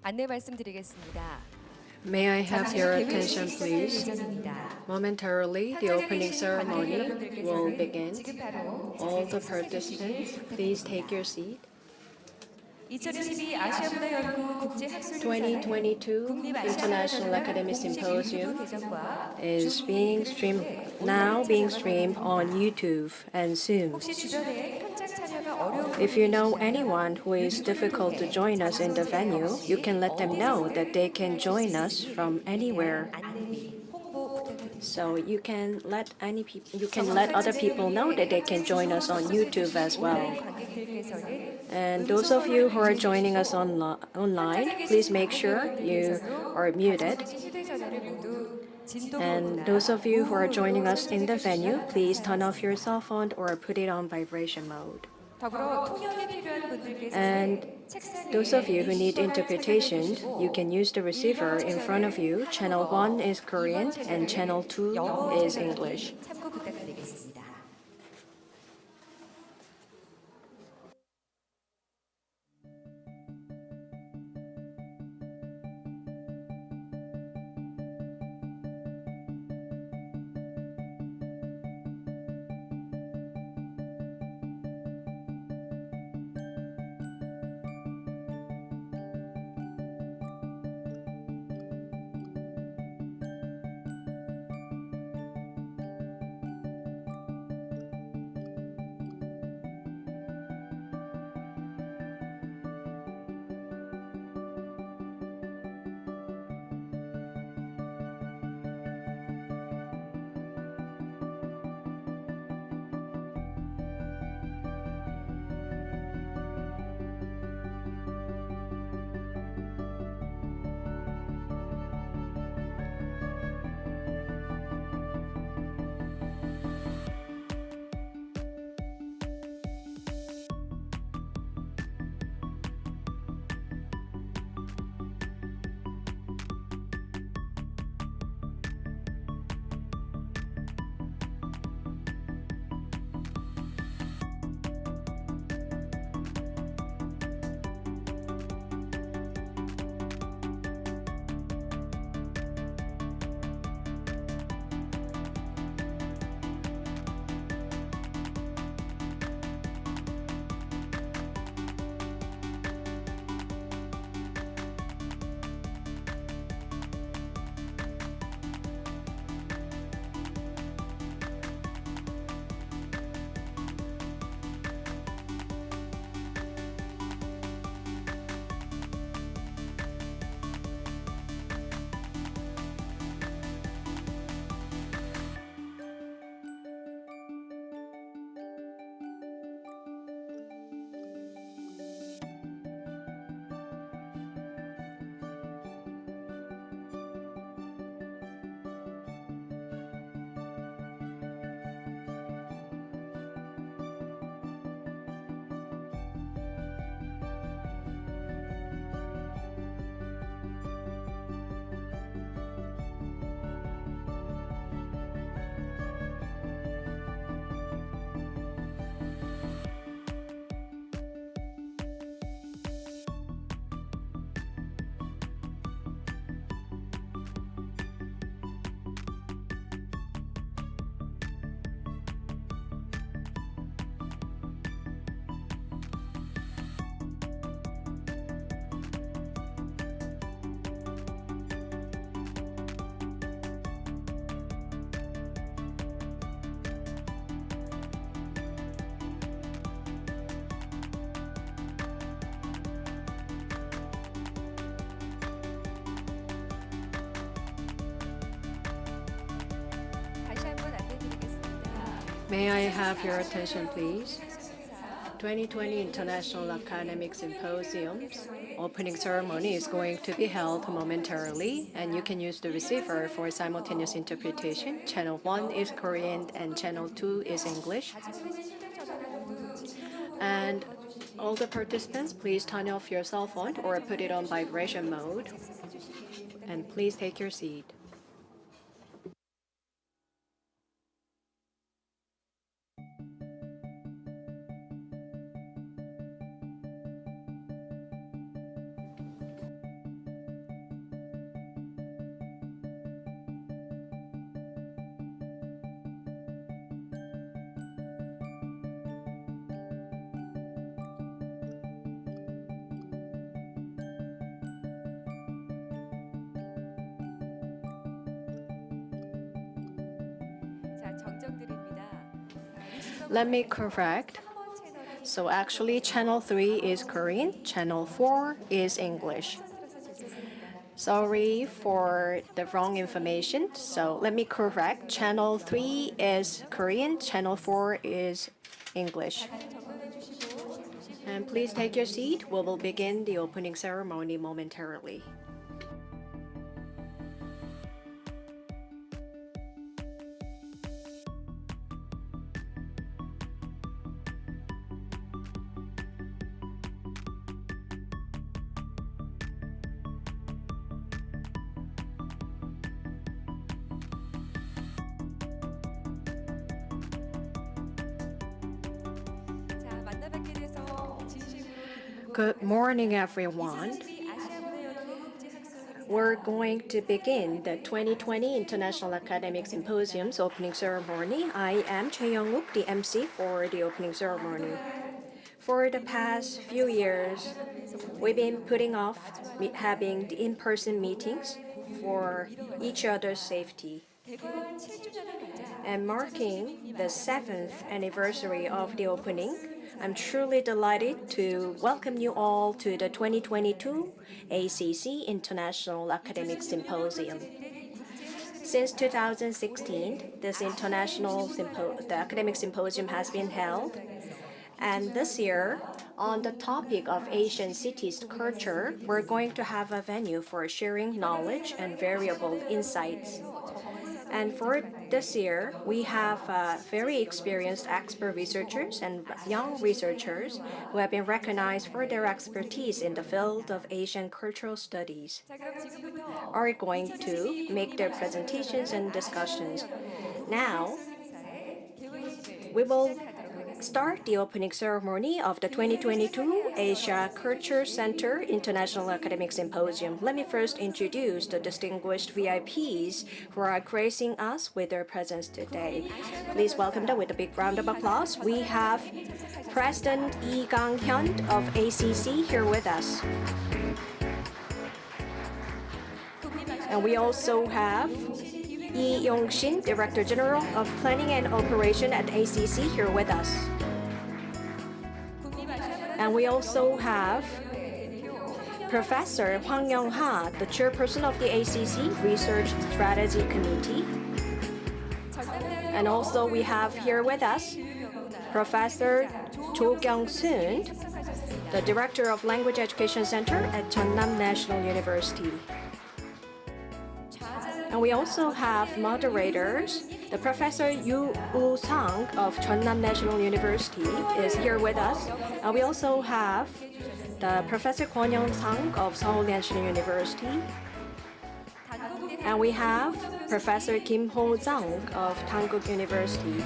안내 말씀드리겠습니다. May I have your attention, please? 예정입니다. Momentarily, the opening ceremony will begin. All the participants, please take your seat. 2022 아시아문화연구 국제학술조사회 2022 International Academic Symposium is now being streamed on YouTube and Zoom. 혹시 주변에 현장 참여가 어려운 If you know anyone who is difficult to join us in the venue, you can let them know that they can join us from anywhere. 안내 홍보 부탁드립니다. So you can let other people know that they can join us on YouTube as well. 관객들께서는 And those of you who are joining us online, please make sure you are muted. 휴대전화를 모두 진동 And those of you who are joining us in the venue, please turn off your cell phone or put it on vibration mode. 더불어 통역이 필요한 분들께서는 And 책상 those of you who 위에 need interpretation, you can use the receiver in front of you. Channel 1 is Korean and channel 2 is English. 참고 부탁드리겠습니다. May I have your attention, please? 2020 International Academic Symposium's opening ceremony is going to be held momentarily, and you can use the receiver for simultaneous interpretation. Channel 1 is Korean and channel 2 is English. And all the participants, please turn off your cell phone or put it on vibration mode. And please take your seat. 정정드립니다. Let me correct. So actually, channel 3 is Korean, channel 4 is English. Sorry for the wrong information. So let me correct. Channel 3 is Korean, channel 4 is English. And please take your seat. We will begin the opening ceremony momentarily. 자, 만나뵙게 돼서 진심으로 기쁘고 Good morning, everyone. We're going to begin the 2020 International Academic Symposium's opening ceremony. I am Choi Young-wook, the MC for the opening ceremony. For the past few years, we've been putting off having the in-person meetings for each other's safety. 대구원 7주년을 맞아 And marking the 7th anniversary of the opening, I'm truly delighted to welcome you all to the 2022 ACC International Academic Symposium. Since 2016, the Academic Symposium has been held. And this year, on the topic of Asian cities culture, we're going to have a venue for sharing knowledge and variable insights. And for this year, we have very experienced expert researchers and young researchers who have been recognized for their expertise in the field of Asian cultural studies 자, 그럼 지금부터 are going to make their presentations and discussions. Now, 개회식을 we will 시작하도록 하겠습니다. start the opening ceremony of the 2022 Asiaculturecenter International Academic Symposium. Let me first introduce the distinguished VIPs who are gracing us with their presence today. Please welcome them with a big round of applause. We have President Lee Gang-hyun of ACC here with us. And we also have Lee Yong-shin, Director General of Planning and Operation at ACC, here with us. And we also have Professor Hwang Young-ha, the Chairperson of the ACC Research Strategy Committee. And also we have here with us Professor Jo Kyung-soon, the Director of Language Education Center at Jeonnam National University. And we also have moderators. The Professor Yu Woo-sang of Jeonnam National University is here with us. And we also have the Professor Kwon Young-sang of Seoul National University. And we have Professor Kim Ho-jang of Dankook University.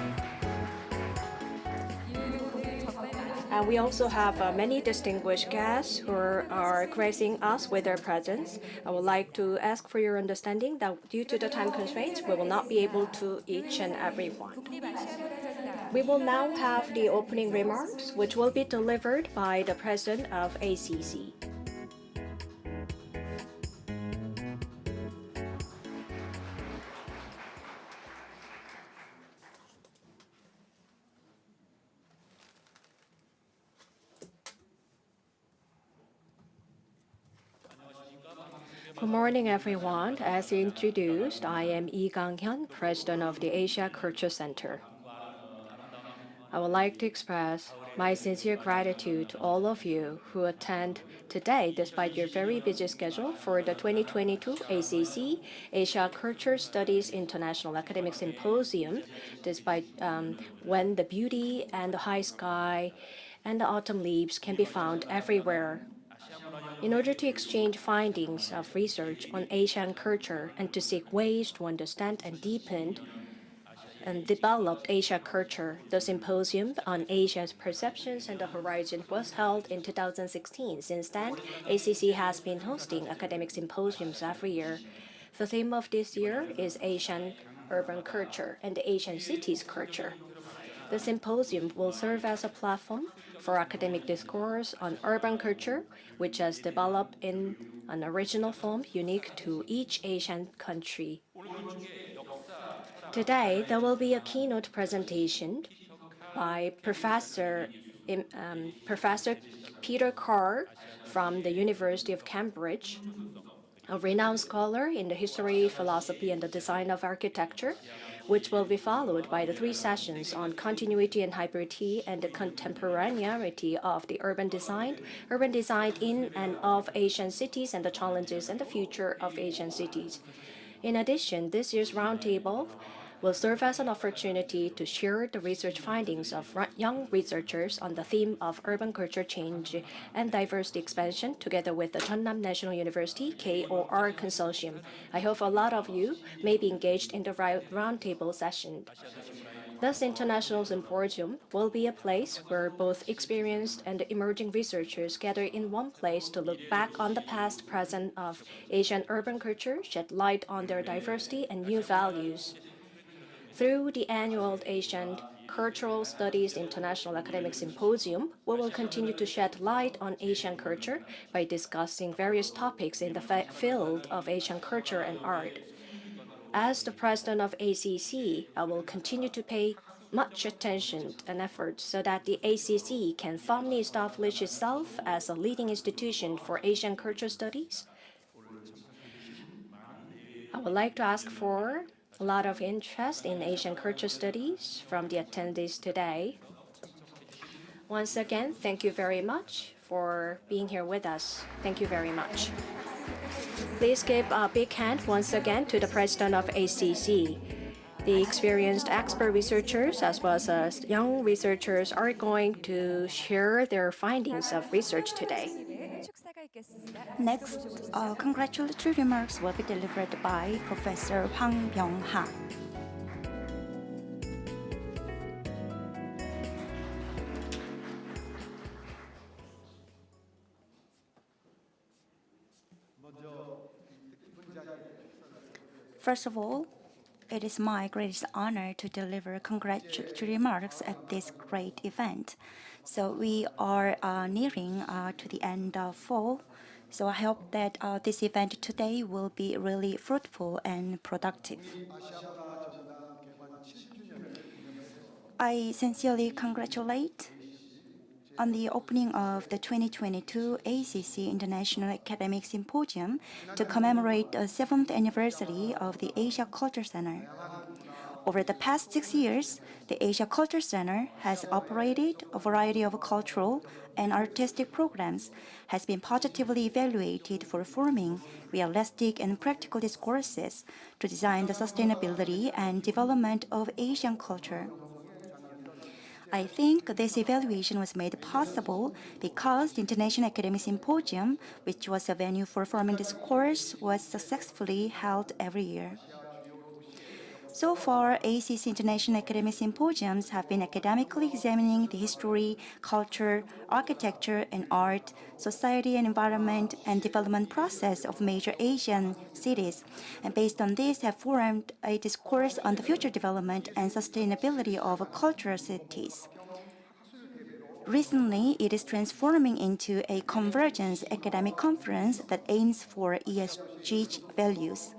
And we also have many distinguished guests who are gracing us with their presence. I would like to ask for your understanding that due to the time constraints, we will not be able to each and every one. We will now have the opening remarks, which will be delivered by the president of ACC. Good morning, everyone. As introduced, I am Lee Gang-hyun, President of the Asiaculturecenter. I would like to express my sincere gratitude to all of you who attend today despite your very busy schedule for the 2022 ACC Asia Culture Studies International Academic Symposium, despite when the beauty and the high sky and the autumn leaves can be found everywhere. In order to exchange findings of research on Asian culture and to seek ways to understand and deepen and develop Asia culture, the Symposium on Asia's Perceptions and the Horizon was held in 2016. Since then, ACC has been hosting academic symposiums every year. The theme of this year is Asian urban culture and the Asian cities culture. The symposium will serve as a platform for academic discourse on urban culture, which has developed in an original form unique to each Asian country. Today, there will be a keynote presentation by Professor Peter Carr from the University of Cambridge, a renowned scholar in the history, philosophy, and the design of architecture, which will be followed by the 3 sessions on continuity and hybridity and the contemporaneity of the urban design in and of Asian cities, and the challenges and the future of Asian cities. In addition, this year's roundtable will serve as an opportunity to share the research findings of young researchers on the theme of urban culture change and diversity expansion together with the Jeonnam National University KOR Consortium. I hope a lot of you may be engaged in the roundtable session. This international symposium will be a place where both experienced and emerging researchers gather in one place to look back on the past, present of Asian urban culture, shed light on their diversity and new values. Through the annual Asian Cultural Studies International Academic Symposium, we will continue to shed light on Asian culture by discussing various topics in the field of Asian culture and art. As the president of ACC, I will continue to pay much attention and effort so that the ACC can firmly establish itself as a leading institution for Asian culture studies. I would like to ask for a lot of interest in Asian culture studies from the attendees today. Once again, thank you very much for being here with us. Thank you very much. Please give a big hand once again to the president of ACC. The experienced expert researchers as well as young researchers are going to share their findings of research today. Next, congratulatory remarks will be delivered by Professor Hwang Byung-ha. First of all, it is my greatest honor to deliver congratulatory remarks at this great event. So we are nearing to the end of fall. So I hope that this event today will be really fruitful and productive. I sincerely congratulate on the opening of the 2022 ACC International Academic Symposium to commemorate the 7th anniversary of the Asiaculturecenter. Over the past 6 years, the Asiaculturecenter has operated a variety of cultural and artistic programs, has been positively evaluated for forming realistic and practical discourses to design the sustainability and development of Asian culture. I think this evaluation was made possible because the International Academic Symposium, which was a venue for forming discourse, was successfully held every year. So far, ACC International Academic Symposiums have been academically examining the history, culture, architecture and art, society and environment, and development process of major Asian cities, and based on this have formed a discourse on the future development and sustainability of cultural cities. Recently, it is transforming into a convergence academic conference that aims for ESG values.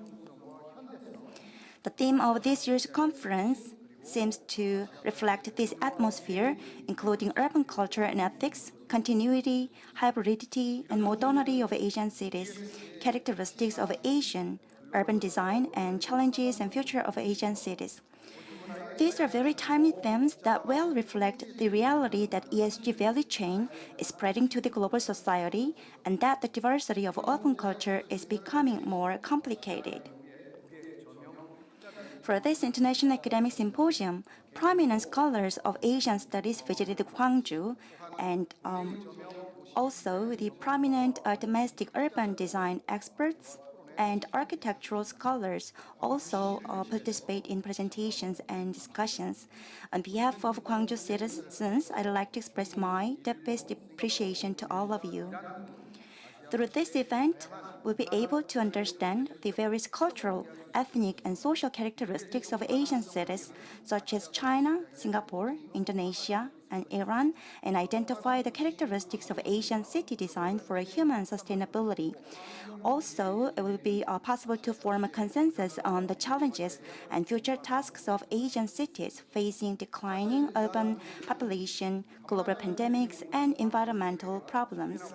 The theme of this year's conference seems to reflect this atmosphere, including urban culture and ethics, continuity, hybridity, and modernity of Asian cities, characteristics of Asian urban design, and challenges and future of Asian cities. These are very timely themes that well reflect the reality that ESG value chain is spreading to the global society and that the diversity of urban culture is becoming more complicated. For this International Academic Symposium, prominent scholars of Asian studies visited Gwangju, and also the prominent domestic urban design experts and architectural scholars also participate in presentations and discussions. On behalf of Gwangju citizens, I'd like to express my deepest appreciation to all of you. Through this event, we'll be able to understand the various cultural, ethnic, and social characteristics of Asian cities, such as China, Singapore, Indonesia, and Iran and identify the characteristics of Asian city design for human sustainability. Also, it will be possible to form a consensus on the challenges and future tasks of Asian cities facing declining urban population, global pandemics, and environmental problems.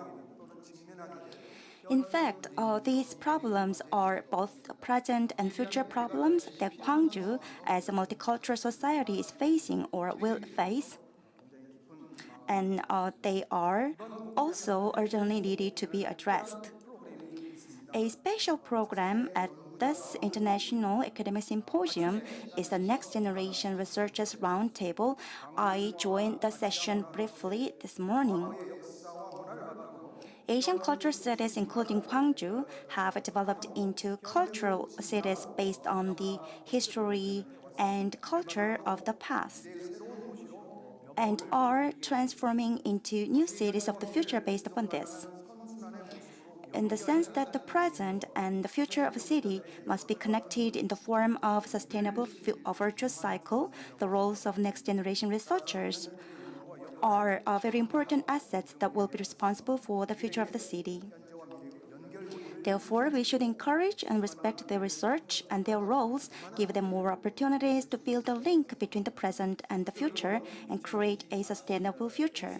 In fact, these problems are both present and future problems that Gwangju, as a multicultural society, is facing or will face. And they are also urgently needed to be addressed. A special program at this International Academic Symposium is the Next Generation Researchers Roundtable. I joined the session briefly this morning. Asian cultural cities, including Gwangju, have developed into cultural cities based on the history and culture of the past, and are transforming into new cities of the future based upon this. In the sense that the present and the future of a city must be connected in the form of sustainable virtuous cycle, the roles of next generation researchers are very important assets that will be responsible for the future of the city. Therefore, we should encourage and respect their research and their roles, give them more opportunities to build a link between the present and the future and create a sustainable future.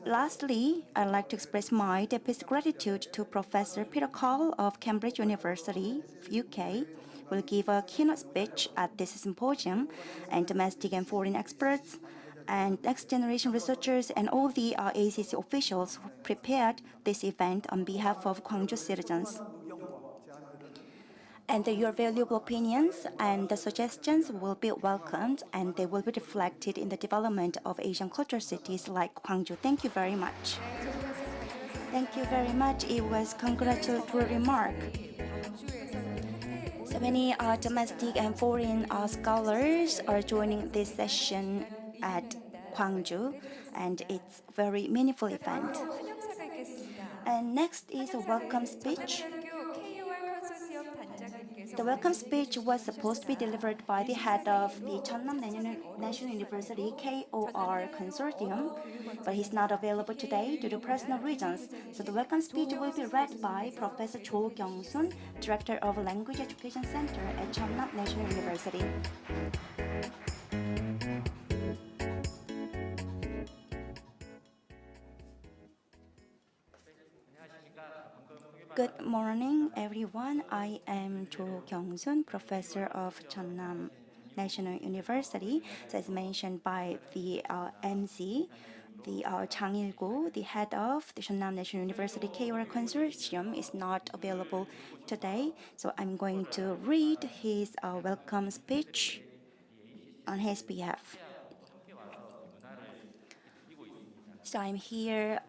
Lastly, I'd like to express my deepest gratitude to Professor Peter Call of Cambridge University, UK, who will give a keynote speech at this symposium, and domestic and foreign experts, and next-generation researchers and all the ACC officials who prepared this event on behalf of Gwangju citizens. And your valuable opinions and the suggestions will be welcomed, and they will be reflected in the development of Asian cultural cities like Gwangju. Thank you very much. Thank you very much. It was congratulatory remark. So many domestic and foreign scholars are joining this session at Gwangju, and it's a very meaningful event. 환영사가 있겠습니다. And next is a welcome speech. 전남대학교 KOR 컨소시엄 단장님께서 The welcome speech was supposed to be delivered by the head of the Jeonnam National University KOR Consortium, but he's not available today due to personal reasons. So the welcome speech will be read by Professor Jo Kyung-sun, Director of Language Education Center at Jeonnam National University. Good morning, everyone. I am Jo Kyung-sun, professor of Jeonnam National University. So as mentioned by the MC, the Chang Il-go, the head of the Jeonnam National University KOR Consortium, is not available today. So I'm going to read his welcome speech on his behalf. So I'm here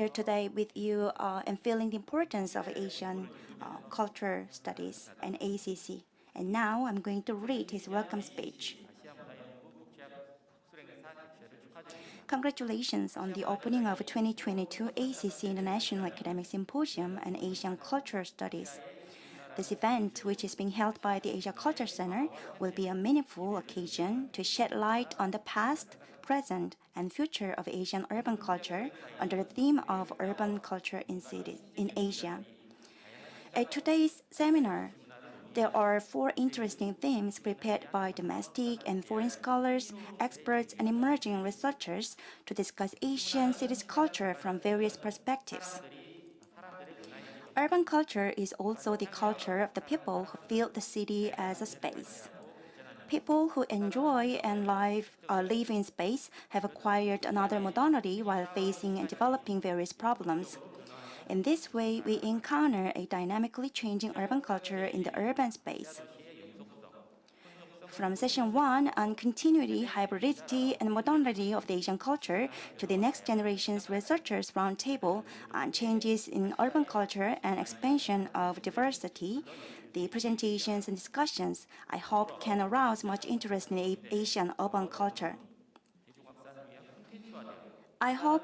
today with you and feeling the importance of Asian culture studies and ACC. And now I'm going to read his welcome speech. Congratulations on the opening of 2022 ACC International Academic Symposium and Asian Cultural Studies. This event, which is being held by the Asiaculturecenter, will be a meaningful occasion to shed light on the past, present, and future of Asian urban culture under the theme of urban culture in cities in Asia. At today's seminar, there are 4 interesting themes prepared by domestic and foreign scholars, experts, and emerging researchers to discuss Asian cities culture from various perspectives. Urban culture is also the culture of the people who feel the city as a space. People who enjoy and live in space have acquired another modality while facing and developing various problems. In this way, we encounter a dynamically changing urban culture in the urban space. From session 1 on continuity, hybridity, and modernity of the Asian culture to the next generation's researchers roundtable on changes in urban culture and expansion of diversity, the presentations and discussions, I hope, can arouse much interest in Asian urban culture. I hope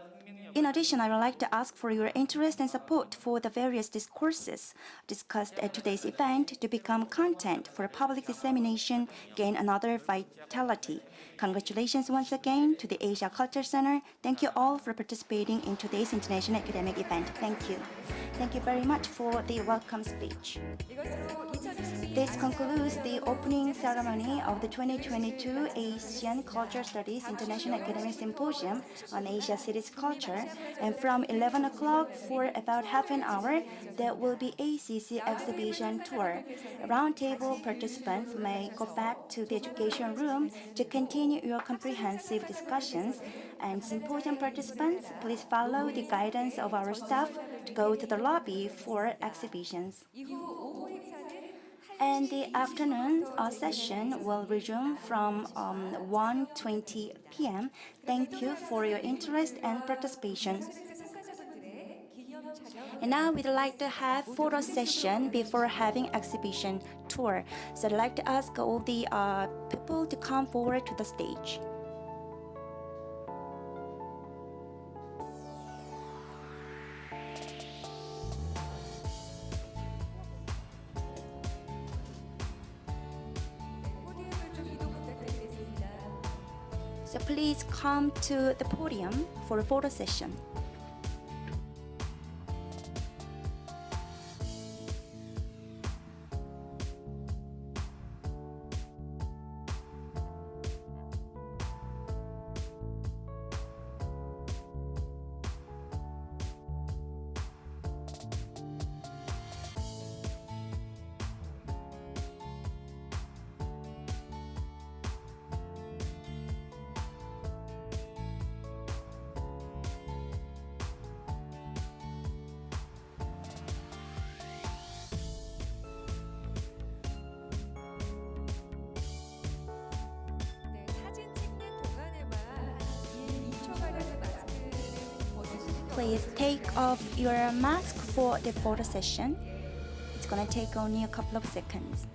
In addition, I would like to ask for your interest and support for the various discourses discussed at today's event to become content for public dissemination, gain another vitality. Congratulations once again to the Asia Culture Center. Thank you all for participating in today's international academic event. Thank you. Thank you very much for the welcome speech. 이것으로 2022 This concludes the opening ceremony of the 2022 Asian Culture Studies International Academic Symposium on Asia Cities Culture. And from 11 o'clock for about half an hour, there will be ACC exhibition tour. Roundtable participants may go back to the education room to continue your comprehensive discussions. And symposium participants, please follow the guidance of our staff to go to the lobby for exhibitions. 이후 오후 행사는 And the afternoon session will resume from 1:20 p.m. Thank you for your interest and participation. 참가자분들의 기념 촬영 And now we'd like to have photo session before having exhibition tour. So I'd like to ask all the people to come forward to the stage. 포디움을 좀 이동 부탁드리겠습니다. So please come to the podium for a photo session. 네, 사진 찍는 동안에만 2초가량의 마스크를 벗으시는 Please take off your mask for the photo session. It's gonna take only a couple of seconds.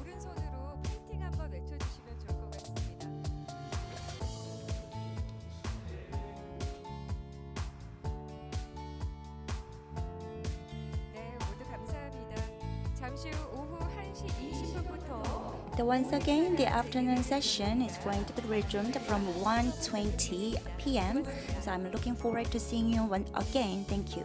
오른손으로 파이팅 한번 외쳐주시면 좋을 것 같습니다. 네, 모두 감사합니다. 잠시 후 오후 1시 20분부터 So once again, the afternoon session is going to be resumed from 1:20 p.m. So I'm looking forward to seeing you again. Thank you.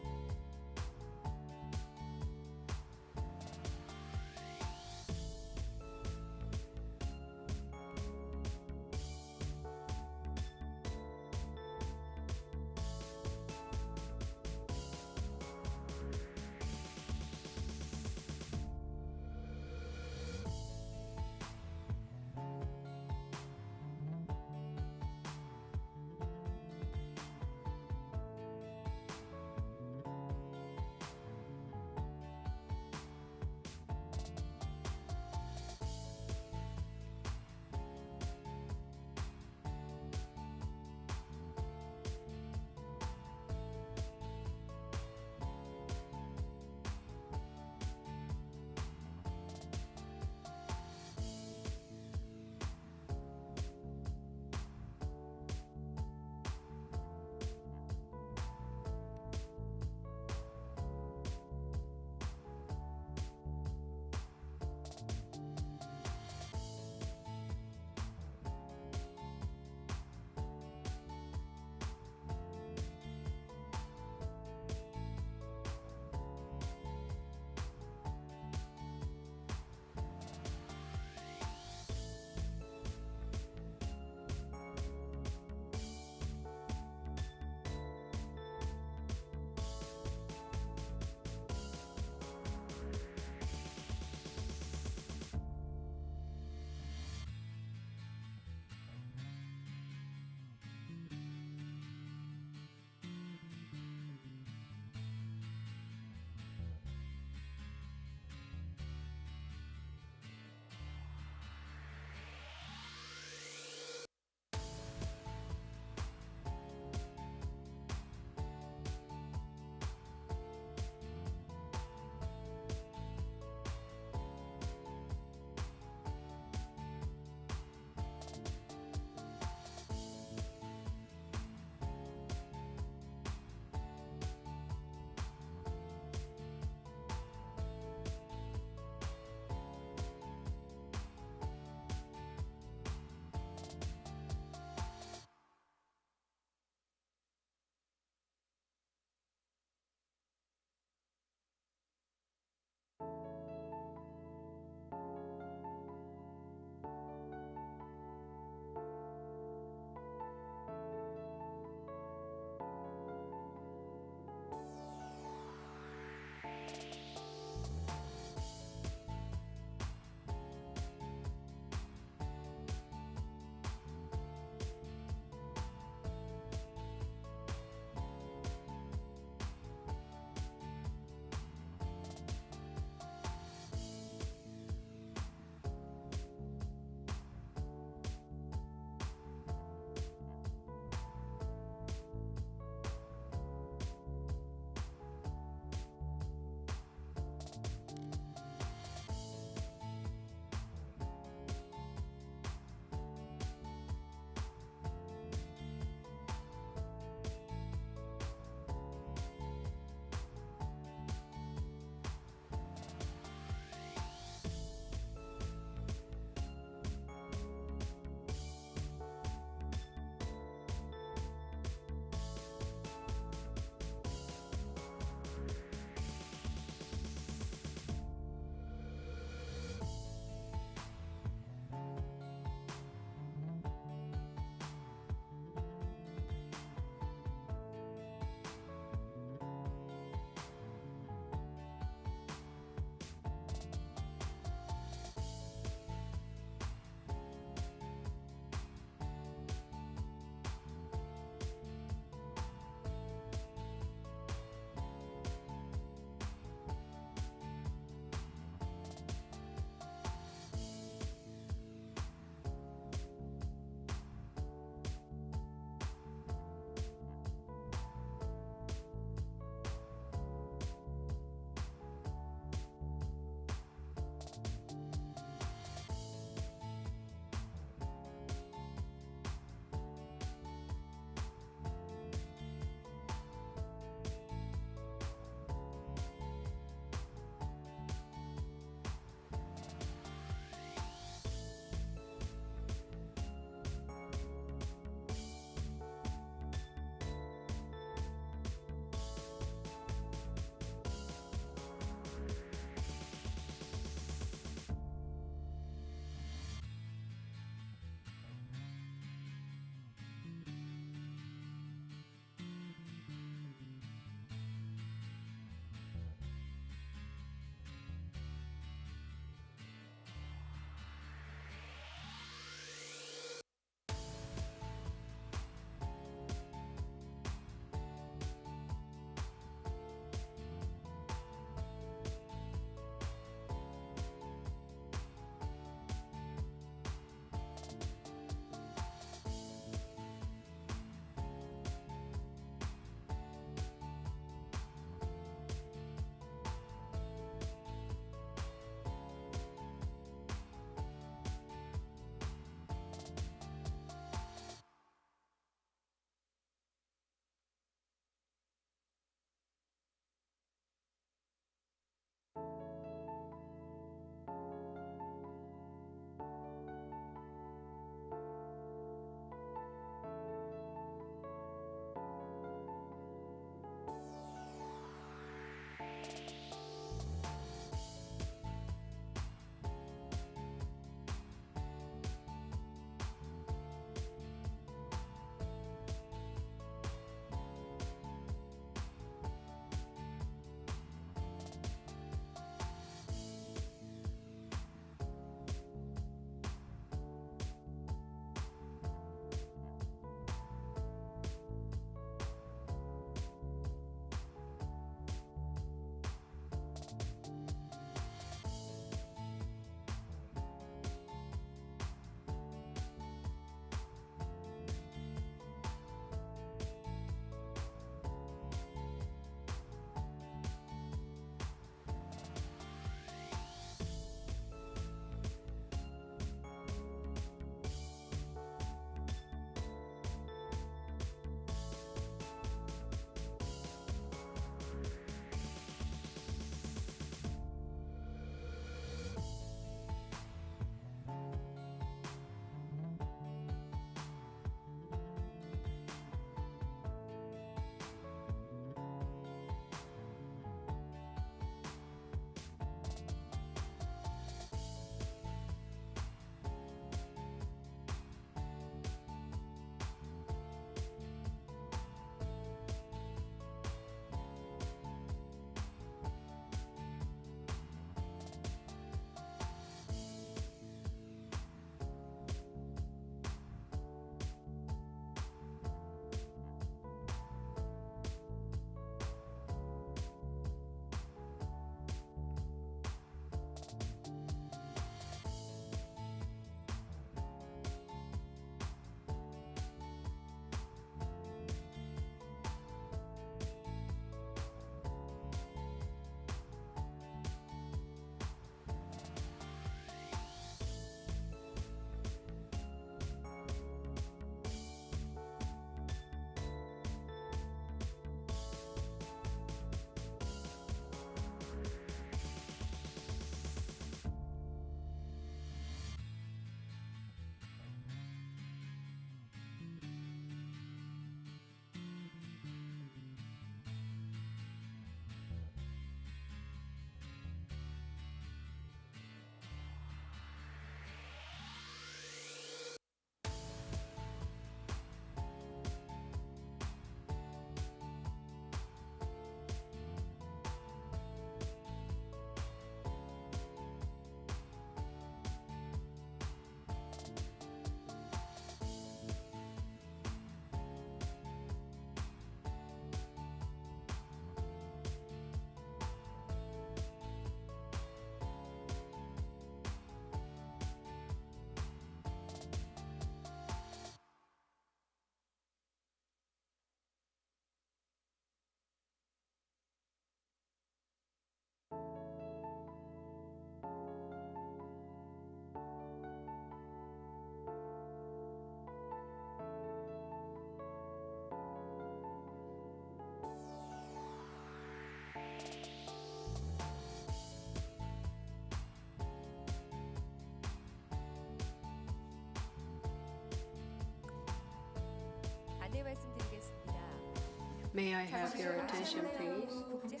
May I have your attention, please?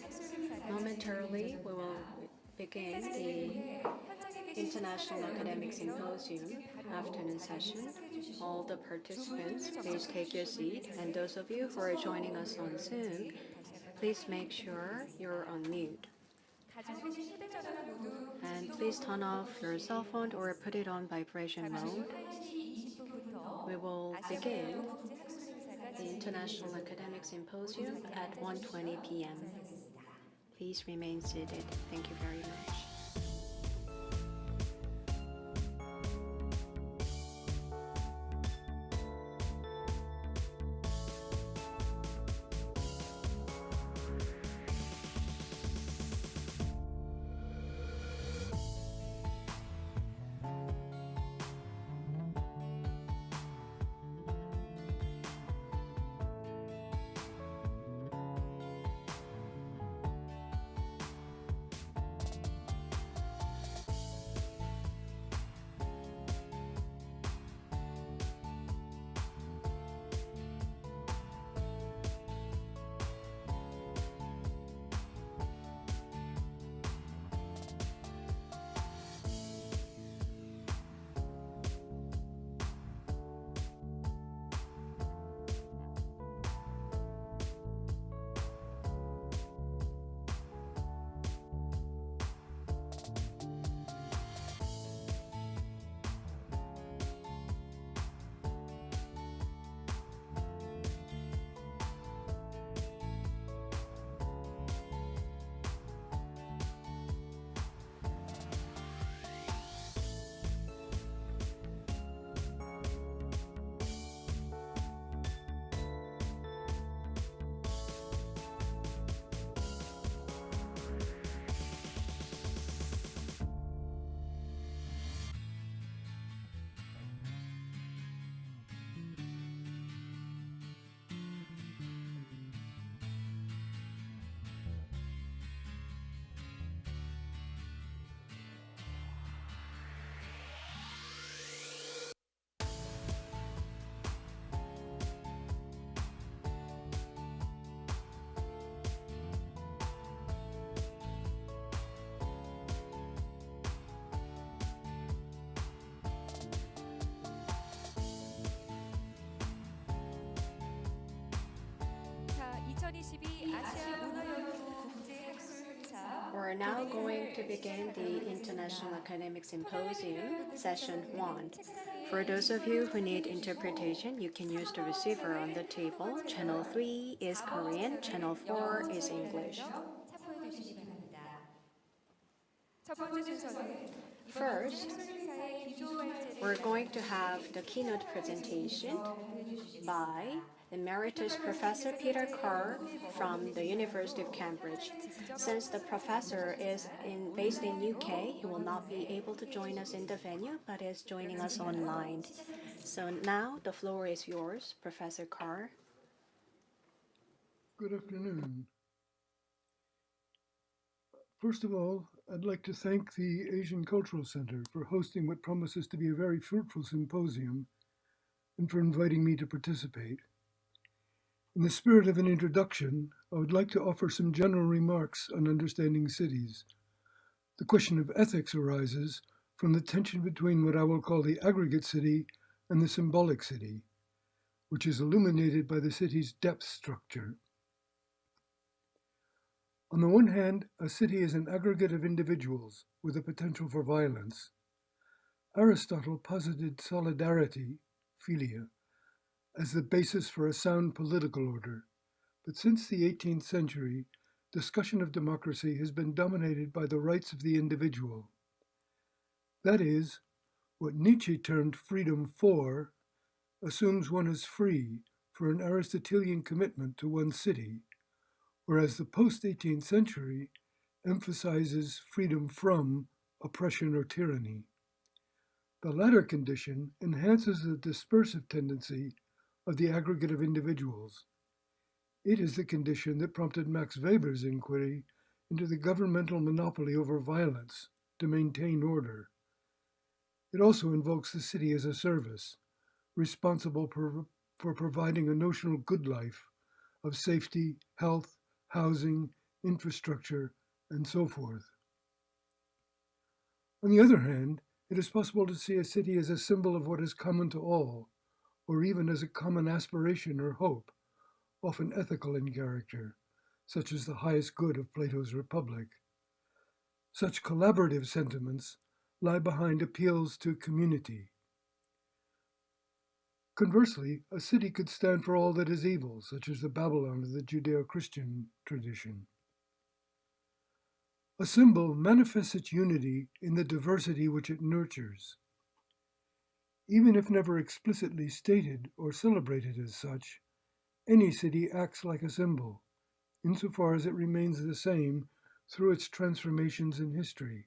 Momentarily, we will begin the International Academic Symposium afternoon session. All the participants, please take your seat, and those of you who are joining us on Zoom, please make sure you're on mute. And please turn off your cell phone or put it on vibration mode. We will begin the International Academic Symposium at 1:20 p.m. Please remain seated. Thank you very much. We're now going to begin the International Academic Symposium, Session 1. For those of you who need interpretation, you can use the receiver on the table. Channel 3 is Korean, Channel 4 is English. First, we're going to have the keynote presentation by the Emeritus Professor Peter Carr from the University of Cambridge. Since the professor is based in UK, he will not be able to join us in the venue, but is joining us online. So now the floor is yours, Professor Carr. Good afternoon. First of all, I'd like to thank the Asian Cultural Center for hosting what promises to be a very fruitful symposium and for inviting me to participate. In the spirit of an introduction, I would like to offer some general remarks on understanding cities. The question of ethics arises from the tension between what I will call the aggregate city and the symbolic city, which is illuminated by the city's depth structure. On the one hand, a city is an aggregate of individuals with a potential for violence. Aristotle posited solidarity, philia, as the basis for a sound political order, but since the 18th century, discussion of democracy has been dominated by the rights of the individual. That is, what Nietzsche termed freedom for assumes one is free for an Aristotelian commitment to one's city, whereas the post-18th century emphasizes freedom from oppression or tyranny. The latter condition enhances the dispersive tendency of the aggregate of individuals. It is the condition that prompted Max Weber's inquiry into the governmental monopoly over violence to maintain order. It also invokes the city as a service, responsible for providing a notional good life, of safety, health, housing, infrastructure, and so forth. On the other hand, it is possible to see a city as a symbol of what is common to all, or even as a common aspiration or hope, often ethical in character, such as the highest good of Plato's Republic. Such collaborative sentiments lie behind appeals to community. Conversely, a city could stand for all that is evil, such as the Babylon of the Judeo-Christian tradition. A symbol manifests its unity in the diversity which it nurtures. Even if never explicitly stated or celebrated as such, any city acts like a symbol, insofar as it remains the same through its transformations in history.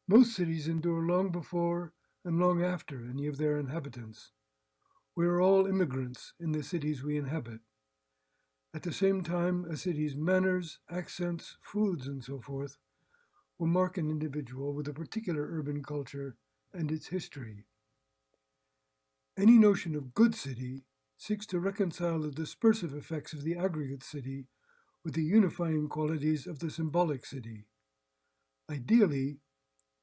Most cities endure long before and long after any of their inhabitants. We are all immigrants in the cities we inhabit. At the same time, a city's manners, accents, foods, and so forth will mark an individual with a particular urban culture and its history. Any notion of good city seeks to reconcile the dispersive effects of the aggregate city with the unifying qualities of the symbolic city. Ideally,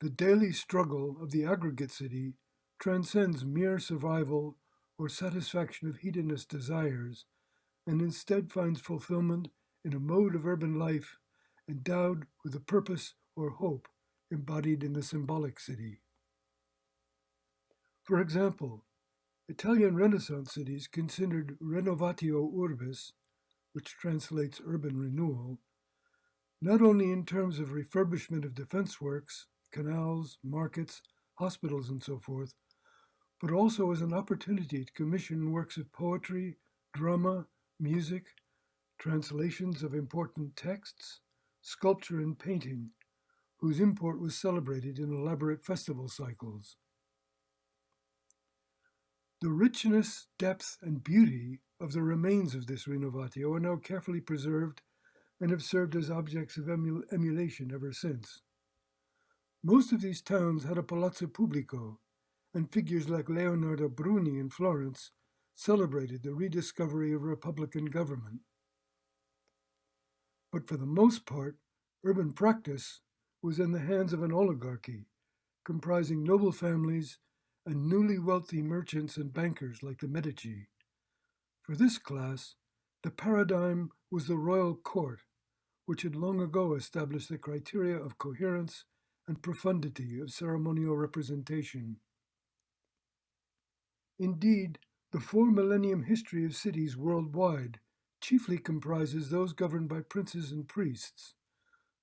the daily struggle of the aggregate city transcends mere survival or satisfaction of hedonist desires, and instead finds fulfillment in a mode of urban life endowed with a purpose or hope embodied in the symbolic city. For example, Italian Renaissance cities considered renovatio urbis, which translates urban renewal, not only in terms of refurbishment of defense works, canals, markets, hospitals, and so forth, but also as an opportunity to commission works of poetry, drama, music, translations of important texts, sculpture, and painting, whose import was celebrated in elaborate festival cycles. The richness, depth, and beauty of the remains of this renovatio are now carefully preserved and have served as objects of emulation ever since. Most of these towns had a palazzo pubblico, and figures like Leonardo Bruni in Florence celebrated the rediscovery of Republican government. But for the most part, urban practice was in the hands of an oligarchy, comprising noble families and newly wealthy merchants and bankers like the Medici. For this class, the paradigm was the royal court, which had long ago established the criteria of coherence and profundity of ceremonial representation. Indeed, the 4-millennium history of cities worldwide chiefly comprises those governed by princes and priests,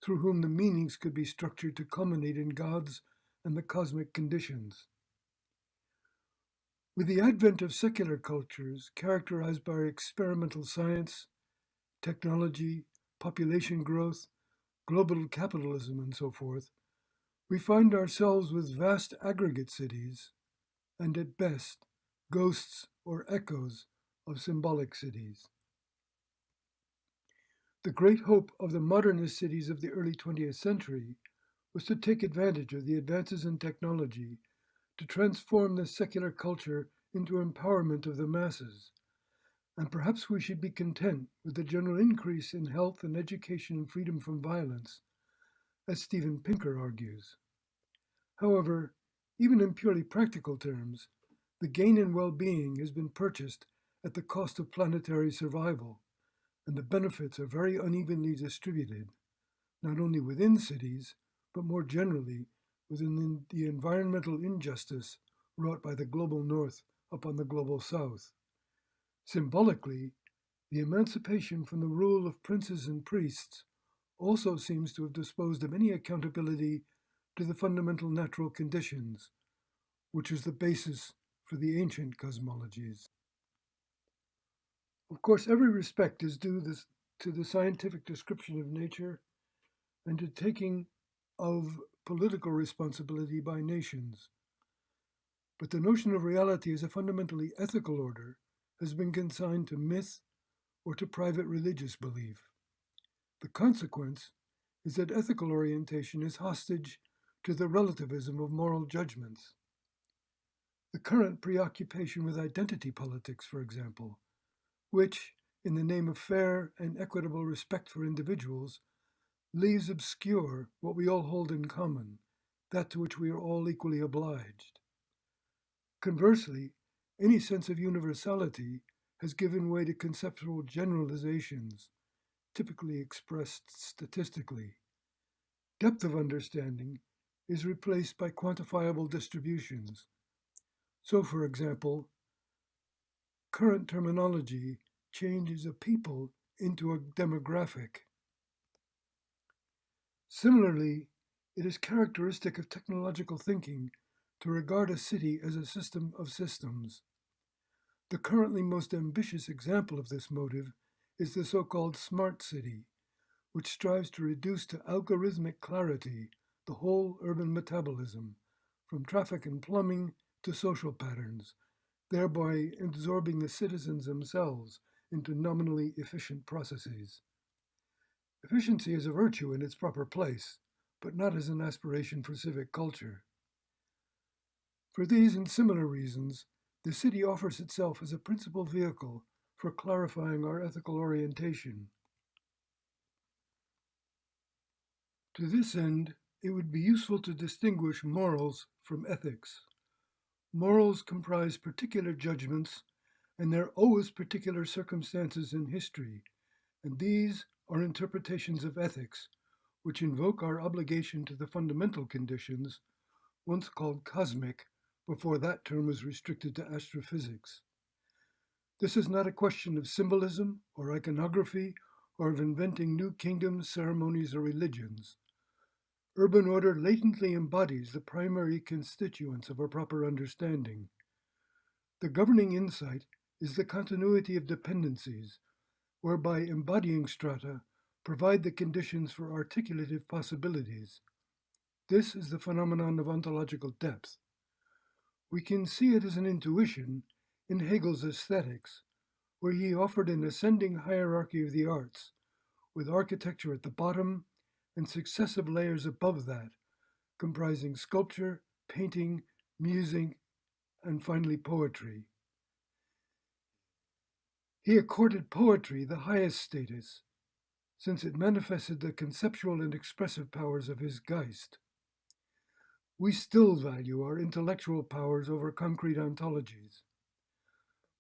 through whom the meanings could be structured to culminate in gods and the cosmic conditions. With the advent of secular cultures characterized by experimental science, technology, population growth, global capitalism, and so forth, we find ourselves with vast aggregate cities, and at best, ghosts or echoes of symbolic cities. The great hope of the modernist cities of the early 20th century was to take advantage of the advances in technology to transform the secular culture into empowerment of the masses, and perhaps we should be content with the general increase in health and education and freedom from violence, as Steven Pinker argues. However, even in purely practical terms, the gain in well-being has been purchased at the cost of planetary survival, and the benefits are very unevenly distributed, not only within cities, but more generally within the environmental injustice wrought by the global North upon the global South. Symbolically, the emancipation from the rule of princes and priests also seems to have disposed of any accountability to the fundamental natural conditions, which is the basis for the ancient cosmologies. Of course, every respect is due to the scientific description of nature and to taking of political responsibility by nations. But the notion of reality as a fundamentally ethical order has been consigned to myth or to private religious belief. The consequence is that ethical orientation is hostage to the relativism of moral judgments. The current preoccupation with identity politics, for example, which, in the name of fair and equitable respect for individuals, leaves obscure what we all hold in common, that to which we are all equally obliged. Conversely, any sense of universality has given way to conceptual generalizations, typically expressed statistically. Depth of understanding is replaced by quantifiable distributions. So, for example, current terminology changes a people into a demographic. Similarly, it is characteristic of technological thinking to regard a city as a system of systems. The currently most ambitious example of this motive is the so-called smart city, which strives to reduce to algorithmic clarity the whole urban metabolism, from traffic and plumbing to social patterns, thereby absorbing the citizens themselves into nominally efficient processes. Efficiency is a virtue in its proper place, but not as an aspiration for civic culture. For these and similar reasons, the city offers itself as a principal vehicle for clarifying our ethical orientation. To this end, it would be useful to distinguish morals from ethics. Morals comprise particular judgments, and there are always particular circumstances in history, and these are interpretations of ethics, which invoke our obligation to the fundamental conditions, once called cosmic, before that term was restricted to astrophysics. This is not a question of symbolism or iconography or of inventing new kingdoms, ceremonies, or religions. Urban order latently embodies the primary constituents of our proper understanding. The governing insight is the continuity of dependencies, whereby embodying strata provide the conditions for articulative possibilities. This is the phenomenon of ontological depth. We can see it as an intuition in Hegel's Aesthetics, where he offered an ascending hierarchy of the arts, with architecture at the bottom and successive layers above that, comprising sculpture, painting, music, and finally poetry. He accorded poetry the highest status, since it manifested the conceptual and expressive powers of his Geist. We still value our intellectual powers over concrete ontologies.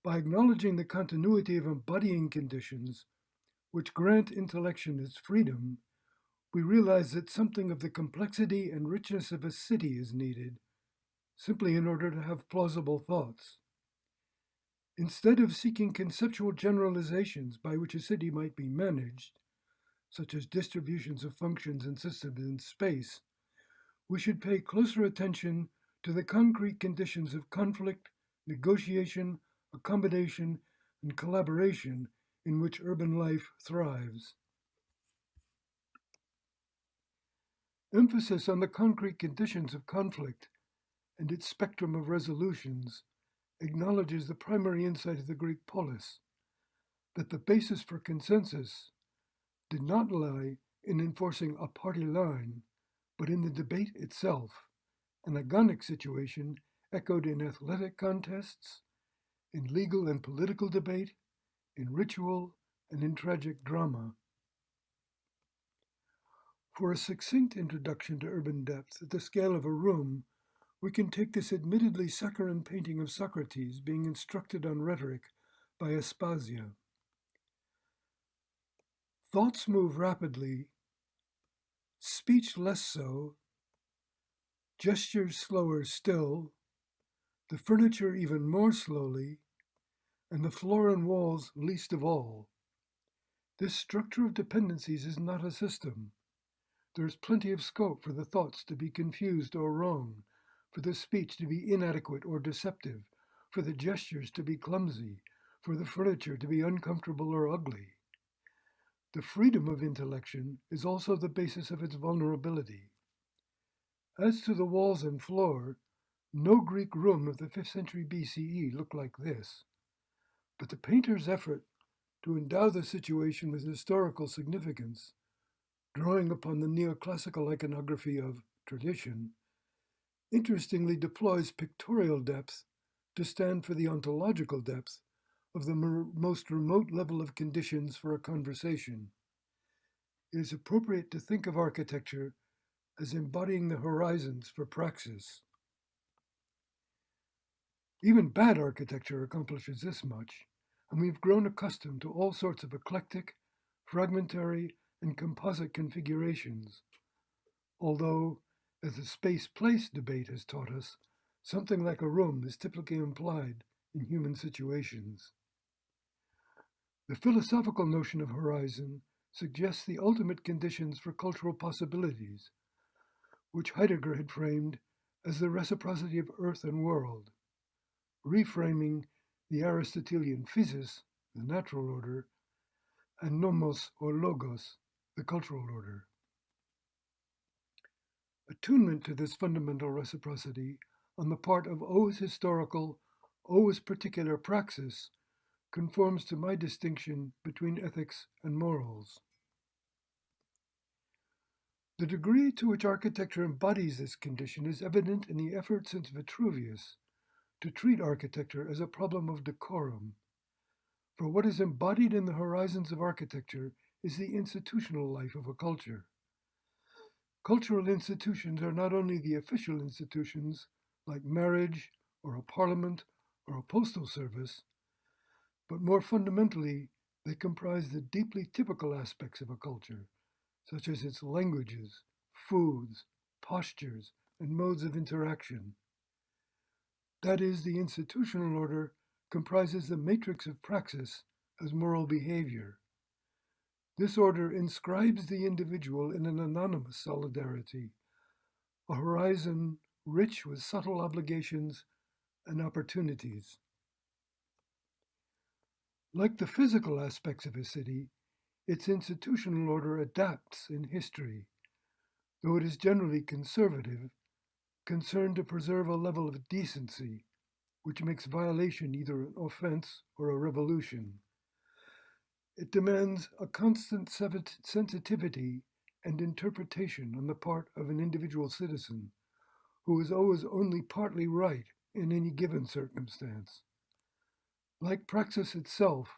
By acknowledging the continuity of embodying conditions, which grant intellection its freedom, we realize that something of the complexity and richness of a city is needed, simply in order to have plausible thoughts. Instead of seeking conceptual generalizations by which a city might be managed, such as distributions of functions and systems in space, we should pay closer attention to the concrete conditions of conflict, negotiation, accommodation, and collaboration in which urban life thrives. Emphasis on the concrete conditions of conflict and its spectrum of resolutions acknowledges the primary insight of the Greek polis, that the basis for consensus did not lie in enforcing a party line, but in the debate itself, an agonic situation echoed in athletic contests, in legal and political debate, in ritual, and in tragic drama. For a succinct introduction to urban depth at the scale of a room, we can take this admittedly saccharine painting of Socrates being instructed on rhetoric by Aspasia. Thoughts move rapidly, speech less so, gestures slower still, the furniture even more slowly, and the floor and walls least of all. This structure of dependencies is not a system. There is plenty of scope for the thoughts to be confused or wrong, for the speech to be inadequate or deceptive, for the gestures to be clumsy, for the furniture to be uncomfortable or ugly. The freedom of intellection is also the basis of its vulnerability. As to the walls and floor, no Greek room of the 5th century BCE looked like this, but the painter's effort to endow the situation with historical significance, drawing upon the neoclassical iconography of tradition, interestingly deploys pictorial depth to stand for the ontological depth of the most remote level of conditions for a conversation. It is appropriate to think of architecture as embodying the horizons for praxis. Even bad architecture accomplishes this much, and we've grown accustomed to all sorts of eclectic, fragmentary, and composite configurations, although, as the space-place debate has taught us, something like a room is typically implied in human situations. The philosophical notion of horizon suggests the ultimate conditions for cultural possibilities, which Heidegger had framed as the reciprocity of earth and world, reframing the Aristotelian physis, the natural order, and nomos or logos, the cultural order. Attunement to this fundamental reciprocity on the part of O's historical, O's particular praxis conforms to my distinction between ethics and morals. The degree to which architecture embodies this condition is evident in the effort since Vitruvius to treat architecture as a problem of decorum. For what is embodied in the horizons of architecture is the institutional life of a culture. Cultural institutions are not only the official institutions, like marriage, or a parliament, or a postal service, but more fundamentally, they comprise the deeply typical aspects of a culture, such as its languages, foods, postures, and modes of interaction. That is, the institutional order comprises the matrix of praxis as moral behavior. This order inscribes the individual in an anonymous solidarity, a horizon rich with subtle obligations and opportunities. Like the physical aspects of a city, its institutional order adapts in history, though it is generally conservative, concerned to preserve a level of decency, which makes violation either an offense or a revolution. It demands a constant sensitivity and interpretation on the part of an individual citizen, who is always only partly right in any given circumstance. Like praxis itself,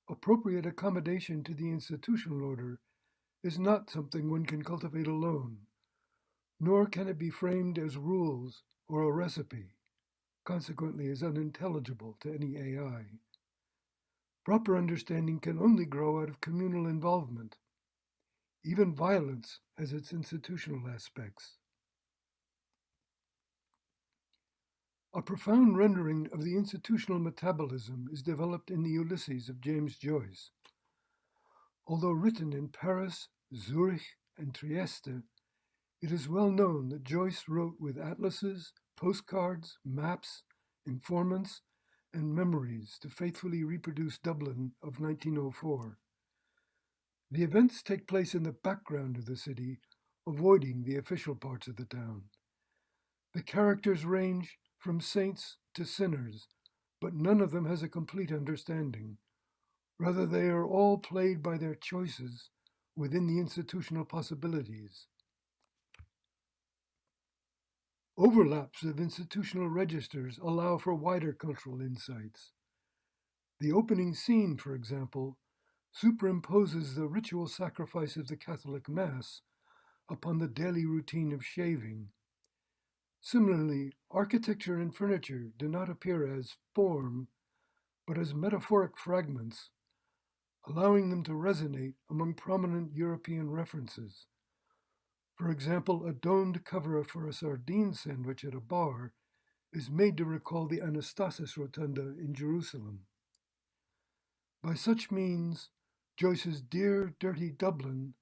appropriate accommodation to the institutional order is not something one can cultivate alone, nor can it be framed as rules or a recipe, consequently is unintelligible to any AI. Proper understanding can only grow out of communal involvement. Even violence has its institutional aspects. A profound rendering of the institutional metabolism is developed in the Ulysses of James Joyce. Although written in Paris, Zurich, and Trieste, it is well known that Joyce wrote with atlases, postcards, maps, informants, and memories to faithfully reproduce Dublin of 1904. The events take place in the background of the city, avoiding the official parts of the town. The characters range from saints to sinners, but none of them has a complete understanding. Rather, they are all played by their choices within the institutional possibilities. Overlaps of institutional registers allow for wider cultural insights. The opening scene, for example, superimposes the ritual sacrifice of the Catholic Mass upon the daily routine of shaving. Similarly, architecture and furniture do not appear as form, but as metaphoric fragments, allowing them to resonate among prominent European references. For example, a domed cover for a sardine sandwich at a bar is made to recall the Anastasis Rotunda in Jerusalem. By such means, Joyce's Dear Dirty Dublin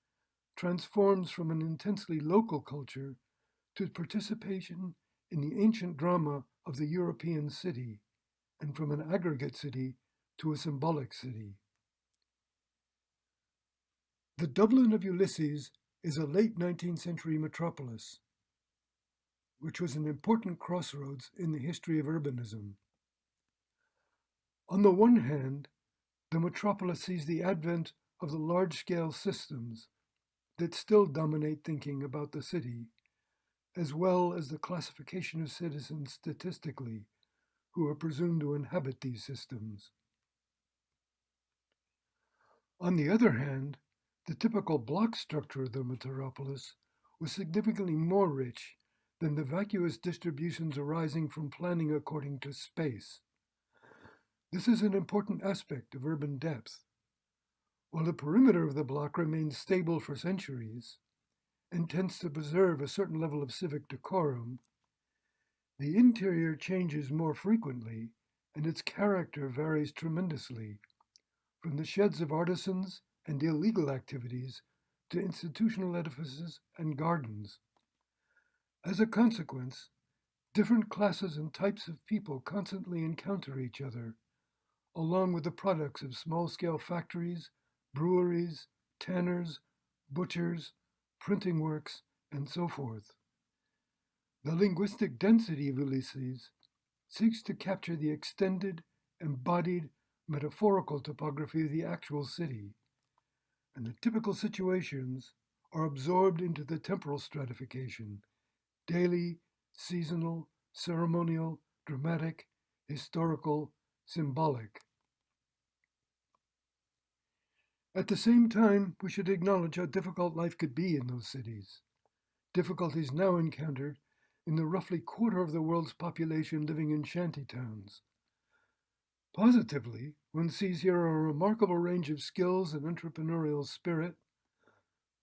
transforms from an intensely local culture to participation in the ancient drama of the European city, and from an aggregate city to a symbolic city. The Dublin of Ulysses is a late 19th century metropolis, which was an important crossroads in the history of urbanism. On the one hand, the metropolis sees the advent of the large-scale systems that still dominate thinking about the city, as well as the classification of citizens statistically, who are presumed to inhabit these systems. On the other hand, the typical block structure of the metropolis was significantly more rich than the vacuous distributions arising from planning according to space. This is an important aspect of urban depth. While the perimeter of the block remains stable for centuries and tends to preserve a certain level of civic decorum, the interior changes more frequently and its character varies tremendously, from the sheds of artisans and illegal activities to institutional edifices and gardens. As a consequence, different classes and types of people constantly encounter each other, along with the products of small-scale factories, breweries, tanners, butchers, printing works, and so forth. The linguistic density of Ulysses seeks to capture the extended, embodied, metaphorical topography of the actual city, and the typical situations are absorbed into the temporal stratification: daily, seasonal, ceremonial, dramatic, historical, symbolic. At the same time, we should acknowledge how difficult life could be in those cities, difficulties now encountered in the roughly quarter of the world's population living in shanty towns. Positively, one sees here a remarkable range of skills and entrepreneurial spirit,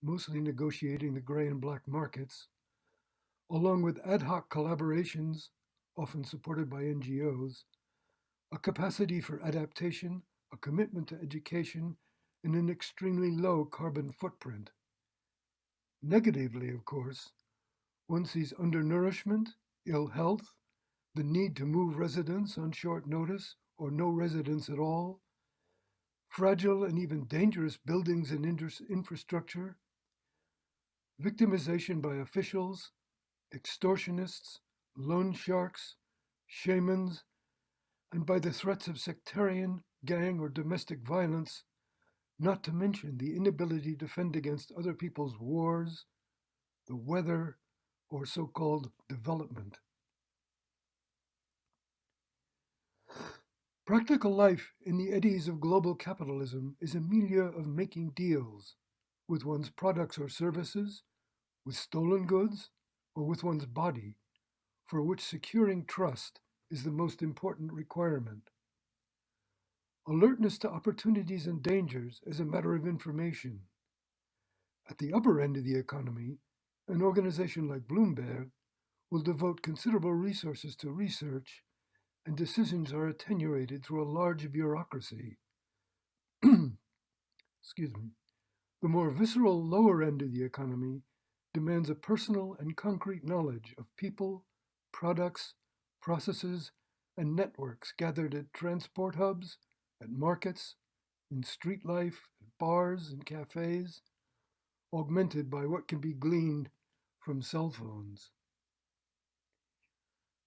mostly negotiating the gray and black markets, along with ad hoc collaborations, often supported by NGOs, a capacity for adaptation, a commitment to education, and an extremely low carbon footprint. Negatively, of course, one sees undernourishment, ill health, the need to move residents on short notice or no residents at all, fragile and even dangerous buildings and infrastructure, victimization by officials, extortionists, loan sharks, shamans, and by the threats of sectarian, gang, or domestic violence, not to mention the inability to defend against other people's wars, the weather, or so-called development. Practical life in the eddies of global capitalism is a milieu of making deals with one's products or services, with stolen goods, or with one's body, for which securing trust is the most important requirement. Alertness to opportunities and dangers is a matter of information. At the upper end of the economy, an organization like Bloomberg will devote considerable resources to research, and decisions are attenuated through a large bureaucracy. Excuse me. The more visceral lower end of the economy demands a personal and concrete knowledge of people, products, processes, and networks gathered at transport hubs, at markets, in street life, at bars and cafes, augmented by what can be gleaned from cell phones.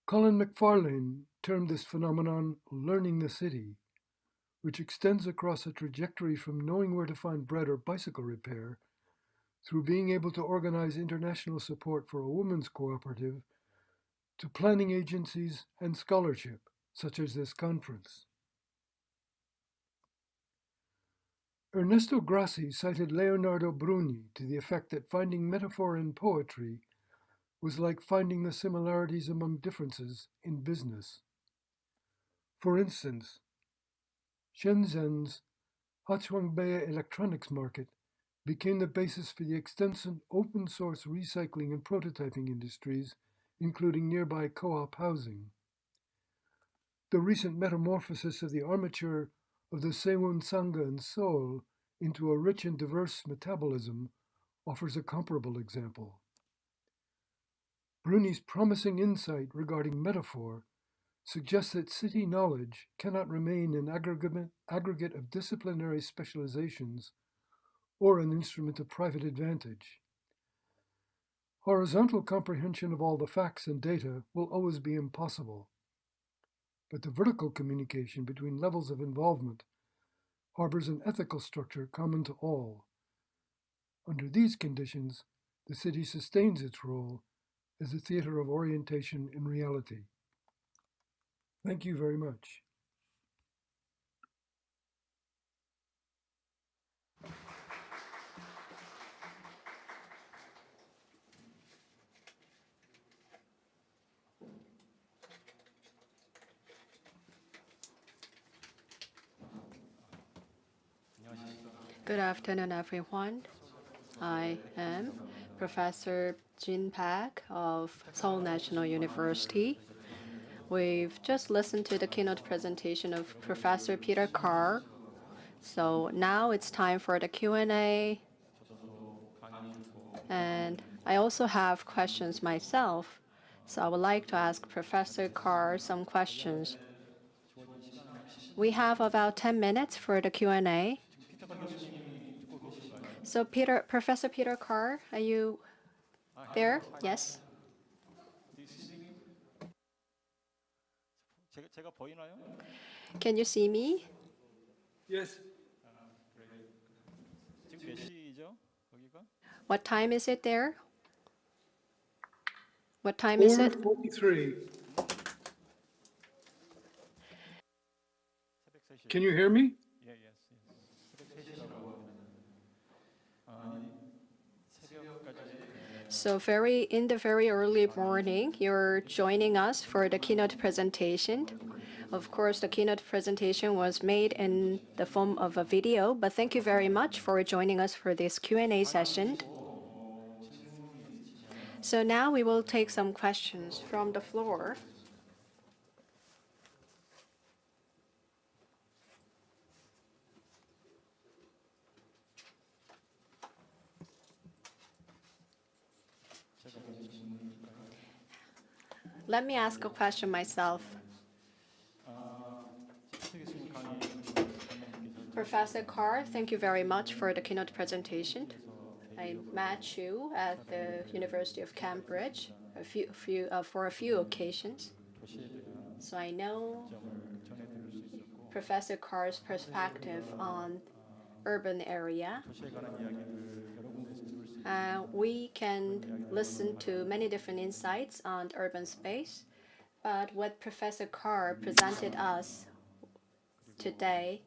Colin McFarlane termed this phenomenon learning the city, which extends across a trajectory from knowing where to find bread or bicycle repair through being able to organize international support for a women's cooperative to planning agencies and scholarship, such as this conference. Ernesto Grassi cited Leonardo Bruni to the effect that finding metaphor in poetry was like finding the similarities among differences in business. For instance, Shenzhen's Huachuangbei electronics market became the basis for the extensive open source recycling and prototyping industries, including nearby co-op housing. The recent metamorphosis of the armature of the Sewon Sangha in Seoul into a rich and diverse metabolism offers a comparable example. Bruni's promising insight regarding metaphor suggests that city knowledge cannot remain an aggregate of disciplinary specializations or an instrument of private advantage. Horizontal comprehension of all the facts and data will always be impossible, but the vertical communication between levels of involvement harbors an ethical structure common to all. Under these conditions, the city sustains its role as a theater of orientation in reality. Thank you very much. Good afternoon, everyone. I am Professor Jin Park of Seoul National University. We've just listened to the keynote presentation of Professor Peter Carr. So now it's time for the Q&A. And I also have questions myself. So I would like to ask Professor Carr some questions. We have about 10 minutes for the Q&A. So Professor Peter Carr, are you there? Yes. Can you see me? Yes. What time is it there? What time is it? 4:43. Can you hear me? So in the very early morning, you're joining us for the keynote presentation. Of course, the keynote presentation was made in the form of a video, but thank you very much for joining us for this Q&A session. So now we will take some questions from the floor. Let me ask a question myself. Professor Carr, thank you very much for the keynote presentation. I met you at the University of Cambridge for a few occasions. So I know Professor Carr's perspective on urban area. We can listen to many different insights on urban space, but what Professor Carr presented us today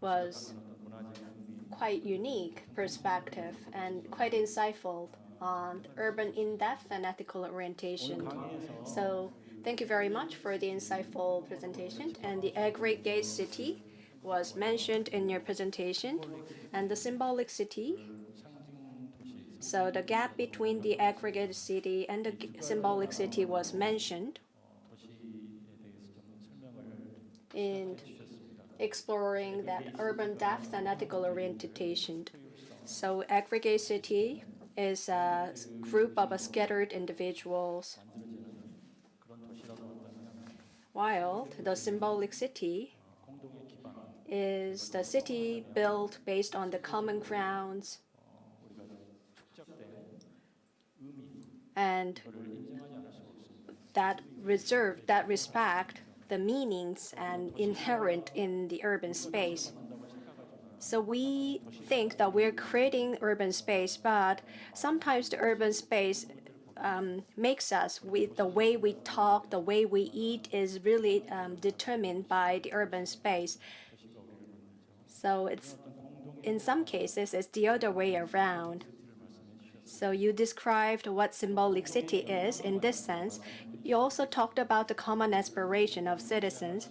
was quite unique perspective and quite insightful on urban in-depth and ethical orientation. So thank you very much for the insightful presentation. And the aggregate city was mentioned in your presentation, and the symbolic city. So the gap between the aggregate city and the symbolic city was mentioned in exploring that urban depth and ethical orientation. So aggregate city is a group of scattered individuals, while the symbolic city is the city built based on the common grounds and that respect the meanings and inherent in the urban space. So we think that we're creating urban space, but sometimes the urban space makes us, with the way we talk, the way we eat is really determined by the urban space. So in some cases, it's the other way around. So you described what symbolic city is in this sense. You also talked about the common aspiration of citizens,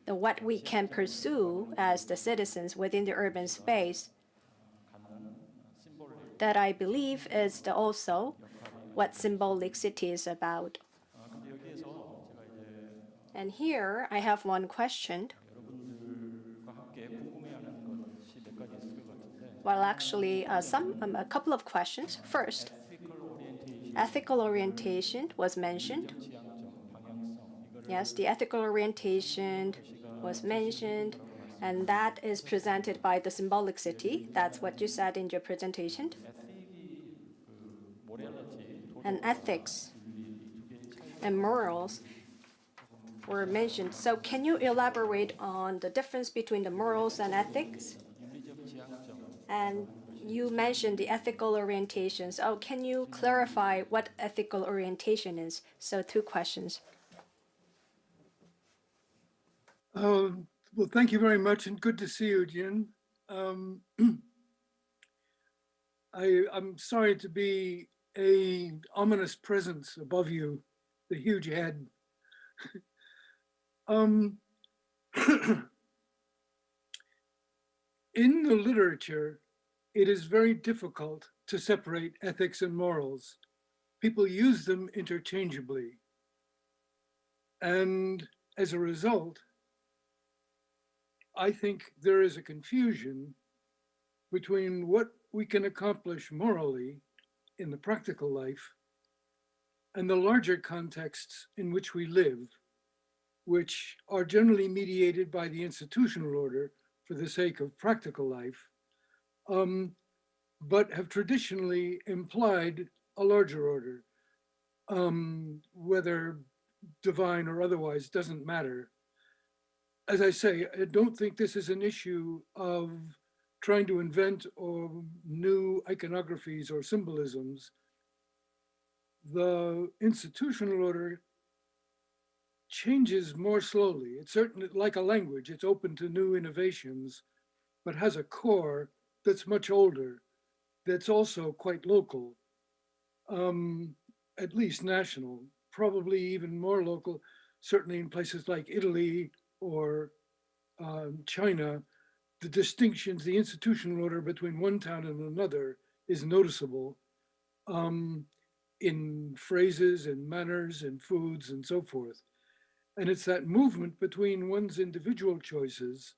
what we can pursue as the citizens within the urban space. That I believe is also what symbolic city is about. And here I have one question. Well, actually, a couple of questions. First, ethical orientation was mentioned. Yes, the ethical orientation was mentioned, and that is presented by the symbolic city. That's what you said in your presentation. And ethics and morals were mentioned. So can you elaborate on the difference between the morals and ethics? And you mentioned the ethical orientations. Oh, can you clarify what ethical orientation is? So 2 questions. Well, thank you very much, and good to see you, Jin. I'm sorry to be a ominous presence above you, the huge head. In the literature, it is very difficult to separate ethics and morals. People use them interchangeably. And as a result, I think there is a confusion between what we can accomplish morally in the practical life and the larger contexts in which we live, which are generally mediated by the institutional order for the sake of practical life, but have traditionally implied a larger order, whether divine or otherwise, doesn't matter. As I say, I don't think this is an issue of trying to invent or new iconographies or symbolisms. The institutional order changes more slowly. It's certainly like a language, it's open to new innovations, but has a core that's much older, that's also quite local, at least national, probably even more local, certainly in places like Italy or China. The distinctions, the institutional order between one town and another is noticeable in phrases and manners and foods and so forth. And it's that movement between one's individual choices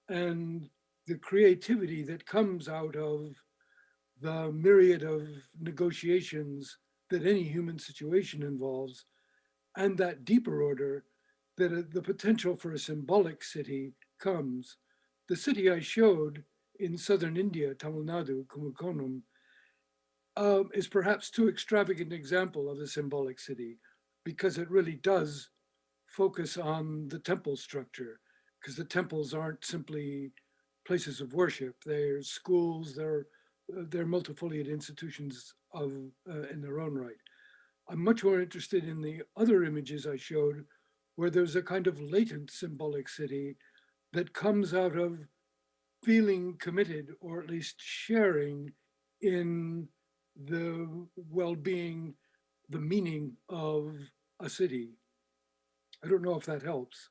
and the creativity that comes out of the myriad of negotiations that any human situation involves, and that deeper order that the potential for a symbolic city comes. The city I showed in southern India, Tamil Nadu, Kumbakonam, is perhaps too extravagant an example of a symbolic city because it really does focus on the temple structure, because the temples aren't simply places of worship. They're schools, they're multifoliate institutions of in their own right. I'm much more interested in the other images I showed, where there's a kind of latent symbolic city that comes out of feeling committed, or at least sharing in the well-being, the meaning of a city. I don't know if that helps.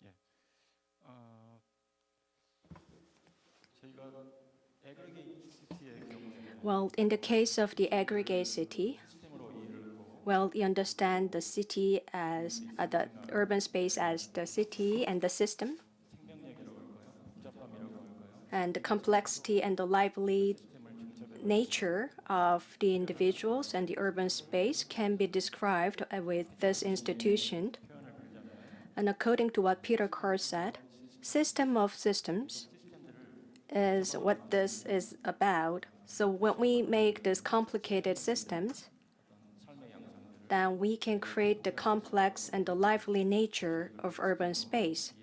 예. 저희가 aggregate city의 경우에는 Well, in the case of the aggregate city, 시스템으로 이해를 하고 well, you understand the city as the urban space as the city and the system, 생명력이라고 할까요? 복잡함이라고 할까요? and the complexity and the lively nature of the individuals and the urban space can be described with this institution. And according to what Peter Carr said, system of systems is what this is about. So when we make these complicated systems, then we can create the complex and the lively nature of urban space.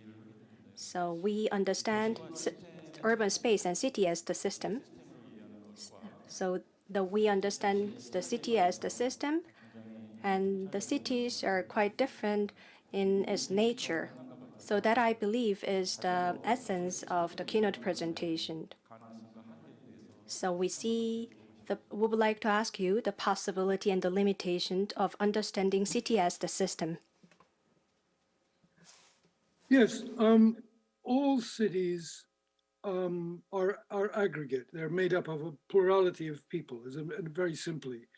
So we understand urban space and city as the system. So we understand the city as the system, and the cities are quite different in its nature. So that, I believe, is the essence of the keynote presentation. So we would like to ask you the possibility and the limitation of understanding city as the system. Yes, all cities are aggregate. They're made up of a plurality of people, very simply.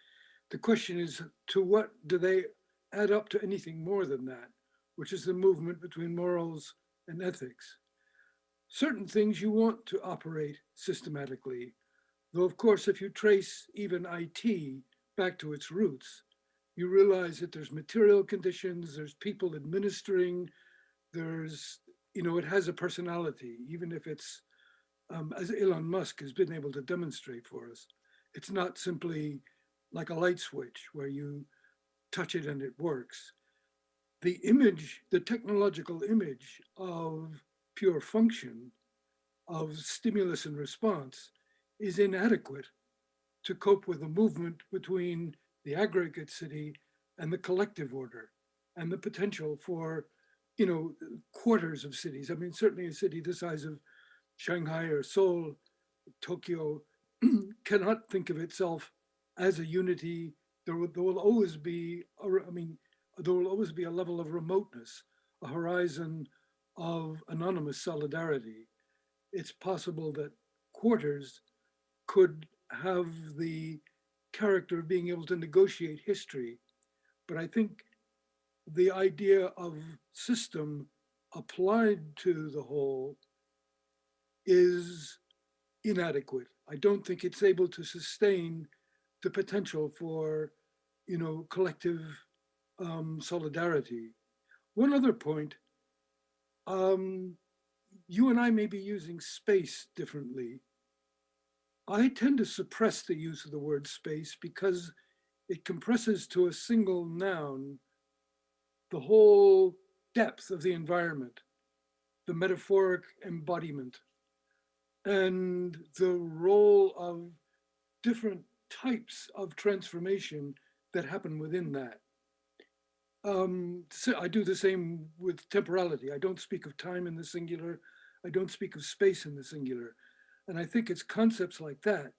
The question is, to what do they add up to anything more than that, which is the movement between morals and ethics. Certain things you want to operate systematically, though of course, if you trace even IT back to its roots, you realize that there's material conditions, there's people administering, there's, it has a personality, even if it's, as Elon Musk has been able to demonstrate for us, it's not simply like a light switch where you touch it and it works. The image, the technological image of pure function, of stimulus and response, is inadequate to cope with the movement between the aggregate city and the collective order, and the potential for, quarters of cities. I mean, certainly a city the size of Shanghai or Seoul, Tokyo, cannot think of itself as a unity. There will always be, there will always be a level of remoteness, a horizon of anonymous solidarity. it's possible that quarters could have the character of being able to negotiate history. But I think the idea of system applied to the whole is inadequate. I don't think it's able to sustain the potential for, collective solidarity. One other point, you and I may be using space differently. I tend to suppress the use of the word space because it compresses to a single noun the whole depth of the environment, the metaphoric embodiment, and the role of different types of transformation that happen within that. So I do the same with temporality. I don't speak of time in the singular. I don't speak of space in the singular. And I think it's concepts like that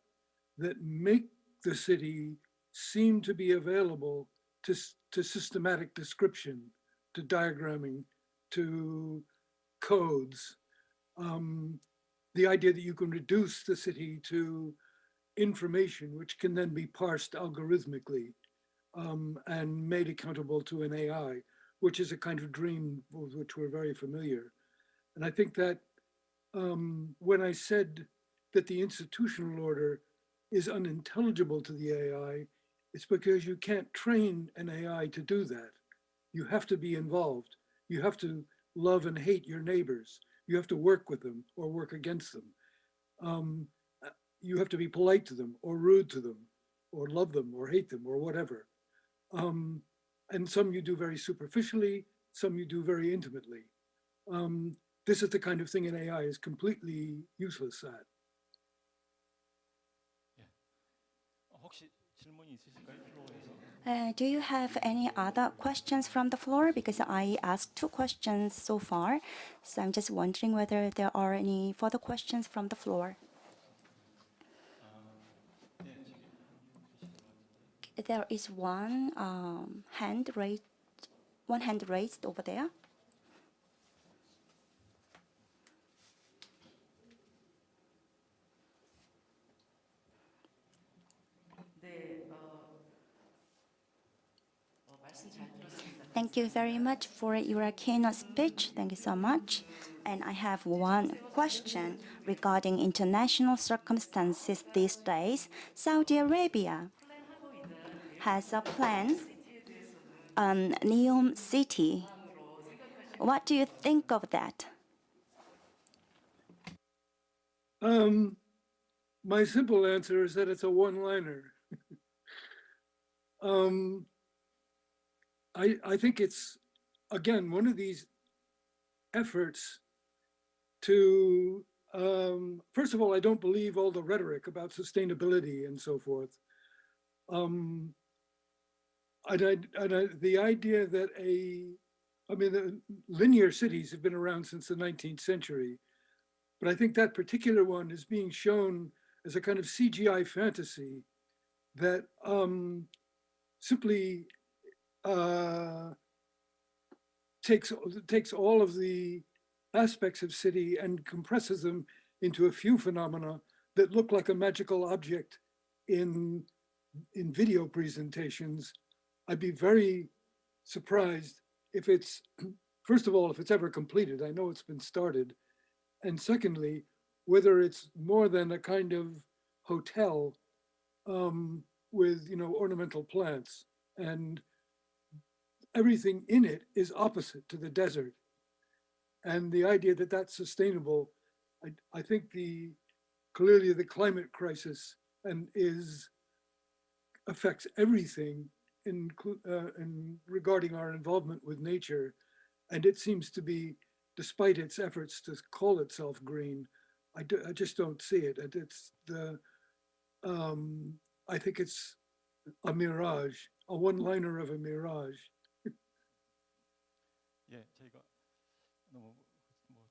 that make the city seem to be available to systematic description, to diagramming, to codes. The idea that you can reduce the city to information which can then be parsed algorithmically and made accountable to an AI, which is a kind of dream with which we're very familiar. And I think that when I said that the institutional order is unintelligible to the AI, it's because you can't train an AI to do that. You have to be involved. You have to love and hate your neighbors. You have to work with them or work against them. You have to be polite to them or rude to them or love them or hate them or whatever. And some you do very superficially, some you do very intimately. This is the kind of thing an AI is completely useless at. 혹시 질문이 있으실까요? 플로어에서. Do you have any other questions from the floor? Because I asked 2 questions so far. So I'm just wondering whether there are any further questions from the floor. There is one hand raised over there. Thank you very much for your keynote speech. Thank you so much. And I have one question regarding international circumstances these days. Saudi Arabia has a plan on Neom City. What do you think of that? My simple answer is that it's a one-liner. I think it's, again, one of these efforts to, first of all, I don't believe all the rhetoric about sustainability and so forth. The idea that the linear cities have been around since the 19th century, but I think that particular one is being shown as a kind of CGI fantasy that simply takes all of the aspects of city and compresses them into a few phenomena that look like a magical object in video presentations. I'd be very surprised if it's, first of all, if it's ever completed. I know it's been started. And secondly, whether it's more than a kind of hotel with, ornamental plants, and everything in it is opposite to the desert. And the idea that that's sustainable, I think clearly the climate crisis affects everything in regarding our involvement with nature. And it seems to be, despite its efforts to call itself green, I just don't see it. I think it's a mirage, a one-liner of a mirage. 예, 저희가 너무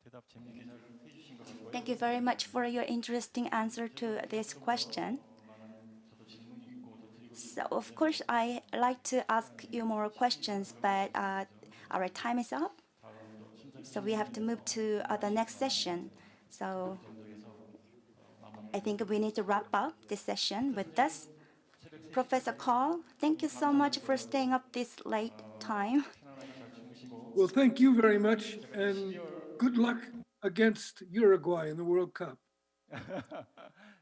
대답 재미있게 잘 해주신 것 같고요. Thank you very much for your interesting answer to this question. So, of course, I like to ask you more questions, but our time is up. So we have to move to the next session. So I think we need to wrap up this session with this. Professor Carl, thank you so much for staying up this late time. Well, thank you very much, and good luck against Uruguay in the World Cup.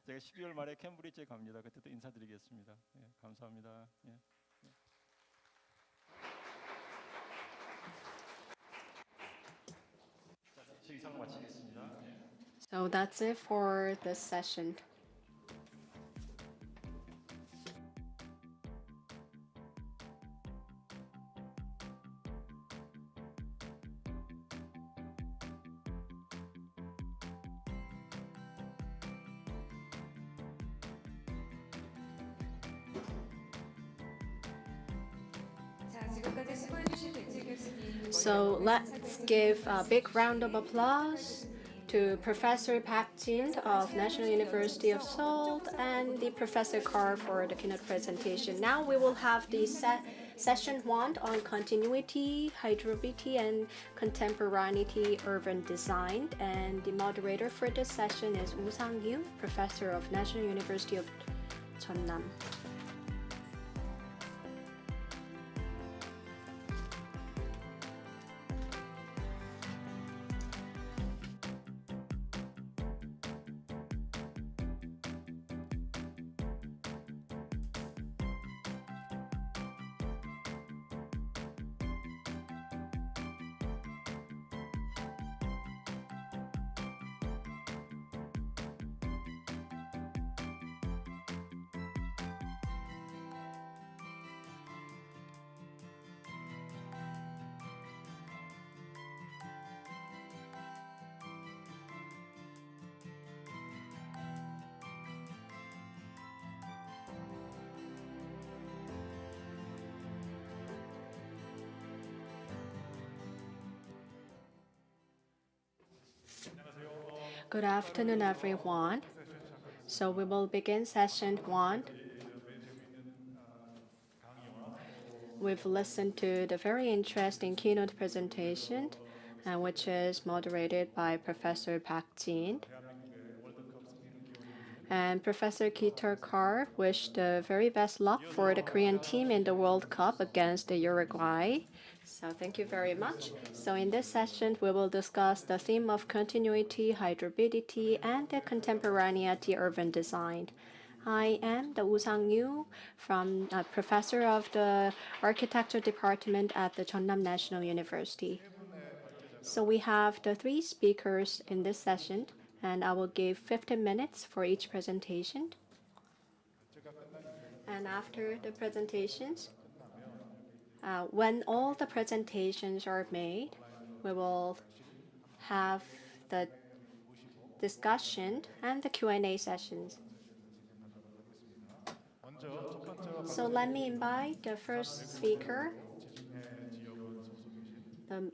제가 12월 말에 캠브리지에 갑니다. 그때 또 인사드리겠습니다. 예, 감사합니다. 예. 제 이상 마치겠습니다. So that's it for this session. 자, 지금까지 수고해주신 백재 교수님. So let's give a big round of applause to Professor Park Jin of National University of Seoul and the Professor Carr for the keynote presentation. Now we will have the session 1 on continuity, hydrology, and contemporaneity urban design. And the moderator for this session is Woo Sang-yu, Professor of National University of Jeonnam. Good afternoon, everyone. So we will begin session 1. We've listened to the very interesting keynote presentation, which is moderated by Professor Park Jin. And Professor Peter Carr wished the very best luck for the Korean team in the World Cup against the Uruguay. So thank you very much. So in this session, we will discuss the theme of continuity, hydrology, and the contemporaneity urban design. I am the Woo Sang-yu, from Professor of the Architecture Department at the Jeonnam National University. So we have the 3 speakers in this session, and I will give 15 minutes for each presentation. And after the presentations, when all the presentations are made, we will have the discussion and the Q&A sessions. So let me invite the first speaker, the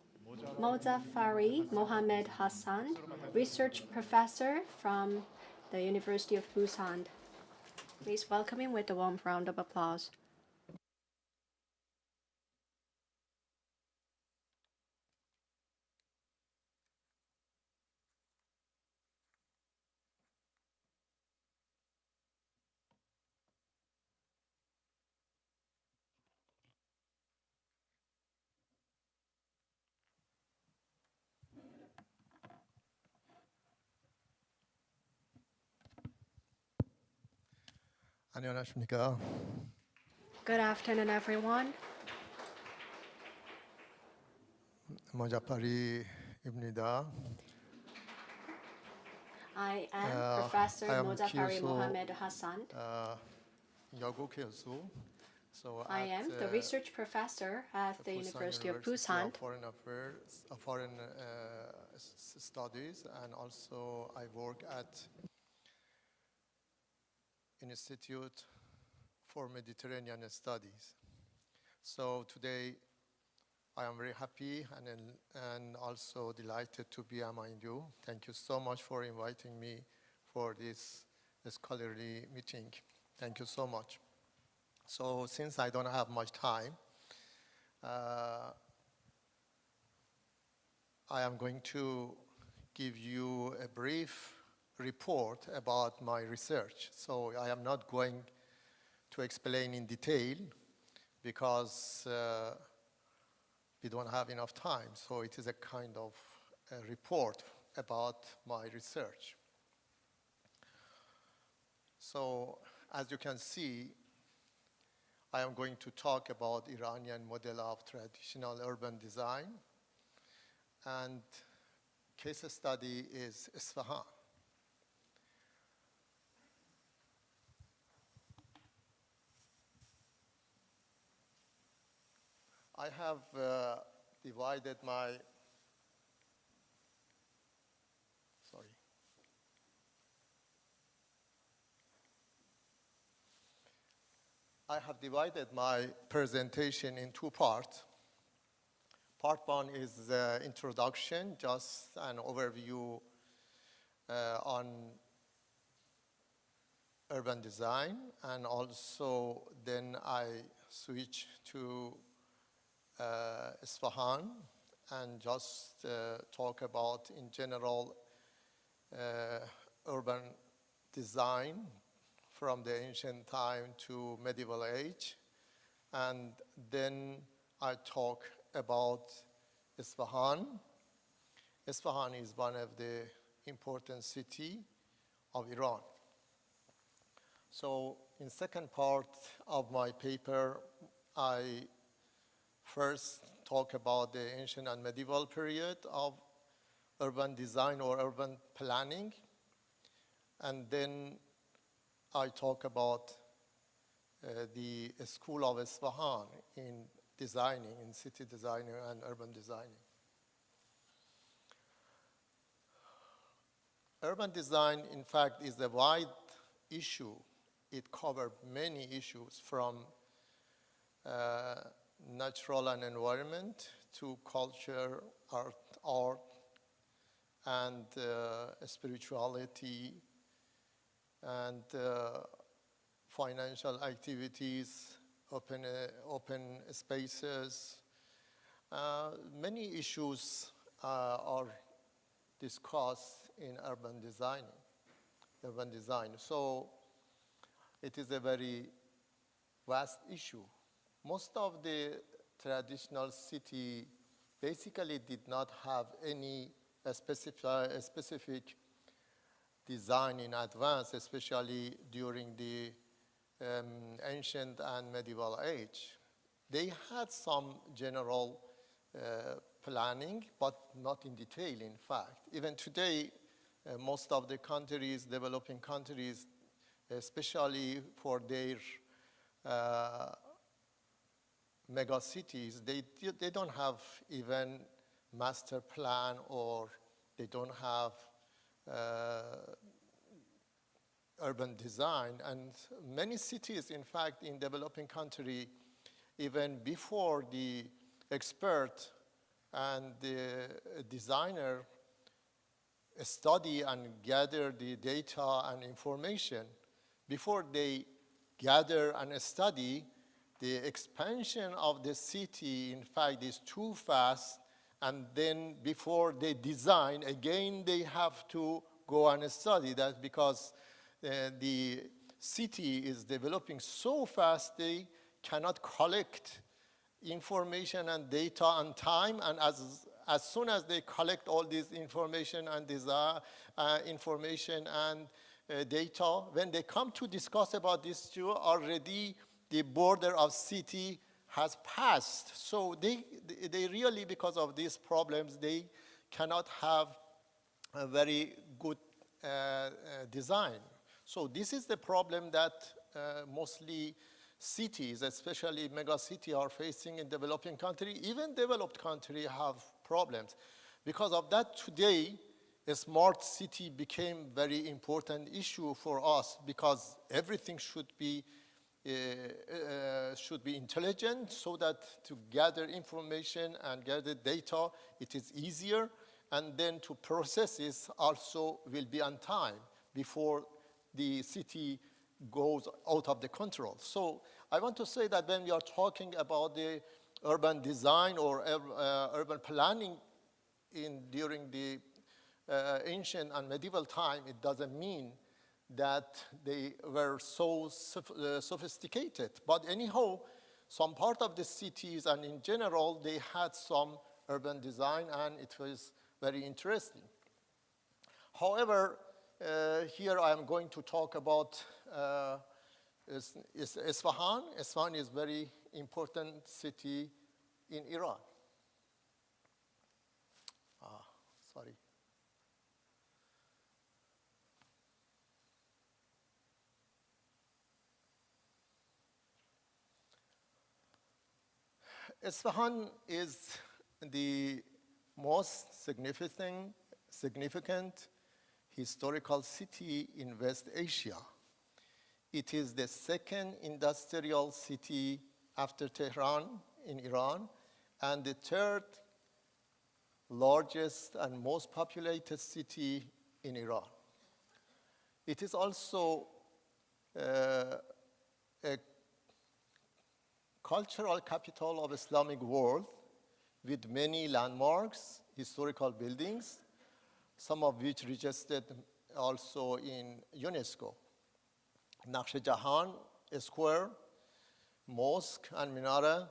Mozaffari Mohammed Hassan, research professor from the University of Busan. Please welcome him with a warm round of applause. 안녕하십니까. Good afternoon, everyone. 모자파리입니다. I am Professor I am Mozaffari 교수, Mohammed Hassan. 여고 교수. So I am the research professor at the University of Busan. Foreign Affairs, Foreign Studies, and also I work at Institute for Mediterranean Studies. So today I am very happy and also delighted to be among you. Thank you so much for inviting me for this scholarly meeting. Thank you so much. So since I don't have much time, I am going to give you a brief report about my research. So I am not going to explain in detail because we don't have enough time. So it is a kind of a report about my research. So as you can see, I am going to talk about Iranian model of traditional urban design, and case study is Isfahan. I have divided my, I have divided my presentation in two parts. Part one is the introduction, just an overview on urban design, and also then I switch to Isfahan and just talk about in general urban design from the ancient time to medieval age. And then I talk about Isfahan. Isfahan is one of the important cities of Iran. So in second part of my paper, I first talk about the ancient and medieval period of urban design or urban planning. And then I talk about the school of Isfahan in designing, in city designing and urban designing. Urban design, in fact, is a wide issue. It covers many issues from natural and environment to culture, art, and spirituality, and financial activities, open spaces. Many issues are discussed in urban design. So it is a very vast issue. Most of the traditional city basically did not have any specific design in advance, especially during the ancient and medieval age. They had some general planning, but not in detail, in fact. Even today, most of the countries, developing countries, especially for their mega cities, they don't have even master plan, or they don't have urban design. And many cities, in fact, in developing country, even before the expert and the designer study and gather the data and information, before they gather and study, the expansion of the city, in fact, is too fast. And then before they design, again, they have to go and study that, because the city is developing so fast, they cannot collect information and data on time. And as soon as they collect all this information and data, when they come to discuss about this issue, already the border of city has passed. So they really, because of these problems, they cannot have a very good design. So this is the problem that mostly cities, especially mega cities, are facing in developing countries. Even developed countries have problems. Because of that, today, a smart city became very important issue for us, because everything should be intelligent, so that to gather information and gather data, it is easier, and then to process it also will be on time before the city goes out of the control. So I want to say that when we are talking about the urban design or urban planning during the ancient and medieval time, it doesn't mean that they were so sophisticated. But anyhow, some part of the cities and in general, they had some urban design and it was very interesting. However, here I am going to talk about Isfahan. Isfahan is a very important city in Iran. Sorry. Isfahan is the most significant historical city in West Asia. It is the second industrial city after Tehran in Iran and the third largest and most populated city in Iran. It is also a cultural capital of Islamic world with many landmarks, historical buildings, some of which registered also in UNESCO. Naqsh Jahan Square, mosque and minara,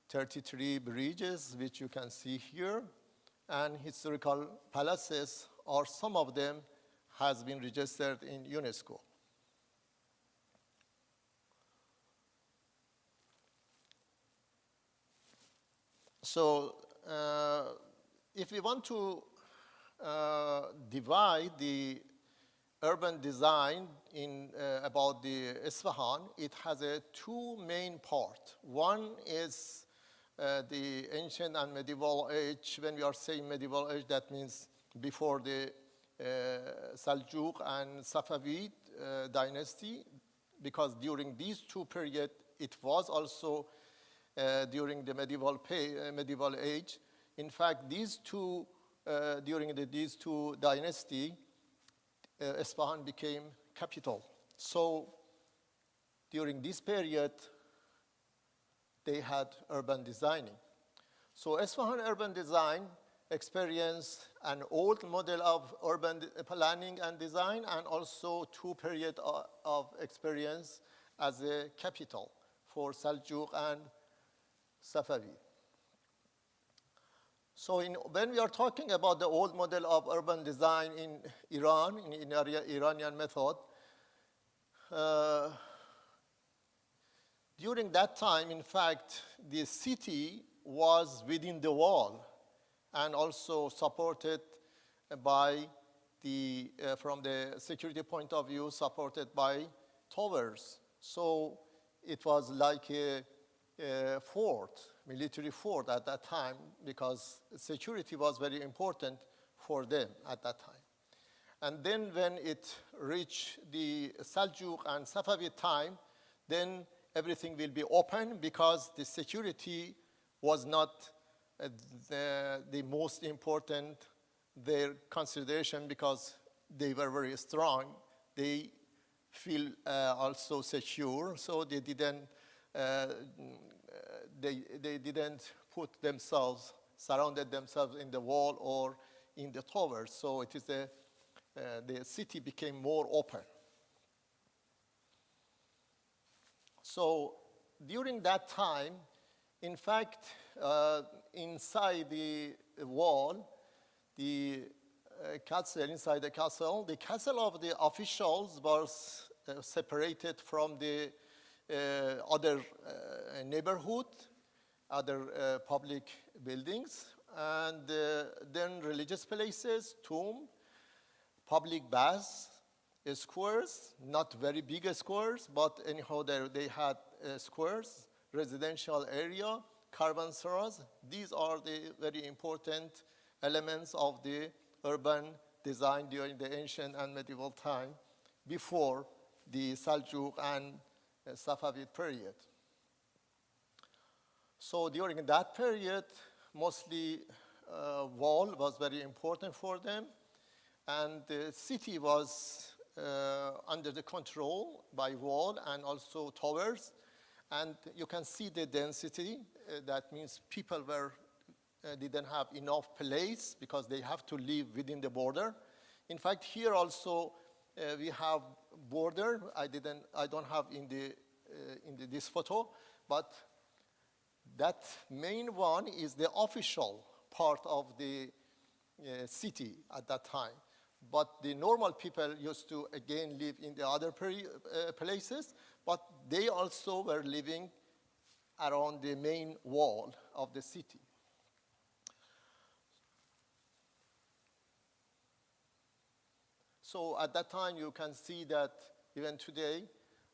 33 bridges, which you can see here, and historical palaces, or some of them has been registered in UNESCO. So if we want to divide the urban design in about the Isfahan, it has two main parts. One is the ancient and medieval age. When we are saying medieval age, that means before the Seljuk and Safavid dynasty, because during these two periods, it was also during the medieval age. In fact, these two, during these two dynasties, Isfahan became capital. So during this period, they had urban designing. So Isfahan urban design experienced an old model of urban planning and design and also two periods of experience as a capital for Seljuk and Safavid. So when we are talking about the old model of urban design in Iran, in Iranian method, during that time, in fact, the city was within the wall and also supported by the, from the security point of view, supported by towers. So it was like a fort, military fort at that time, because security was very important for them at that time. And then when it reached the Seljuk and Safavid time, then everything will be open because the security was not the most important, their consideration, because they were very strong. They feel also secure, so they didn't put themselves, surrounded themselves in the wall or in the towers. So it is the city became more open. So during that time, in fact, inside the wall, the castle, inside the castle of the officials was separated from the other neighborhood, other public buildings, and then religious places, tomb, public baths, squares, not very big squares, but anyhow they had squares, residential area, caravanserais. These are the very important elements of the urban design during the ancient and medieval time before the Seljuk and Safavid period. So during that period, mostly wall was very important for them, and the city was under the control by wall and also towers. And you can see the density. That means people were didn't have enough place because they have to live within the border. In fact, here also we have border. I don't have in this photo, but that main one is the official part of the city at that time. But the normal people used to, again, live in the other places, but they also were living around the main wall of the city. So at that time, you can see that even today,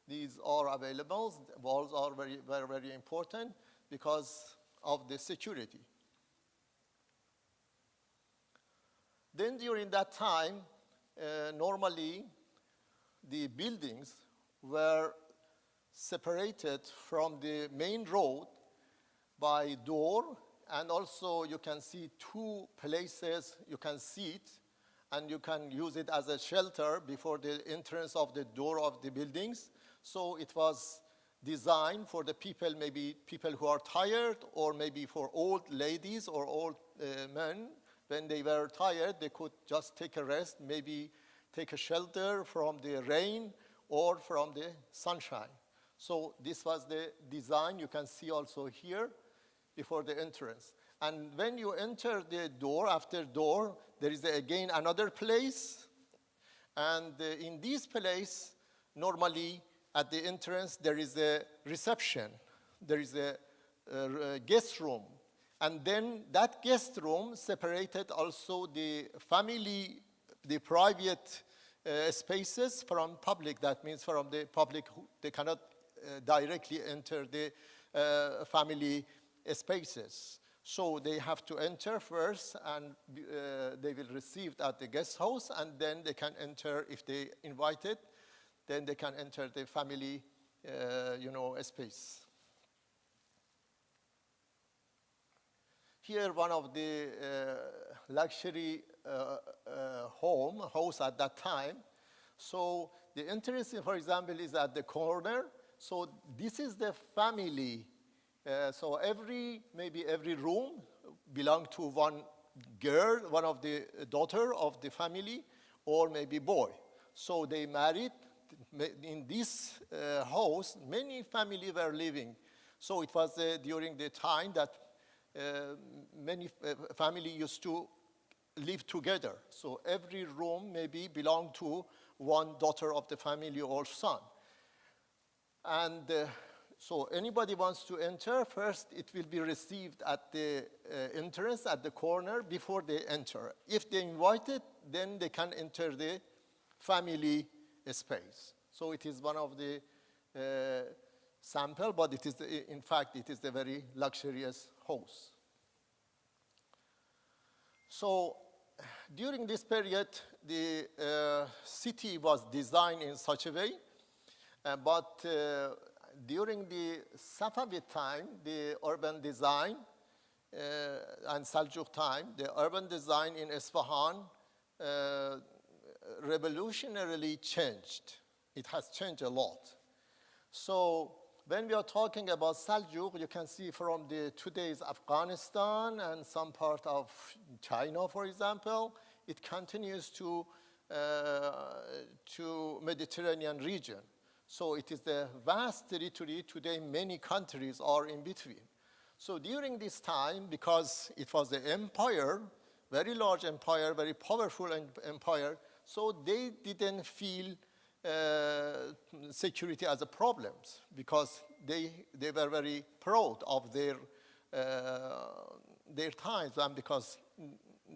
these are available. The walls are very, very, very important because of the security. Then during that time, normally the buildings were separated from the main road by door, and also you can see two places you can sit, and you can use it as a shelter before the entrance of the door of the buildings. So it was designed for the people, maybe people who are tired, or maybe for old ladies or old men. When they were tired, they could just take a rest, maybe take a shelter from the rain or from the sunshine. So this was the design you can see also here before the entrance. And when you enter the door, after door, there is again another place. And in this place, normally at the entrance, there is a reception. There is a guest room. And then that guest room separated also the family, the private spaces from public. That means from the public, they cannot directly enter the family spaces. So they have to enter first, and they will receive at the guest house, and then they can enter, if they invited, then they can enter the family, space. Here, one of the luxury house at that time. So the entrance, for example, is at the corner. So this is the family. So maybe every room belonged to one girl, one of the daughter of the family, or maybe boy. So they married. In this house, many families were living. So it was during the time that many families used to live together. So every room maybe belonged to one daughter of the family or son. And so anybody wants to enter, first it will be received at the entrance at the corner before they enter. If they're invited, then they can enter the family space. So it is one of the sample, but it is, in fact, it is a very luxurious house. So during this period, the city was designed in such a way, but during the Safavid time, the urban design, and Seljuk time, the urban design in Isfahan revolutionarily changed. It has changed a lot. So when we are talking about Seljuk, you can see from today's Afghanistan and some part of China, for example, it continues to Mediterranean region. So it is a vast territory. Today, many countries are in between. So during this time, because it was an empire, very large empire, very powerful empire, so they didn't feel security as a problem, because they were very proud of their times, and because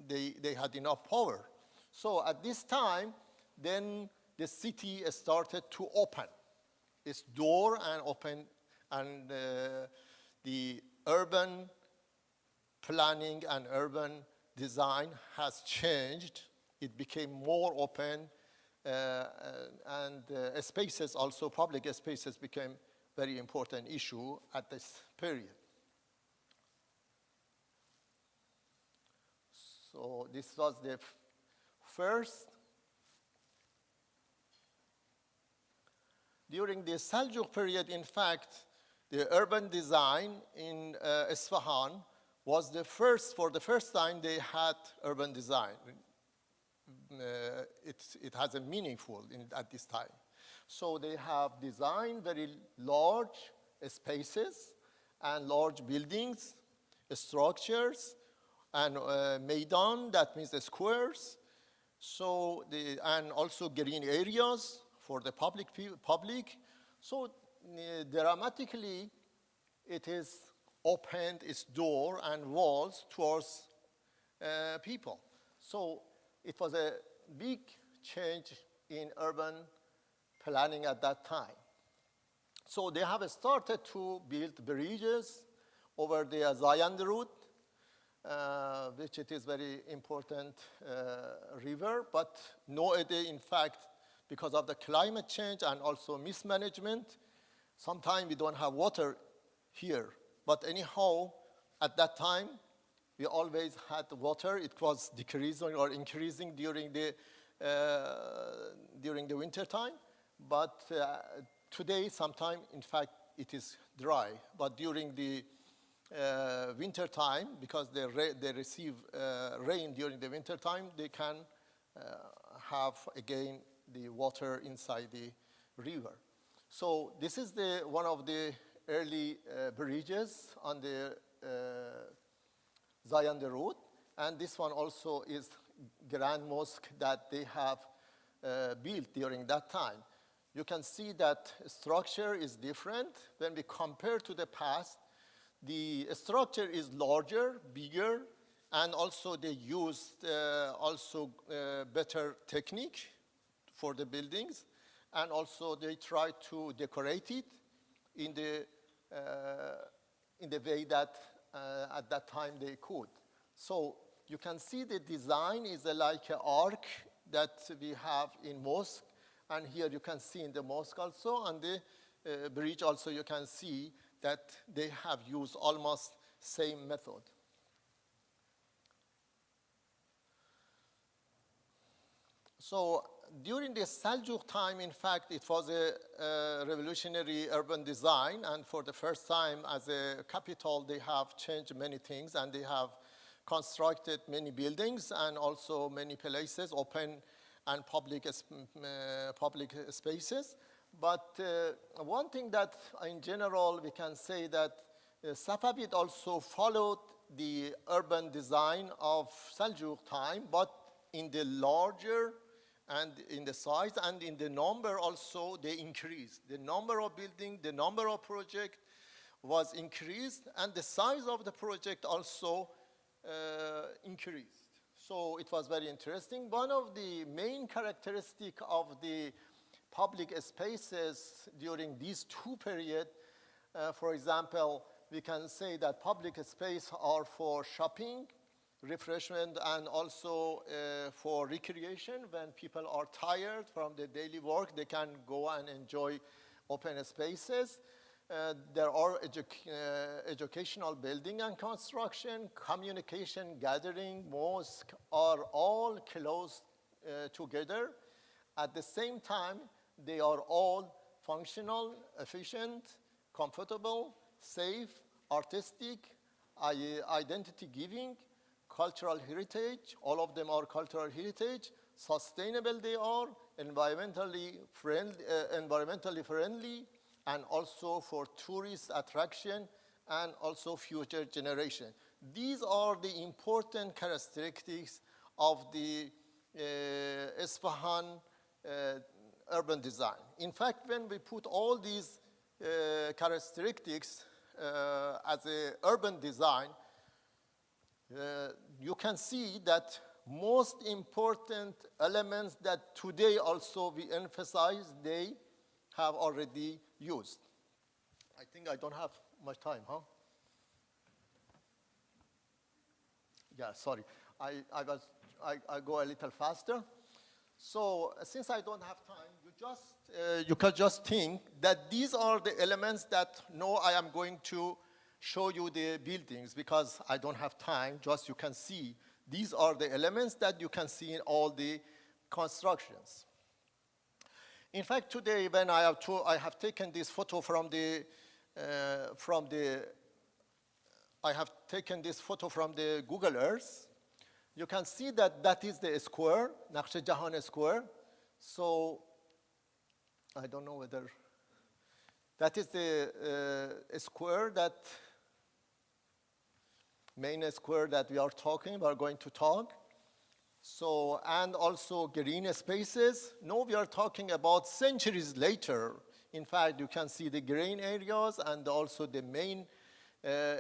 they had enough power. So at this time, then the city started to open its door and open, and the urban planning and urban design has changed. It became more open, and spaces, also public spaces, became very important issue at this period. So this was the first. During the Seljuk period, in fact, the urban design in Isfahan was for the first time they had urban design. It has a meaningful at this time. So they have designed very large spaces and large buildings, structures, and maidan, that means the squares. So and also green areas for the public. So dramatically, it is opened its door and walls towards people. So it was a big change in urban planning at that time. So they have started to build bridges over the Zayand route, which it is very important river, but nowadays, in fact, because of the climate change and also mismanagement, sometimes we don't have water here. But anyhow, at that time, we always had water. It was decreasing or increasing during the winter time. But today, sometimes, in fact, it is dry. But during the winter time, because they receive rain during the winter time, they can have again the water inside the river. So this is one of the early bridges on the Zayand route, and this one also is Grand Mosque that they have built during that time. You can see that structure is different when we compare to the past. The structure is larger, bigger, and also they used better technique for the buildings, and also they tried to decorate it in the way that at that time they could. So you can see the design is like an arc that we have in mosque, and here you can see in the mosque also, and the bridge also you can see that they have used almost same method. So during the Seljuk time, in fact, it was a revolutionary urban design, and for the first time as a capital, they have changed many things, and they have constructed many buildings and also many places, open and public spaces. But one thing that in general we can say that Safavid also followed the urban design of Seljuk time, but in the larger and in the size and in the number also they increased. The number of buildings, the number of projects was increased, and the size of the project also increased. So it was very interesting. One of the main characteristics of the public spaces during these two periods, for example, we can say that public space are for shopping, refreshment, and also for recreation. When people are tired from the daily work, they can go and enjoy open spaces. There are educational building and construction, communication, gathering, mosque are all close together. At the same time, they are all functional, efficient, comfortable, safe, artistic, identity giving, cultural heritage. All of them are cultural heritage. Sustainable they are, environmentally friendly, and also for tourist attraction and also future generation. These are the important characteristics of the Isfahan urban design. In fact, when we put all these characteristics as an urban design, you can see that most important elements that today also we emphasize, they have already used. I think I don't have much time, huh? Yeah, sorry. I go a little faster. So since I don't have time, you can just think that these are the elements that no, I am going to show you the buildings because I don't have time. Just you can see these are the elements that you can see in all the constructions. In fact, today when I have taken this photo from the, I have taken this photo from the Google Earth. You can see that that is the square, Naqsh Jahan Square. So I don't know whether that is the square, that main square that we are going to talk. So, and also green spaces. No, we are talking about centuries later. In fact, you can see the green areas and also the main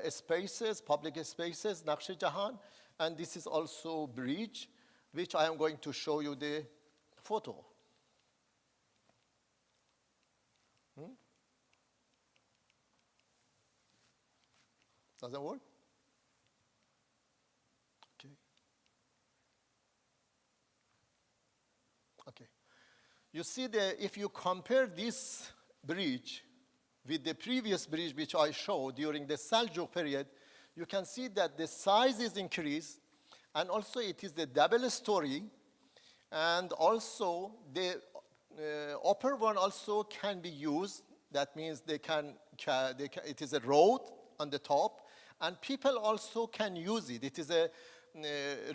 spaces, public spaces, Naqsh Jahan. And this is also bridge, which I am going to show you the photo. Doesn't work? Okay. Okay. You see, if you compare this bridge with the previous bridge which I showed during the Seljuk period, you can see that the size is increased, and also it is the double story, and also the upper one also can be used. That means it is a road on the top, and people also can use it. It is a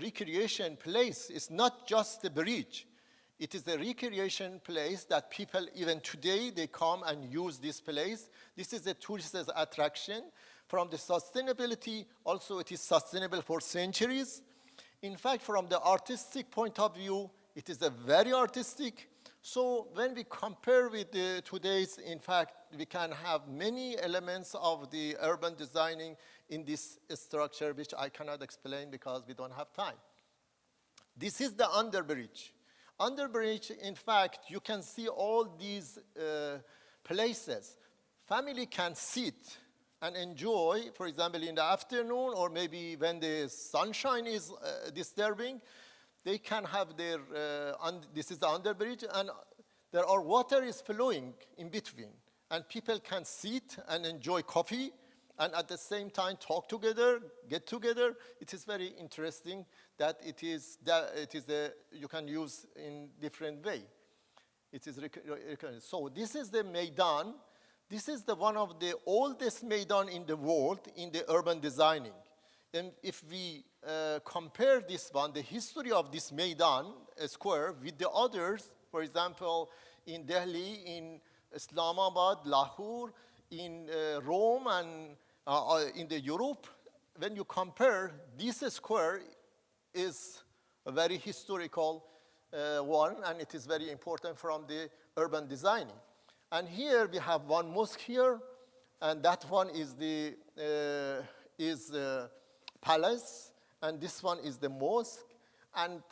recreation place. It's not just a bridge. It is a recreation place that people, even today, they come and use this place. This is a tourist attraction. From the sustainability, also it is sustainable for centuries. In fact, from the artistic point of view, it is a very artistic. So when we compare with today's, in fact, we can have many elements of the urban designing in this structure, which I cannot explain because we don't have time. This is the underbridge. Underbridge, in fact, you can see all these places. Family can sit and enjoy, for example, in the afternoon, or maybe when the sunshine is disturbing, they can have their, this is the underbridge, and there are water is flowing in between. And people can sit and enjoy coffee, and at the same time talk together, get together. It is very interesting that you can use in different way. It is so this is the Maidan. This is one of the oldest Maidan in the world in the urban designing. And if we compare this one, the history of this Maidan square with the others, for example, in Delhi, in Islamabad, Lahore, in Rome, and in the Europe, when you compare, this square is a very historical one, and it is very important from the urban designing. And here we have one mosque here, and that one is the palace, and this one is the mosque. And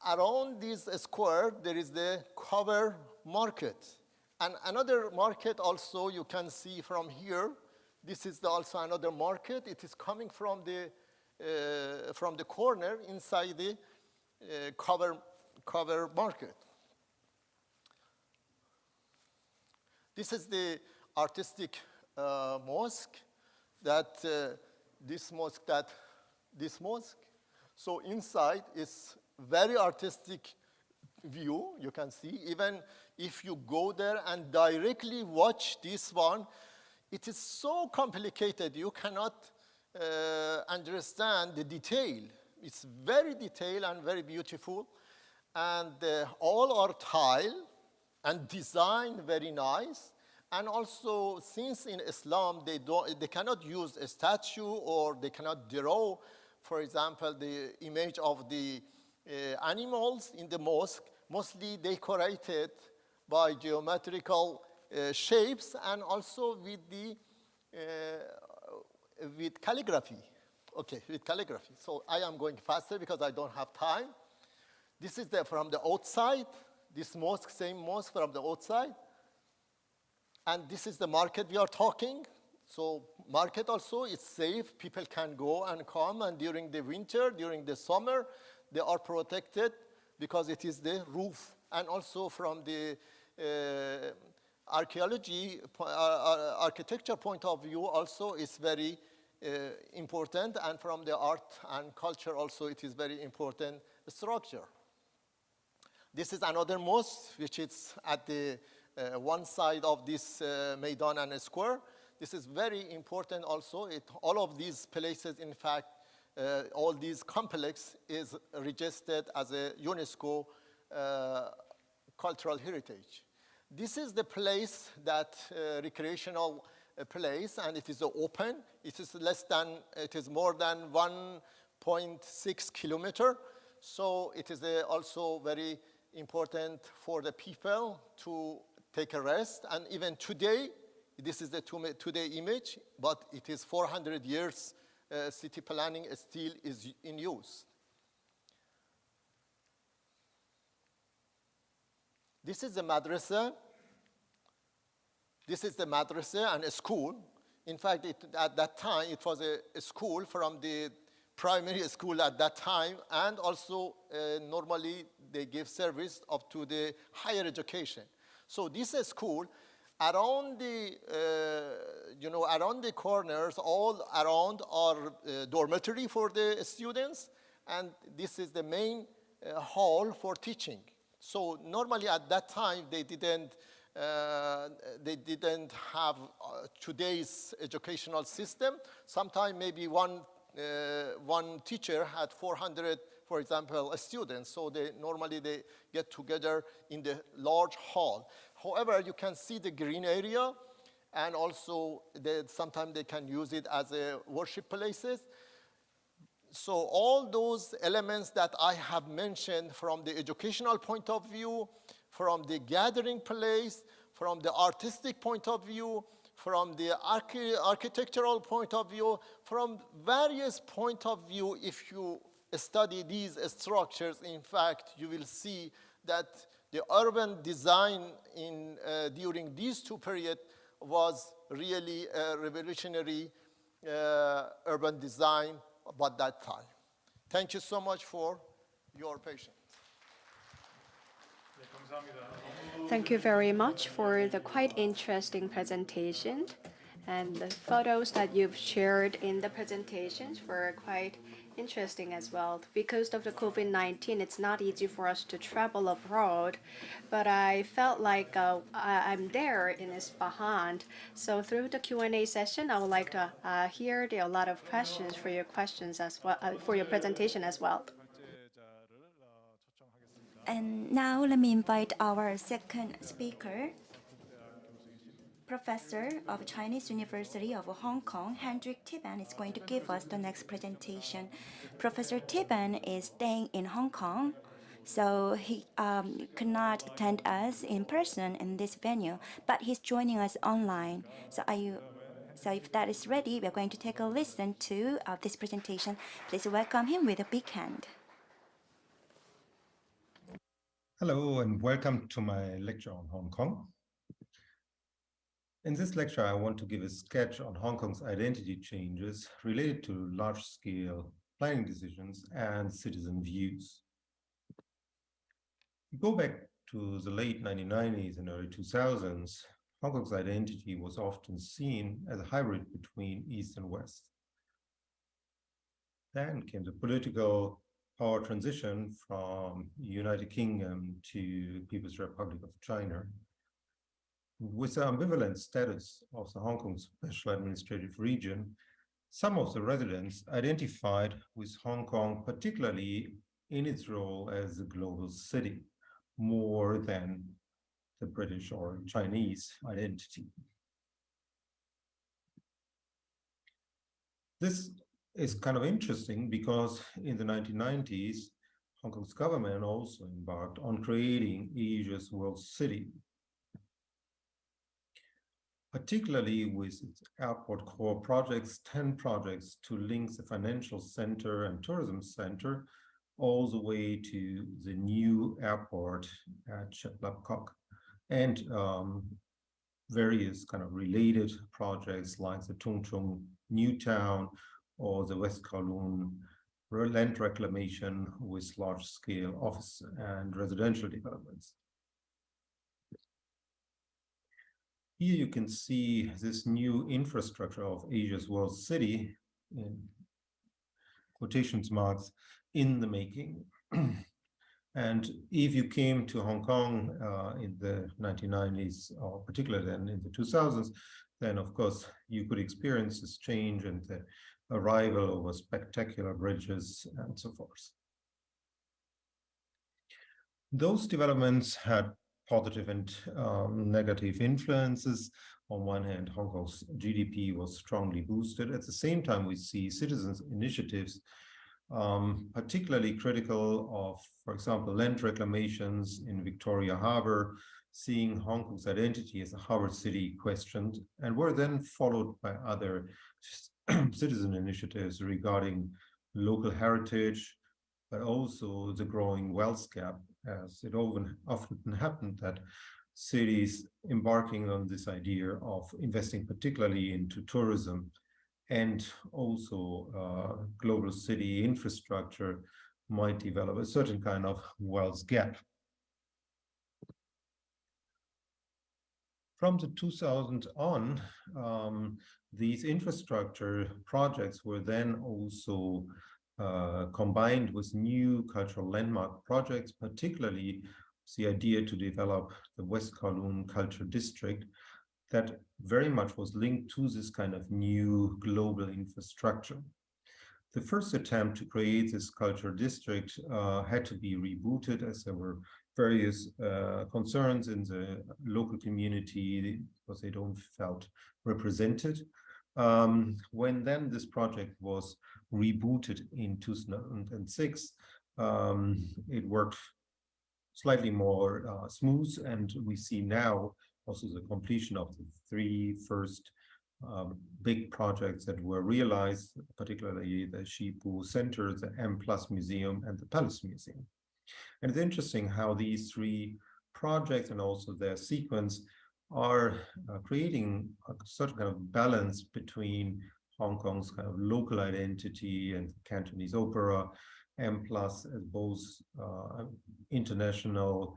around this square, there is the cover market. And another market also you can see from here. This is also another market. It is coming from the corner inside the cover market. This is the artistic mosque, this mosque. So inside is very artistic view, you can see. Even if you go there and directly watch this one, it is so complicated, you cannot understand the detail. It's very detailed and very beautiful. And all are tile and designed very nice. And also, since in Islam, they cannot use a statue, or they cannot draw, for example, the image of the animals in the mosque, mostly decorated by geometrical shapes, and also with calligraphy. Okay, with calligraphy. So I am going faster because I don't have time. This is from the outside. This mosque, same mosque from the outside. And this is the market we are talking. So market also is safe. People can go and come, and during the winter, during the summer, they are protected because it is the roof. And also from the architecture point of view also is very important, and from the art and culture also it is very important structure. This is another mosque which is at the one side of this Maidan and square. This is very important also. All of these places, in fact, all these complex is registered as a UNESCO cultural heritage. This is the place that recreational place, and it is open. It is more than 1.6 kilometer. So it is also very important for the people to take a rest. And even today, this is the today image, but it is 400 years city planning still is in use. This is the madrasa. This is the madrasa and a school. In fact, at that time, it was a school from the primary school at that time, and also normally they give service up to the higher education. So this is school. Around the, around the corners, all around are dormitory for the students, and this is the main hall for teaching. So normally at that time they didn't have today's educational system. Sometimes maybe one teacher had 400, for example, students. So normally they get together in the large hall. However, you can see the green area, and also sometimes they can use it as a worship places. So all those elements that I have mentioned from the educational point of view, from the gathering place, from the artistic point of view, from the architectural point of view, from various point of view, if you study these structures, in fact, you will see that the urban design during these two periods was really a revolutionary urban design about that time. Thank you so much for your patience. Thank you very much for the quite interesting presentation. And the photos that you've shared in the presentations were quite interesting as well. Because of the COVID-19, it's not easy for us to travel abroad, but I felt like I'm there in Isfahan. So through the Q&A session, I would like to hear a lot of questions for your questions as well, for your presentation as well. And now let me invite our second speaker, Professor of Chinese University of Hong Kong, Hendrik Tiban, is going to give us the next presentation. Professor Tiban is staying in Hong Kong, so he could not attend us in person in this venue, but he's joining us online. So if that is ready, we're going to take a listen to this presentation. Please welcome him with a big hand. Hello and welcome to my lecture on Hong Kong. In this lecture, I want to give a sketch on Hong Kong's identity changes related to large-scale planning decisions and citizen views. If you go back to the late 1990s and early 2000s, Hong Kong's identity was often seen as a hybrid between East and West. Then came the political power transition from United Kingdom to People's Republic of China. With the ambivalent status of the Hong Kong Special Administrative Region, some of the residents identified with Hong Kong, particularly in its role as a global city, more than the British or Chinese identity. This is kind of interesting because in the 1990s, Hong Kong's government also embarked on creating Asia's world city, particularly with its airport core projects, 10 projects to link the financial center and tourism center all the way to the new airport at Shek Lap Kok, and various kind of related projects like the Tung Chung New Town or the West Kowloon land reclamation with large-scale office and residential developments. Here you can see this new infrastructure of Asia's world city, in quotations marks, in the making. And if you came to Hong Kong in the 1990s, or particularly then in the 2000s, then of course you could experience this change and the arrival over spectacular bridges and so forth. Those developments had positive and negative influences. On one hand, Hong Kong's GDP was strongly boosted. At the same time, we see citizens' initiatives, particularly critical of, for example, land reclamations in Victoria Harbour, seeing Hong Kong's identity as a harbour city questioned, and were then followed by other citizen initiatives regarding local heritage, but also the growing wealth gap, as it often happened that cities embarking on this idea of investing particularly into tourism and also global city infrastructure might develop a certain kind of wealth gap. From the 2000s on, these infrastructure projects were then also combined with new cultural landmark projects, particularly the idea to develop the West Kowloon Culture District that very much was linked to this kind of new global infrastructure. The first attempt to create this culture district had to be rebooted as there were various concerns in the local community because they don't felt represented. When then this project was rebooted in 2006, it worked slightly more smooth, and we see now also the completion of the three first big projects that were realized, particularly the Shipu Center, the M+ Museum, and the Palace Museum. And it's interesting how these three projects and also their sequence are creating a certain kind of balance between Hong Kong's kind of local identity and Cantonese opera, M+ as both international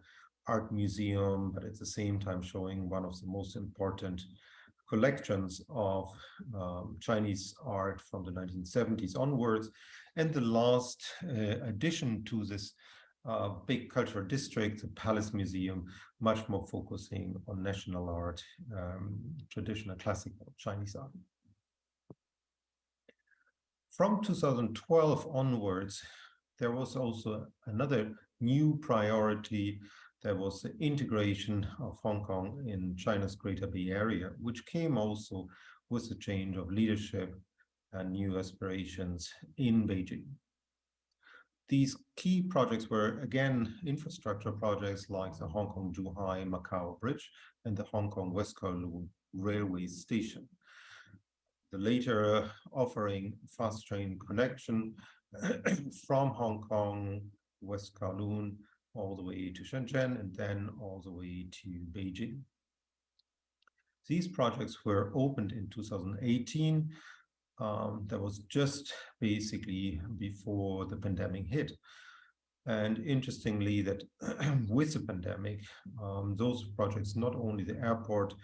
art museum, but at the same time showing one of the most important collections of Chinese art from the 1970s onwards. And the last addition to this big cultural district, the Palace Museum, much more focusing on national art, traditional classical Chinese art. From 2012 onwards, there was also another new priority. There was the integration of Hong Kong in China's Greater Bay Area, which came also with the change of leadership and new aspirations in Beijing. These key projects were, again, infrastructure projects like the Hong Kong-Zhuhai-Macau Bridge and the Hong Kong-West Kowloon Railway Station. The later offering fast train connection from Hong Kong, West Kowloon, all the way to Shenzhen, and then all the way to Beijing. These projects were opened in 2018. That was just basically before the pandemic hit. And interestingly, that with the pandemic, those projects, not only the airport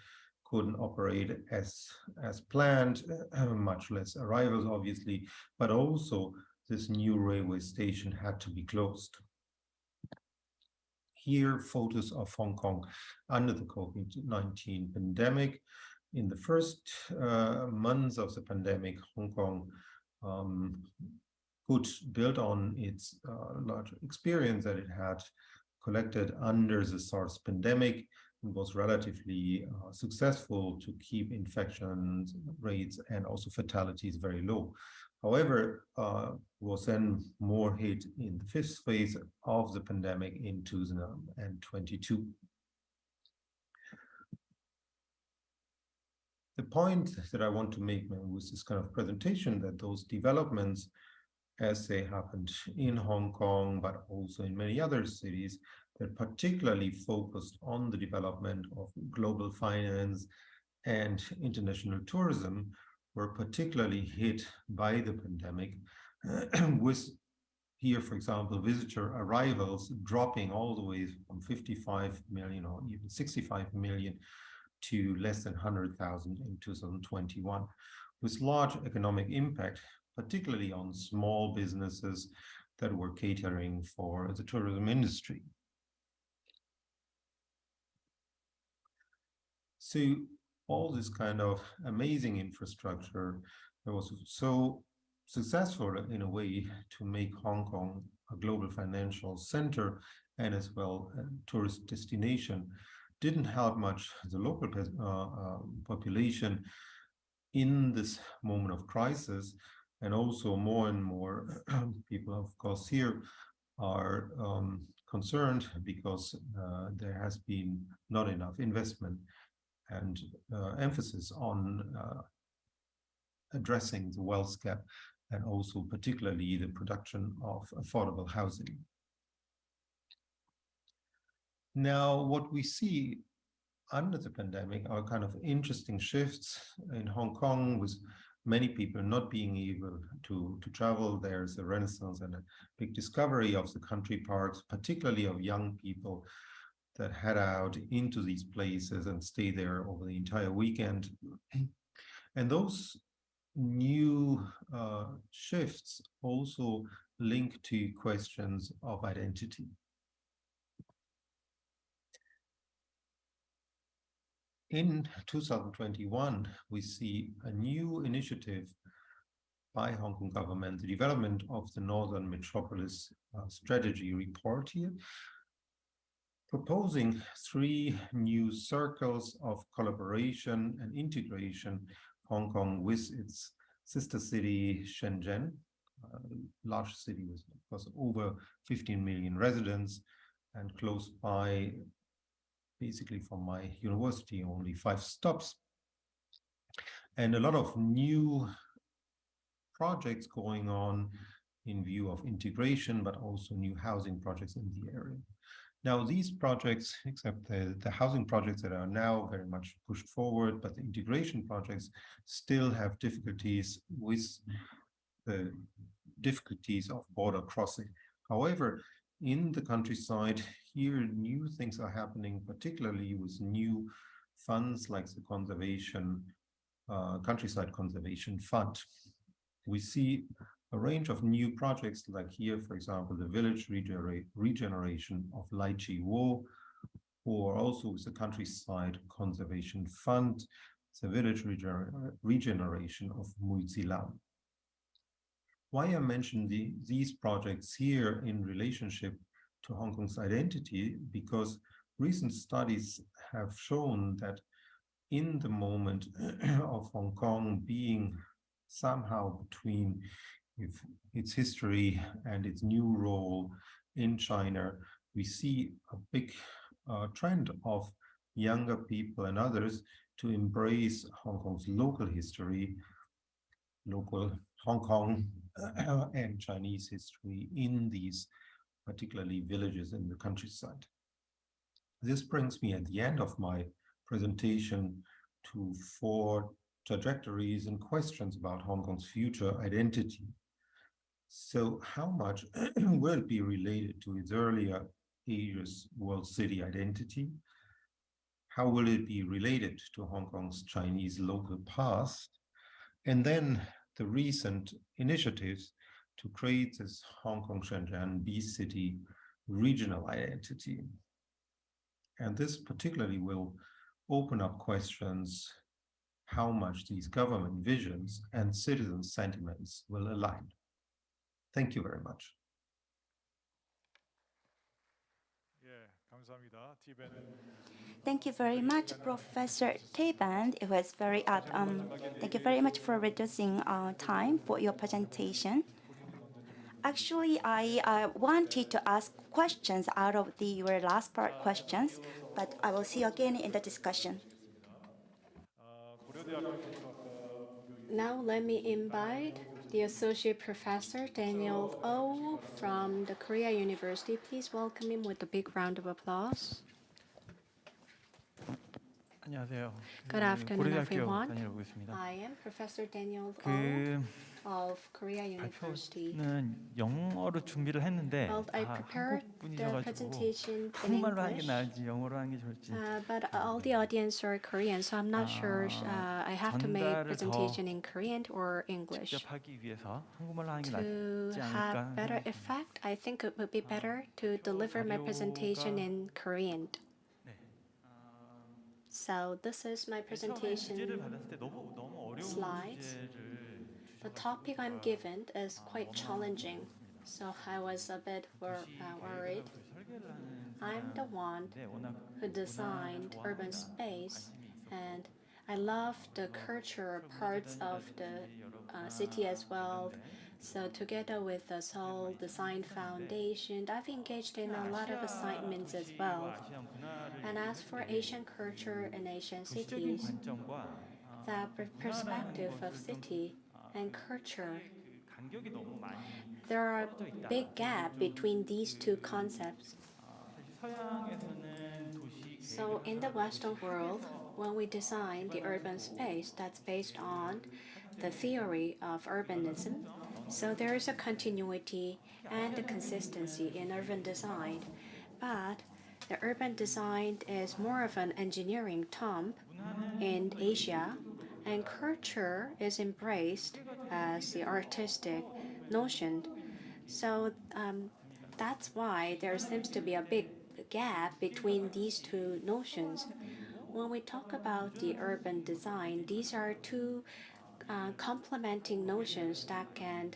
couldn't operate as planned, much less arrivals, obviously, but also this new railway station had to be closed. Here, photos of Hong Kong under the COVID-19 pandemic. In the first months of the pandemic, Hong Kong could build on its large experience that it had collected under the SARS pandemic and was relatively successful to keep infection rates and also fatalities very low. However, was then more hit in the fifth phase of the pandemic in 2022. The point that I want to make with this kind of presentation, that those developments, as they happened in Hong Kong, but also in many other cities, that particularly focused on the development of global finance and international tourism, were particularly hit by the pandemic, with here, for example, visitor arrivals dropping all the way from 55 million or even 65 million to less than 100,000 in 2021, with large economic impact, particularly on small businesses that were catering for the tourism industry. So all this kind of amazing infrastructure that was so successful in a way to make Hong Kong a global financial center and as well a tourist destination didn't help much the local population in this moment of crisis. And also more and more people, of course, here are concerned because there has been not enough investment and emphasis on addressing the wealth gap and also particularly the production of affordable housing. Now, what we see under the pandemic are kind of interesting shifts in Hong Kong, with many people not being able to travel. There's a renaissance and a big discovery of the country parks, particularly of young people that head out into these places and stay there over the entire weekend. And those new shifts also link to questions of identity. In 2021, we see a new initiative by Hong Kong government, the development of the Northern Metropolis Strategy report here, proposing 3 new circles of collaboration and integration, Hong Kong with its sister city, Shenzhen, a large city with, of course, over 15 million residents, and close by, basically from my university, only 5 stops. And a lot of new projects going on in view of integration, but also new housing projects in the area. Now, these projects, except the housing projects that are now very much pushed forward, but the integration projects still have difficulties with the difficulties of border crossing. However, in the countryside, here new things are happening, particularly with new funds like the Countryside Conservation Fund. We see a range of new projects, like here, for example, the village regeneration of Lai Chi Wo, or also with the Countryside Conservation Fund, the village regeneration of Mui Tsi Lam. Why I mention these projects here in relationship to Hong Kong's identity, because recent studies have shown that in the moment of Hong Kong being somehow between its history and its new role in China, we see a big trend of younger people and others to embrace Hong Kong's local history, local Hong Kong and Chinese history in these particularly villages in the countryside. This brings me at the end of my presentation to 4 trajectories and questions about Hong Kong's future identity. So how much will it be related to its earlier Asia's world city identity? How will it be related to Hong Kong's Chinese local past? And then the recent initiatives to create this Hong Kong Shenzhen B-City regional identity. And this particularly will open up questions how much these government visions and citizen sentiments will align. Thank you very much. Thank you very much, Professor Taeband. It was very thank you very much for reducing time for your presentation. Actually, I wanted to ask questions out of your last part questions, but I will see you again in the discussion. Now let me invite the Associate Professor Daniel Oh from the Korea University. Please welcome him with a big round of applause. 안녕하세요. Good afternoon, 고려대학교 everyone. 다니고 있습니다. I am Professor Daniel Oh of Korea University. 발표는 영어로 준비를 했는데 Well, I prepared 한국 the 분이셔가지고 presentation in 한국말로 하는 게 English. 나을지 영어로 하는 게 좋을지 But all the audience are Korean, so I'm not sure I have to make 전달을 presentation in Korean or English. 직접 하기 위해서 한국말로 하는 게 To 낫지 have 않을까 better 생각합니다. effect, I think it would be better to deliver my presentation in Korean. 네. So this is my 처음에 presentation 주제를 받았을 때 너무 어려운 slides. 주제를 The 주셔가지고 topic I'm given is quite 너무 challenging, 어렵습니다. so I was a bit 도시 worried. 계획을 하고 설계를 하는 I'm the one 사람인데 워낙 who 문화를 designed urban 좋아합니다. space, 관심이 있었고 and I love the 그래서 cultural 서울 parts of the 문화재단이라든지 여러 city as 문화 well. 관련된 So together with the Seoul Design Foundation, I've engaged in a lot of assignments as well. 아시아 문화를 And as for 얘기할 때 Asian culture and Asian 도시적인 cities, 관점과 the 문화라는 perspective of 것을 좀 city and culture, 그 간격이 너무 많이 there are 떨어져 있다. big gap between these two concepts. 사실 서양에서는 도시 So in the Western world, when we design the urban space that's based on the theory of urbanism, so there is a continuity and a consistency in urban design. But the urban design is more of an engineering term in Asia, and culture is embraced as the artistic notion. So that's why there seems to be a big gap between these two notions. When we talk about the urban design, these are two complementing notions that can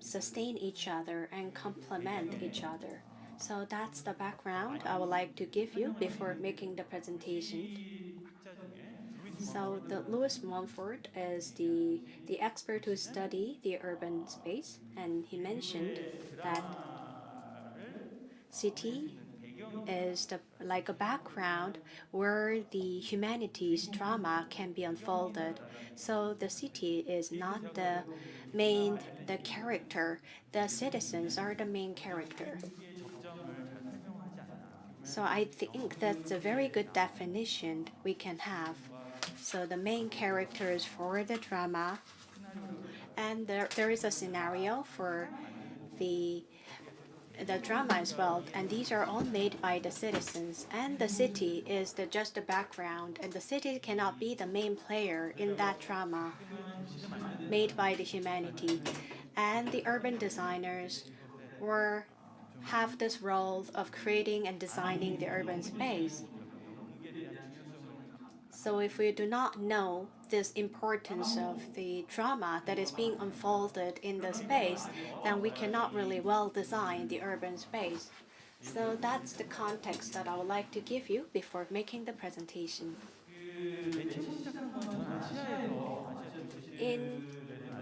sustain each other and complement each other. So that's the background I would like to give you before making the presentation. So the Louis Mumford is the expert who study the urban space, and he mentioned that city is like a background where the humanities drama can be unfolded. So the city is not the character. The citizens are the main character. So I think that's a very good definition we can have. So the main characters for the drama, and there is a scenario for the drama as well, and these are all made by the citizens, and the city is just the background, and the city cannot be the main player in that drama made by the humanity. And the urban designers have this role of creating and designing the urban space. So if we do not know this importance of the drama that is being unfolded in the space, then we cannot really well design the urban space. So that's the context that I would like to give you before making the presentation. In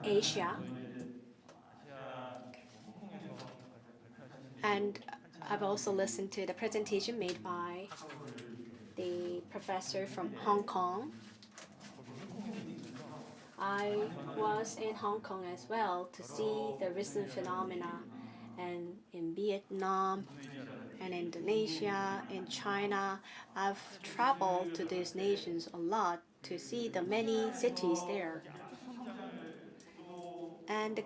Asia, and I've also listened to the presentation made by the professor from Hong Kong. I was in Hong Kong as well to see the recent phenomena, and in Vietnam and Indonesia, in China. I've traveled to these nations a lot to see the many cities there. And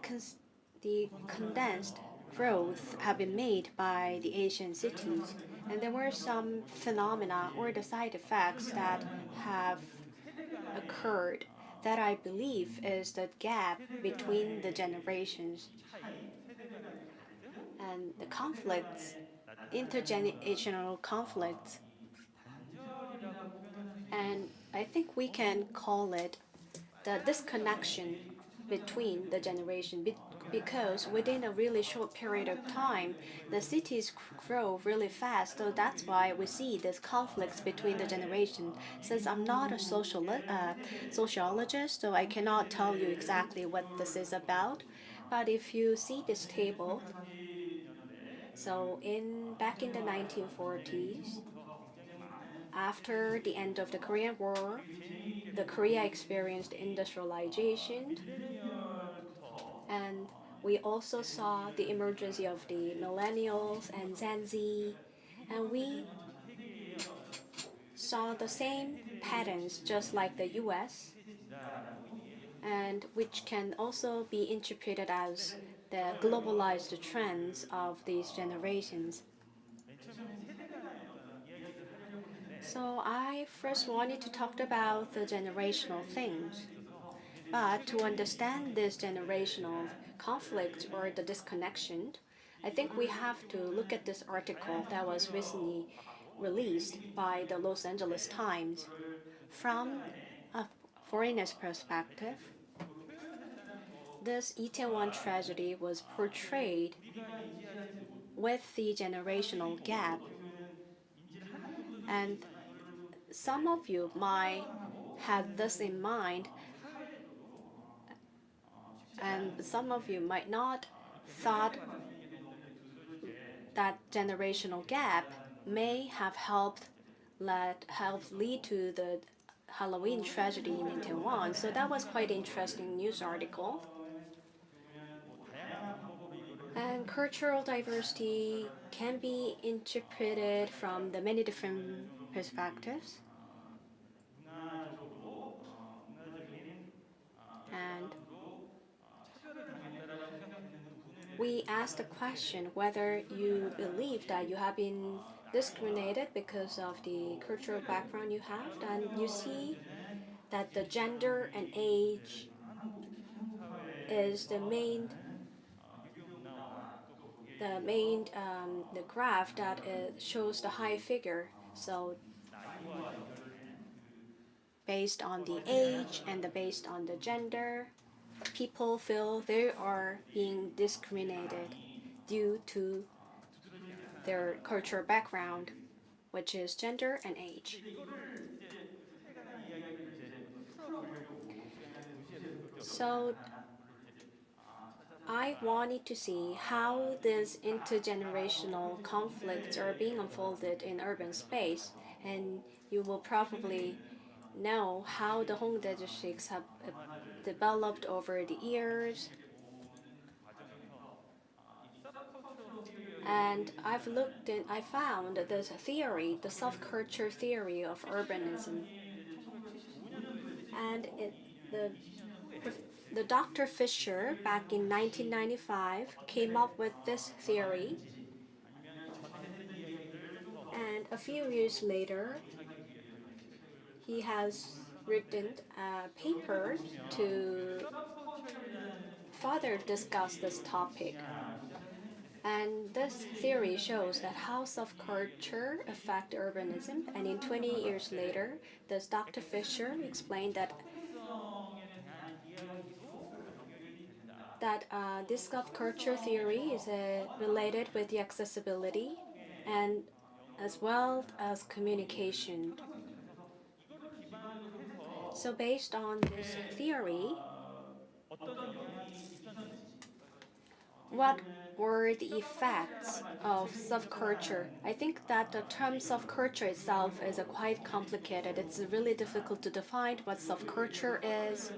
the condensed growth have been made by the Asian cities. And there were some phenomena or the side effects that have occurred that I believe is the gap between the generations and the conflicts, intergenerational conflicts. And I think we can call it the disconnection between the generation, because within a really short period of time, the cities grow really fast. So that's why we see these conflicts between the generations. Since I'm not a sociologist, so I cannot tell you exactly what this is about. But if you see this table, so back in the 1940s, after the end of the Korean War, the Korea experienced industrialization, and we also saw the emergence of the millennials and Gen Z, and we saw the same patterns just like the US, and which can also be interpreted as the globalized trends of these generations. So I first wanted to talk about the generational things. But to understand this generational conflict or the disconnection, I think we have to look at this article that was recently released by the Los Angeles Times. From a foreigner's perspective, this Itaewon tragedy was portrayed with the generational gap, and some of you might have this in mind, and some of you might not thought that generational gap may have helped lead to the Halloween tragedy in Itaewon. So that was quite interesting news article. And cultural diversity can be interpreted from the many different perspectives. And we asked the question whether you believe that you have been discriminated because of the cultural background you have, and you see that the gender and age is the graph that shows the high figure. So based on the age and based on the gender, people feel they are being discriminated due to their cultural background, which is gender and age. So I wanted to see how these intergenerational conflicts are being unfolded in urban space, and you will probably know how the Hongdae districts have developed over the years. And I found this theory, the subculture theory of urbanism. And the Dr. Fisher, back in 1995, came up with this theory. And a few years later, he has written a paper to further discuss this topic. And this theory shows that how subculture affect urbanism. And in 20 years later, this Dr. Fisher explained that this subculture theory is related with the accessibility and as well as communication. So based on this theory, what were the effects of subculture? I think that the term subculture itself is quite complicated. It's really difficult to define what subculture is.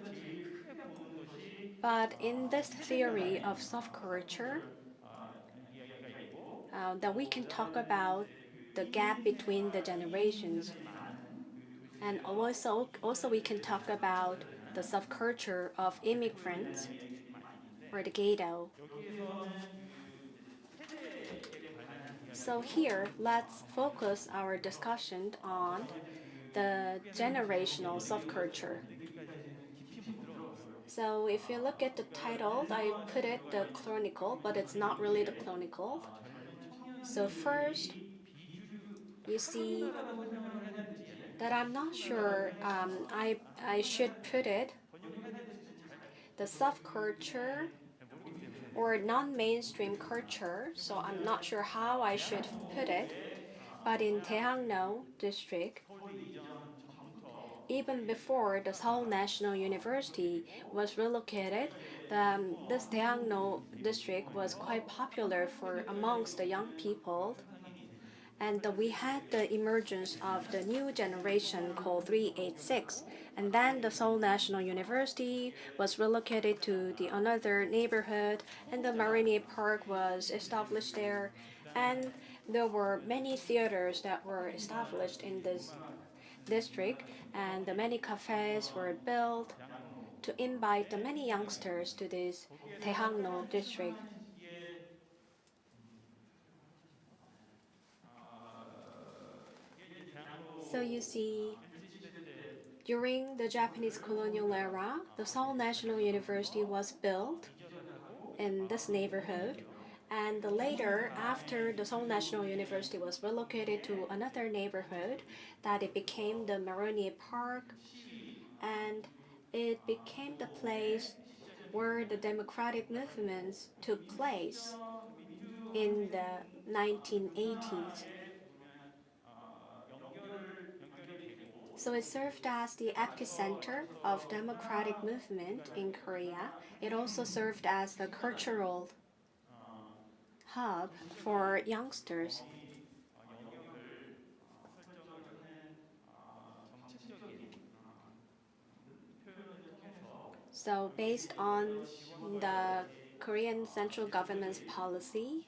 But in this theory of subculture, that we can talk about the gap between the generations. And also we can talk about the subculture of immigrants or the ghetto. So here, let's focus our discussion on the generational subculture. So if you look at the title, I put it the chronicle, but it's not really the chronicle. So first, you see that I'm not sure I should put it the subculture or non-mainstream culture, so I'm not sure how I should put it. But in Daehangno district, even before the Seoul National University was relocated, this Daehangno district was quite popular amongst the young people. And we had the emergence of the new generation called 386. And then the Seoul National University was relocated to another neighborhood, and the Marine Park was established there. And there were many theaters that were established in this district, and the many cafes were built to invite the many youngsters to this Daehangno district. So you see, during the Japanese colonial era, the Seoul National University was built in this neighborhood, And later, after the Seoul National University was relocated to another neighborhood, that it became the Maroni Park, and it became the place where the democratic movements took place in the 1980s. So it served as the epicenter of democratic movement in Korea. It also served as the cultural hub for youngsters. So based on the Korean central government's policy,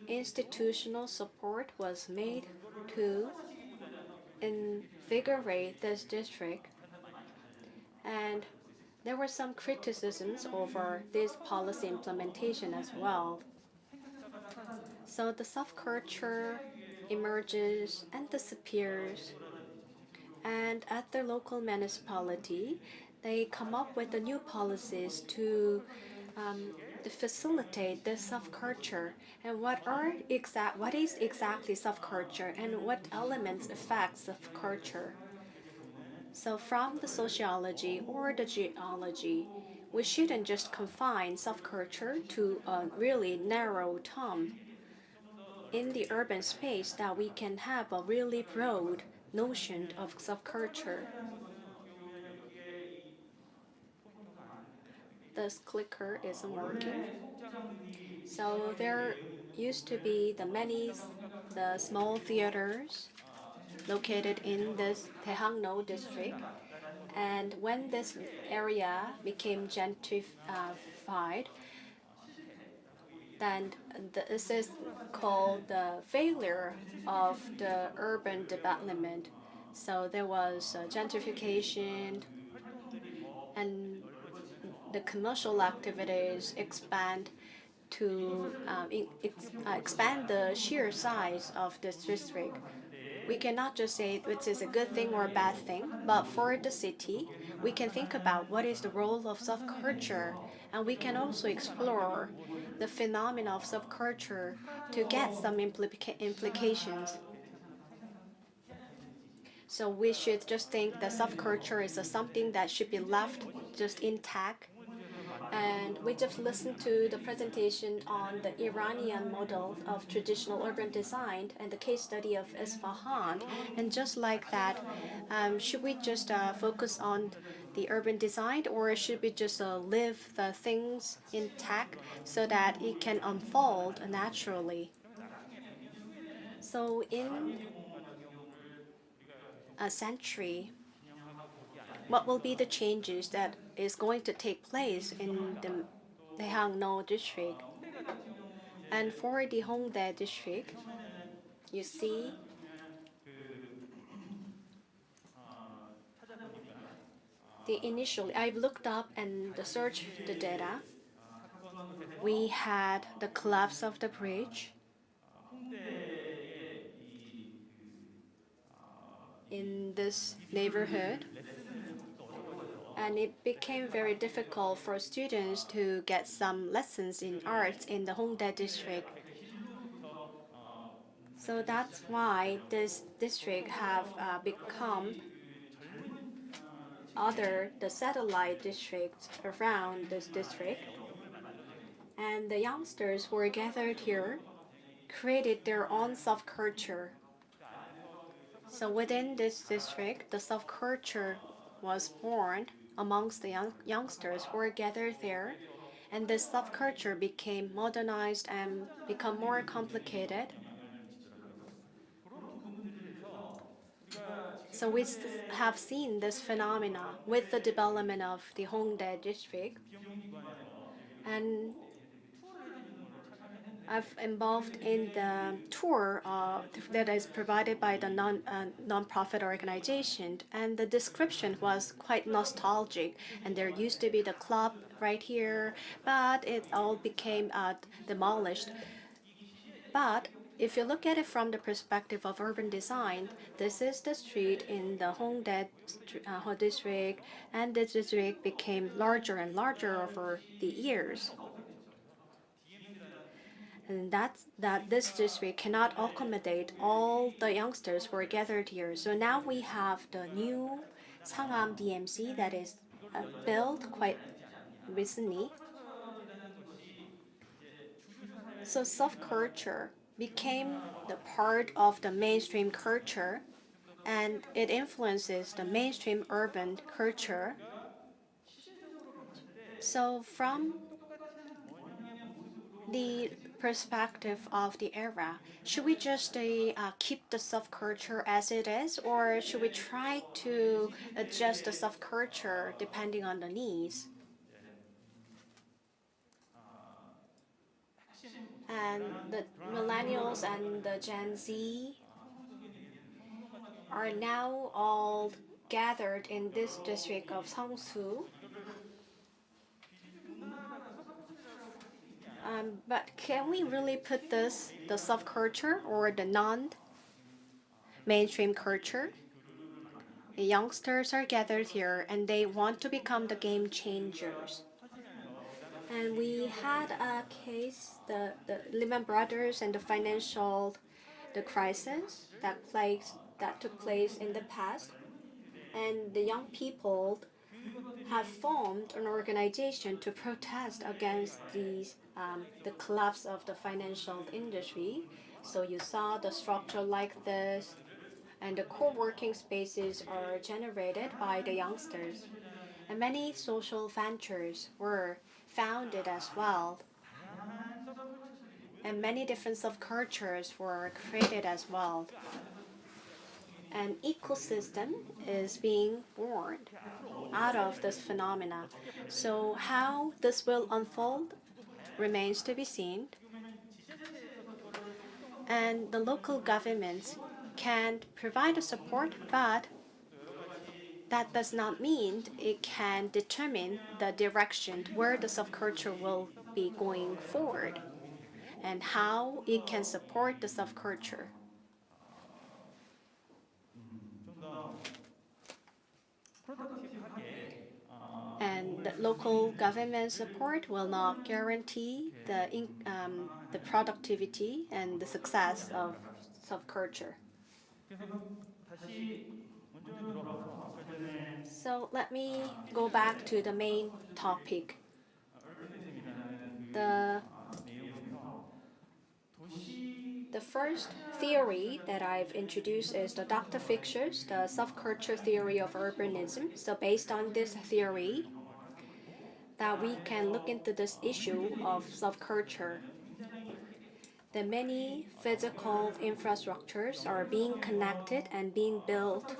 institutional support was made to invigorate this district, and there were some criticisms over this policy implementation as well. So the subculture emerges and disappears, and at the local municipality, they come up with the new policies to facilitate this subculture. And what is exactly subculture, and what elements affect subculture? So from the sociology or the geology, we shouldn't just confine subculture to a really narrow term. In the urban space, that we can have a really broad notion of subculture. This clicker isn't working. So there used to be the small theaters located in this Daehangno district. And when this area became gentrified, then this is called the failure of the urban development. So there was gentrification, and the commercial activities expand to expand the sheer size of this district. We cannot just say which is a good thing or a bad thing, but for the city, we can think about what is the role of subculture, and we can also explore the phenomena of subculture to get some implications. So we should just think that subculture is something that should be left just intact. And we just listened to the presentation on the Iranian model of traditional urban design and the case study of Isfahan. And just like that, should we just focus on the urban design, or should we just leave the things intact so that it can unfold naturally? So in a century, what will be the changes that is going to take place in the Daehangno district? And for the Hongdae district, you see I've looked up and searched the data. We had the collapse of the bridge in this neighborhood, and it became very difficult for students to get some lessons in arts in the Hongdae district. So that's why this district have become the satellite districts around this district. And the youngsters who were gathered here created their own subculture. So within this district, the subculture was born amongst the youngsters who were gathered there, and this subculture became modernized and become more complicated. So we have seen this phenomena with the development of the Hongdae district, and I've involved in the tour that is provided by the non-profit organization, and the description was quite nostalgic. And there used to be the club right here, but it all became demolished. But if you look at it from the perspective of urban design, this is the street in the Hongdae district, and the district became larger and larger over the years. and that this district cannot accommodate all the youngsters who are gathered here. So now we have the new Sangam DMC that is built quite recently. So subculture became the part of the mainstream culture, and it influences the mainstream urban culture. So from the perspective of the era, should we just keep the subculture as it is, or should we try to adjust the subculture depending on the needs? And the millennials and the Gen Z are now all gathered in this district of Seongsu. But can we really put this the subculture or the non-mainstream culture? The youngsters are gathered here and they want to become the game changers. And we had a case, the Lehman Brothers and the crisis that took place in the past. And the young people have formed an organization to protest against the collapse of the financial industry. So you saw the structure like this, and the co-working spaces are generated by the youngsters. And many social ventures were founded as well. And many different subcultures were created as well. An ecosystem is being born out of this phenomena. So how this will unfold remains to be seen. And the local governments can provide the support, but that does not mean it can determine the direction where the subculture will be going forward and how it can support the subculture. And the local government support will not guarantee the productivity and the success of subculture. So let me go back to the main topic. The first theory that I've introduced is the Dr. Fischer's, the subculture theory of urbanism. So based on this theory, that we can look into this issue of subculture. The many physical infrastructures are being connected and being built.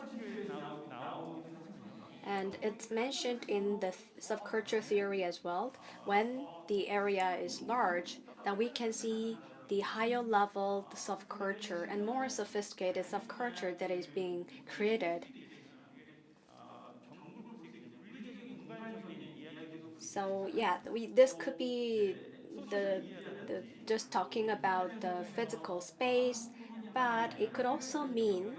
And it's mentioned in the subculture theory as well. When the area is large, that we can see the higher level subculture and more sophisticated subculture that is being created. So yeah, this could be the just talking about the physical space, but it could also mean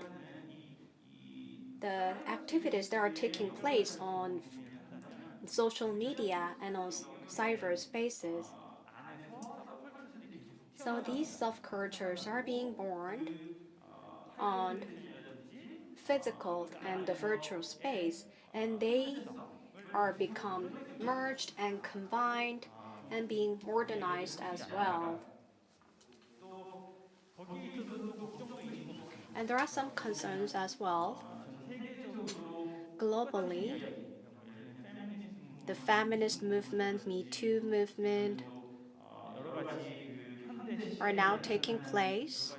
the activities that are taking place on social media and on cyberspaces. So these subcultures are being born on physical and the virtual space, and they are become merged and combined and being modernized as well. And there are some concerns as well. Globally, the feminist movement, Me Too movement, are now taking place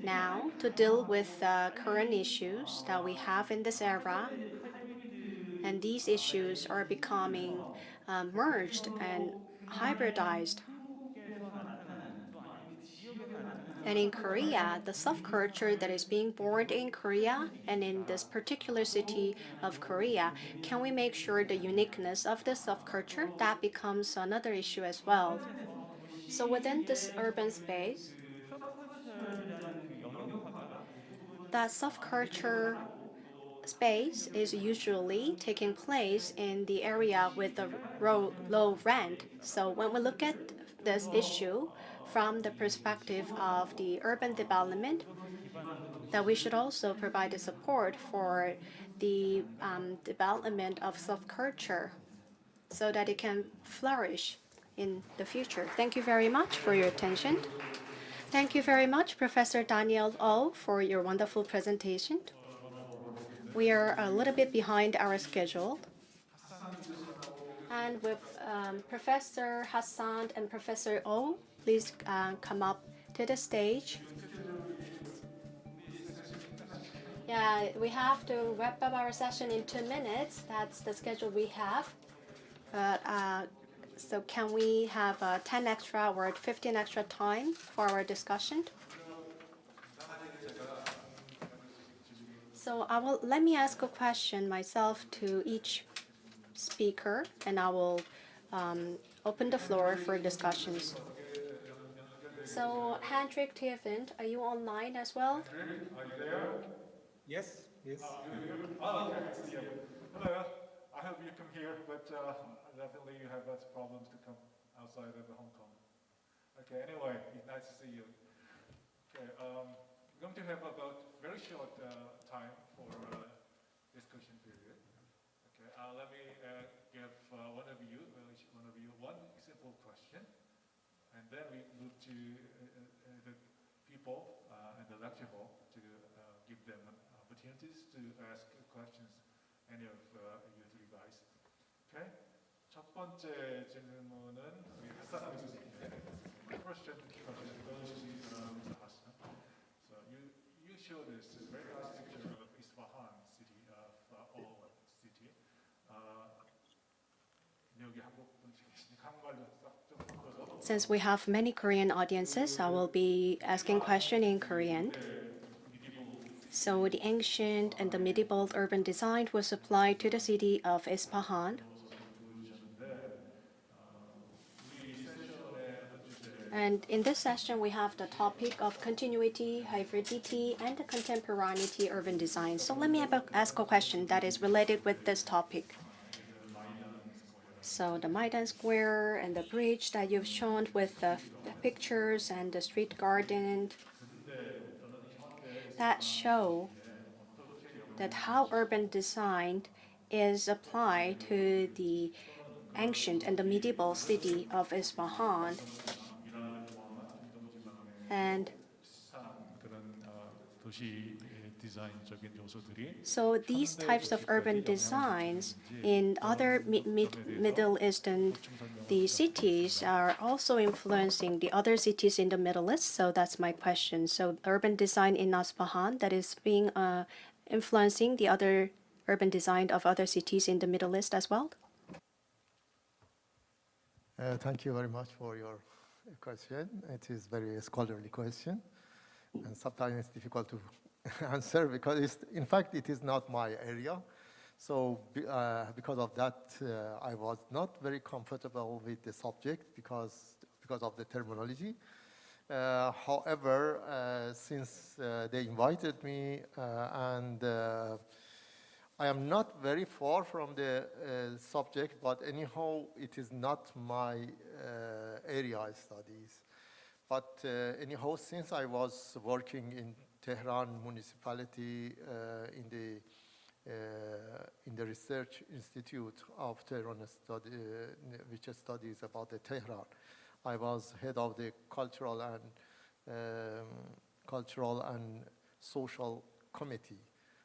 now to deal with the current issues that we have in this era. And these issues are becoming merged and hybridized. And in Korea, the subculture that is being born in Korea and in this particular city of Korea, can we make sure the uniqueness of the subculture? That becomes another issue as well. So within this urban space, that subculture space is usually taking place in the area with the low rent. So when we look at this issue from the perspective of the urban development, that we should also provide the support for the development of subculture so that it can flourish in the future. Thank you very much for your attention. Thank you very much, Professor Daniel Oh, for your wonderful presentation. We are a little bit behind our schedule. And with Professor Hassan and Professor Oh, please come up to the stage. Yeah, we have to wrap up our session in 2 minutes. That's the schedule we have. But so can we have 10 extra or 15 extra time for our discussion? So let me ask a question myself to each speaker, and I will open the floor for discussions. So Hendrik Tievind, are you online as well? Are you there? Yes, yes. Okay, I see you. Hello, I hope you come here, but definitely you have lots of problems to come outside of Hong Kong. Okay, anyway, nice to see you. Okay, we're going to have about very short time for discussion period. Okay, let me give one of you one simple question, and then we move to the people in the lecture hall to give them opportunities to ask questions, any of you three guys. Okay? 첫 번째 질문은 우리 하산 교수님께. My first question goes to Mr. Hassan. So you showed this very nice picture of Isfahan city, of all city. 여기 한국 분이시니까 한국말로 좀 바꿔서. Since we have many Korean audiences, I will be asking questions in Korean. So the ancient and the medieval urban design was applied to the city of Isfahan. And in this session, we have the topic of continuity, hybridity, and the contemporaneity urban design. So let me ask a question that is related with this topic. So the Maidan Square and the bridge that you've shown with the pictures and the street garden, that show that how urban design is applied to the ancient and the medieval city of Isfahan. And so these types of urban designs in other Middle Eastern cities are also influencing the other cities in the Middle East. So that's my question. So urban design in Isfahan that is being influencing the other urban design of other cities in the Middle East as well? Thank you very much for your question. It is a very scholarly question, and sometimes it's difficult to answer because, in fact, it is not my area. So because of that, I was not very comfortable with the subject because of the terminology. However, since they invited me and I am not very far from the subject, but anyhow, it is not my area of studies. But anyhow, since I was working in Tehran municipality in the research institute of Tehran which studies about the Tehran, I was head of the cultural and social committee.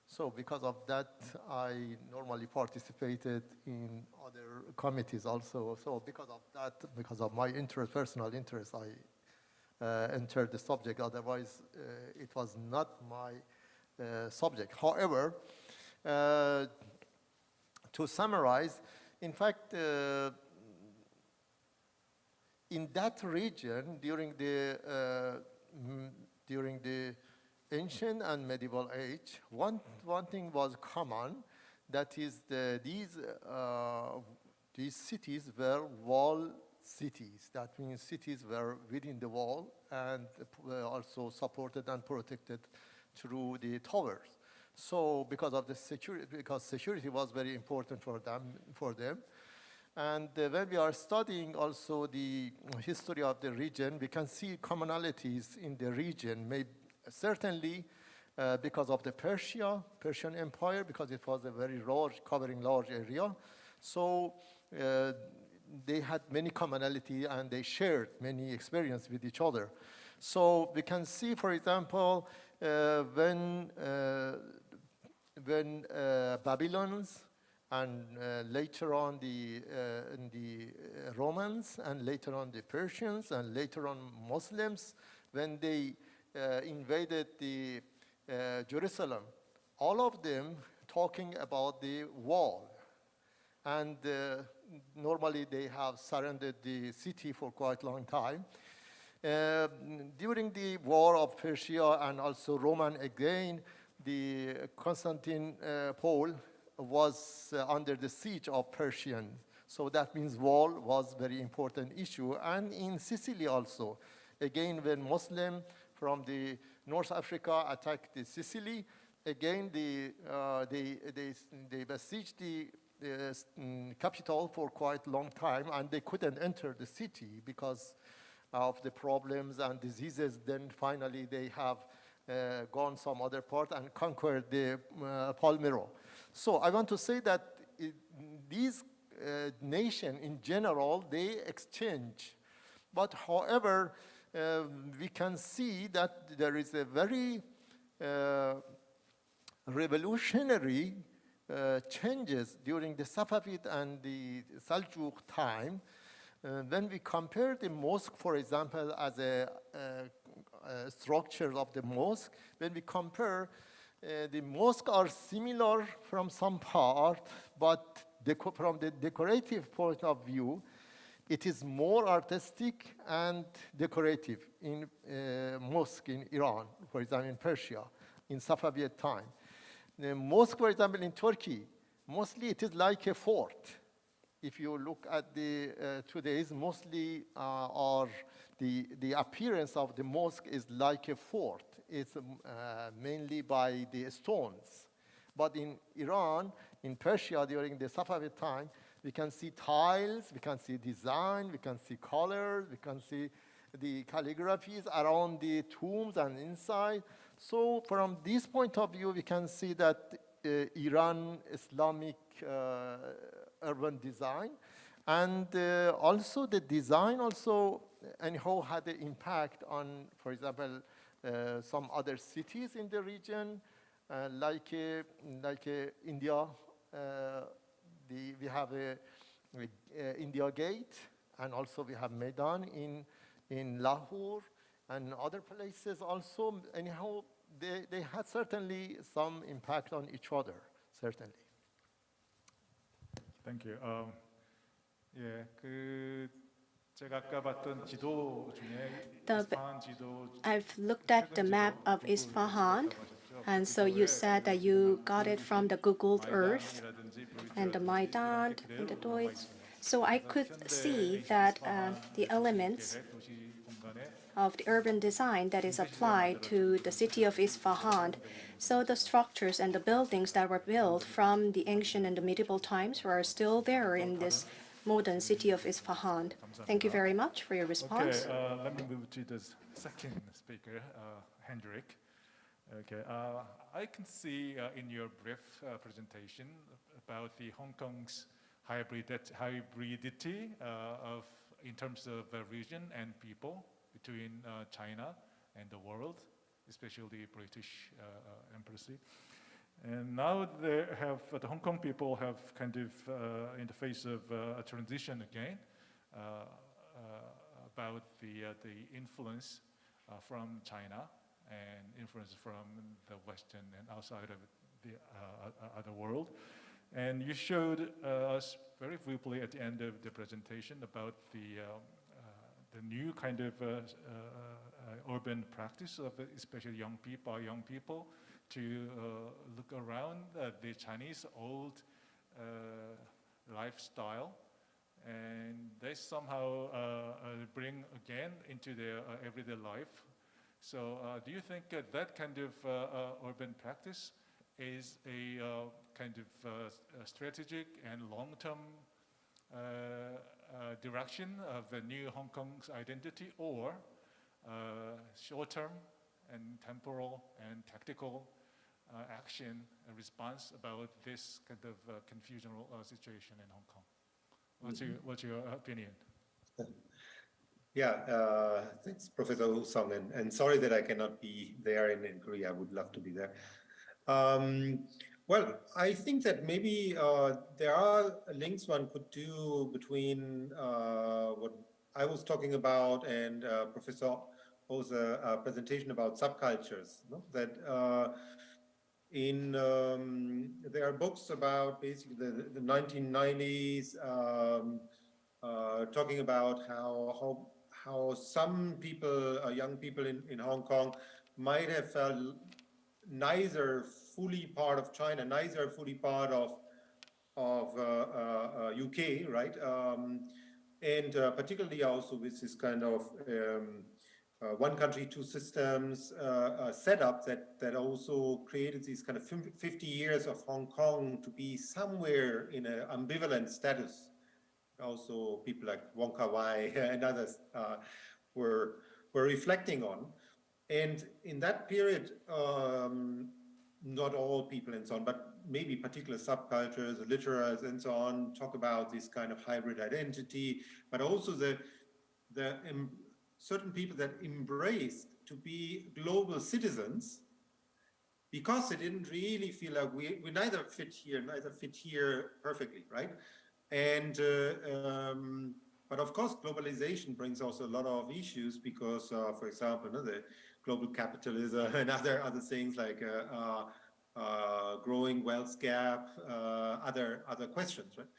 So because of that, I normally participated in other committees also. So because of that, because of my interest, personal interest, I entered the subject. Otherwise, it was not my subject. However, to summarize, in fact, in that region during the ancient and medieval age, one thing was common, that is these cities were wall cities. That means cities were within the wall and also supported and protected through the towers. So because of the security, because security was very important for them, And when we are studying also the history of the region, we can see commonalities in the region, certainly because of the Persian Empire, because it was a very large, covering large area. So they had many commonality and they shared many experience with each other. So we can see, for example, when Babylonians and later on the Romans and later on the Persians and later on Muslims, when they invaded the Jerusalem, all of them talking about the wall. And normally they have surrounded the city for quite a long time. During the war of Persia and also Roman again, the Constantinople was under the siege of Persians. So that means wall was very important issue. And in Sicily also, again, when Muslim from the North Africa attacked the Sicily, again they besieged the capital for quite a long time, and they couldn't enter the city because of the problems and diseases. Then finally they have gone some other part and conquered the Palmyra. So I want to say that these nations in general, they exchange. But however, we can see that there is a very revolutionary changes during the Safavid and the Seljuk time. When we compare the mosque, for example, as a structure of the mosque, when we compare, the mosques are similar from some part, but from the decorative point of view, it is more artistic and decorative in mosque in Iran, for example, in Persia, in Safavid time. The mosque, for example, in Turkey, mostly it is like a fort. If you look at the today's, mostly the appearance of the mosque is like a fort. It's mainly by the stones. But in Iran, in Persia, during the Safavid time, we can see tiles, we can see design, we can see colors, we can see the calligraphies around the tombs and inside. So from this point of view, we can see that Iran Islamic urban design, and also the design also anyhow had an impact on, for example, some other cities in the region, like India. We have a India Gate, and also we have Maidan in Lahore and other places also. Anyhow, they had certainly some impact on each other, certainly. Thank you. 제가 아까 봤던 지도 중에 이스파한 지도. I've looked at the map of Isfahan, and so you said that you got it from the Google Earth and the Maidan and the Deutsch. So I could see that the elements of the urban design that is applied to the city of Isfahan. So the structures and the buildings that were built from the ancient and the medieval times are still there in this modern city of Isfahan. Thank you very much for your response. Okay, let me move to the second speaker, Hendrik. Okay, I can see in your brief presentation about the Hong Kong's hybridity in terms of region and people between China and the world, especially British Embassy. And now the Hong Kong people have kind of in the face of a transition again about the influence from China and influence from the Western and outside of the other world. And you showed us very briefly at the end of the presentation about the new kind of urban practice of especially young people to look around the Chinese old lifestyle, and they somehow bring again into their everyday life. So do you think that kind of urban practice is a kind of strategic and long-term direction of the new Hong Kong's identity, or short-term and temporal and tactical action and response about this kind of confusional situation in Hong Kong? What's your opinion? Yeah, thanks, Professor Wu Song, and sorry that I cannot be there in Korea. I would love to be there. Well, I think that maybe there are links one could do between what I was talking about and Professor O's presentation about subcultures. No? That there are books about basically the 1990s talking about how some people, young people in Hong Kong, might have felt neither fully part of China, neither fully part of UK, right? And particularly also with this kind of one country, two systems setup that also created these kind of 50 years of Hong Kong to be somewhere in an ambivalent status. Also people like Wong Kar-wai and others were reflecting on. And in that period, not all people and so on, but maybe particular subcultures, literaries and so on, talk about this kind of hybrid identity, but also the certain people that embraced to be global citizens because they didn't really feel like we neither fit here perfectly, right? And but of course, globalization brings also a lot of issues because, for example, the global capitalism and other things like growing wealth gap, other questions, right?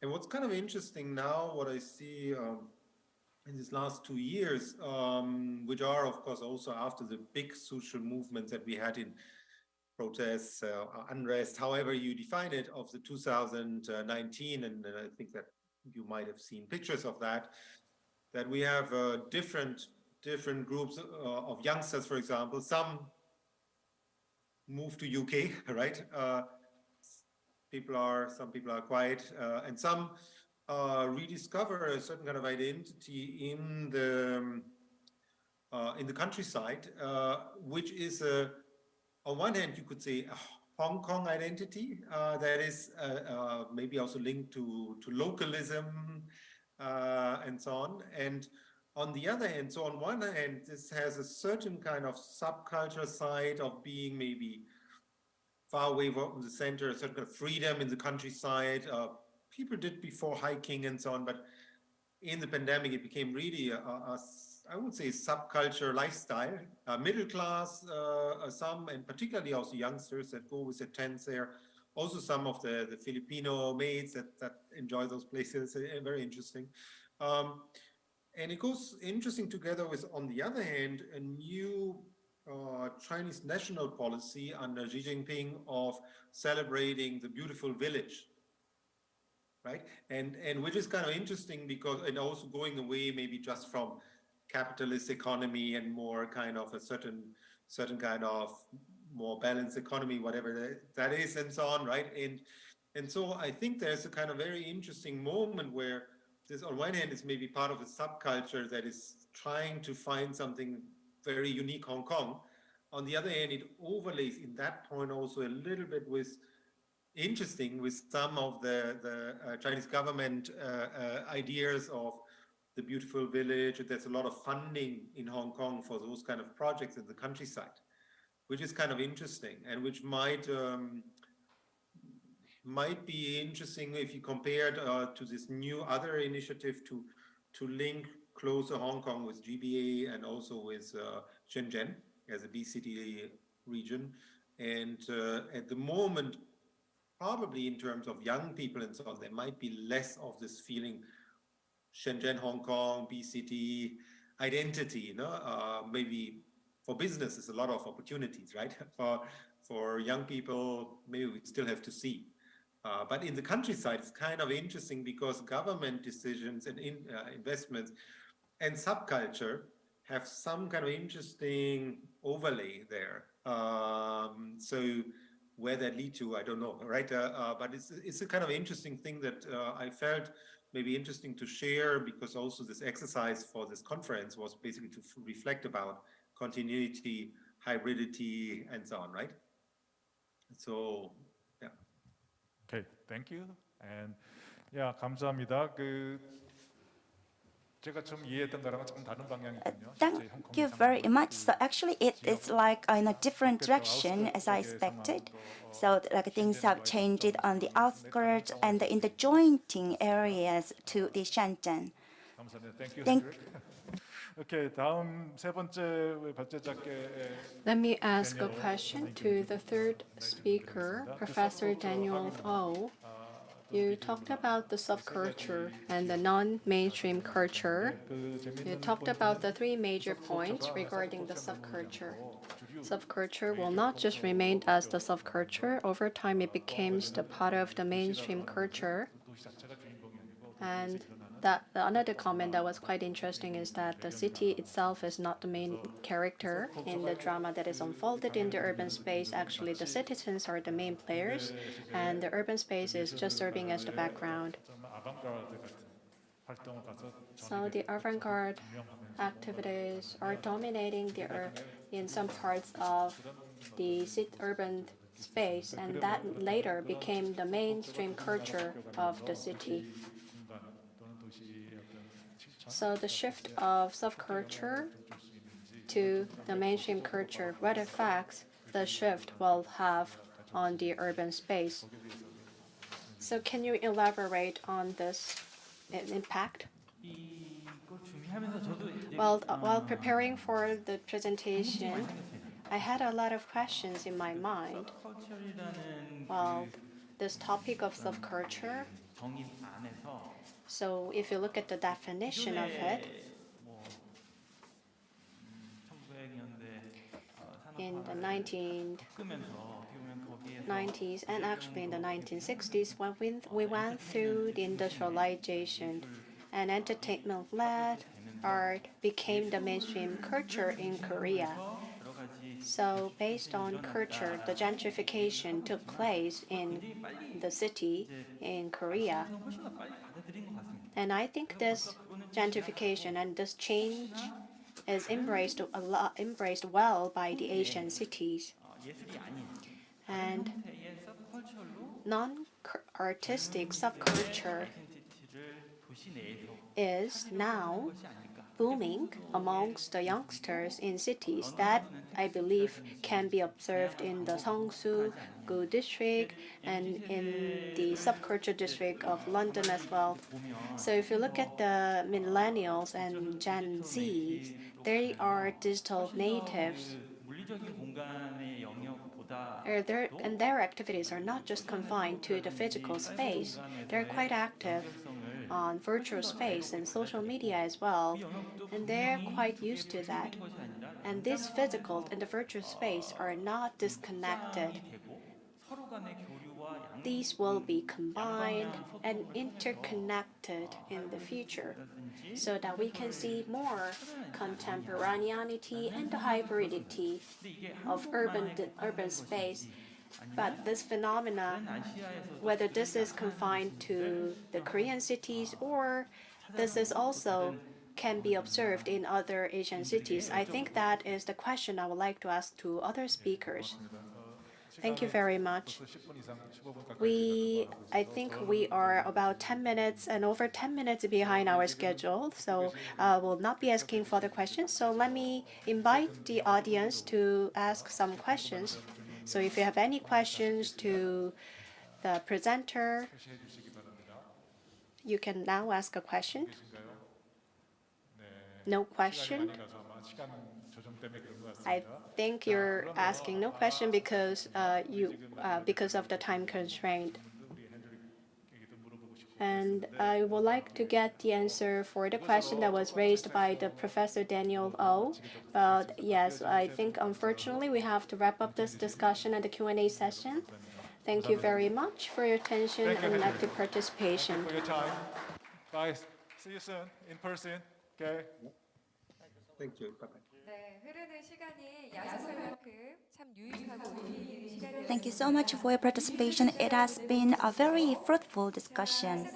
And what's kind of interesting now, what I see in these last 2 years, which are of course also after the big social movements that we had in protests, unrest, however you define it, of the 2019, and I think that you might have seen pictures of that we have different groups of youngsters, for example. Some move to UK, right? Some people are quiet, and some rediscover a certain kind of identity in the countryside, which is on one hand, you could say a Hong Kong identity that is maybe also linked to localism and so on. And on the other hand, so on one hand, this has a certain kind of subculture side of being maybe far away from the center, a certain kind of freedom in the countryside. People did before hiking and so on, but in the pandemic, it became really I would say subculture lifestyle, middle class, some, and particularly also youngsters that go with their tents there. Also some of the Filipino maids that enjoy those places, very interesting. And it goes interesting together with, on the other hand, a new Chinese national policy under Xi Jinping of celebrating the beautiful village. Right, and which is kind of interesting because, and also going away maybe just from capitalist economy and more kind of a certain kind of more balanced economy, whatever that is, and so on, right? And so I think there's a kind of very interesting moment where this, on one hand, is maybe part of a subculture that is trying to find something very unique Hong Kong. On the other hand, it overlays in that point also a little bit with interesting with some of the Chinese government ideas of the beautiful village. There's a lot of funding in Hong Kong for those kind of projects in the countryside, which is kind of interesting and which might be interesting if you compare it to this new other initiative to link closer Hong Kong with GBA and also with Shenzhen as a BCD region. And at the moment, probably in terms of young people and so on, there might be less of this feeling Shenzhen, Hong Kong, BCD identity, you know, maybe for business, there's a lot of opportunities, right? For young people, maybe we still have to see. But in the countryside, it's kind of interesting because government decisions and investments and subculture have some kind of interesting overlay there. So where that lead to, I don't know, right? But it's a kind of interesting thing that I felt maybe interesting to share, because also this exercise for this conference was basically to reflect about continuity, hybridity, and so on, right? So, yeah. Okay, thank you. And yeah, 감사합니다. 제가 좀 이해했던 거랑은 조금 다른 방향이군요. Thank you very much. So actually, it is like in a different direction as I expected. So like things have changed on the outskirts and in the jointing areas to the Shenzhen. 감사합니다. Thank you. Okay, 다음 세 번째 발제자께. Let me ask a question to the third speaker, Professor Daniel Oh. You talked about the subculture and the non-mainstream culture. You talked about the three major points regarding the subculture. Subculture will not just remain as the subculture. Over time, it becomes the part of the mainstream culture. And another comment that was quite interesting is that the city itself is not the main character in the drama that is unfolded in the urban space. Actually, the citizens are the main players, and the urban space is just serving as the background. So the avant-garde activities are dominating in some parts of the urban space, and that later became the mainstream culture of the city. So the shift of subculture to the mainstream culture, what effects the shift will have on the urban space? So can you elaborate on this impact? Well, while preparing for the presentation, I had a lot of questions in my mind. Well, this topic of subculture, so if you look at the definition of it, in the 1990s and actually in the 1960s, when we went through the industrialization and entertainment-led art became the mainstream culture in Korea. So based on culture, the gentrification took place in the city in Korea. And I think this gentrification and this change is embraced well by the Asian cities. And non-artistic subculture is now booming amongst the youngsters in cities. That, I believe, can be observed in the Seongsu-gu district and in the subculture district of London as well. So if you look at the millennials and Gen Zs, they are digital natives. And their activities are not just confined to the physical space. They're quite active on virtual space and social media as well, and they're quite used to that. And this physical and the virtual space are not disconnected. These will be combined and interconnected in the future so that we can see more contemporaneity and the hybridity of urban space. But this phenomena, whether this is confined to the Korean cities or this is also can be observed in other Asian cities, I think that is the question I would like to ask to other speakers. Thank you very much. I think we are about 10 minutes and over 10 minutes behind our schedule, so we'll not be asking further questions. So let me invite the audience to ask some questions. So if you have any questions to the presenter, you can now ask a question. No question? I think you're asking no question because of the time constraint. And I would like to get the answer for the question that was raised by the Professor Daniel Oh. But yes, I think unfortunately we have to wrap up this discussion and the Q&A session. Thank you very much for your attention and active participation. For your time. Bye. See you soon in person. Okay. Thank you. Bye-bye. 네, 흐르는 시간이 야속할 만큼 참 유익하고 의미 있는 시간이었습니다. Thank you so much for your participation. It has been a very fruitful discussion.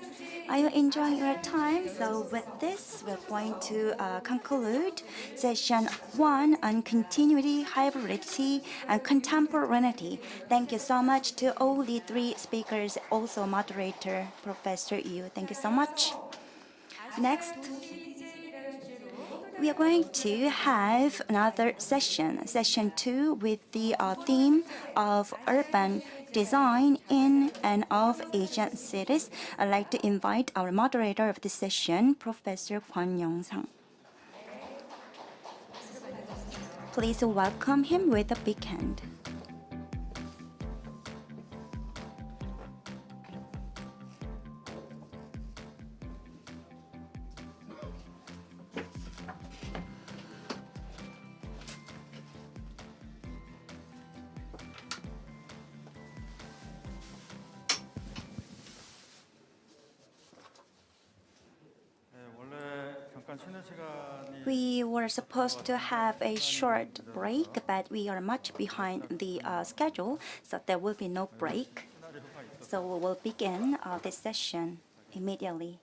Are you enjoying your time? So with this, we're going to conclude session 1 on continuity, hybridity, and contemporaneity. Thank you so much to all the 3 speakers, also moderator, Professor Yu. Thank you so much. Next, we are going to have another session, session 2, with the theme of urban design in and of Asian cities. I'd like to invite our moderator of this session, Professor Kwon Young-sang. Please welcome him with a big hand. We were supposed to have a short break, but we are much behind the schedule, so there will be no break. So we will begin this session immediately.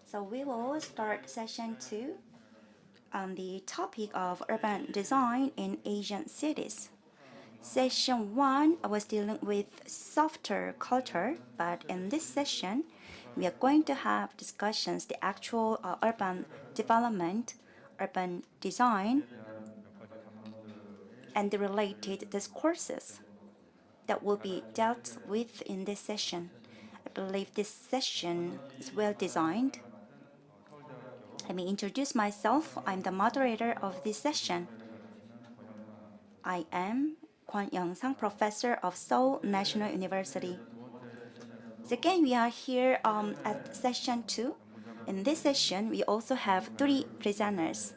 So we will start session 2 on the topic of urban design in Asian cities. Session 1 was dealing with softer culture, but in this session, we are going to have discussions, the actual urban development, urban design, and the related discourses that will be dealt with in this session. I believe this session is well designed. Let me introduce myself. I'm the moderator of this session. I am Kwon Young-sang, professor of Seoul National University. So again, we are here at session 2. In this session, we also have 3 presenters.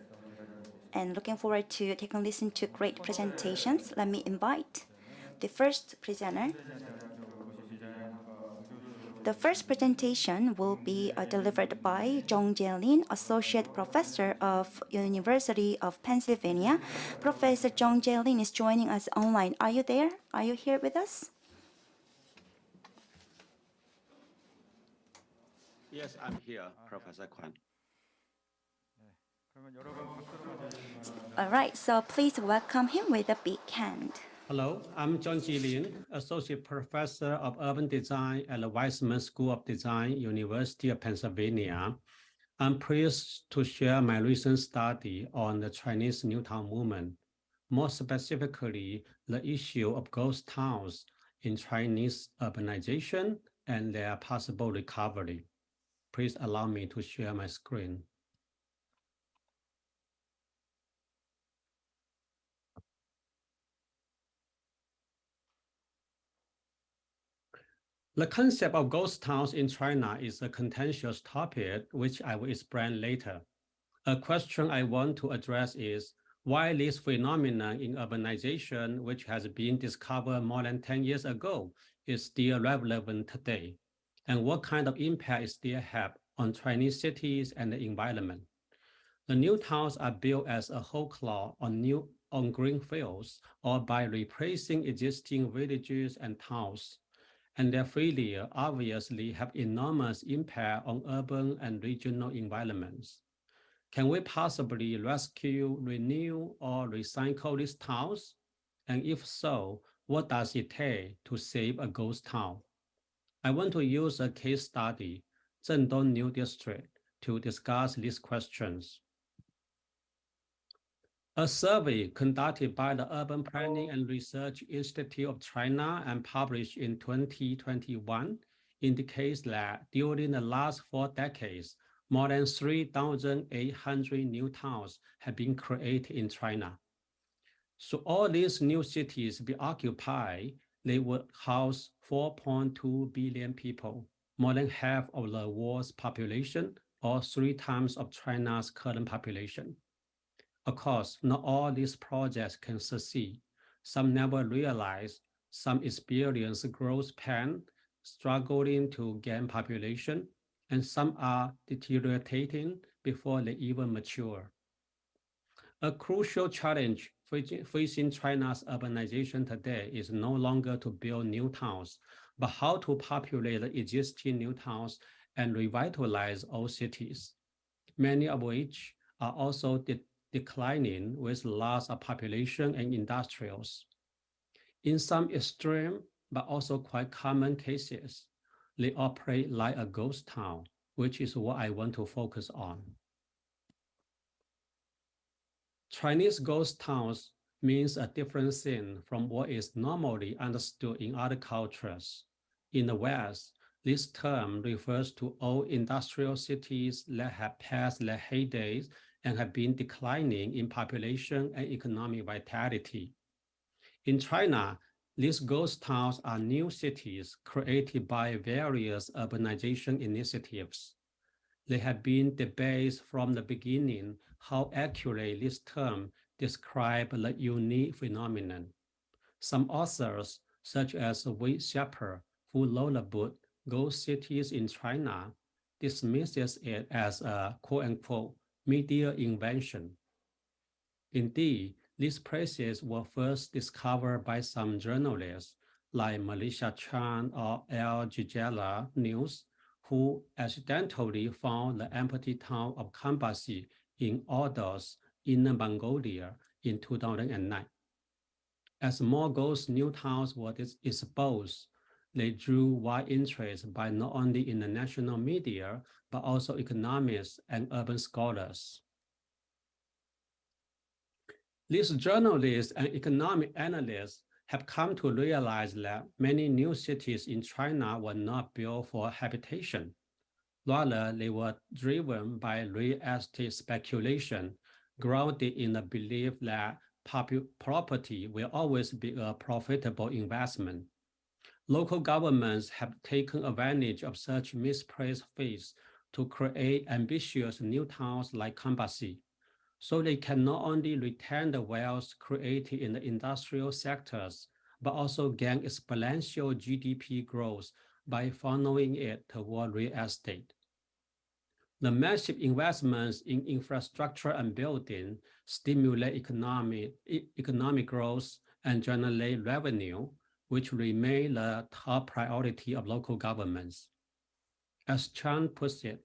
And looking forward to taking a listen to great presentations. Let me invite the first presenter. The first presentation will be delivered by Jung Jae-lin, Associate Professor of University of Pennsylvania. Professor Jung Jae-lin is joining us online. Are you there? Are you here with us? Yes, I'm here, Professor Kwon. All right, so please welcome him with a big hand. Hello, I'm Jung Jae-lin, Associate Professor of Urban Design at the Weizmann School of Design, University of Pennsylvania. I'm pleased to share my recent study on the Chinese New Town movement, more specifically, the issue of ghost towns in Chinese urbanization and their possible recovery. Please allow me to share my screen. The concept of ghost towns in China is a contentious topic, which I will explain later. A question I want to address is why this phenomenon in urbanization, which has been discovered more than 10 years ago, is still relevant today, and what kind of impact it still has on Chinese cities and the environment. The new towns are built as a whole cloth on green fields or by replacing existing villages and towns, and their failure obviously have enormous impact on urban and regional environments. Can we possibly rescue, renew, or recycle these towns? And if so, what does it take to save a ghost town? I want to use a case study, Zhendong New District, to discuss these questions. A survey conducted by the Urban Planning and Research Institute of China and published in 2021 indicates that during the last 4 decades, more than 3,800 new towns have been created in China. So all these new cities be occupied, they would house 4.2 billion people, more than half of the world's population, or 3 times of China's current population. Of course, not all these projects can succeed. Some never realize, some experience growth pain, struggling to gain population, and some are deteriorating before they even mature. A crucial challenge facing China's urbanization today is no longer to build new towns, but how to populate the existing new towns and revitalize old cities, many of which are also declining with loss of population and industrials. In some extreme, but also quite common cases, they operate like a ghost town, which is what I want to focus on. Chinese ghost towns means a different thing from what is normally understood in other cultures. In the West, this term refers to old industrial cities that have passed their heydays and have been declining in population and economic vitality. In China, these ghost towns are new cities created by various urbanization initiatives. There have been debates from the beginning how accurate this term describes the unique phenomenon. Some authors, such as Wei Xiaope, who wrote the book Ghost Cities in China, dismisses it as a quote-unquote media invention. Indeed, these places were first discovered by some journalists like Melissa Chan or Al Jazeera News, who accidentally found the empty town of Kambasi in Ordos, Inner Mongolia in 2009. As more ghost new towns were exposed, they drew wide interest by not only international media, but also economists and urban scholars. These journalists and economic analysts have come to realize that many new cities in China were not built for habitation. Rather, they were driven by real estate speculation, grounded in the belief that property will always be a profitable investment. Local governments have taken advantage of such misplaced faith to create ambitious new towns like Kambasi, so they can not only retain the wealth created in the industrial sectors, but also gain exponential GDP growth by funneling it toward real estate. The massive investments in infrastructure and building stimulate economic growth and generate revenue, which remain the top priority of local governments. As Chan puts it,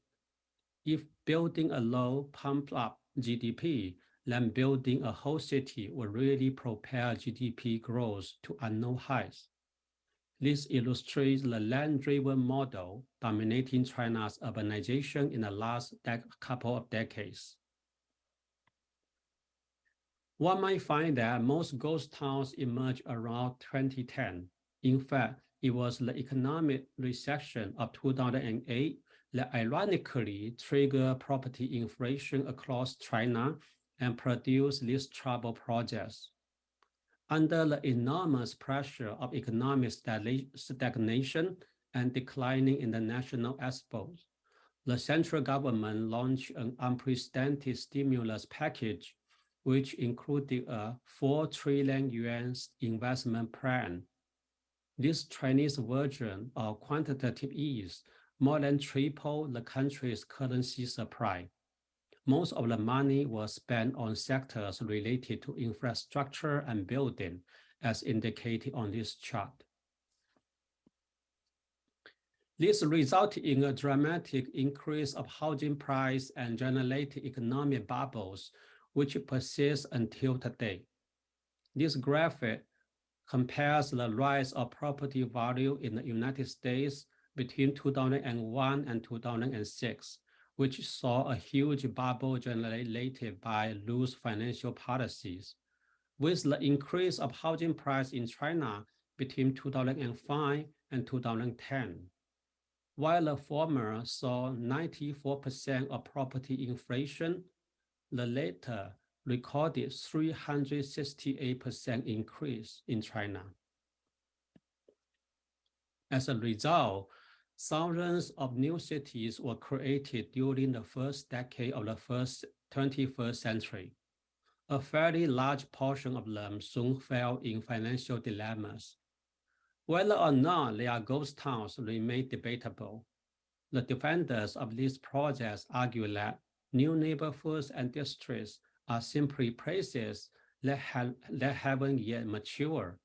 if building alone pumps up GDP, then building a whole city will really propel GDP growth to unknown heights. This illustrates the land-driven model dominating China's urbanization in the last couple of decades. One might find that most ghost towns emerged around 2010. In fact, it was the economic recession of 2008 that ironically triggered property inflation across China and produced these troubled projects. Under the enormous pressure of economic stagnation and declining international exports, the central government launched an unprecedented stimulus package, which included a 4 trillion yuan investment plan. This Chinese version of quantitative ease more than tripled the country's currency supply. Most of the money was spent on sectors related to infrastructure and building, as indicated on this chart. This resulted in a dramatic increase of housing price and generated economic bubbles, which persist until today. This graphic compares the rise of property value in the United States between 2001 and 2006, which saw a huge bubble generated by loose financial policies, with the increase of housing price in China between 2005 and 2010. While the former saw 94% of property inflation, the latter recorded 368% increase in China. As a result, thousands of new cities were created during the first decade of the 21st century. A fairly large portion of them soon fell in financial dilemmas. Whether or not they are ghost towns remains debatable. The defenders of these projects argue that new neighborhoods and districts are simply places that haven't yet matured.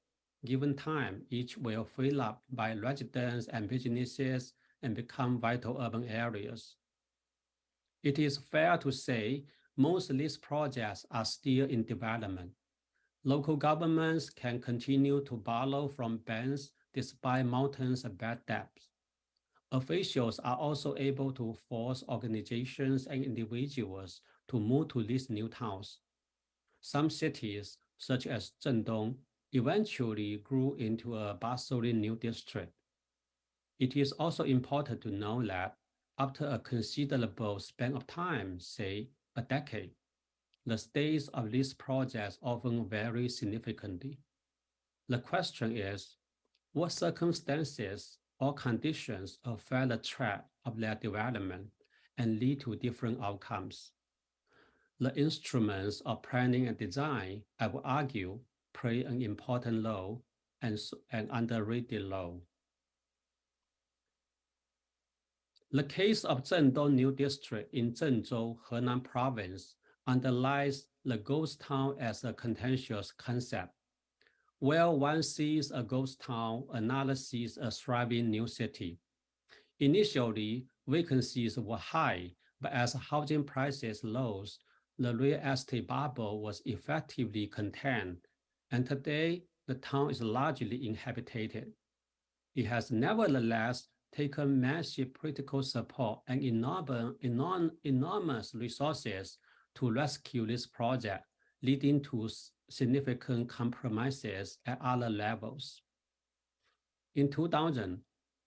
Given time, each will fill up by residents and businesses and become vital urban areas. It is fair to say most of these projects are still in development. Local governments can continue to borrow from banks despite mountains of bad debts. Officials are also able to force organizations and individuals to move to these new towns. Some cities, such as Zhendong, eventually grew into a bustling new district. It is also important to know that after a considerable span of time, say a decade, the status of these projects often vary significantly. The question is, what circumstances or conditions affect the track of their development and lead to different outcomes? The instruments of planning and design, I would argue, play an important role and underrated role. The case of Zhendong New District in Zhengzhou, Henan Province, underlies the ghost town as a contentious concept. Where one sees a ghost town, another sees a thriving new city. Initially, vacancies were high, but as housing prices rose, the real estate bubble was effectively contained, and today the town is largely inhabited. It has nevertheless taken massive political support and enormous resources to rescue this project, leading to significant compromises at other levels. In 2000,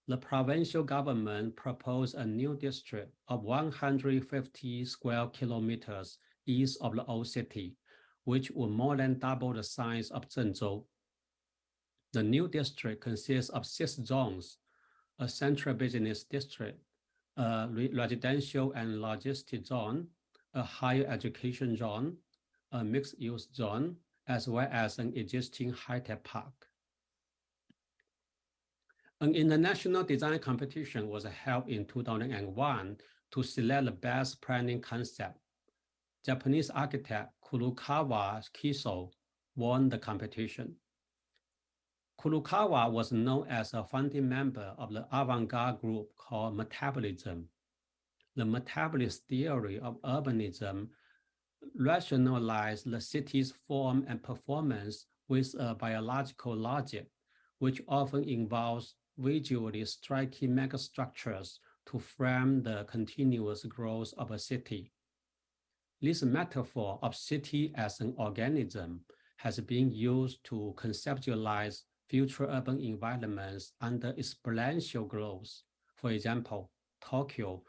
the provincial government proposed a new district of 150 square kilometers east of the old city, which would more than double the size of Zhengzhou. The new district consists of 6 zones: a central business district, a residential and logistic zone, a higher education zone, a mixed-use zone, as well as an existing high-tech park. An international design competition was held in 2001 to select the best planning concept. Japanese architect Kurokawa Kiso won the competition. Kurokawa was known as a founding member of the avant-garde group called Metabolism. The metabolist theory of urbanism rationalized the city's form and performance with a biological logic, which often involves visually striking megastructures to frame the continuous growth of a city. This metaphor of city as an organism has been used to conceptualize future urban environments under exponential growth. For example, Tokyo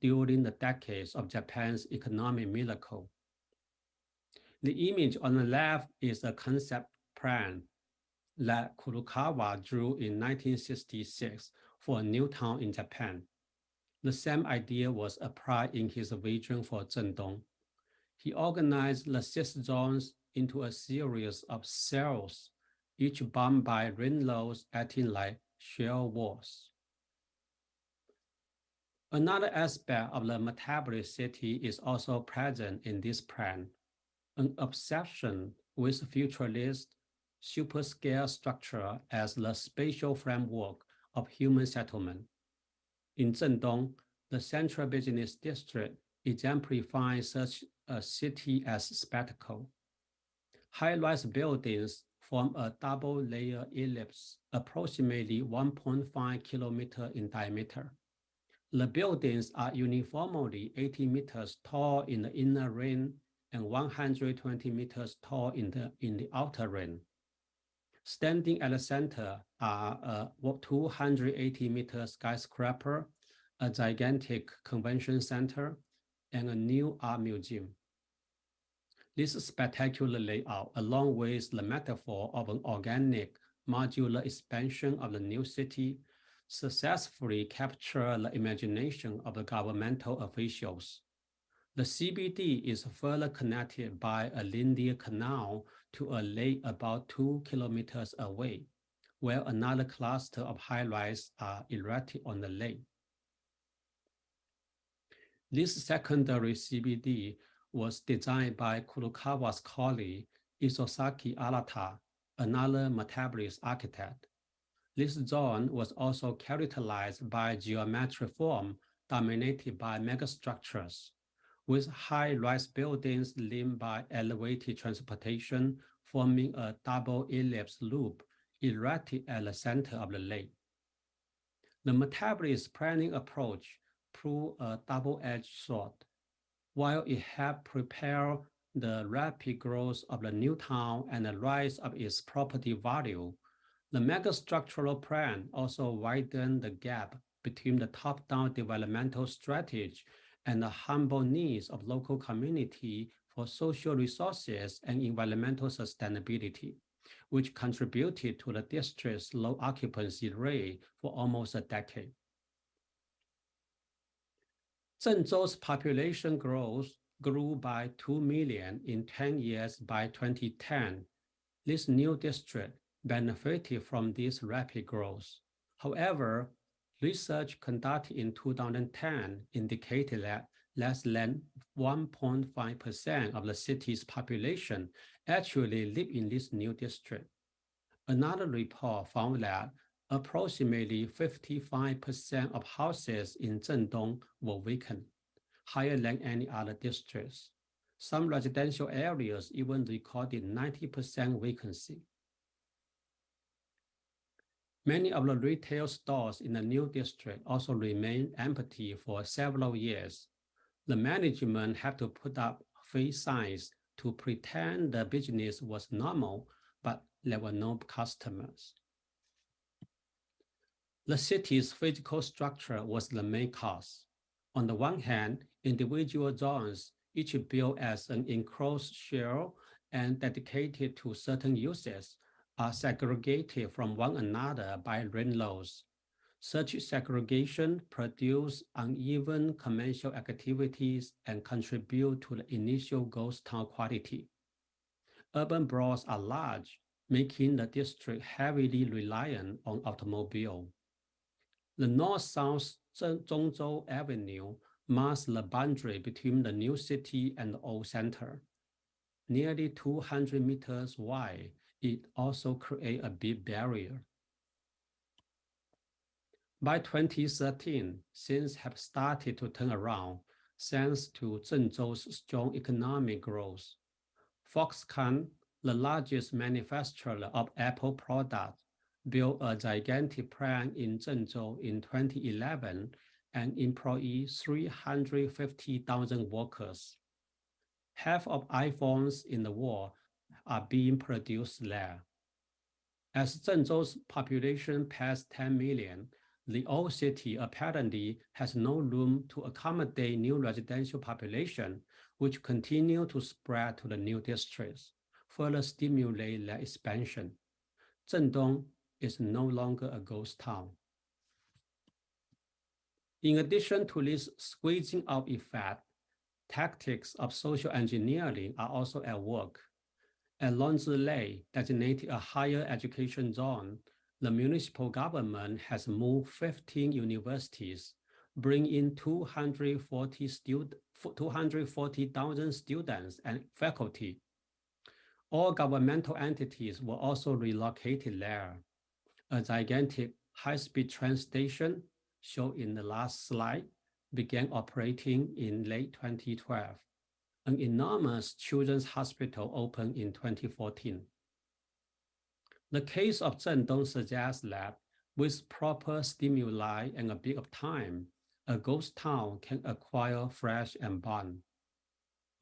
during the decades of Japan's economic miracle. The image on the left is a concept plan that Kurokawa drew in 1966 for a new town in Japan. The same idea was applied in his vision for Zhendong. He organized the 6 zones into a series of cells, each bound by ring roads acting like shell walls. Another aspect of the metabolist city is also present in this plan, an obsession with futurist superscale structure as the spatial framework of human settlement. In Zhendong, the central business district exemplifies such a city as spectacle. High-rise buildings form a double-layer ellipse approximately 1.5 kilometers in diameter. The buildings are uniformly 80 meters tall in the inner ring and 120 meters tall in the outer ring. Standing at the center are a 280-meter skyscraper, a gigantic convention center, and a new art museum. This spectacular layout, along with the metaphor of an organic modular expansion of the new city, successfully capture the imagination of the governmental officials. The CBD is further connected by a linear canal to a lake about 2 kilometers away, where another cluster of high-rise are erected on the lake. This secondary CBD was designed by Kurokawa's colleague Isosaki Arata, another metabolist architect. This zone was also characterized by geometric form dominated by megastructures, with high-rise buildings linked by elevated transportation, forming a double ellipse loop erected at the center of the lake. The metabolist planning approach proved a double-edged sword. While it helped prepare the rapid growth of the new town and the rise of its property value, the megastructural plan also widened the gap between the top-down developmental strategy and the humble needs of local community for social resources and environmental sustainability, which contributed to the district's low occupancy rate for almost a decade. Zhengzhou's population growth grew by 2 million in 10 years by 2010. This new district benefited from this rapid growth. However, research conducted in 2010 indicated that less than 1.5% of the city's population actually live in this new district. Another report found that approximately 55% of houses in Zhendong were vacant, higher than any other districts. Some residential areas even recorded 90% vacancy. Many of the retail stores in the new district also remained empty for several years. The management had to put up fake signs to pretend the business was normal, but there were no customers. The city's physical structure was the main cause. On the one hand, individual zones, each built as an enclosed shell and dedicated to certain uses, are segregated from one another by rain laws. Such segregation produces uneven commercial activities and contribute to the initial ghost town quality. Urban brawls are large, making the district heavily reliant on automobile. The north-south Zhongzhou Avenue marks the boundary between the new city and the old center. Nearly 200 meters wide, it also creates a big barrier. By 2013, things have started to turn around thanks to Zhengzhou's strong economic growth. Foxconn, the largest manufacturer of Apple products, built a gigantic plant in Zhengzhou in 2011 and employed 350,000 workers. Half of iPhones in the world are being produced there. As Zhengzhou's population passed 10 million, the old city apparently has no room to accommodate new residential population, which continue to spread to the new districts, further stimulate their expansion. Zhendong is no longer a ghost town. In addition to this squeezing out effect, tactics of social engineering are also at work. At Longzhi, designated a higher education zone, the municipal government has moved 15 universities, bringing in 240,000 students and faculty. All governmental entities were also relocated there. A gigantic high-speed train station, shown in the last slide, began operating in late 2012. An enormous children's hospital opened in 2014. The case of Zhendong suggests that with proper stimuli and a bit of time, a ghost town can acquire flesh and bone.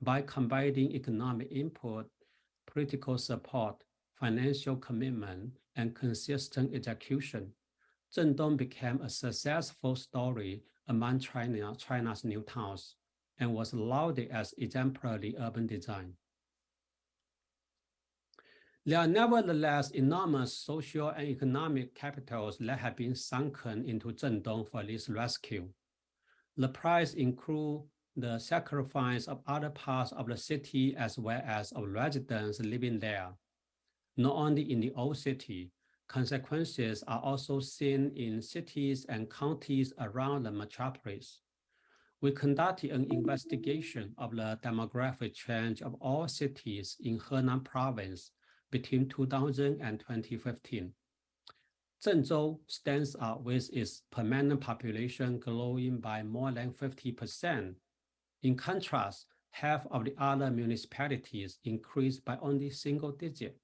By combining economic input, political support, financial commitment, and consistent execution, Zhendong became a successful story among China's new towns and was lauded as exemplary urban design. There are nevertheless enormous social and economic capitals that have been sunken into Zhendong for this rescue. The price includes the sacrifice of other parts of the city as well as of residents living there. Not only in the old city, consequences are also seen in cities and counties around the metropolis. We conducted an investigation of the demographic change of all cities in Henan province between 2000 and 2015. Zhengzhou stands out with its permanent population growing by more than 50%. In contrast, half of the other municipalities increased by only single digit.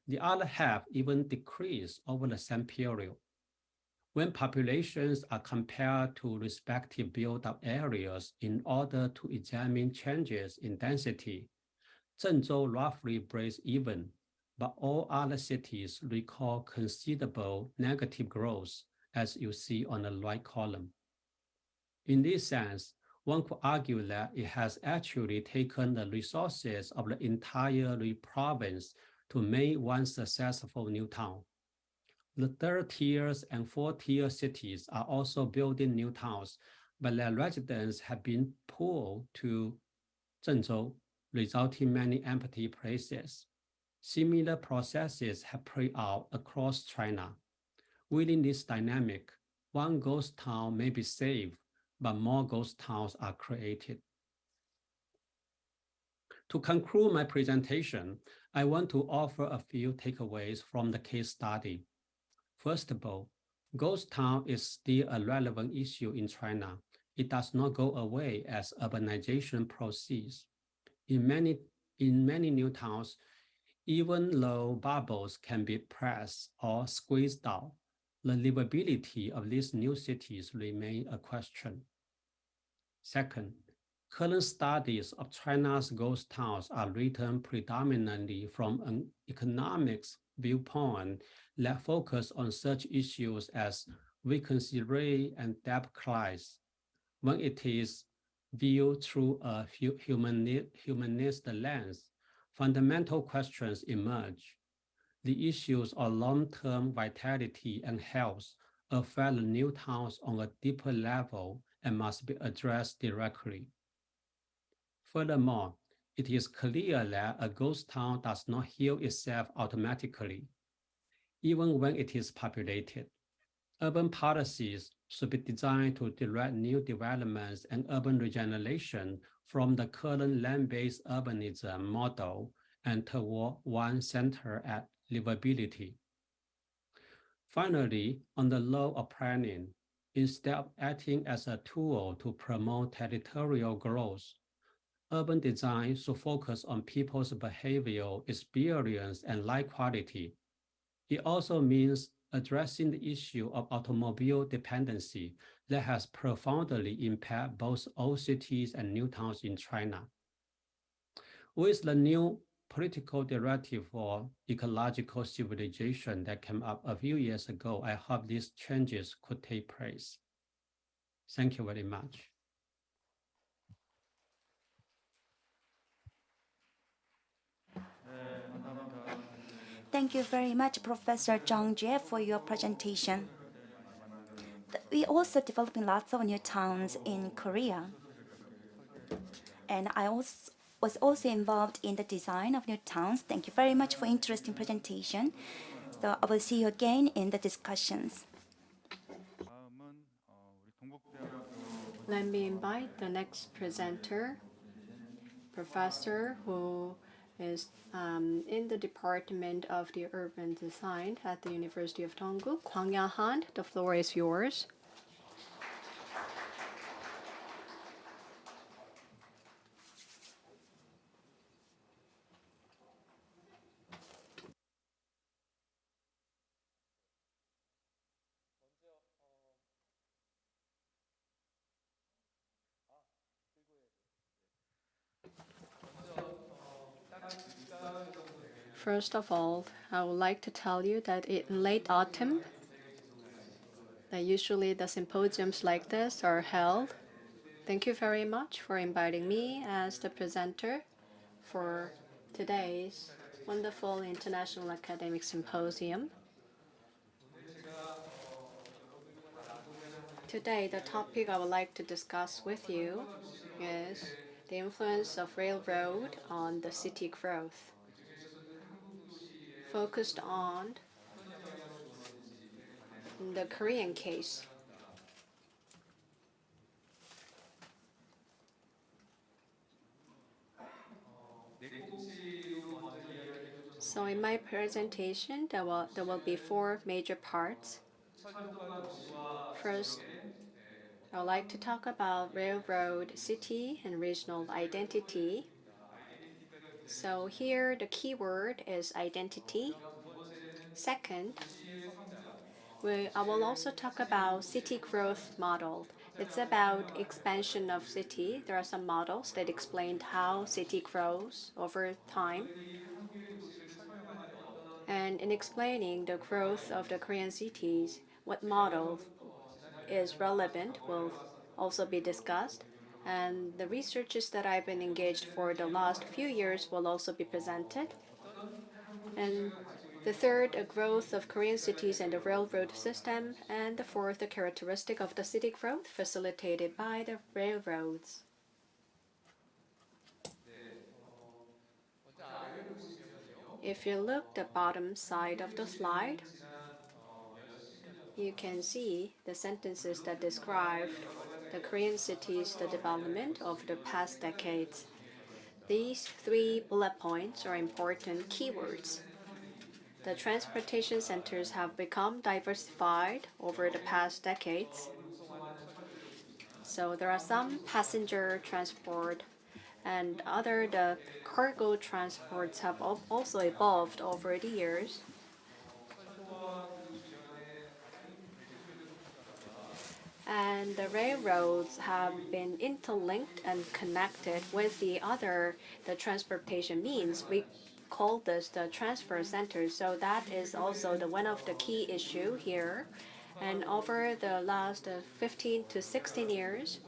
The other half even decreased over the same period. When populations are compared to respective built-up areas in order to examine changes in density, Zhengzhou roughly breaks even, but all other cities record considerable negative growth, as you see on the right column. In this sense, one could argue that it has actually taken the resources of the entire province to make one successful new town. The third tiers and fourth tier cities are also building new towns, but their residents have been pulled to Zhengzhou, resulting in many empty places. Similar processes have played out across China. Within this dynamic, one ghost town may be saved, but more ghost towns are created. To conclude my presentation, I want to offer a few takeaways from the case study. First of all, ghost town is still a relevant issue in China. It does not go away as urbanization proceeds. In many new towns, even though bubbles can be pressed or squeezed out, the livability of these new cities remain a question. Second, current studies of China's ghost towns are written predominantly from an economics viewpoint that focus on such issues as vacancy rate and debt crisis. When it is viewed through a humanist lens, fundamental questions emerge. The issues of long-term vitality and health affect the new towns on a deeper level and must be addressed directly. Furthermore, it is clear that a ghost town does not heal itself automatically, even when it is populated. Urban policies should be designed to direct new developments and urban regeneration from the current land-based urbanism model and toward one centered at livability. Finally, on the role of planning, instead of acting as a tool to promote territorial growth, urban design should focus on people's behavioral experience and life quality. It also means addressing the issue of automobile dependency that has profoundly impacted both old cities and new towns in China. With the new political directive for ecological civilization that came up a few years ago, I hope these changes could take place. Thank you very much. Thank you very much, Professor Zhang Jie, for your presentation. We also developing lots of new towns in Korea. And I was also involved in the design of new towns. Thank you very much for interesting presentation. So I will see you again in the discussions. Let me invite the next presenter, professor who is in the Department of the Urban Design at the University of Donggu. Kwang Ya-han, the floor is yours. First of all, I would like to tell you that in late autumn, that usually the symposiums like this are held. Thank you very much for inviting me as the presenter for today's wonderful International Academic Symposium. Today, the topic I would like to discuss with you is the influence of railroad on the city growth, focused on the Korean case. So in my presentation, there will be four major parts. First, I would like to talk about railroad, city, and regional identity. So here the keyword is identity. Second, I will also talk about city growth model. It's about expansion of city. There are some models that explain how city grows over time. And in explaining the growth of the Korean cities, what model is relevant will also be discussed. And the researches that I've been engaged for the last few years will also be presented. And the third, a growth of Korean cities and the railroad system. And the fourth, a characteristic of the city growth facilitated by the railroads. If you look the bottom side of the slide, you can see the sentences that describe the Korean cities, the development of the past decades. These three bullet points are important keywords. The transportation centers have become diversified over the past decades. So there are some passenger transport and the cargo transports have also evolved over the years. And the railroads have been interlinked and connected with the transportation means. We call this the transfer center. So that is also one of the key issue here. And over the last 15 to 16 years,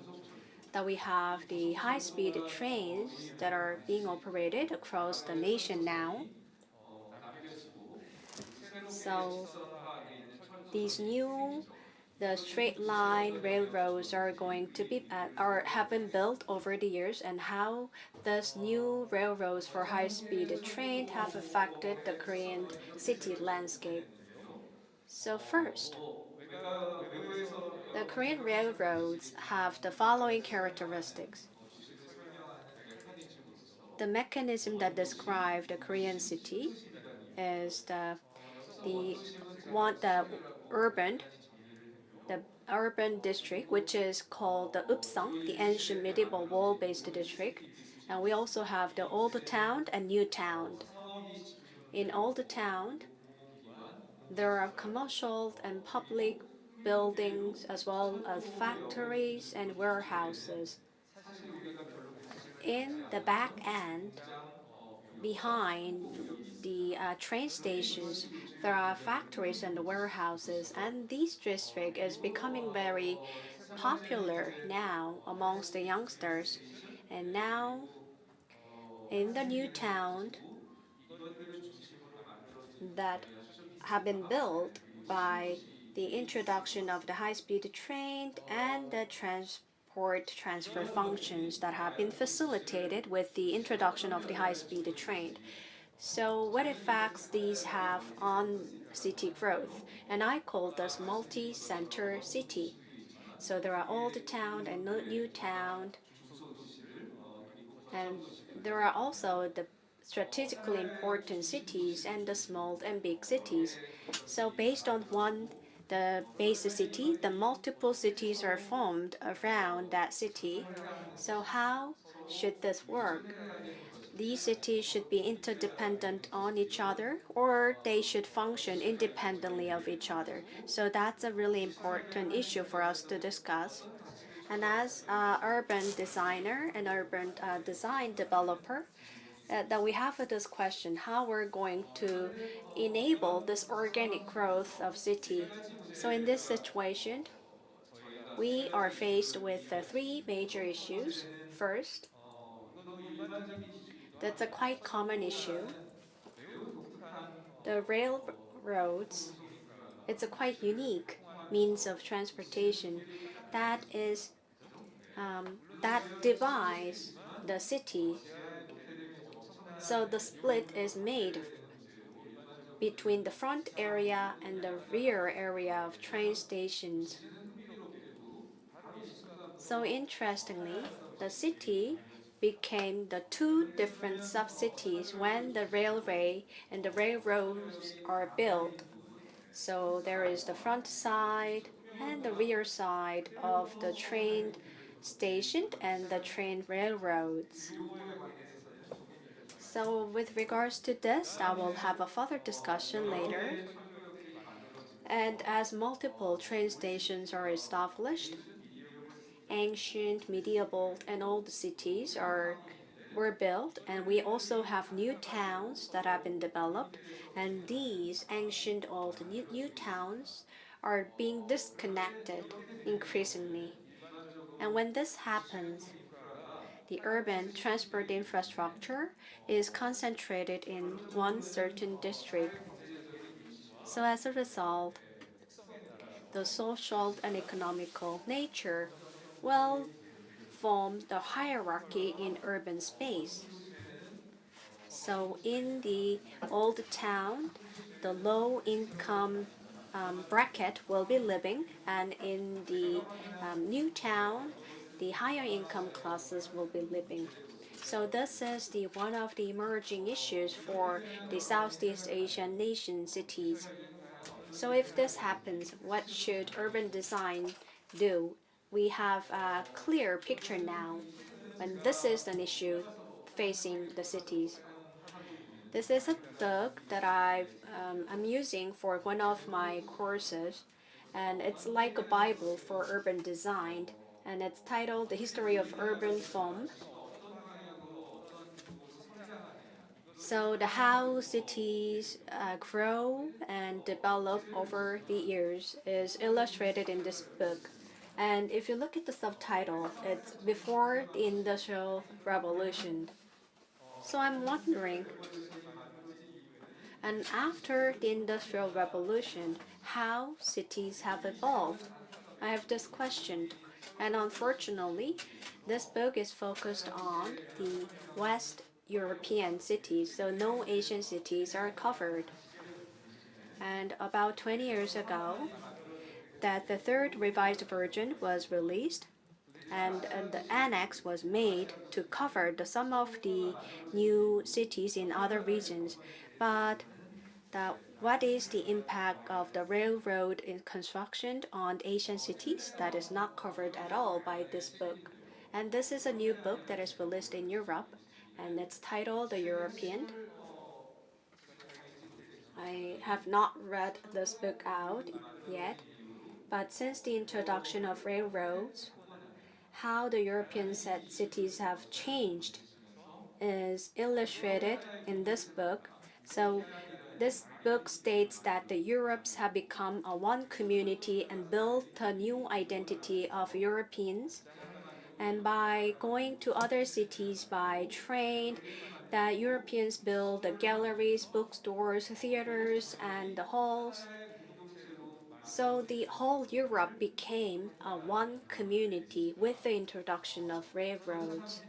that we have the high-speed trains that are being operated across the nation now. So the straight line railroads are going to be have been built over the years, and how these new railroads for high-speed train have affected the Korean city landscape. So first, the Korean railroads have the following characteristics. The mechanism that describes the Korean city is the urban district, which is called the Upsang, the ancient medieval wall-based district. And we also have the old town and new town. In old town, there are commercial and public buildings as well as factories and warehouses. In the back end, behind the train stations, there are factories and warehouses, and this district is becoming very popular now amongst the youngsters. And now, in the new town that have been built by the introduction of the high-speed train and the transfer functions that have been facilitated with the introduction of the high-speed train. So what effects these have on city growth? And I call this multi-center city. So there are old town and new town, and there are also the strategically important cities and the small and big cities. So based on the base city, the multiple cities are formed around that city. So how should this work? These cities should be interdependent on each other, or they should function independently of each other. So that's a really important issue for us to discuss. And as an urban designer and urban design developer, that we have this question, how we're going to enable this organic growth of city. So in this situation, we are faced with three major issues. First, that's a quite common issue. The railroads, it's a quite unique means of transportation that divides the city. So the split is made between the front area and the rear area of train stations. So interestingly, the city became the two different sub-cities when the railway and the railroads are built. So there is the front side and the rear side of the train station and the train railroads. So with regards to this, I will have a further discussion later. And as multiple train stations are established, ancient, medieval, and old cities were built, and we also have new towns that have been developed, and these ancient, old, new towns are being disconnected increasingly. And when this happens, the urban transport infrastructure is concentrated in one certain district. So as a result, the social and economical nature will form the hierarchy in urban space. So in the old town, the low income bracket will be living, and in the new town, the higher income classes will be living. So this is one of the emerging issues for the Southeast Asian nation cities. So if this happens, what should urban design do? We have a clear picture now, and this is an issue facing the cities. This is a book that I'm using for one of my courses, and it's like a Bible for urban design, and it's titled The History of Urban Form. So the how cities grow and develop over the years is illustrated in this book. And if you look at the subtitle, it's Before the Industrial Revolution. So I'm wondering, and after the Industrial Revolution, how cities have evolved? I have this question. And unfortunately, this book is focused on the West European cities, so no Asian cities are covered. And about 20 years ago, that the third revised version was released, and the annex was made to cover some of the new cities in other regions. But what is the impact of the railroad construction on Asian cities? That is not covered at all by this book. And this is a new book that is released in Europe, and it's titled The European. I have not read this book out yet, but since the introduction of railroads, how the European cities have changed is illustrated in this book. So this book states that the Europes have become a one community and built a new identity of Europeans. And by going to other cities by train, the Europeans built the galleries, bookstores, theaters, and the halls. So the whole Europe became a one community with the introduction of railroads.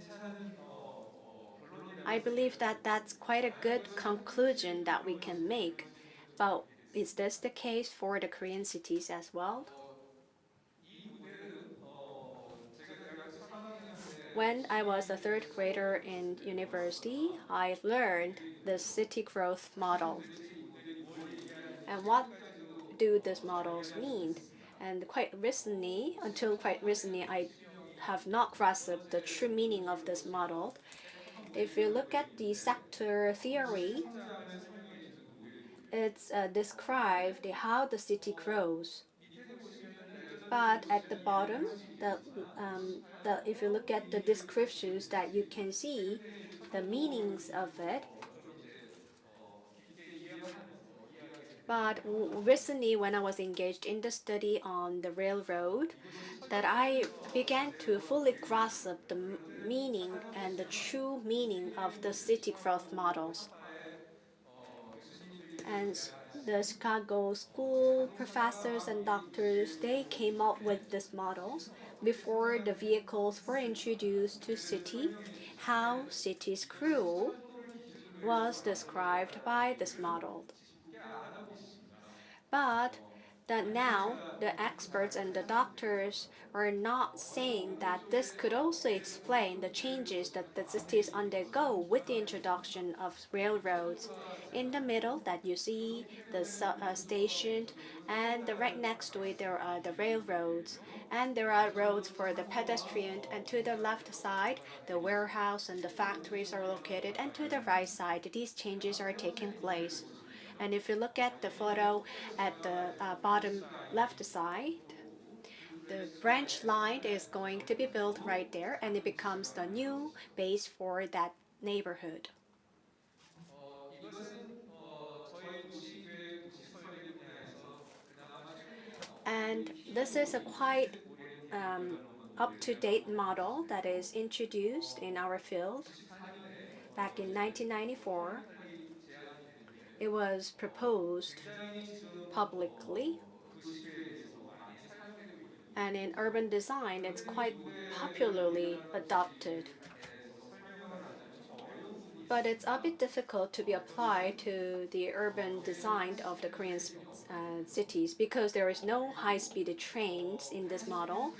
I believe that that's quite a good conclusion that we can make. But is this the case for the Korean cities as well? When I was a third grader in university, I learned the city growth model. And what do these models mean? And until quite recently, I have not grasped the true meaning of this model. If you look at the sector theory, it's described how the city grows. But at the bottom, if you look at the descriptions that you can see, the meanings of it. But recently, when I was engaged in the study on the railroad, that I began to fully grasp the meaning and the true meaning of the city growth models. And the Chicago school professors and doctors, they came up with these models before the vehicles were introduced to city. How cities grew was described by this model. But that now the experts and the doctors are not saying that this could also explain the changes that the cities undergo with the introduction of railroads. In the middle that you see the station, and right next to it there are the railroads, and there are roads for the pedestrian, and to the left side the warehouse and the factories are located, and to the right side these changes are taking place. And if you look at the photo at the bottom left side, the branch line is going to be built right there, and it becomes the new base for that neighborhood. And this is a quite up-to-date model that is introduced in our field. Back in 1994, it was proposed publicly, and in urban design, it's quite popularly adopted. But it's a bit difficult to be applied to the urban design of the Korean cities because there is no high-speed trains in this model.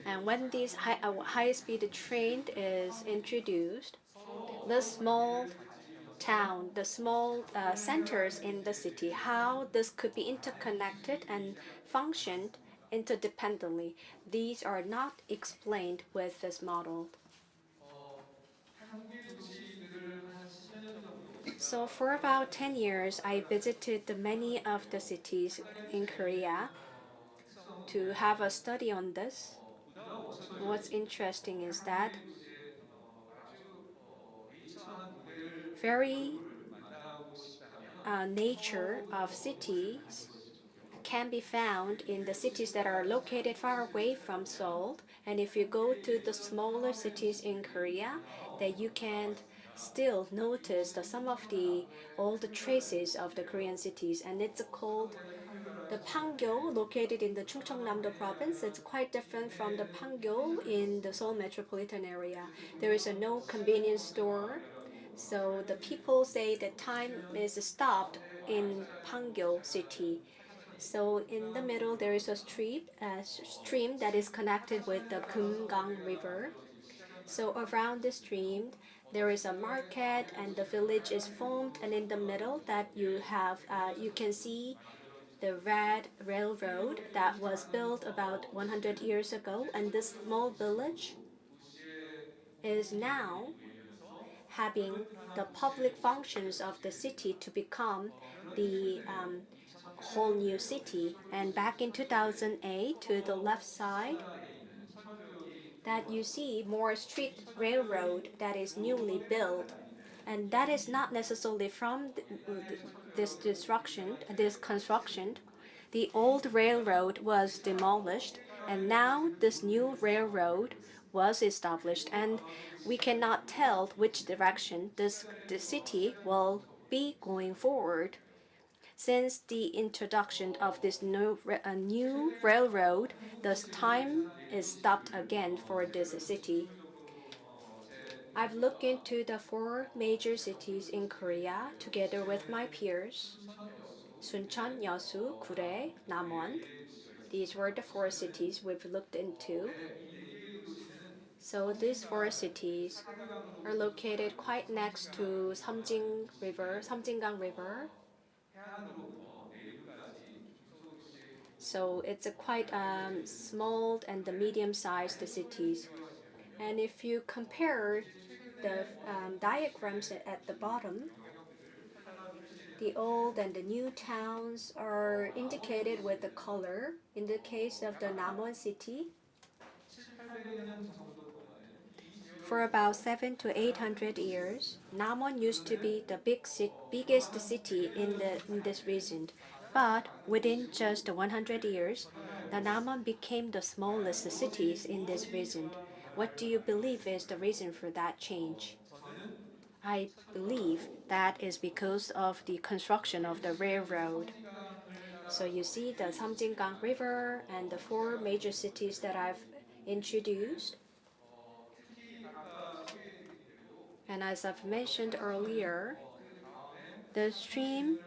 And when this high-speed train is introduced, the small town, the small centers in the city, how this could be interconnected and functioned interdependently, these are not explained with this model. So for about 10 years, I visited many of the cities in Korea to have a study on this. What's interesting is that very nature of cities can be found in the cities that are located far away from Seoul. And if you go to the smaller cities in Korea, that you can still notice some of the old traces of the Korean cities. And it's called the Pangyo, located in the Chungcheongnam-do province. It's quite different from the Pangyo in the Seoul metropolitan area. There is no convenience store, so the people say that time is stopped in Pangyo city. So in the middle there is a stream that is connected with the Kumgang River. So around the stream there is a market and the village is formed, and in the middle that you can see the Red Railroad that was built about 100 years ago, and this small village is now having the public functions of the city to become the whole new city. And back in 2008, to the left side, that you see more street railroad that is newly built, and that is not necessarily from this construction. The old railroad was demolished, and now this new railroad was established, and we cannot tell which direction the city will be going forward. Since the introduction of this new railroad, the time is stopped again for this city. I've looked into the 4 major cities in Korea together with my peers: Suncheon, Yeosu, Gure, Namwon. These were the 4 cities we've looked into. So these 4 cities are located quite next to Samjingang River. So it's a quite small and the medium-sized cities. And if you compare the diagrams at the bottom, the old and the new towns are indicated with the color. In the case of the Namwon city, for about 700 to 800 years, Namwon used to be the biggest city in this region. But within just 100 years, the Namwon became the smallest cities in this region. What do you believe is the reason for that change? I believe that is because of the construction of the railroad. So you see the Samjingang River and the 4 major cities that I've introduced. And as I've mentioned earlier, the stream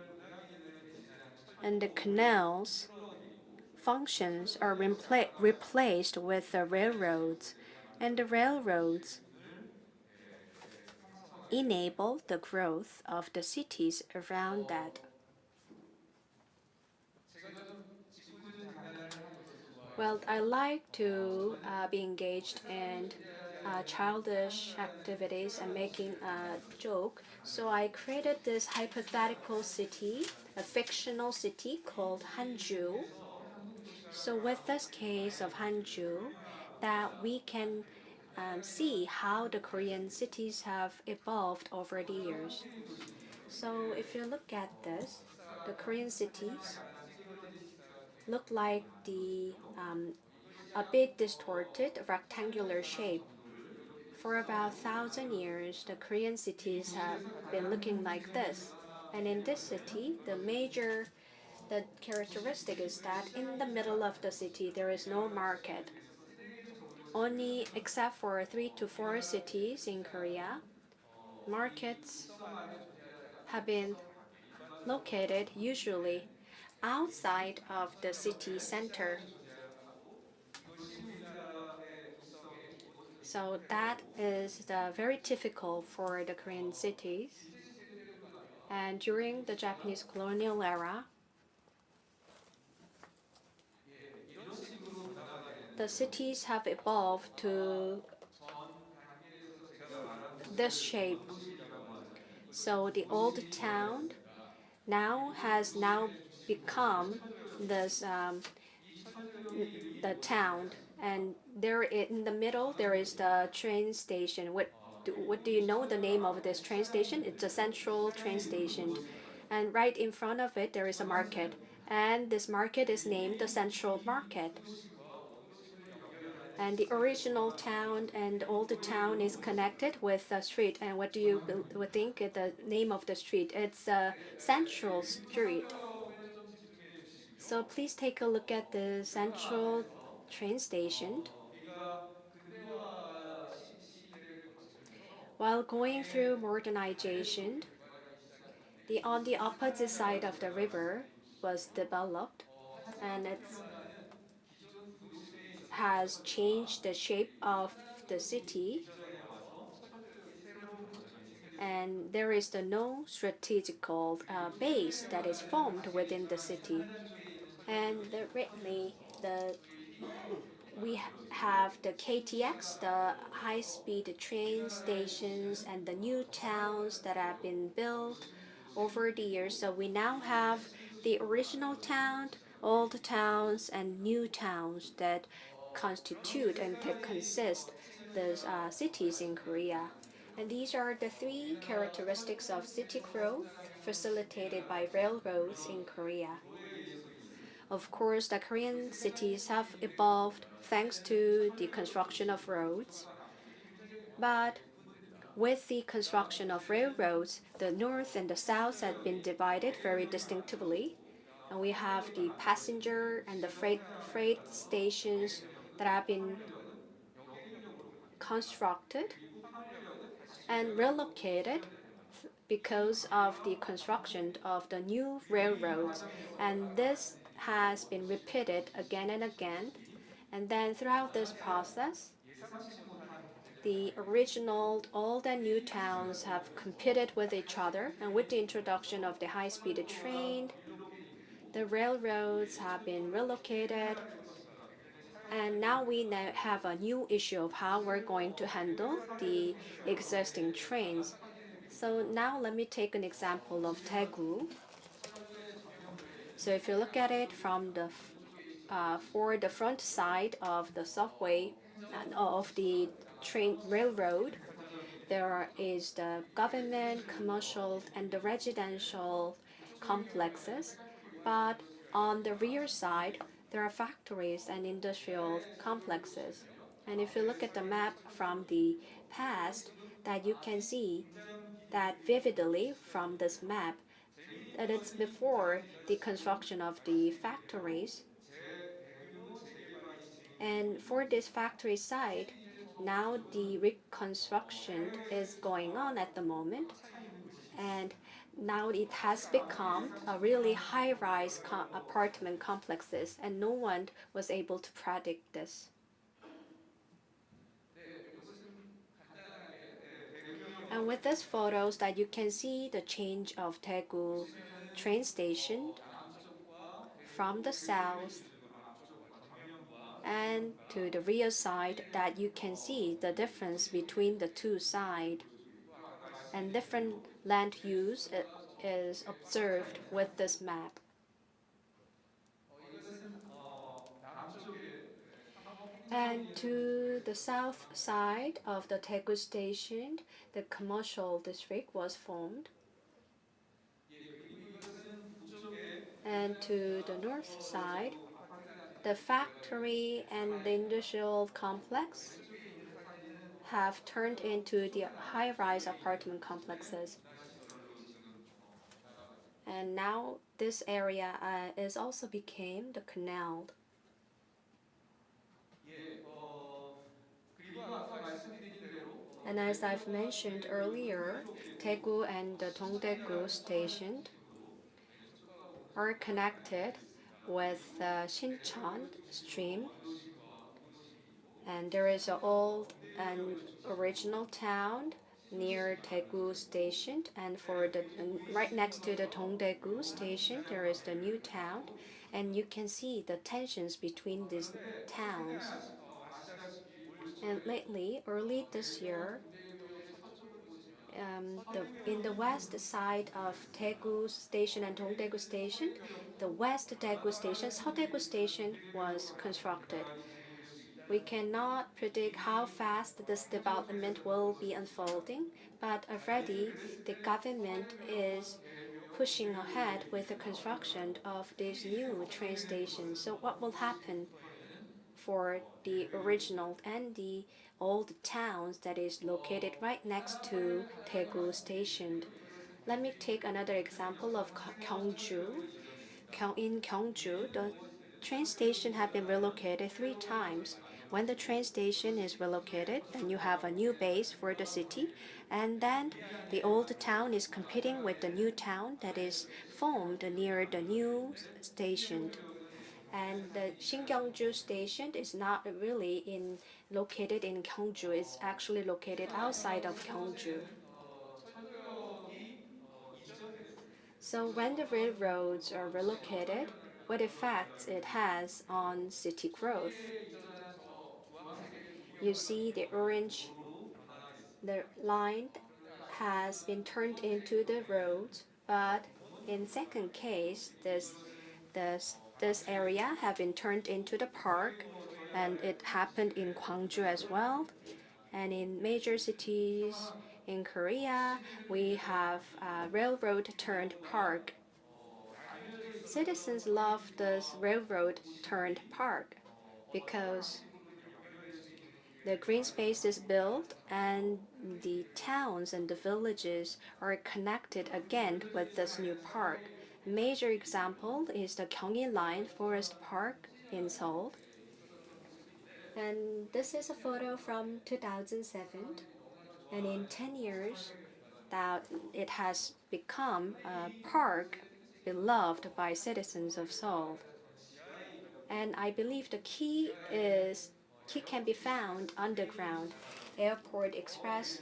and the canals functions are replaced with the railroads, and the railroads enable the growth of the cities around that. Well, I like to be engaged in childish activities and making a joke. So I created this hypothetical city, a fictional city called Hanju. So with this case of Hanju, that we can see how the Korean cities have evolved over the years. So if you look at this, the Korean cities look like a bit distorted rectangular shape. For about 1,000 years, the Korean cities have been looking like this. And in this city, the characteristic is that in the middle of the city, there is no market. Only except for 3 to 4 cities in Korea, markets have been located usually outside of the city center. So that is very typical for the Korean cities. And during the Japanese colonial era, the cities have evolved to this shape. So the old town has become this the town, and there in the middle there is the train station. What do you know the name of this train station? It's a central train station, and right in front of it there is a market, and this market is named the Central Market. And the original town and old town is connected with the street. And what do you think the name of the street? It's Central Street. So please take a look at the Central train station. While going through modernization, on the opposite side of the river was developed, and it has changed the shape of the city. And there is no strategical base that is formed within the city. And we have the KTX, the high-speed train stations, and the new towns that have been built over the years. So we now have the original town, old towns, and new towns that constitute and that consist the cities in Korea. And these are the 3 characteristics of city growth facilitated by railroads in Korea. Of course, the Korean cities have evolved thanks to the construction of roads. But with the construction of railroads, the north and the south have been divided very distinctively. And we have the passenger and the freight stations that have been constructed and relocated because of the construction of the new railroads. And this has been repeated again and again. And then throughout this process, the original old and new towns have competed with each other. And with the introduction of the high-speed train, the railroads have been relocated. And now we have a new issue of how we're going to handle the existing trains. So now let me take an example of Daegu. So if you look at it from for the front side of the subway of the railroad, there is the government, commercial, and the residential complexes. But on the rear side, there are factories and industrial complexes. And if you look at the map from the past, that you can see that vividly from this map, that it's before the construction of the factories. And for this factory site, now the reconstruction is going on at the moment. And now it has become a really high-rise apartment complexes, and no one was able to predict this. And with these photos that you can see the change of Daegu train station from the south and to the rear side, that you can see the difference between the two sides, and different land use is observed with this map. And to the south side of the Daegu station, the commercial district was formed. And to the north side, the factory and the industrial complex have turned into the high-rise apartment complexes. And now this area is also became the canal. And as I've mentioned earlier, Daegu and the Dongdaegu station are connected with the Sincheon stream. And there is an old and original town near Daegu station, and right next to the Dongdaegu station there is the new town, and you can see the tensions between these towns. And lately, early this year, in the west side of Daegu station and Dongdaegu station, the west Daegu station, Seodaegu station was constructed. We cannot predict how fast this development will be unfolding, but already the government is pushing ahead with the construction of this new train station. So what will happen for the original and the old towns that is located right next to Daegu station? Let me take another example of Gyeongju. In Gyeongju, the train station have been relocated 3 times. When the train station is relocated, then you have a new base for the city, and then the old town is competing with the new town that is formed near the new station. And the Shingyongju station is not really located in Gyeongju. It's actually located outside of Gyeongju. So when the railroads are relocated, what effects it has on city growth? You see the orange, the line has been turned into the road, but in second case, this area have been turned into the park, and it happened in Gwangju as well. And in major cities in Korea, we have a railroad turned park. Citizens love this railroad turned park because the green space is built and the towns and the villages are connected again with this new park. Major example is the Gyeonggi Line Forest Park in Seoul. And this is a photo from 2007. And in 10 years, that it has become a park beloved by citizens of Seoul. And I believe the key can be found underground. Airport Express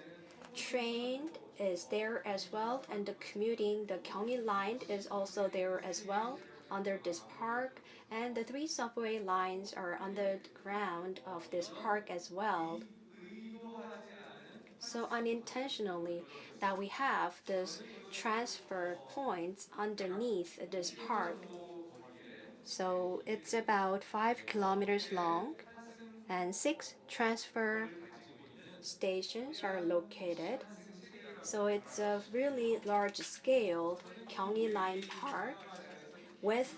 train is there as well, and the Gyeonggi Line is also there as well under this park, and the 3 subway lines are under the ground of this park as well. So unintentionally that we have this transfer points underneath this park. So it's about 5 kilometers long, and 6 transfer stations are located. So it's a really large-scale Gyeonggi Line Park with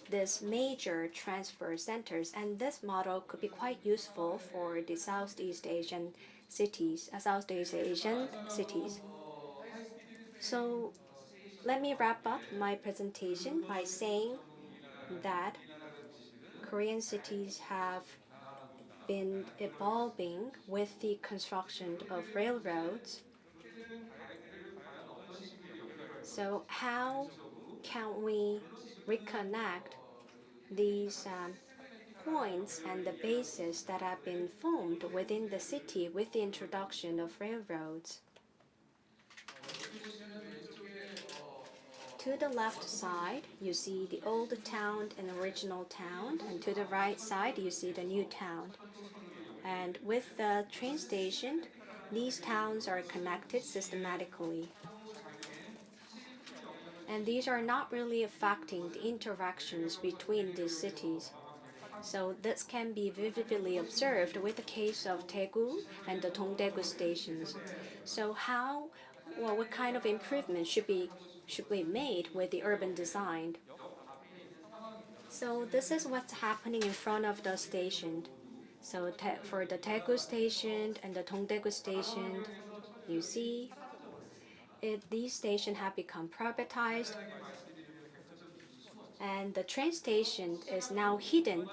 this major transfer centers, and this model could be quite useful for the Southeast Asian cities. So let me wrap up my presentation by saying that Korean cities have been evolving with the construction of railroads. So how can we reconnect these points and the bases that have been formed within the city with the introduction of railroads? To the left side, you see the old town and original town, and to the right side, you see the new town. And with the train station, these towns are connected systematically. And these are not really affecting the interactions between these cities. So this can be vividly observed with the case of Daegu and the Dongdaegu stations. So what kind of improvement should be made with the urban design? So this is what's happening in front of the station. So for the Daegu station and the Dongdaegu station, you see these stations have become privatized, and the train station is now hidden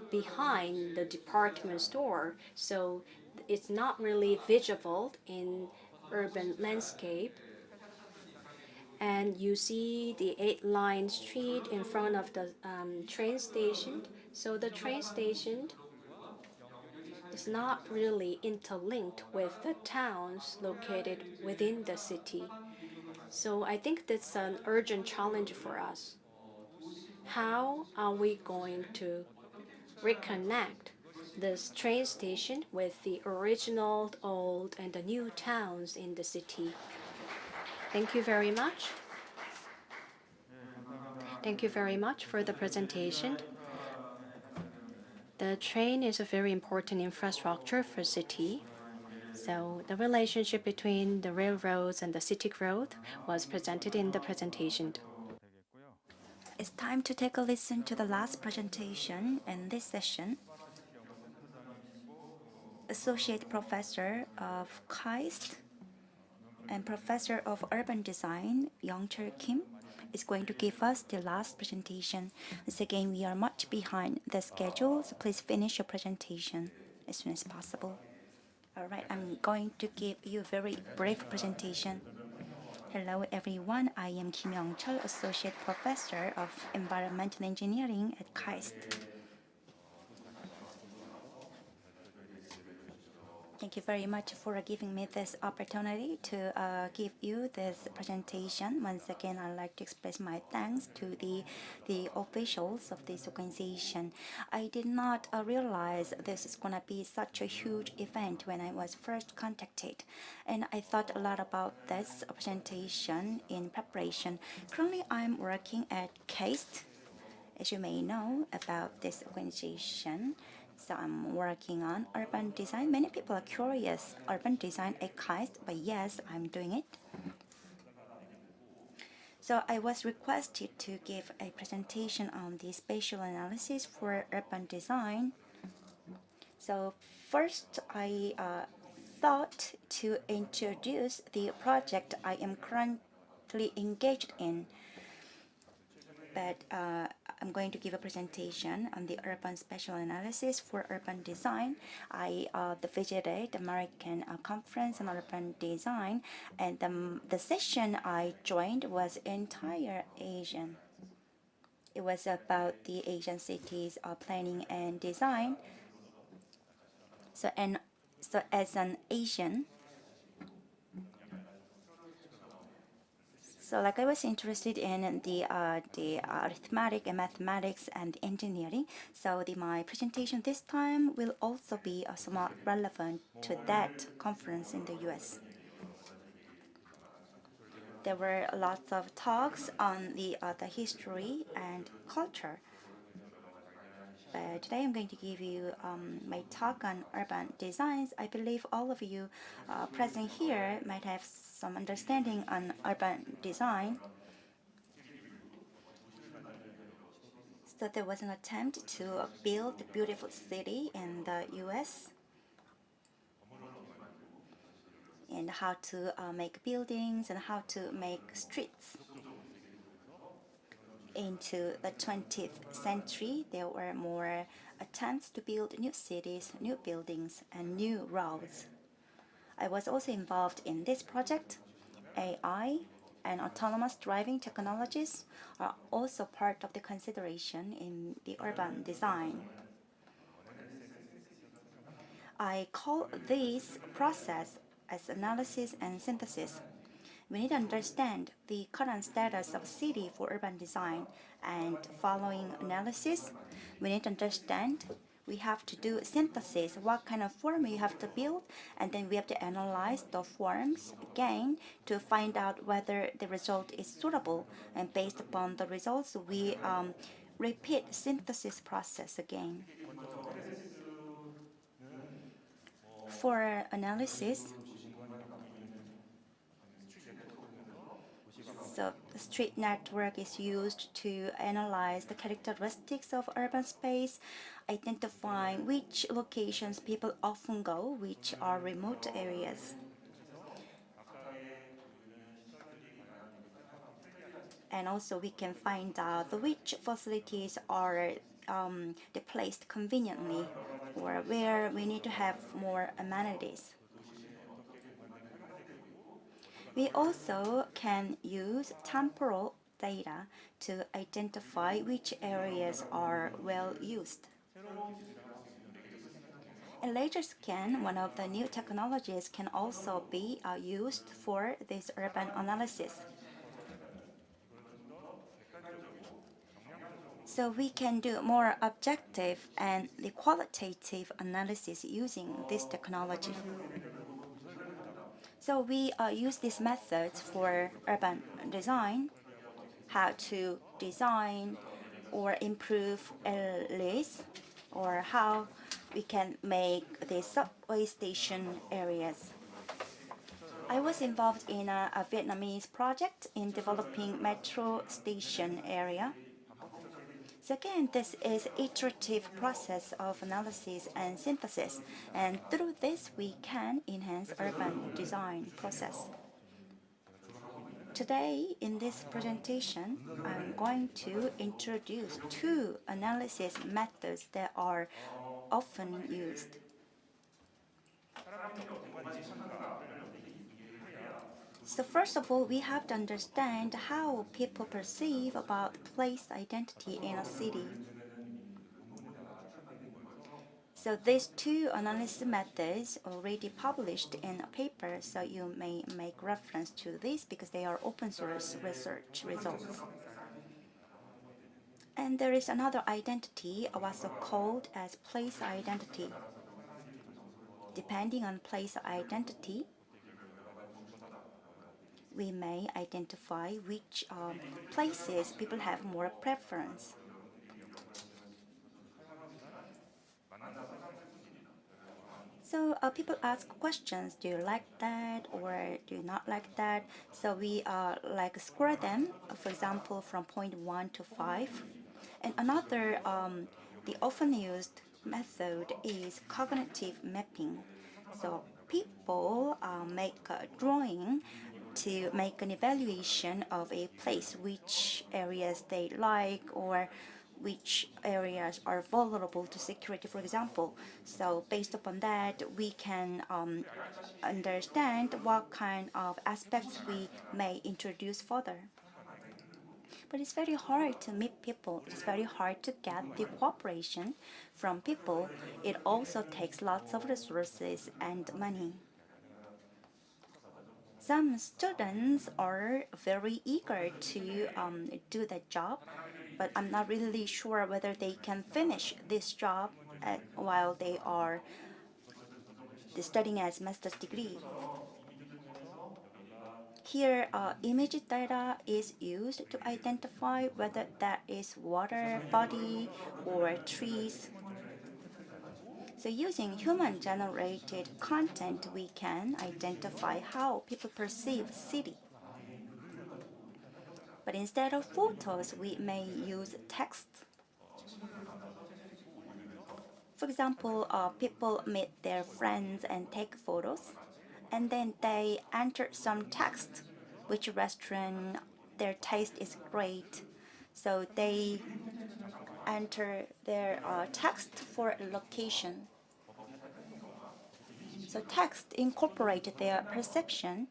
behind the department store, so it's not really visible in urban landscape. And you see the 8-line street in front of the train station. So the train station is not really interlinked with the towns located within the city. So I think that's an urgent challenge for us. How are we going to reconnect this train station with the original, old, and the new towns in the city? Thank you very much. Thank you very much for the presentation. The train is a very important infrastructure for city. So the relationship between the railroads and the city growth was presented in the presentation. It's time to take a listen to the last presentation in this session. Associate Professor of KAIST and Professor of Urban Design, Young-Chul Kim, is going to give us the last presentation. Once again, we are much behind the schedule, so please finish your presentation as soon as possible. All right, I'm going to give you a very brief presentation. Hello everyone, I am Kim Young-Chul, Associate Professor of Environmental Engineering at KAIST. Thank you very much for giving me this opportunity to give you this presentation. Once again, I'd like to express my thanks to the officials of this organization. I did not realize this is going to be such a huge event when I was first contacted, and I thought a lot about this presentation in preparation. Currently, I'm working at KAIST, as you may know about this organization. So I'm working on urban design. Many people are curious, urban design at KAIST, but yes, I'm doing it. So I was requested to give a presentation on the spatial analysis for urban design. So first, I thought to introduce the project I am currently engaged in. But I'm going to give a presentation on the urban spatial analysis for urban design. I visited the American Conference on Urban Design, and the session I joined was entire Asian. It was about the Asian cities planning and design. So as an Asian, so like I was interested in the arithmetic and mathematics and engineering. So my presentation this time will also be somewhat relevant to that conference in the US. There were lots of talks on the history and culture. But today I'm going to give you my talk on urban designs. I believe all of you present here might have some understanding on urban design. So there was an attempt to build a beautiful city in the US, and how to make buildings and how to make streets. Into the 20th century, there were more attempts to build new cities, new buildings, and new roads. I was also involved in this project, AI and autonomous driving technologies are also part of the consideration in the urban design. I call this process as analysis and synthesis. We need to understand the current status of a city for urban design, and following analysis, we need to understand we have to do synthesis, what kind of form you have to build, and then we have to analyze the forms again to find out whether the result is suitable. And based upon the results, we repeat synthesis process again. For analysis, so the street network is used to analyze the characteristics of urban space, identifying which locations people often go, which are remote areas. And also we can find out which facilities are placed conveniently or where we need to have more amenities. We also can use temporal data to identify which areas are well used. A laser scan, one of the new technologies, can also be used for this urban analysis. So we can do more objective and the qualitative analysis using this technology. So we use these methods for urban design, how to design or improve alleys, or how we can make the subway station areas. I was involved in a Vietnamese project in developing metro station area. So again, this is iterative process of analysis and synthesis, and through this we can enhance urban design process. Today, in this presentation, I'm going to introduce two analysis methods that are often used. So first of all, we have to understand how people perceive about place identity in a city. So these two analysis methods already published in a paper, so you may make reference to this because they are open source research results. And there is another identity, also called as place identity. Depending on place identity, we may identify which places people have more preference. So people ask questions, do you like that or do you not like that? So we score them, for example, from point 1 to 5. And another, the often used method is cognitive mapping. So people make a drawing to make an evaluation of a place, which areas they like or which areas are vulnerable to security, for example. So based upon that, we can understand what kind of aspects we may introduce further. But it's very hard to meet people. It's very hard to get the cooperation from people. It also takes lots of resources and money. Some students are very eager to do that job, but I'm not really sure whether they can finish this job while they are studying as master's degree. Here, image data is used to identify whether that is water body or trees. So using human-generated content, we can identify how people perceive city. But instead of photos, we may use text. For example, people meet their friends and take photos, and then they enter some text, which restaurant their taste is great. So they enter their text for a location. So text incorporate their perception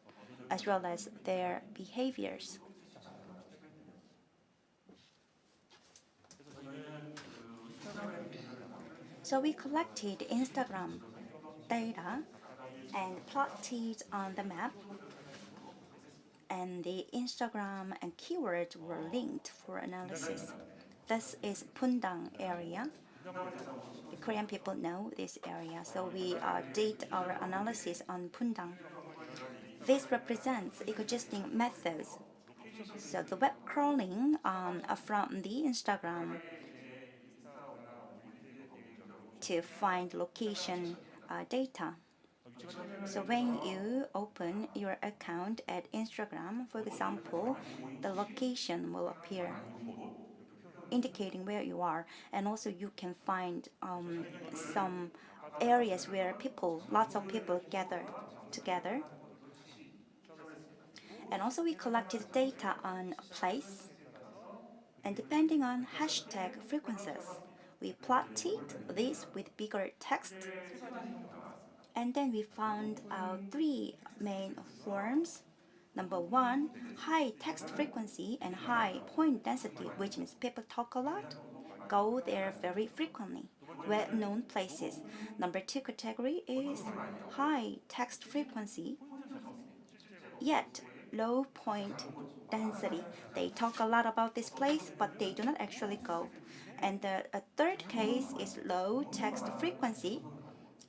as well as their behaviors. So we collected Instagram data and plotted on the map, and the Instagram and keywords were linked for analysis. This is Pundang area. The Korean people know this area, so we did our analysis on Pundang. This represents ecosystem methods. So the web crawling from the Instagram to find location data. So when you open your account at Instagram, for example, the location will appear, indicating where you are, and also you can find some areas where lots of people gather together. And also we collected data on place, and depending on hashtag frequencies, we plotted this with bigger text, and then we found three main forms. Number one, high text frequency and high point density, which means people talk a lot, go there very frequently, well-known places. Number two category is high text frequency, yet low point density. They talk a lot about this place, but they do not actually go. And the third case is low text frequency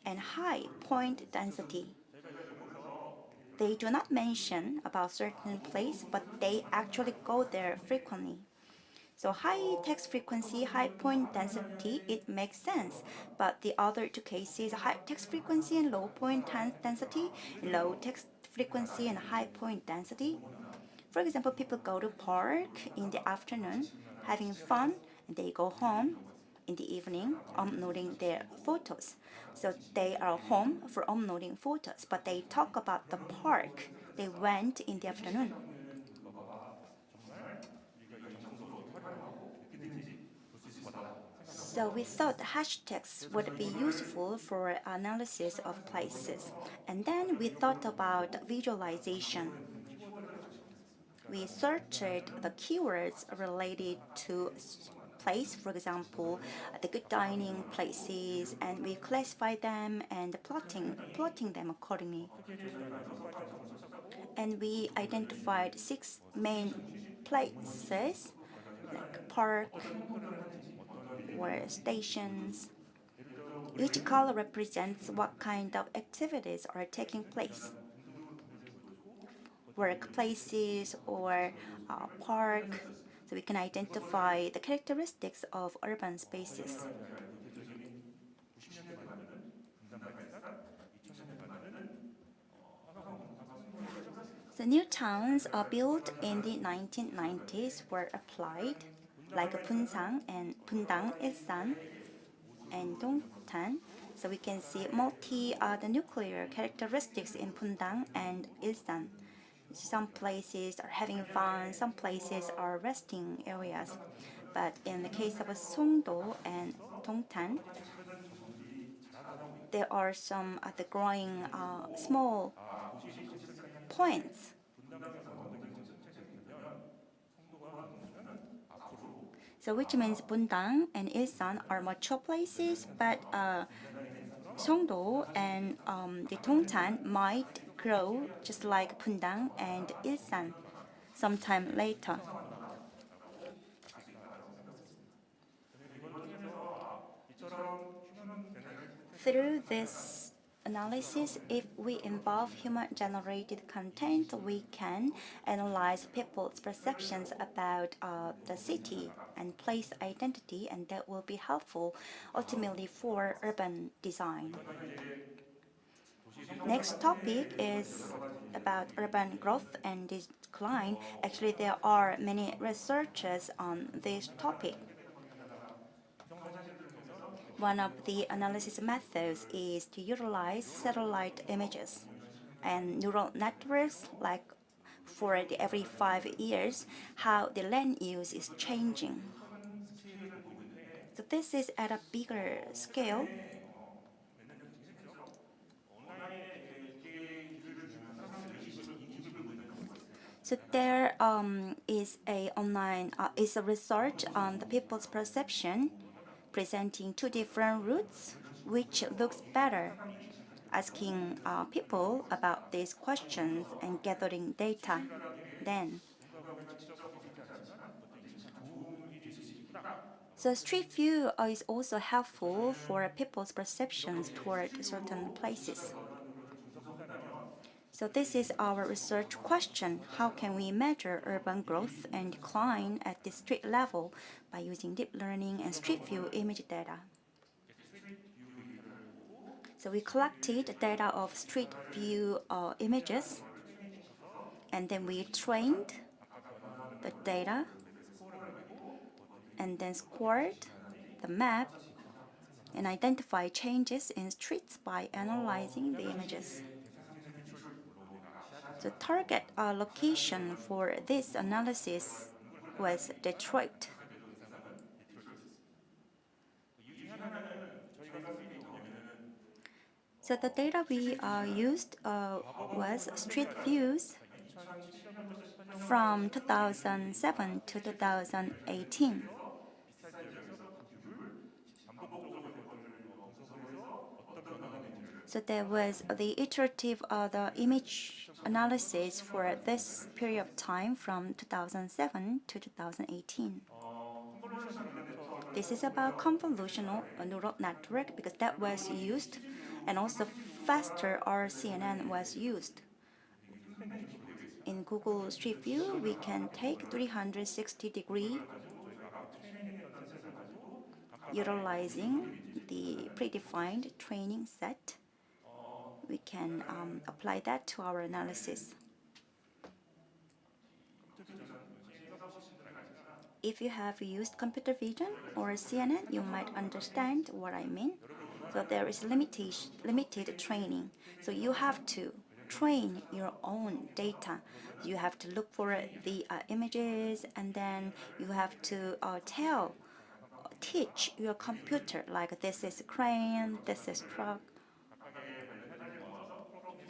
and high point density. They do not mention about certain place, but they actually go there frequently. So high text frequency, high point density, it makes sense. But the other two cases, high text frequency and low point density, low text frequency and high point density. For example, people go to park in the afternoon, having fun, and they go home in the evening, uploading their photos. So they are home for uploading photos, but they talk about the park they went in the afternoon. So we thought hashtags would be useful for analysis of places. And then we thought about visualization. We searched the keywords related to place, for example, the good dining places, and we classify them and plotting them accordingly. And we identified 6 main places, like park or stations. Each color represents what kind of activities are taking place. Workplaces or park, so we can identify the characteristics of urban spaces. The new towns built in the 1990s were applied, like Bunsang and Pundang, Ilsan, and Dongtan. So we can see the nuclear characteristics in Pundang and Ilsan. Some places are having fun, some places are resting areas. But in the case of Songdo and Dongtan, there are some the growing small points. So which means Bundang and Ilsan are mature places, but Songdo and the Dongtan might grow just like Pundang and Ilsan sometime later. Through this analysis, if we involve human-generated content, we can analyze people's perceptions about the city and place identity, and that will be helpful ultimately for urban design. Next topic is about urban growth and decline. Actually, there are many researches on this topic. One of the analysis methods is to utilize satellite images and neural networks, like for every 5 years, how the land use is changing. So this is at a bigger scale. So there is a research on the people's perception, presenting two different routes, which looks better, asking people about these questions and gathering data. Then, so Street View is also helpful for people's perceptions toward certain places. So this is our research question. How can we measure urban growth and decline at the street level by using deep learning and Street View image data? So we collected data of Street View images, and then we trained the data and then scored the map and identified changes in streets by analyzing the images. The target location for this analysis was Detroit. So the data we used was street views from 2007 to 2018. So there was the iterative the image analysis for this period of time from 2007 to 2018. This is about convolutional neural network because that was used, and also faster RCNN was used. In Google Street View, we can take 360-degree utilizing the predefined training set. We can apply that to our analysis. If you have used computer vision or CNN, you might understand what I mean. So there is limited training. So you have to train your own data. You have to look for the images, and then you have to teach your computer, like this is crane, this is truck.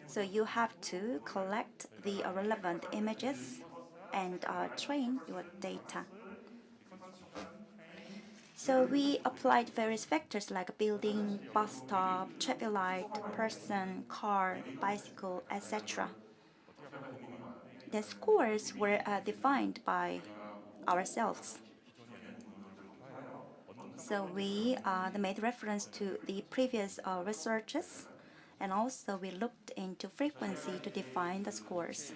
So you have to collect the relevant images and train your data. So we applied various factors like building, bus stop, traffic light, person, car, bicycle, etc. The scores were defined by ourselves. So we made reference to the previous researches, and also we looked into frequency to define the scores.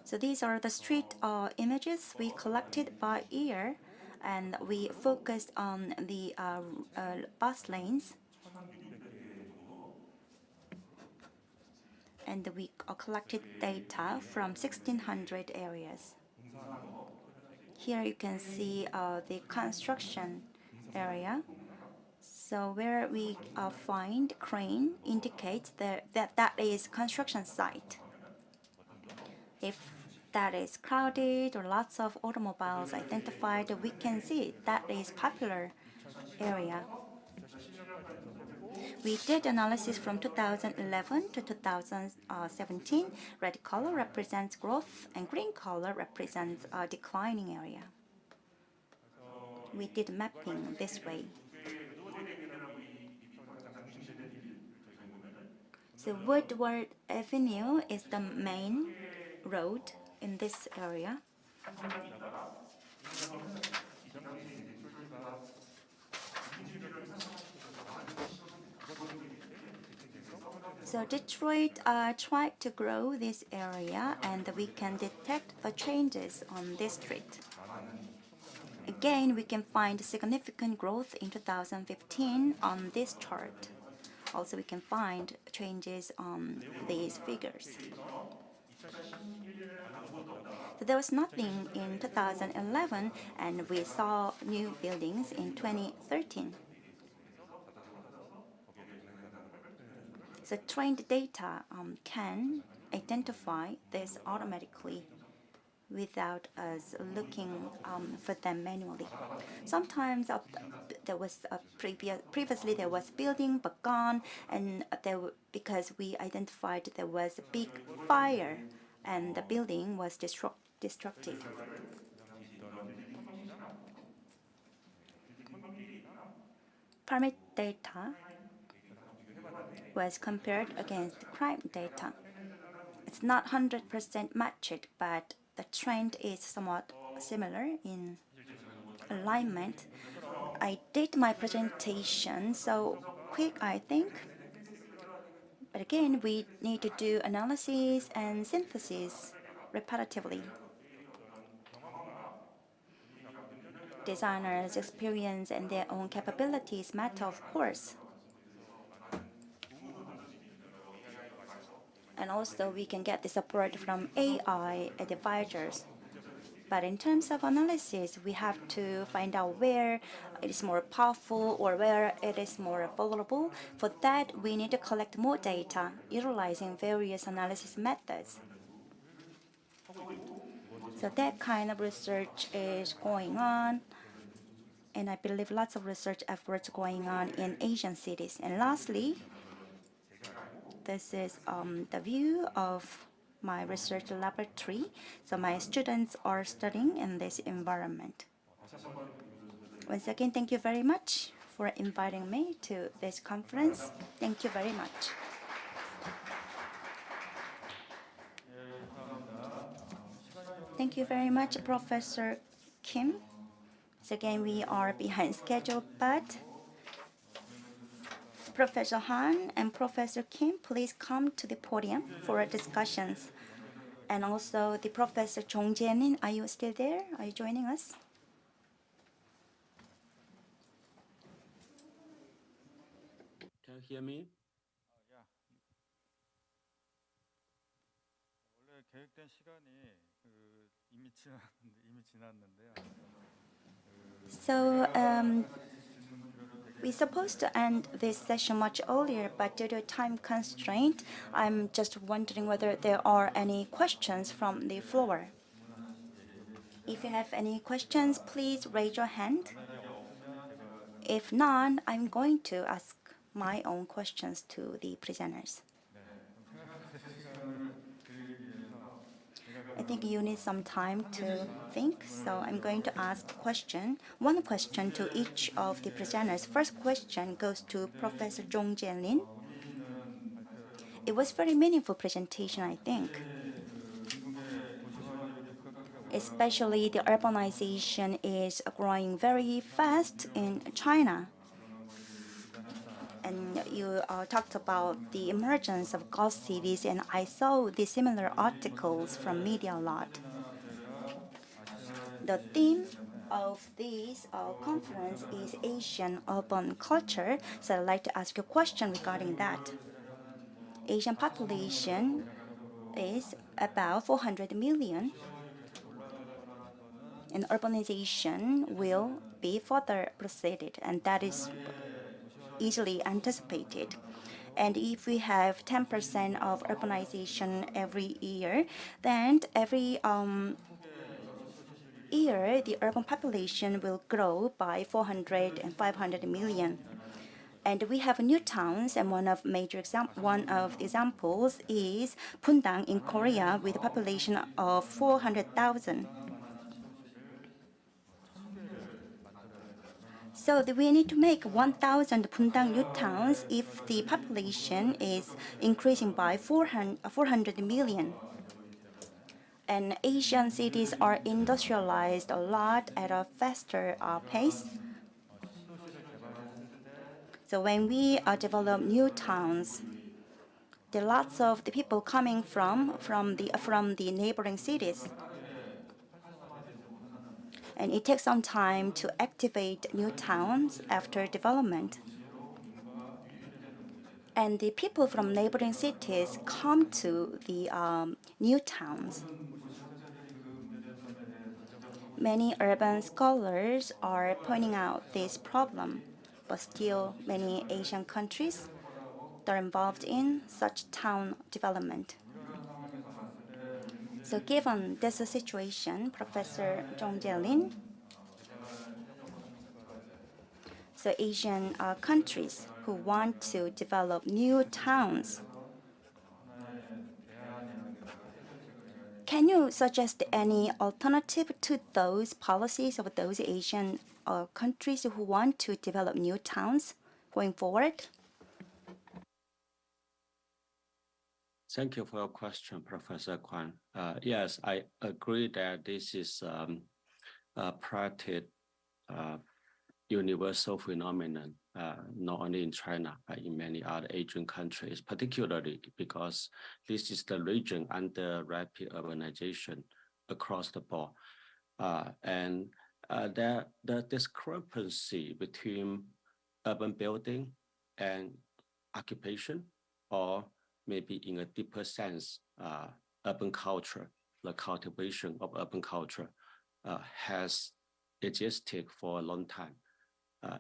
So these are the street images we collected by ear, and we focused on the bus lanes. And we collected data from 1,600 areas. Here you can see the construction area. So where we find crane indicates that is construction site. If that is crowded or lots of automobiles identified, we can see that is popular area. We did analysis from 2011 to 2017. Red color represents growth and green color represents a declining area. We did mapping this way. So Woodward Avenue is the main road in this area. So Detroit tried to grow this area, and we can detect the changes on this street. Again, we can find significant growth in 2015 on this chart. Also, we can find changes on these figures. So there was nothing in 2011, and we saw new buildings in 2013. So trained data can identify this automatically. without us looking for them manually. Sometimes there was previously there was building but gone, and because we identified there was a big fire and the building was destructed. Permit data was compared against crime data. It's not 100% matched, but the trend is somewhat similar in alignment. I did my presentation so quick, I think. But again, we need to do analysis and synthesis repetitively. Designers' experience and their own capabilities matter, of course. And also, we can get the support from AI advisors. But in terms of analysis, we have to find out where it is more powerful or where it is more vulnerable. For that, we need to collect more data, utilizing various analysis methods. So that kind of research is going on. And I believe lots of research efforts going on in Asian cities. And lastly, this is the view of my research laboratory. So my students are studying in this environment. Once again, thank you very much for inviting me to this conference. Thank you very much. Thank you very much, Professor Kim. So again, we are behind schedule, but Professor Han and Professor Kim, please come to the podium for discussions. And also the Professor Jong Jae-min, are you still there? Are you joining us? Can you hear me? 원래 계획된 시간이 이미 지났는데요. So we're supposed to end this session much earlier, but due to time constraint, I'm just wondering whether there are any questions from the floor. If you have any questions, please raise your hand. If not, I'm going to ask my own questions to the presenters. I think you need some time to think, so I'm going to ask one question to each of the presenters. First question goes to Professor Jong Jae-min. It was a very meaningful presentation, I think. Especially the urbanization is growing very fast in China. And you talked about the emergence of ghost cities, and I saw the similar articles from media a lot. The theme of this conference is Asian urban culture, so I'd like to ask you a question regarding that. Asian population is about 400 million, and urbanization will be further proceeded, and that is easily anticipated. And if we have 10% of urbanization every year, then every year the urban population will grow by 400 and 500 million. And we have new towns, and one of the examples is Pundang in Korea with a population of 400,000. So we need to make 1,000 Pundang new towns if the population is increasing by 400 million. And Asian cities are industrialized a lot at a faster pace. So when we develop new towns, there are lots of the people coming from the neighboring cities. And it takes some time to activate new towns after development. And the people from neighboring cities come to the new towns. Many urban scholars are pointing out this problem, but still many Asian countries are involved in such town development. So given this situation, Professor Jong Jae-lin, so Asian countries who want to develop new towns, can you suggest any alternative to those policies of those Asian countries who want to develop new towns going forward? Thank you for your question, Professor Kwan. Yes, I agree that this is a practice universal phenomenon, not only in China, but in many other Asian countries, particularly because this is the region under rapid urbanization across the board. The discrepancy between urban building and occupation, or maybe in a deeper sense, urban culture, the cultivation of urban culture has existed for a long time.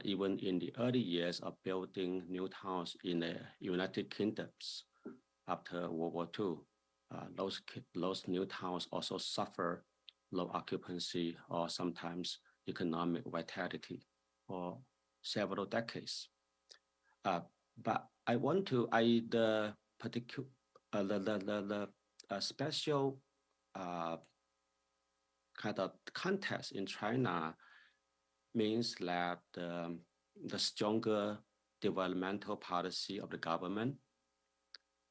Even in the early years of building new towns in the United Kingdoms after World War II, those new towns also suffer low occupancy or sometimes economic vitality for several decades. But I want to, the particular, the special kind of context in China means that the stronger developmental policy of the government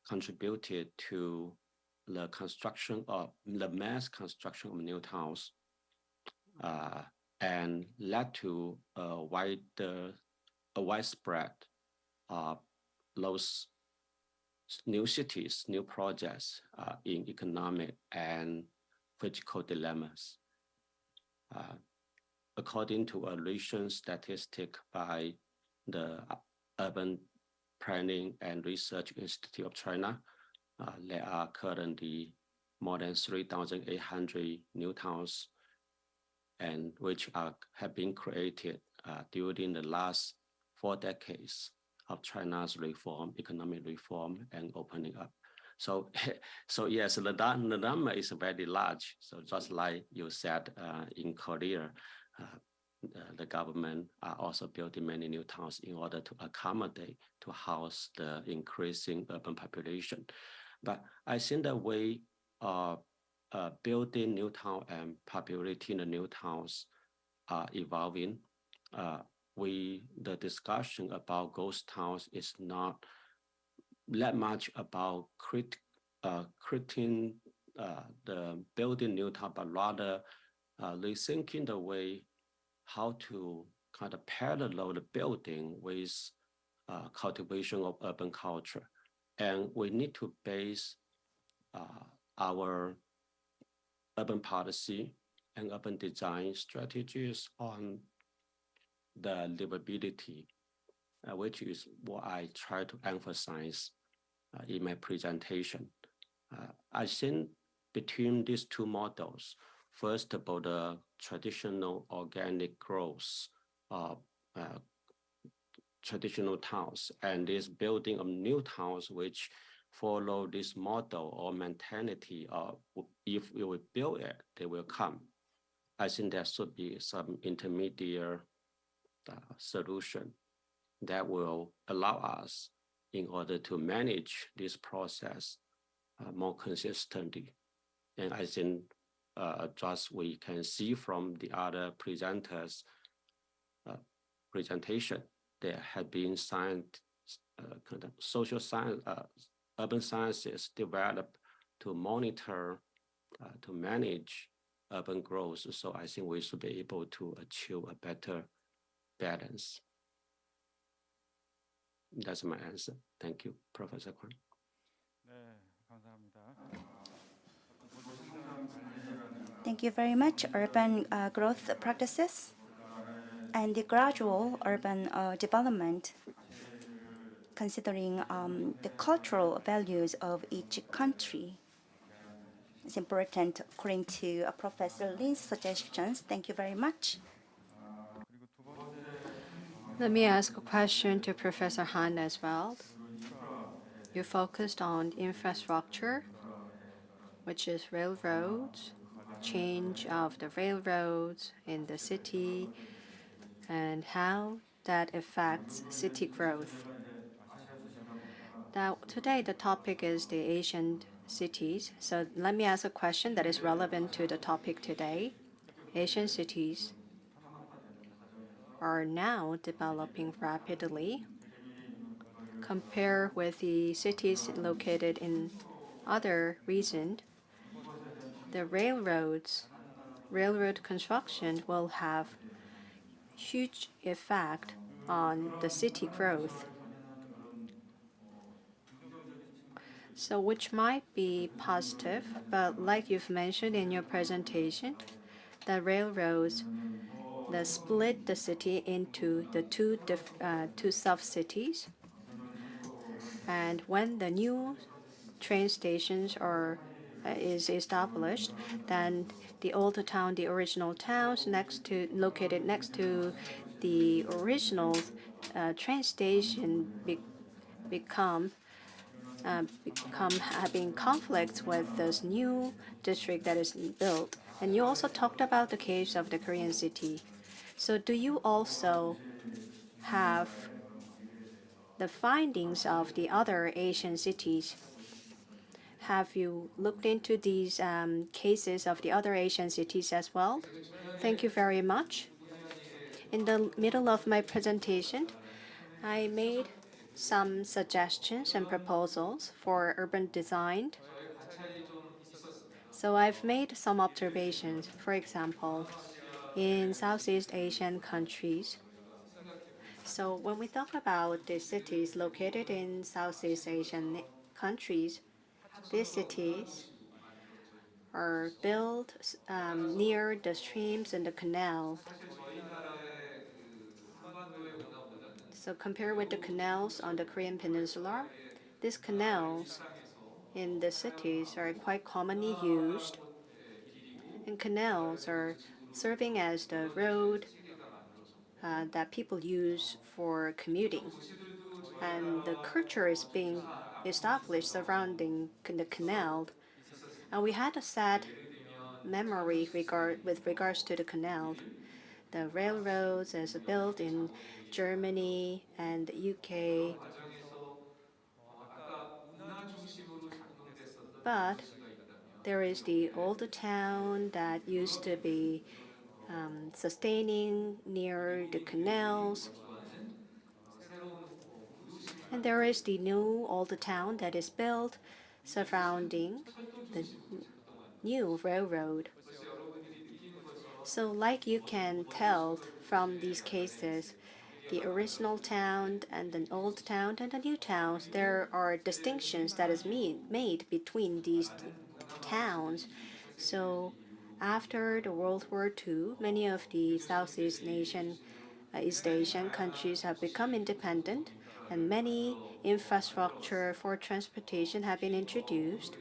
contributed to the construction of the mass construction of new towns and led to a widespread those new cities, new projects in economic and physical dilemmas. According to a recent statistic by the Urban Planning and Research Institute of China, there are currently more than 3,800 new towns, and which have been created during the last 4 decades of China's reform, economic reform, and opening up. So yes, the number is very large. So just like you said, in Korea, the government are also building many new towns in order to accommodate, to house the increasing urban population. But I think the way building new town and populating the new towns are evolving. The discussion about ghost towns is not that much about creating the building new town, but rather rethinking the way how to kind of parallel the building with cultivation of urban culture. And we need to base our urban policy and urban design strategies on the livability, which is what I try to emphasize in my presentation. I think between these two models, first about the traditional organic growth of traditional towns and this building of new towns which follow this model or mentality of if we will build it, they will come. I think there should be some intermediate solution that will allow us in order to manage this process more consistently. And I think just we can see from the other presenters' presentation, there have been science, kind of social science, urban sciences developed to monitor, to manage urban growth. So I think we should be able to achieve a better balance. That's my answer. Thank you, Professor Kwan. Thank you very much. Urban growth practices and the gradual urban development, considering the cultural values of each country, is important according to Professor Lin's suggestions. Thank you very much. Let me ask a question to Professor Han as well. You focused on infrastructure which is railroads, change of the railroads in the city, and how that affects city growth. Now, today the topic is the Asian cities. So let me ask a question that is relevant to the topic today. Asian cities are now developing rapidly compared with the cities located in other regions. The railroad construction will have huge effect on the city growth. So which might be positive, but like you've mentioned in your presentation, the railroads that split the city into the two sub-cities. And when the new train stations is established, then the old town, the original towns located next to the original train station become having conflicts with this new district that is built. And you also talked about the case of the Korean city. So do you also have the findings of the other Asian cities? Have you looked into these cases of the other Asian cities as well? Thank you very much. In the middle of my presentation, I made some suggestions and proposals for urban design. So I've made some observations. For example, in Southeast Asian countries. So when we talk about the cities located in Southeast Asian countries, these cities are built near the streams and the canal. So compared with the canals on the Korean Peninsula, these canals in the cities are quite commonly used. And canals are serving as the road that people use for commuting. And the culture is being established surrounding the canal. And we had a sad memory with regards to the canal. The railroads as built in Germany and the UK. But there is the old town that used to be sustaining near the canals. And there is the new old town that is built surrounding the new railroad. So like you can tell from these cases, the original town and the old town and the new towns, there are distinctions that is made between these towns. So after the World War II, many of the Southeast Asian East Asian countries have become independent, and many infrastructure for transportation have been introduced,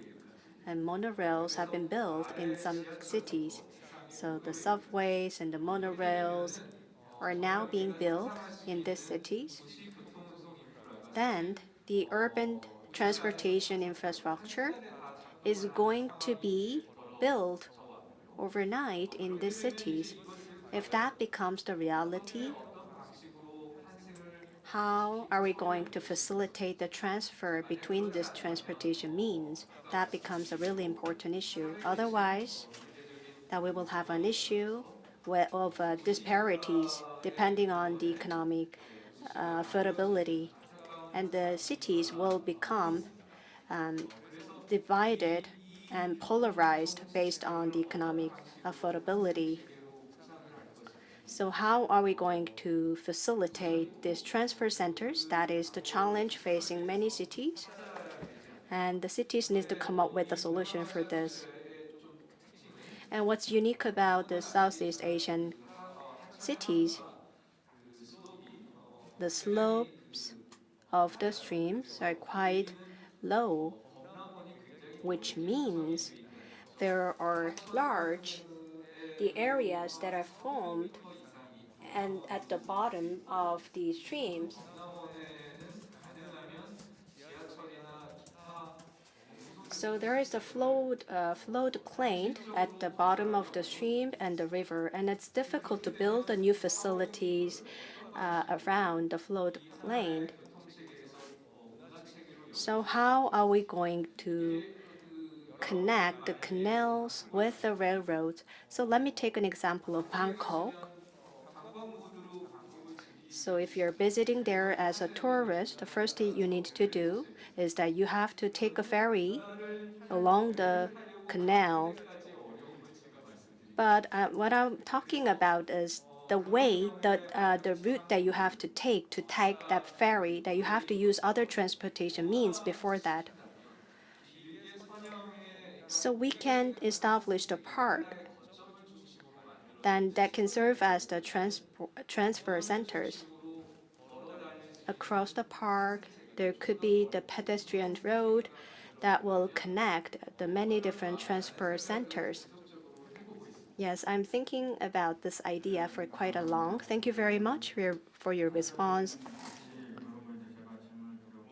and monorails have been built in some cities. So the subways and the monorails are now being built in these cities. Then the urban transportation infrastructure is going to be built overnight in these cities. If that becomes the reality, how are we going to facilitate the transfer between these transportation means? That becomes a really important issue. Otherwise, that we will have an issue of disparities depending on the economic affordability. And the cities will become divided and polarized based on the economic affordability. So how are we going to facilitate these transfer centers? That is the challenge facing many cities. And the cities need to come up with a solution for this. And what's unique about the Southeast Asian cities, the slopes of the streams are quite low, which means there are the areas that are formed and at the bottom of the streams So there is a floodplain at the bottom of the stream and the river, and it's difficult to build the new facilities around the floodplain. So how are we going to connect the canals with the railroads? So let me take an example of Bangkok. So if you're visiting there as a tourist, the first thing you need to do is that you have to take a ferry along the canal. But what I'm talking about is the way that the route that you have to take that ferry, that you have to use other transportation means before that. So we can establish the park then that can serve as the transfer centers. Across the park, there could be the pedestrian road that will connect the many different transfer centers. Yes, I'm thinking about this idea for quite a long. Thank you very much for your response.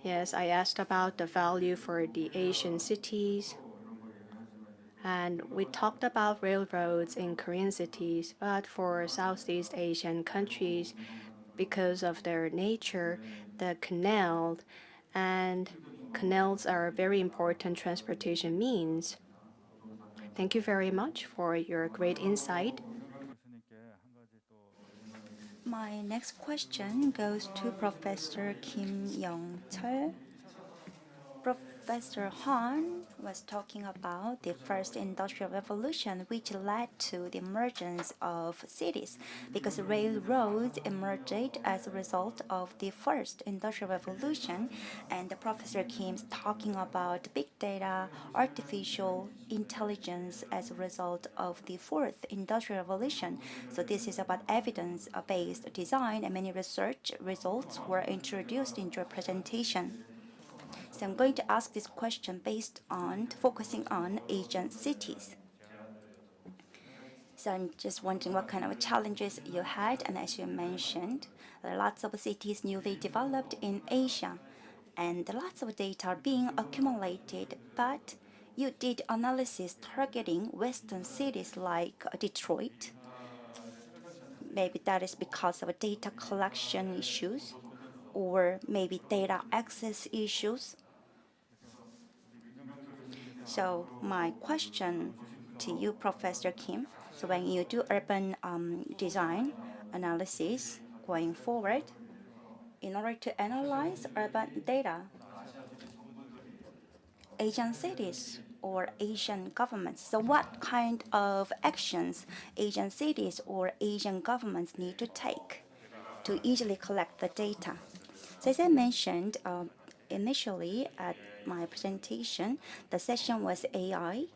Yes, I asked about the value for the Asian cities. And we talked about railroads in Korean cities, but for Southeast Asian countries, because of their nature, the canals are very important transportation means. Thank you very much for your great insight. My next question goes to Professor Kim Young-chul. Professor Han was talking about the first industrial revolution, which led to the emergence of cities, because railroads emerged as a result of the first industrial revolution. And Professor Kim's talking about big data, artificial intelligence as a result of the fourth industrial revolution. So this is about evidence-based design, and many research results were introduced in your presentation. So I'm going to ask this question based on focusing on Asian cities. So I'm just wondering what kind of challenges you had, and as you mentioned, there are lots of cities newly developed in Asia, and lots of data are being accumulated, but you did analysis targeting Western cities like Detroit. Maybe that is because of data collection issues, or maybe data access issues. So my question to you, Professor Kim, so when you do urban design analysis going forward, in order to analyze urban data, Asian cities or Asian governments, so what kind of actions Asian cities or Asian governments need to take to easily collect the data? So as I mentioned initially at my presentation, the session was AI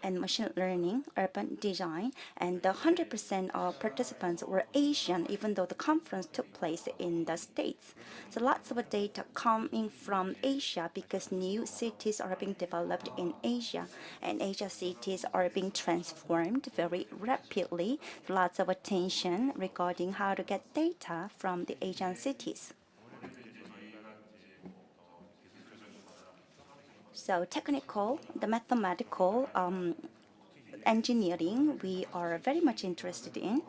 and machine learning, urban design, and 100% of participants were Asian, even though the conference took place in the States. So lots of data coming from Asia because new cities are being developed in Asia, and Asia cities are being transformed very rapidly. Lots of attention regarding how to get data from the Asian cities. So technical, the mathematical engineering, we are very much interested in.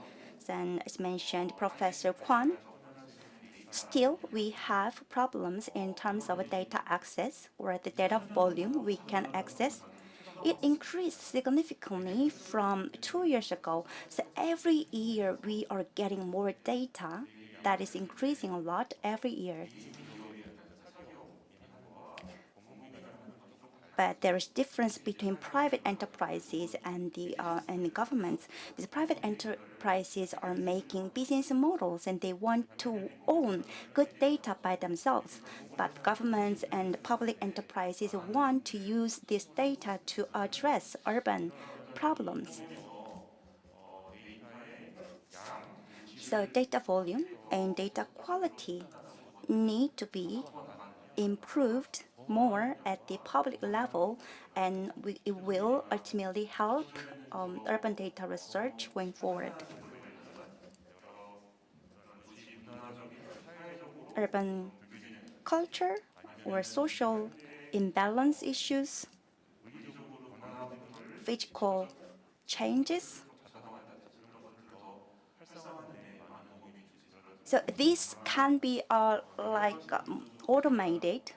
Then, as mentioned, Professor Kwan, still we have problems in terms of data access or the data volume we can access. It increased significantly from 2 years ago. So every year we are getting more data. That is increasing a lot every year. But there is difference between private enterprises and the governments. Because private enterprises are making business models and they want to own good data by themselves. But governments and public enterprises want to use this data to address urban problems. So data volume and data quality need to be improved more at the public level, and it will ultimately help urban data research going forward. Urban culture or social imbalance issues. physical changes. So this can be automated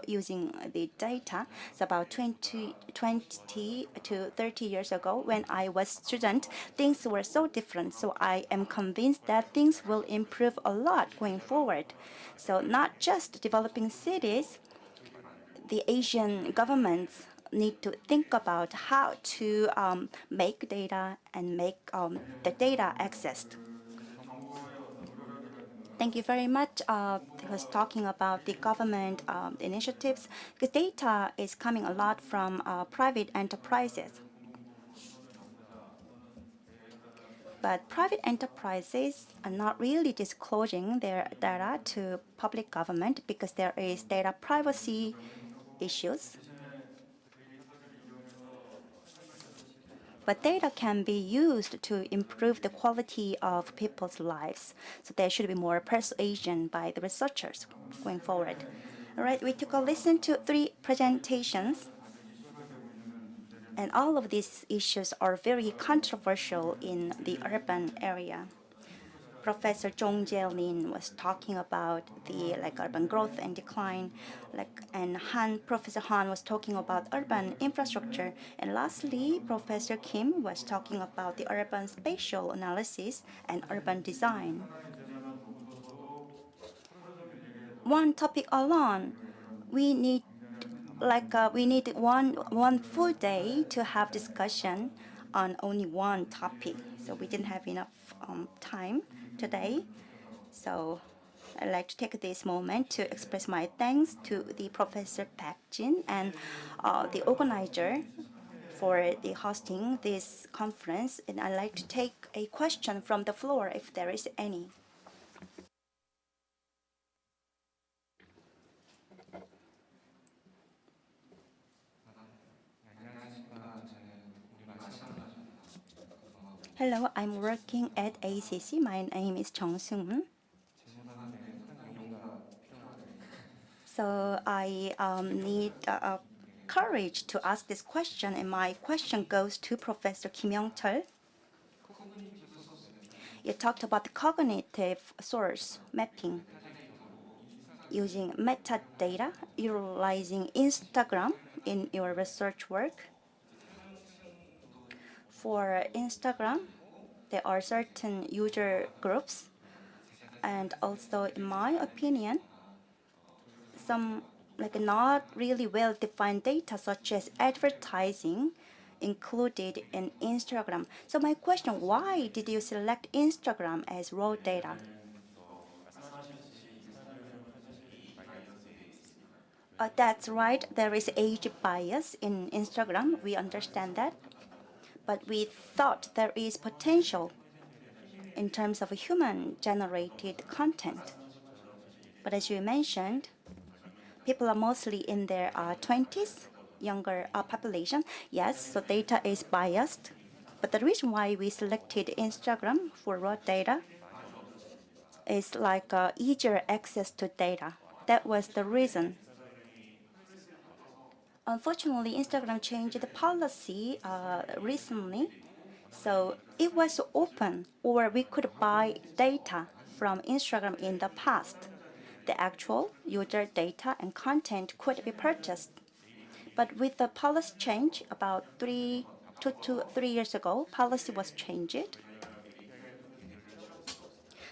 using the data. So about 20 to 30 years ago, when I was a student, things were so different. So I am convinced that things will improve a lot going forward. So not just developing cities, the Asian governments need to think about how to make data and make the data accessed. Thank you very much. He was talking about the government initiatives, because data is coming a lot from private enterprises. But private enterprises are not really disclosing their data to public government because there is data privacy issues. But data can be used to improve the quality of people's lives. So there should be more persuasion by the researchers going forward. All right, we took a listen to 3 presentations. And all of these issues are very controversial in the urban area. Professor Jong Jae-lin was talking about the urban growth and decline, and Professor Han was talking about urban infrastructure, and lastly, Professor Kim was talking about the urban spatial analysis and urban design. One topic alone, we need one full day to have discussion on only one topic. So we didn't have enough time today. So I'd like to take this moment to express my thanks to the Professor Park Jin and the organizer for the hosting this conference. And I'd like to take a question from the floor if there is any. Hello, I'm working at ACC. My name is Jung Seung-moon. So I need courage to ask this question, and my question goes to Professor Kim Young-chul. You talked about the cognitive source mapping using metadata, utilizing Instagram in your research work. For Instagram, there are certain user groups, and also, in my opinion, some not really well-defined data, such as advertising, included in Instagram. So my question: why did you select Instagram as raw data? That's right. There is age bias in Instagram. We understand that. But we thought there is potential in terms of human-generated content. But as you mentioned, people are mostly in their 20s, younger population. Yes, so data is biased. But the reason why we selected Instagram for raw data is easier access to data. That was the reason. Unfortunately, Instagram changed the policy recently, so it was open, or we could buy data from Instagram in the past. The actual user data and content could be purchased. But with the policy change about 2 to 3 years ago, policy was changed.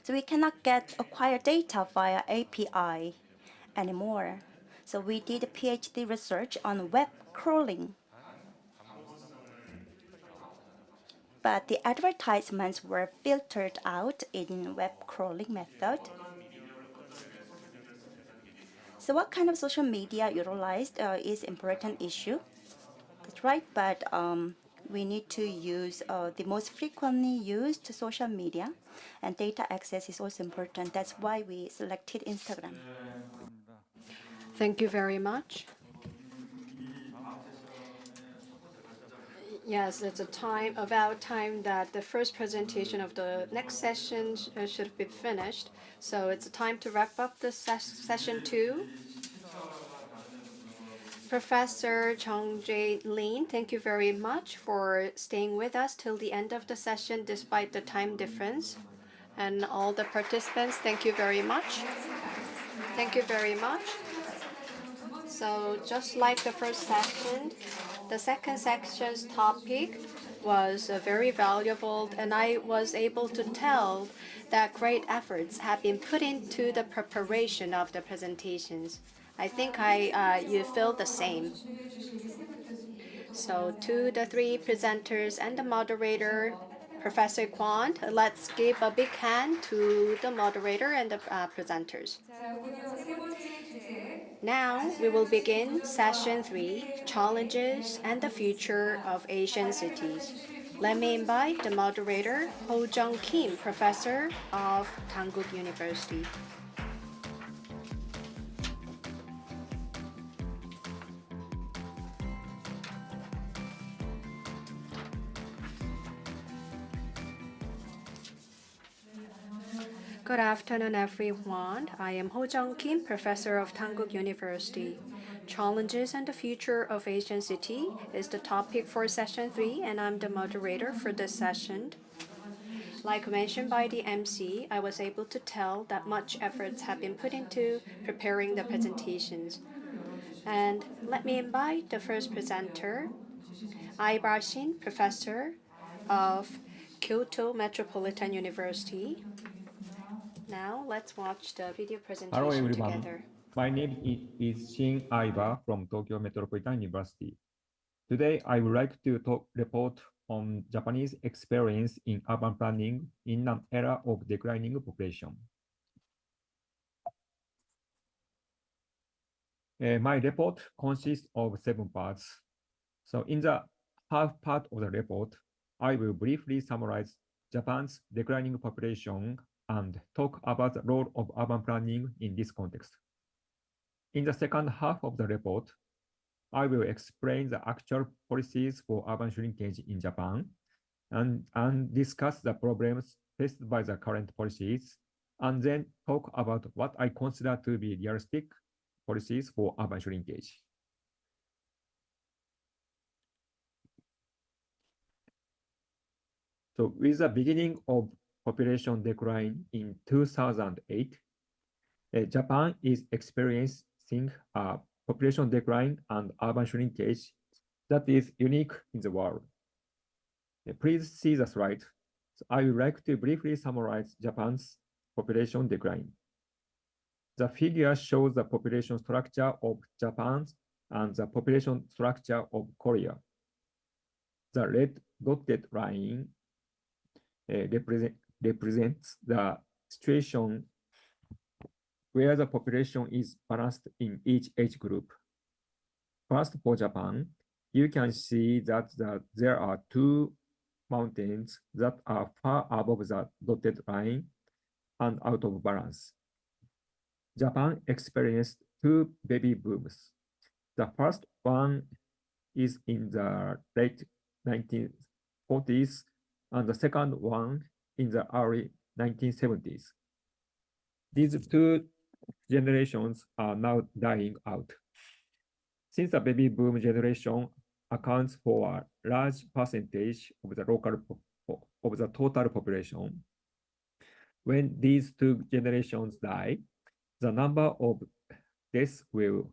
So we cannot acquire data via API anymore. So we did a PhD research on web crawling. But the advertisements were filtered out in web crawling method. So what kind of social media utilized is important issue. That's right, but we need to use the most frequently used social media, and data access is also important. That's why we selected Instagram. Thank you very much. Yes, it's about time that the first presentation of the next session should be finished. So it's time to wrap up this session 2. Professor Chong Jae Lin, thank you very much for staying with us till the end of the session despite the time difference. And all the participants, thank you very much. Thank you very much. So just like the first session, the second section's topic was very valuable, and I was able to tell that great efforts have been put into the preparation of the presentations. I think you feel the same. So to the three presenters and the moderator, Professor Kwon, let's give a big hand to the moderator and the presenters. Now we will begin session 3, Challenges and the Future of Asian Cities. Let me invite the moderator, Ho Jung Kim, Professor of Dankook University. Good afternoon, everyone. I am Ho Jung Kim, Professor of Dankook University. Challenges and the Future of Asian City is the topic for session 3, and I'm the moderator for this session. Like mentioned by the MC, I was able to tell that much efforts have been put into preparing the presentations. And let me invite the first presenter, Aibar Shin, Professor of Kyoto Metropolitan University. Now let's watch the video presentation Hello everyone. together. My name is Shin Aiba from Tokyo Metropolitan University. Today I would like to report on Japanese experience in urban planning in an era of declining population. My report consists of 7 parts. So in the half part of the report, I will briefly summarize Japan's declining population and talk about the role of urban planning in this context. In the second half of the report, I will explain the actual policies for urban shrinkage in Japan and discuss the problems faced by the current policies, and then talk about what I consider to be realistic policies for urban shrinkage. So with the beginning of population decline in 2008, Japan is experiencing a population decline and urban shrinkage that is unique in the world. Please see the slide. So I would like to briefly summarize Japan's population decline. The figure shows the population structure of Japan and the population structure of Korea. The red dotted line represents the situation where the population is balanced in each age group. First, for Japan, you can see that there are 2 mountains that are far above the dotted line and out of balance. Japan experienced 2 baby booms. The first one is in the late 1940s, and the second one in the early 1970s. These 2 generations are now dying out. Since the baby boom generation accounts for a large percentage of the total population, when these 2 generations die, the number of deaths will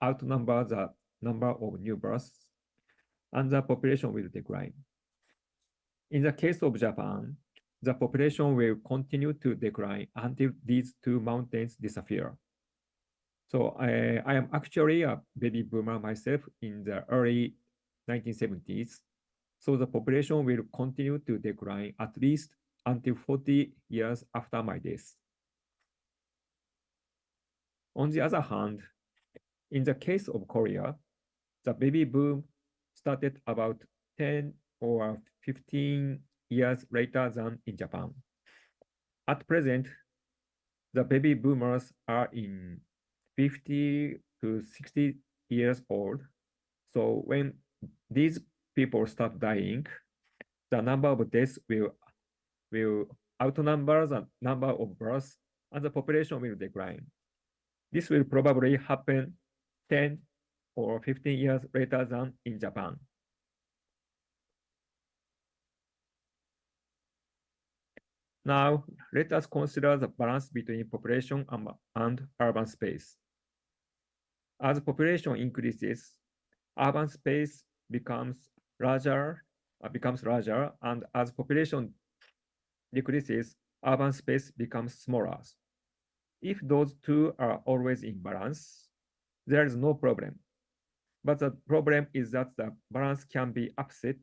outnumber the number of new births, and the population will decline. In the case of Japan, the population will continue to decline until these 2 mountains disappear. So I am actually a baby boomer myself in the early 1970s. So the population will continue to decline at least until 40 years after my death. On the other hand, in the case of Korea, the baby boom started about 10 or 15 years later than in Japan. At present, the baby boomers are in 50 to 60 years old. So when these people start dying, the number of deaths will outnumber the number of births, and the population will decline. This will probably happen 10 or 15 years later than in Japan. Now, let us consider the balance between population and urban space. As population increases, urban space becomes larger, and as population decreases, urban space becomes smaller. If those two are always in balance, there is no problem. But the problem is that the balance can be upset.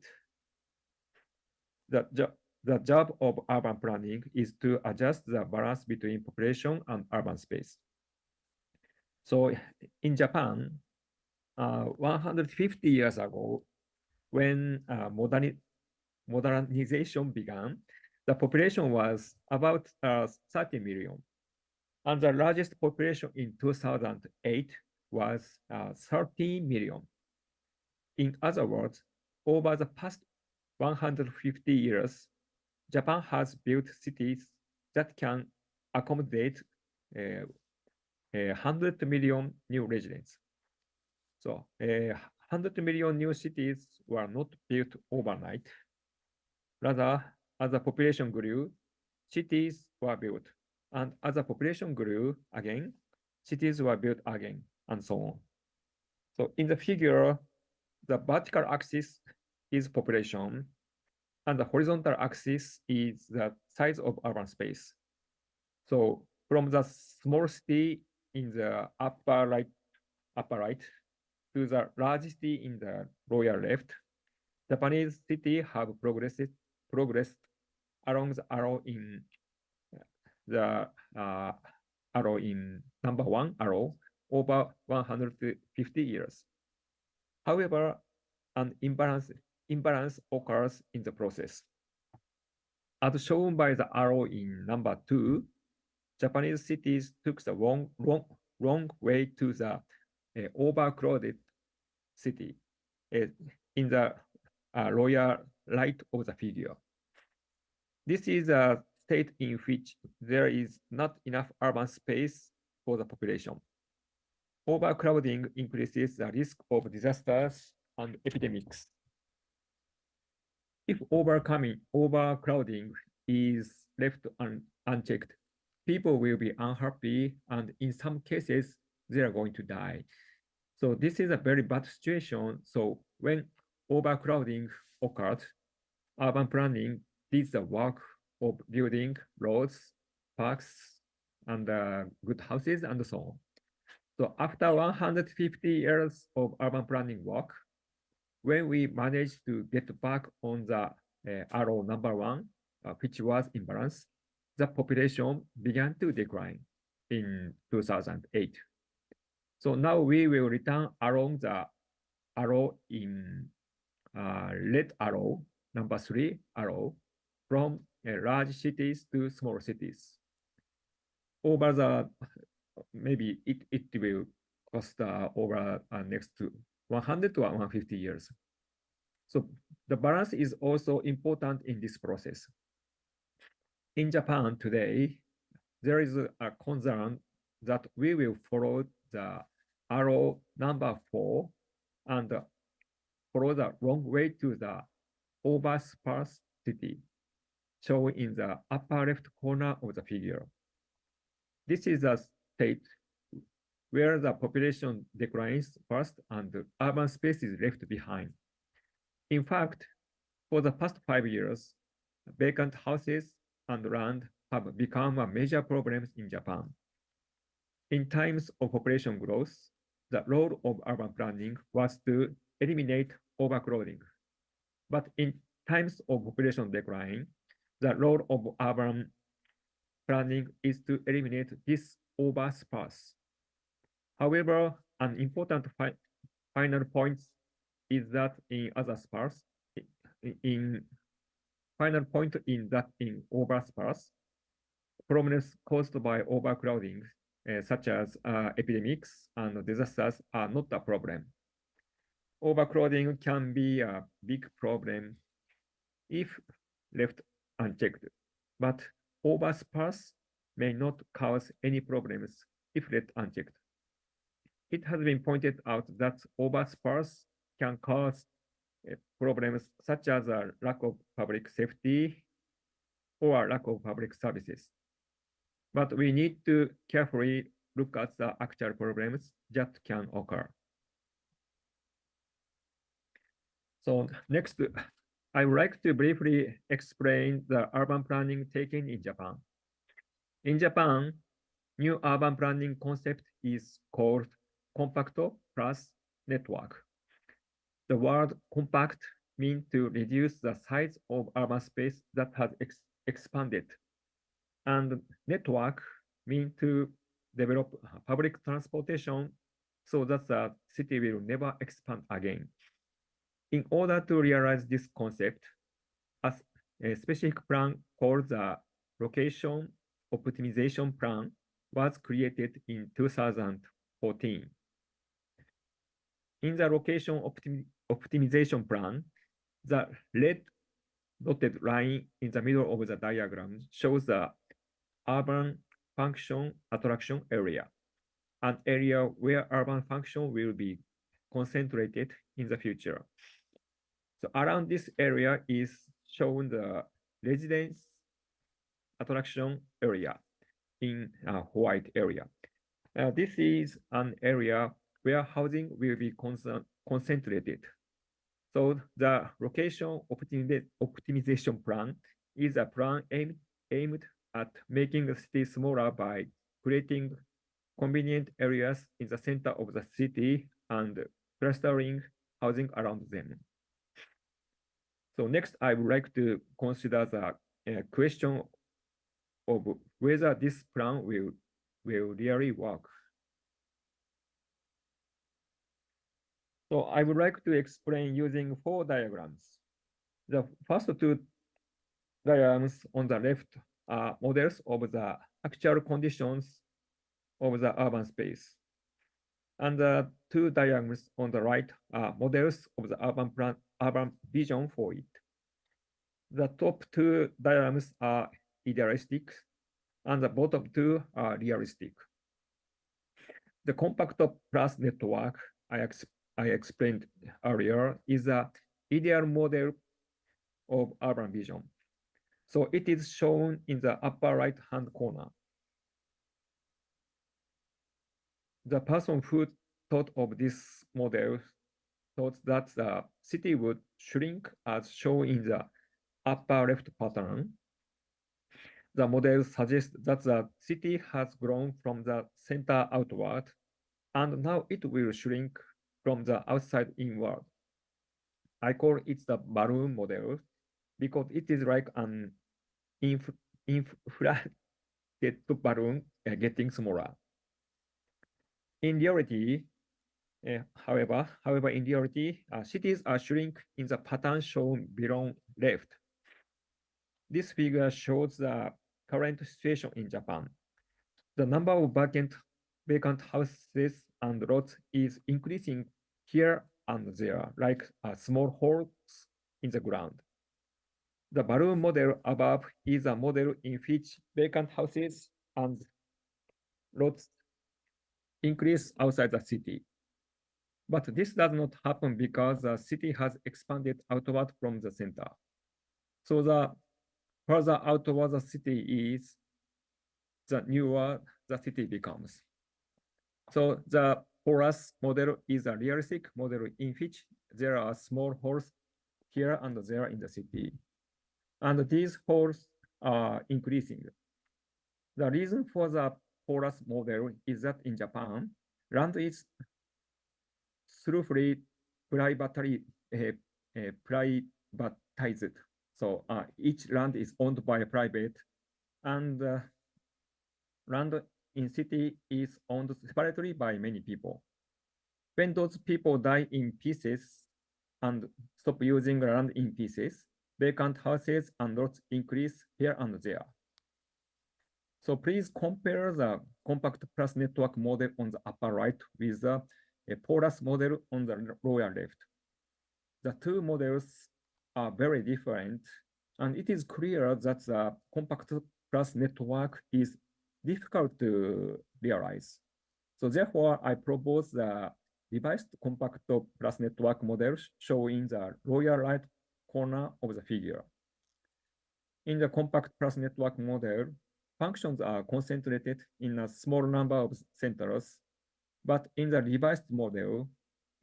The job of urban planning is to adjust the balance between population and urban space. So in Japan, 150 years ago, when modernization began, the population was about 30 million. And the largest population in 2008 was 13 million. In other words, over the past 150 years, Japan has built cities that can accommodate 100 million new residents. So 100 million new cities were not built overnight. Rather, as the population grew, cities were built. And as the population grew again, cities were built again, and so on. So in the figure, the vertical axis is population, and the horizontal axis is the size of urban space. So from the small city in the upper right to the large city in the lower left, Japanese cities have progressed along the arrow in number one arrow over 150 years. However, an imbalance occurs in the process. As shown by the arrow in number 2, Japanese cities took the wrong way to the overcrowded city in the lower right of the figure. This is a state in which there is not enough urban space for the population. Overcrowding increases the risk of disasters and epidemics. If overcrowding is left unchecked, people will be unhappy, and in some cases, they are going to die. So this is a very bad situation. So when overcrowding occurred, urban planning did the work of building roads, parks, and good houses, and so on. So after 150 years of urban planning work, when we managed to get back on the arrow number 1, which was in balance, the population began to decline in 2008. So now we will return along the arrow in red arrow, number 3 arrow, from large cities to small cities. Over the, maybe it will cost over next to 100 to 150 years. So the balance is also important in this process. In Japan today, there is a concern that we will follow the arrow number 4 and follow the wrong way to the oversparse city, shown in the upper left corner of the figure. This is a state where the population declines first and the urban space is left behind. In fact, for the past 5 years, vacant houses and land have become a major problem in Japan. In times of population growth, the role of urban planning was to eliminate overcrowding. But in times of population decline, the role of urban planning is to eliminate this oversparse. However, an important final point is that in other sparse, in oversparse, problems caused by overcrowding, such as epidemics and disasters, are not a problem. Overcrowding can be a big problem if left unchecked, but oversparse may not cause any problems if left unchecked. it has been pointed out that oversparse can cause problems such as a lack of public safety or lack of public services. But we need to carefully look at the actual problems that can occur. So next, I would like to briefly explain the urban planning taken in Japan. In Japan, new urban planning concept is called compacto plus network. The word compact means to reduce the size of urban space that has expanded. And network means to develop public transportation so that the city will never expand again. In order to realize this concept, a specific plan called the Location Optimization Plan was created in 2014. In the Location Optimization Plan, the red dotted line in the middle of the diagram shows the urban function attraction area, an area where urban function will be concentrated in the future. So around this area is shown the residence attraction area in a white area. This is an area where housing will be concentrated. So the location optimization plan is a plan aimed at making the city smaller by creating convenient areas in the center of the city and clustering housing around them. So next, I would like to consider the question of whether this plan will really work. So I would like to explain using 4 diagrams. The first 2 diagrams on the left are models of the actual conditions of the urban space. And the 2 diagrams on the right are models of the urban vision for it. The top 2 diagrams are idealistic, and the bottom 2 are realistic. The compact plus network I explained earlier is an ideal model of urban vision. So it is shown in the upper right-hand corner. The person who thought of this model thought that the city would shrink as shown in the upper left pattern. The model suggests that the city has grown from the center outward, and now it will shrink from the outside inward. I call it the balloon model because it is like an inflated balloon getting smaller. In reality, however, in reality, cities are shrink in the pattern shown below left. This figure shows the current situation in Japan. The number of vacant houses and lots is increasing here and there, like small holes in the ground. The balloon model above is a model in which vacant houses and lots increase outside the city. But this does not happen because the city has expanded outward from the center. So the further outward the city is, the newer the city becomes. So the porous model is a realistic model in which there are small holes here and there in the city. And these holes are increasing. The reason for the porous model is that in Japan, land is thoroughly privatized. So each land is owned by a private, and land in city is owned separately by many people. When those people die in pieces and stop using land in pieces, vacant houses and lots increase here and there. So please compare the compact plus network model on the upper right with the porous model on the lower left. The 2 models are very different, and it is clear that the compact plus network is difficult to realize. So therefore, I propose the revised compact plus network model shown in the lower right corner of the figure. In the compact plus network model, functions are concentrated in a small number of centers, but in the revised model,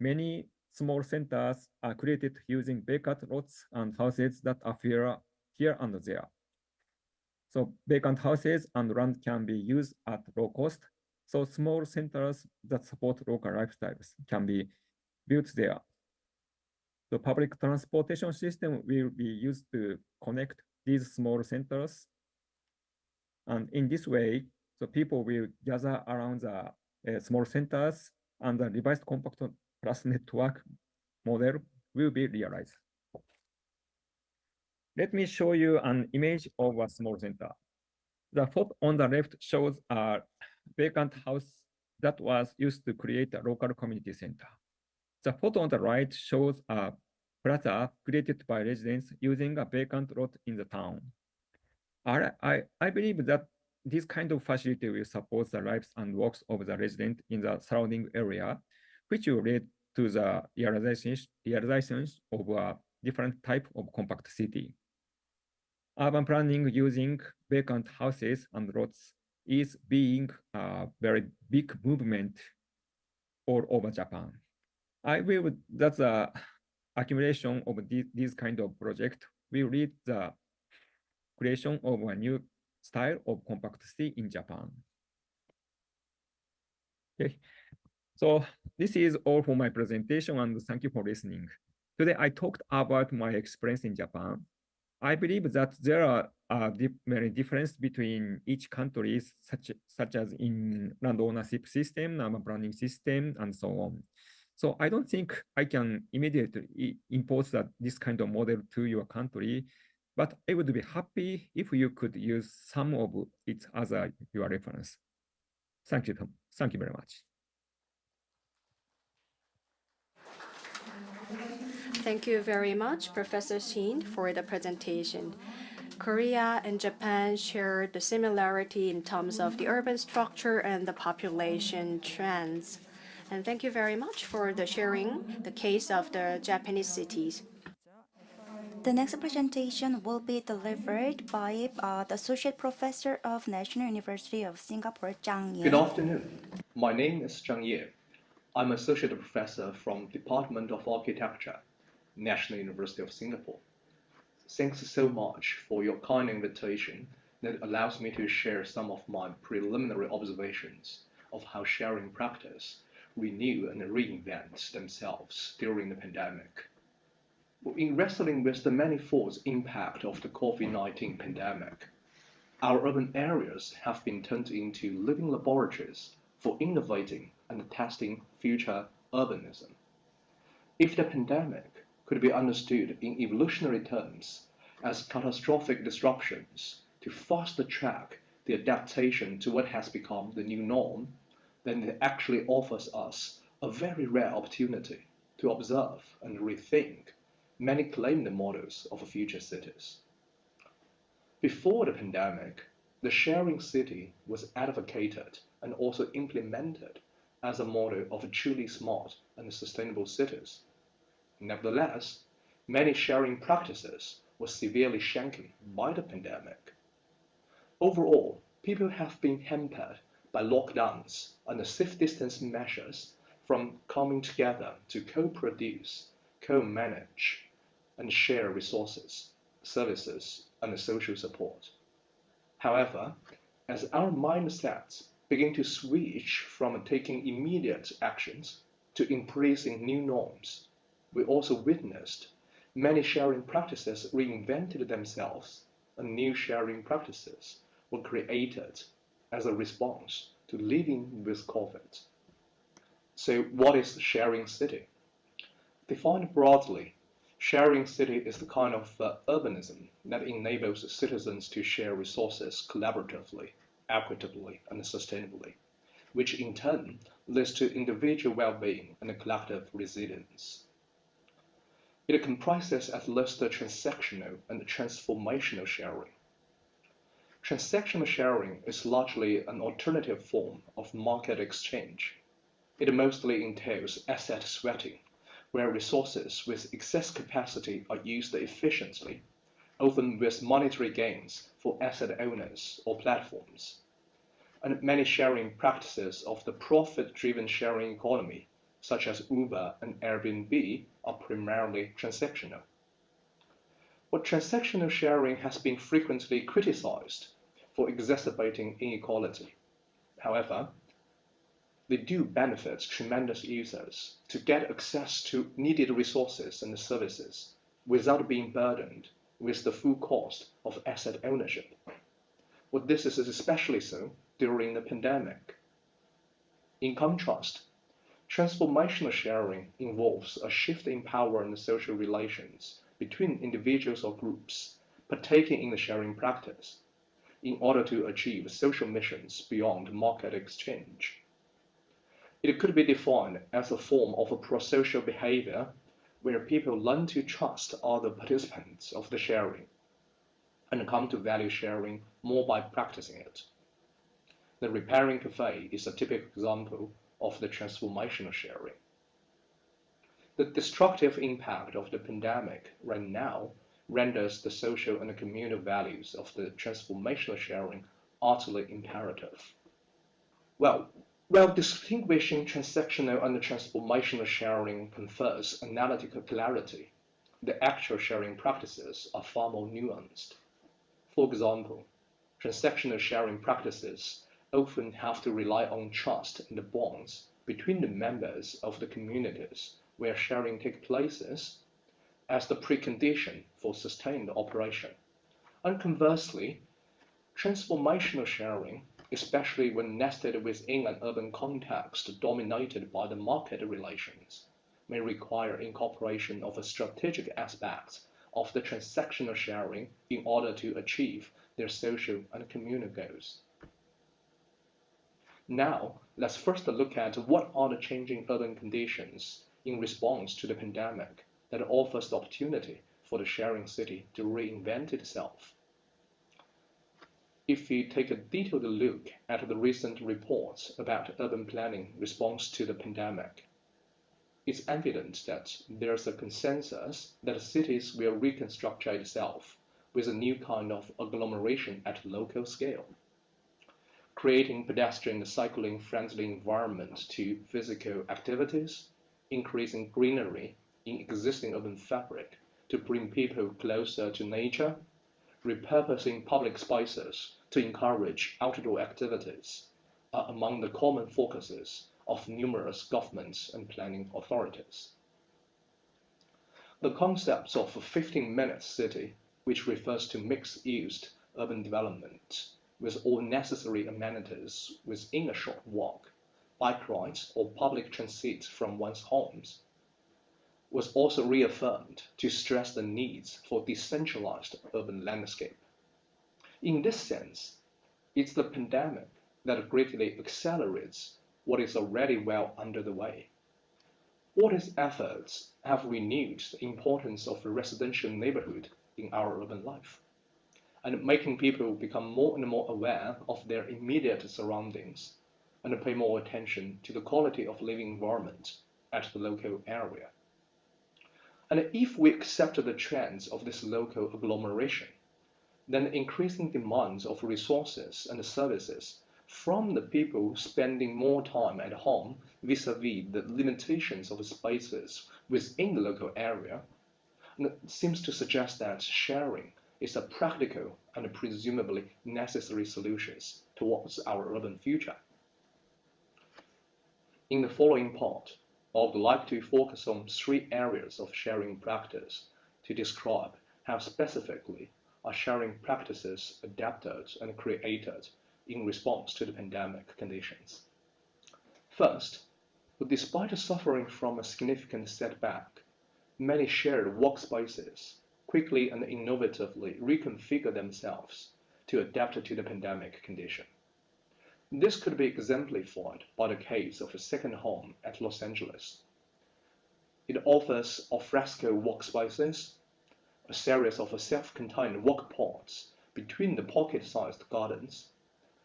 many small centers are created using vacant lots and houses that appear here and there. So vacant houses and land can be used at low cost, so small centers that support local lifestyles can be built there. The public transportation system will be used to connect these small centers. And in this way, so people will gather around the small centers and the revised compact plus network model will be realized. Let me show you an image of a small center. The photo on the left shows a vacant house that was used to create a local community center. The photo on the right shows a plaza created by residents using a vacant lot in the town. I believe that this kind of facility will support the lives and works of the resident in the surrounding area, which will lead to the realization of a different type of compact city. Urban planning using vacant houses and lots is being a very big movement all over Japan. I believe that the accumulation of these kind of projects will lead the creation of a new style of compact city in Japan. Okay, so this is all for my presentation and thank you for listening. Today I talked about my experience in Japan. I believe that there are many differences between each country, such as in land ownership system, urban planning system, and so on. So I don't think I can immediately impose this kind of model to your country, but I would be happy if you could use some of it as your reference. Thank you. Thank you very much. Thank you very much, Professor Shin, for the presentation. Korea and Japan share the similarity in terms of the urban structure and the population trends. And thank you very much for the sharing the case of the Japanese cities. The next presentation will be delivered by the Associate Professor of National University of Singapore, Zhang Ye. Good afternoon. My name is Zhang Ye. I'm Associate Professor from Department of Architecture, National University of Singapore. Thanks so much for your kind invitation that allows me to share some of my preliminary observations of how sharing practice renew and reinvent themselves during the pandemic. In wrestling with the manifold impact of the COVID-19 pandemic, our urban areas have been turned into living laboratories for innovating and testing future urbanism. If the pandemic could be understood in evolutionary terms as catastrophic disruptions to fast-track the adaptation to what has become the new norm, then it actually offers us a very rare opportunity to observe and rethink many claimed models of future cities. Before the pandemic, the sharing city was advocated and also implemented as a model of truly smart and sustainable cities. Nevertheless, many sharing practices were severely shaken by the pandemic. Overall, people have been hampered by lockdowns and the safe distance measures from coming together to co-produce, co-manage, and share resources, services, and social support. However, as our mindsets begin to switch from taking immediate actions to embracing new norms, we also witnessed many sharing practices reinvented themselves and new sharing practices were created as a response to living with COVID. So what is sharing city? Defined broadly, sharing city is the kind of urbanism that enables citizens to share resources collaboratively, equitably, and sustainably, which in turn leads to individual well-being and collective resilience. It comprises at least transactional and transformational sharing. Transactional sharing is largely an alternative form of market exchange. It mostly entails asset sweating, where resources with excess capacity are used efficiently, often with monetary gains for asset owners or platforms. And many sharing practices of the profit-driven sharing economy, such as Uber and Airbnb, are primarily transactional. But transactional sharing has been frequently criticized for exacerbating inequality. However, they do benefit tremendous users to get access to needed resources and services without being burdened with the full cost of asset ownership. Well, this is especially so during the pandemic. In contrast, transformational sharing involves a shift in power and social relations between individuals or groups partaking in the sharing practice in order to achieve social missions beyond market exchange. It could be defined as a form of a prosocial behavior where people learn to trust other participants of the sharing and come to value sharing more by practicing it. The repairing cafe is a typical example of the transformational sharing. The destructive impact of the pandemic right now renders the social and communal values of the transformational sharing utterly imperative. Well, while distinguishing transactional and transformational sharing confers analytical clarity, the actual sharing practices are far more nuanced. For example, transactional sharing practices often have to rely on trust and bonds between the members of the communities where sharing takes place as the precondition for sustained operation. And conversely, transformational sharing, especially when nested within an urban context dominated by the market relations, may require incorporation of a strategic aspects of the transactional sharing in order to achieve their social and communal goals. Now, let's first look at what are the changing urban conditions in response to the pandemic that offers the opportunity for the sharing city to reinvent itself. If we take a detailed look at the recent reports about urban planning response to the pandemic, it's evident that there's a consensus that cities will reconstruct itself with a new kind of agglomeration at local scale, creating pedestrian cycling-friendly environment to physical activities, increasing greenery in existing urban fabric to bring people closer to nature, repurposing public spaces to encourage outdoor activities are among the common focuses of numerous governments and planning authorities. The concept of a 15-minute city, which refers to mixed-use urban development with all necessary amenities within a short walk, bike rides, or public transit from one's homes, was also reaffirmed to stress the needs for decentralized urban landscape. In this sense, it's the pandemic that greatly accelerates what is already well under the way. All these efforts have renewed the importance of the residential neighborhood in our urban life, and making people become more and more aware of their immediate surroundings and pay more attention to the quality of living environment at the local area. And if we accept the trends of this local agglomeration, then increasing demands of resources and services from the people spending more time at home vis-a-vis the limitations of spaces within the local area seems to suggest that sharing is a practical and presumably necessary solution towards our urban future. In the following part, I would like to focus on 3 areas of sharing practice to describe how specifically are sharing practices adapted and created in response to the pandemic conditions. First, despite suffering from a significant setback, many shared workspaces quickly and innovatively reconfigure themselves to adapt to the pandemic condition. This could be exemplified by the case of a second home at Los Angeles. It offers alfresco workspaces, a series of self-contained work pods between the pocket-sized gardens,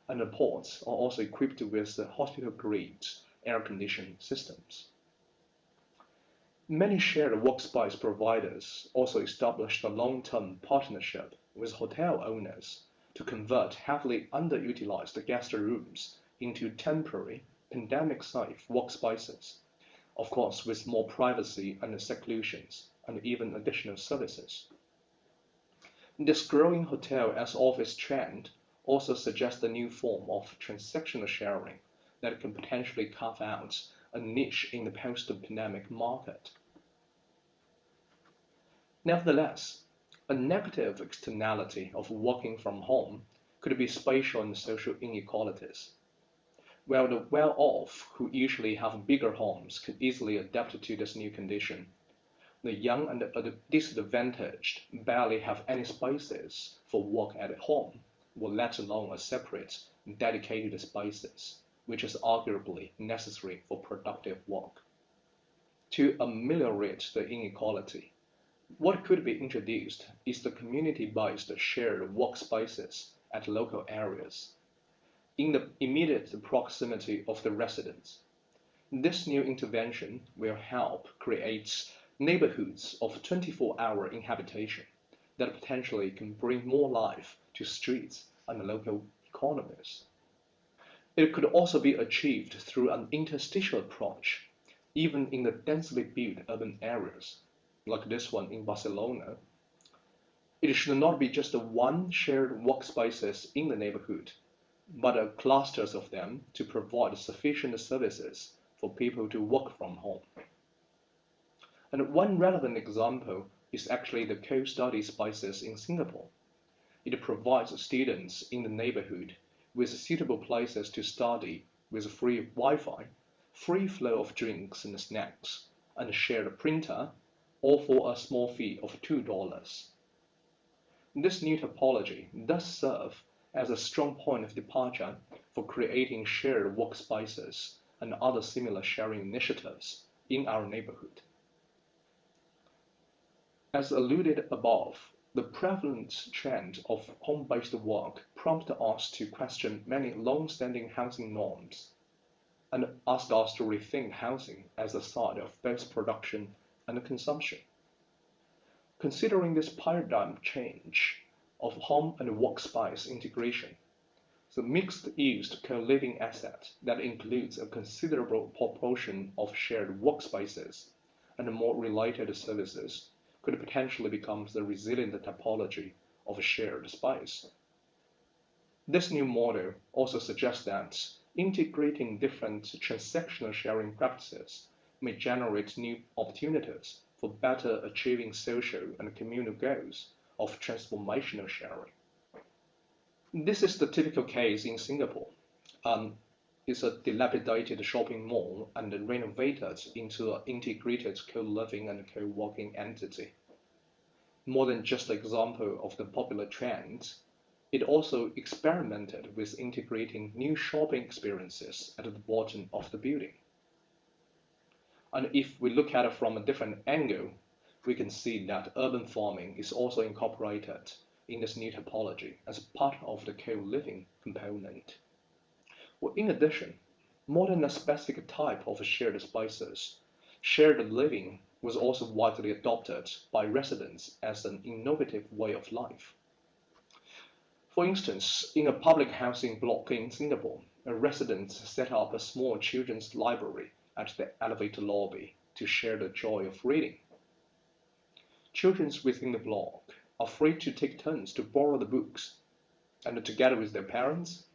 and the pods are also equipped with hospital-grade air conditioning systems. Many shared workspace providers also established a long-term partnership with hotel owners to convert heavily underutilized guest rooms into temporary, pandemic-safe workspaces, of course with more privacy and seclusions, and even additional services. This growing hotel as office trend also suggests a new form of transactional sharing that can potentially carve out a niche in the post-pandemic market. Nevertheless, a negative externality of working from home could be spatial and social inequalities. While the well-off, who usually have bigger homes, can easily adapt to this new condition, the young and the disadvantaged barely have any spaces for work at home, or let alone a separate, dedicated spaces, which is arguably necessary for productive work. To ameliorate the inequality, what could be introduced is the community-based shared workspaces at local areas, in the immediate proximity of the residents. This new intervention will help create neighborhoods of 24-hour inhabitation that potentially can bring more life to streets and local economies. It could also be achieved through an interstitial approach, even in the densely built urban areas, like this one in Barcelona. It should not be just one shared workspaces in the neighborhood, but clusters of them to provide sufficient services for people to work from home. And one relevant example is actually the co-study spaces in Singapore. It provides students in the neighborhood with suitable places to study with free Wi-Fi, free flow of drinks and snacks, and a shared printer, all for a small fee of $2. This new topology does serve as a strong point of departure for creating shared workspaces and other similar sharing initiatives in our neighborhood. As alluded above, the prevalent trend of home-based work prompted us to question many long-standing housing norms and asked us to rethink housing as a side of both production and consumption. Considering this paradigm change of home and workspace integration, the mixed-use co-living asset that includes a considerable proportion of shared workspaces and more related services could potentially become the resilient topology of a shared space. This new model also suggests that integrating different transactional sharing practices may generate new opportunities for better achieving social and communal goals of transformational sharing. This is the typical case in Singapore. It's a dilapidated shopping mall and renovated into an integrated co-living and co-working entity. More than just an example of the popular trend, it also experimented with integrating new shopping experiences at the bottom of the building. And if we look at it from a different angle, we can see that urban farming is also incorporated in this new topology as part of the co-living component. Well, in addition, more than a specific type of shared spaces, shared living was also widely adopted by residents as an innovative way of life. For instance, in a public housing block in Singapore, a resident set up a small children's library at the elevator lobby to share the joy of reading. Children within the block are free to take turns to borrow the books, and together with their parents,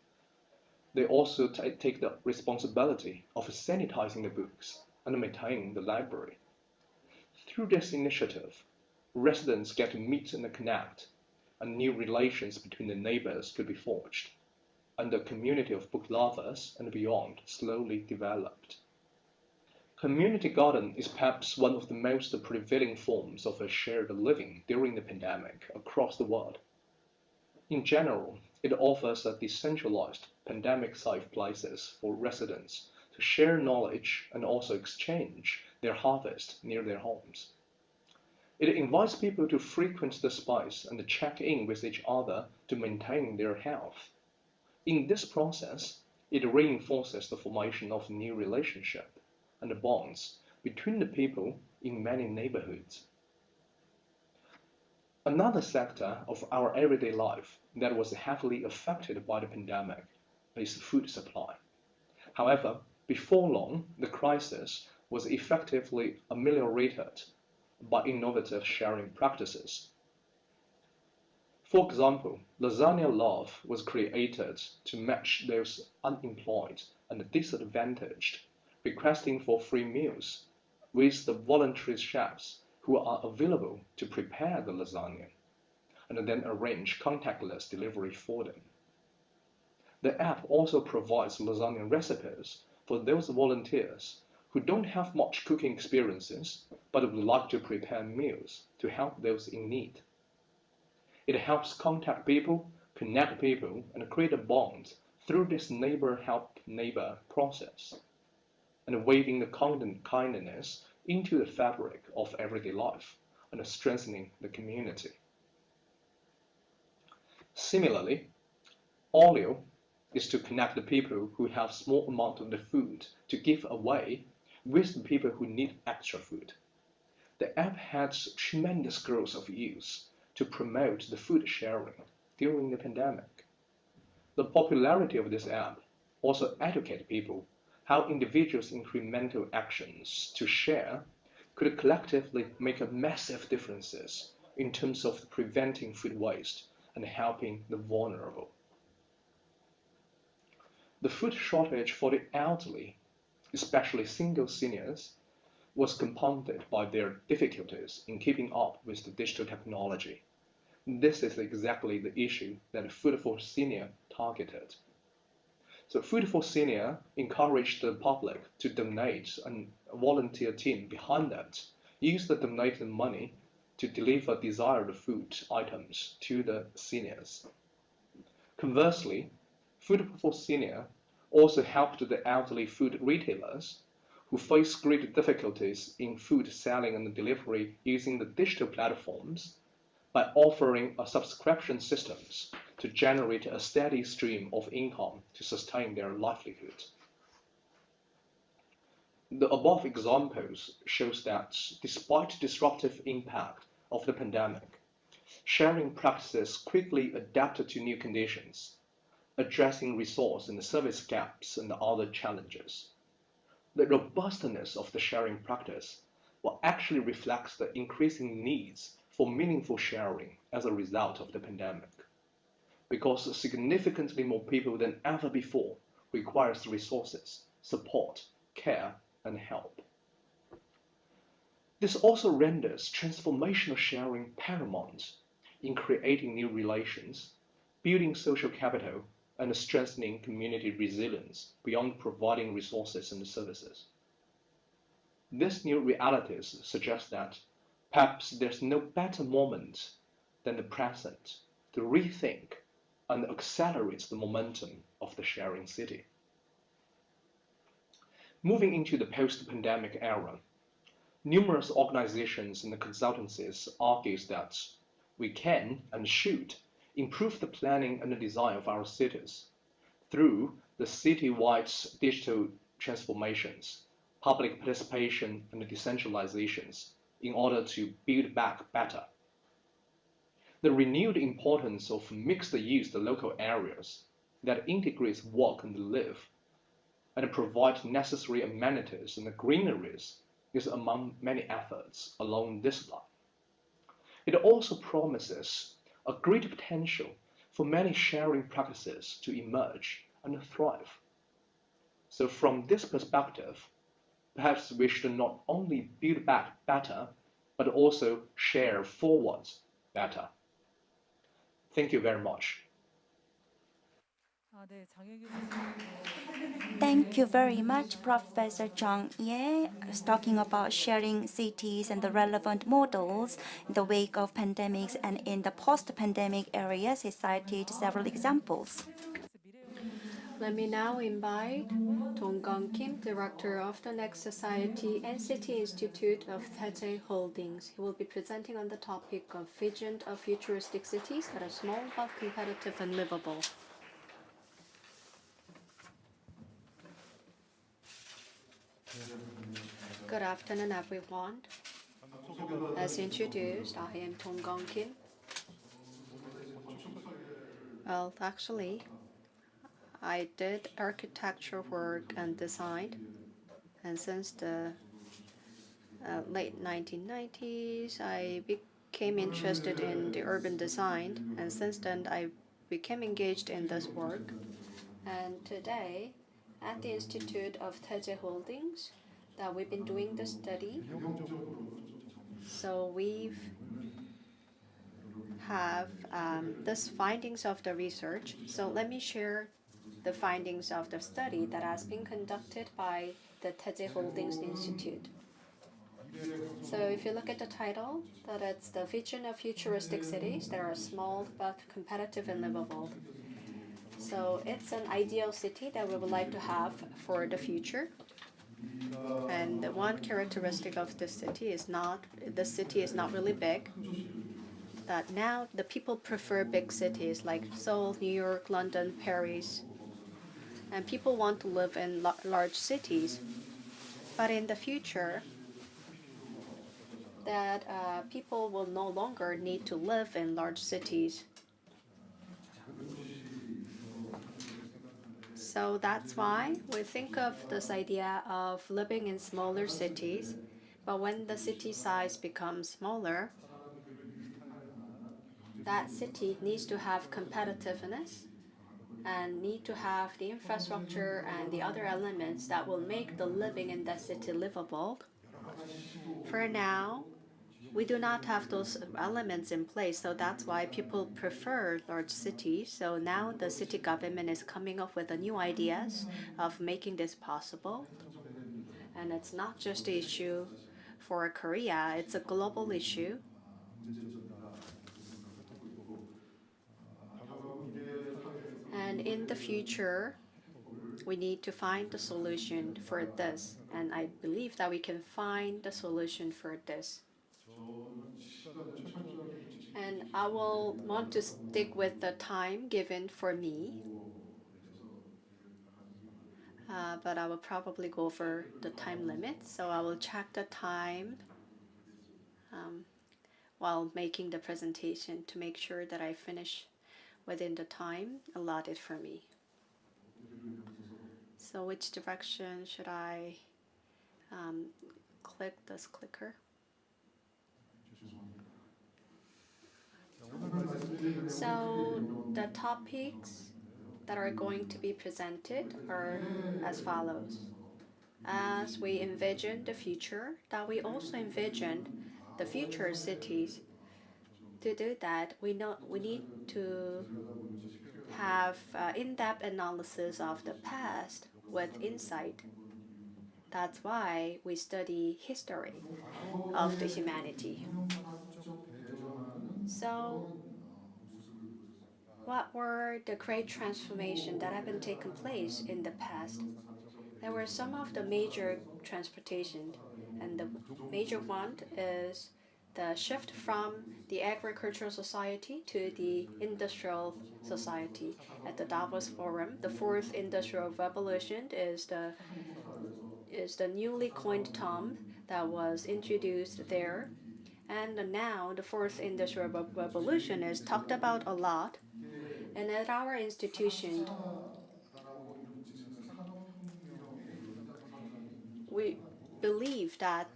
they also take the responsibility of sanitizing the books and maintaining the library. Through this initiative, residents get to meet and connect, and new relations between the neighbors could be forged, and a community of book lovers and beyond slowly developed. Community garden is perhaps one of the most prevailing forms of a shared living during the pandemic across the world. In general, it offers a decentralized, pandemic-safe places for residents to share knowledge and also exchange their harvest near their homes. It invites people to frequent the space and check in with each other to maintain their health. In this process, it reinforces the formation of new relationships and bonds between the people in many neighborhoods. Another sector of our everyday life that was heavily affected by the pandemic is food supply. However, before long, the crisis was effectively ameliorated by innovative sharing practices. For example, Lasagna Love was created to match those unemployed and disadvantaged requesting for free meals with the voluntary chefs who are available to prepare the lasagna and then arrange contactless delivery for them. The app also provides lasagna recipes for those volunteers who don't have much cooking experiences but would like to prepare meals to help those in need. It helps contact people, connect people, and create a bond through this neighbor help neighbor process, and weaving the kindness into the fabric of everyday life and strengthening the community. Similarly, Olio is to connect the people who have small amount of the food to give away with the people who need extra food. The app has tremendous growth of use to promote the food sharing during the pandemic. The popularity of this app also educates people how individuals' incremental actions to share could collectively make a massive differences in terms of preventing food waste and helping the vulnerable. The food shortage for the elderly, especially single seniors, was compounded by their difficulties in keeping up with the digital technology. This is exactly the issue that Food for Senior targeted. So Food for Senior encouraged the public to donate, and a volunteer team behind that used the donated money to deliver desired food items to the seniors. Conversely, Food for Senior also helped the elderly food retailers who face great difficulties in food selling and delivery using the digital platforms by offering a subscription systems to generate a steady stream of income to sustain their livelihood. The above examples shows that despite disruptive impact of the pandemic, sharing practices quickly adapted to new conditions, addressing resource and service gaps and other challenges. The robustness of the sharing practice will actually reflect the increasing needs for meaningful sharing as a result of the pandemic, because significantly more people than ever before requires resources, support, care, and help. This also renders transformational sharing paramount in creating new relations, building social capital, and strengthening community resilience beyond providing resources and services. These new realities suggest that perhaps there's no better moment than the present to rethink and accelerate the momentum of the sharing city. Moving into the post-pandemic era, numerous organizations and consultancies argue that we can and should improve the planning and the design of our cities through the city-wide digital transformations, public participation, and decentralizations in order to build back better. The renewed importance of mixed-use local areas that integrates work and live and provide necessary amenities and greeneries is among many efforts along this line. It also promises a great potential for many sharing practices to emerge and thrive. So from this perspective, perhaps we should not only build back better, but also share forward better. Thank you very much. Thank you very much, Professor Zhang Ye, talking about sharing cities and the relevant models in the wake of pandemics and in the post-pandemic areas. He cited several examples. Let me now invite Dong-Gun Kim, Director of the Next Society and City Institute of Tae Holdings. He will be presenting on the topic of vision of futuristic cities that are small but competitive and livable. Good afternoon, everyone. As introduced, I am Dong-Gun Kim. Well, actually, I did architecture work and design, and since the late 1990s, I became interested in the urban design, and since then I became engaged in this work. And today, at the Institute of Tae Holdings, that we've been doing the study. So we've have this findings of the research. So let me share the findings of the study that has been conducted by the Tae Holdings Institute. So if you look at the title, that it's the vision of futuristic cities that are small but competitive and livable. So it's an ideal city that we would like to have for the future. And the one characteristic of the city is not really big. That now the people prefer big cities like Seoul, New York, London, Paris, and people want to live in large cities. But in the future, that people will no longer need to live in large cities. So that's why we think of this idea of living in smaller cities. But when the city size becomes smaller, that city needs to have competitiveness and need to have the infrastructure and the other elements that will make the living in that city livable. For now, we do not have those elements in place, so that's why people prefer large cities. So now the city government is coming up with new ideas of making this possible. And it's not just an issue for Korea, it's a global issue. And in the future, we need to find the solution for this. And I believe that we can find the solution for this. And I will want to stick with the time given for me. But I will probably go over the time limit. So I will check the time while making the presentation to make sure that I finish within the time allotted for me. So which direction should I click this clicker? So the topics that are going to be presented are as follows. As we envision the future, that we also envision the future cities. To do that, we need to have in-depth analysis of the past with insight. That's why we study history of the humanity. So, what were the great transformations that have been taken place in the past? There were some of the major transportation, and the major one is the shift from the agricultural society to the industrial society. At the Davos Forum, the fourth industrial revolution is the newly coined term that was introduced there. And now the fourth industrial revolution is talked about a lot. And at our institution, we believe that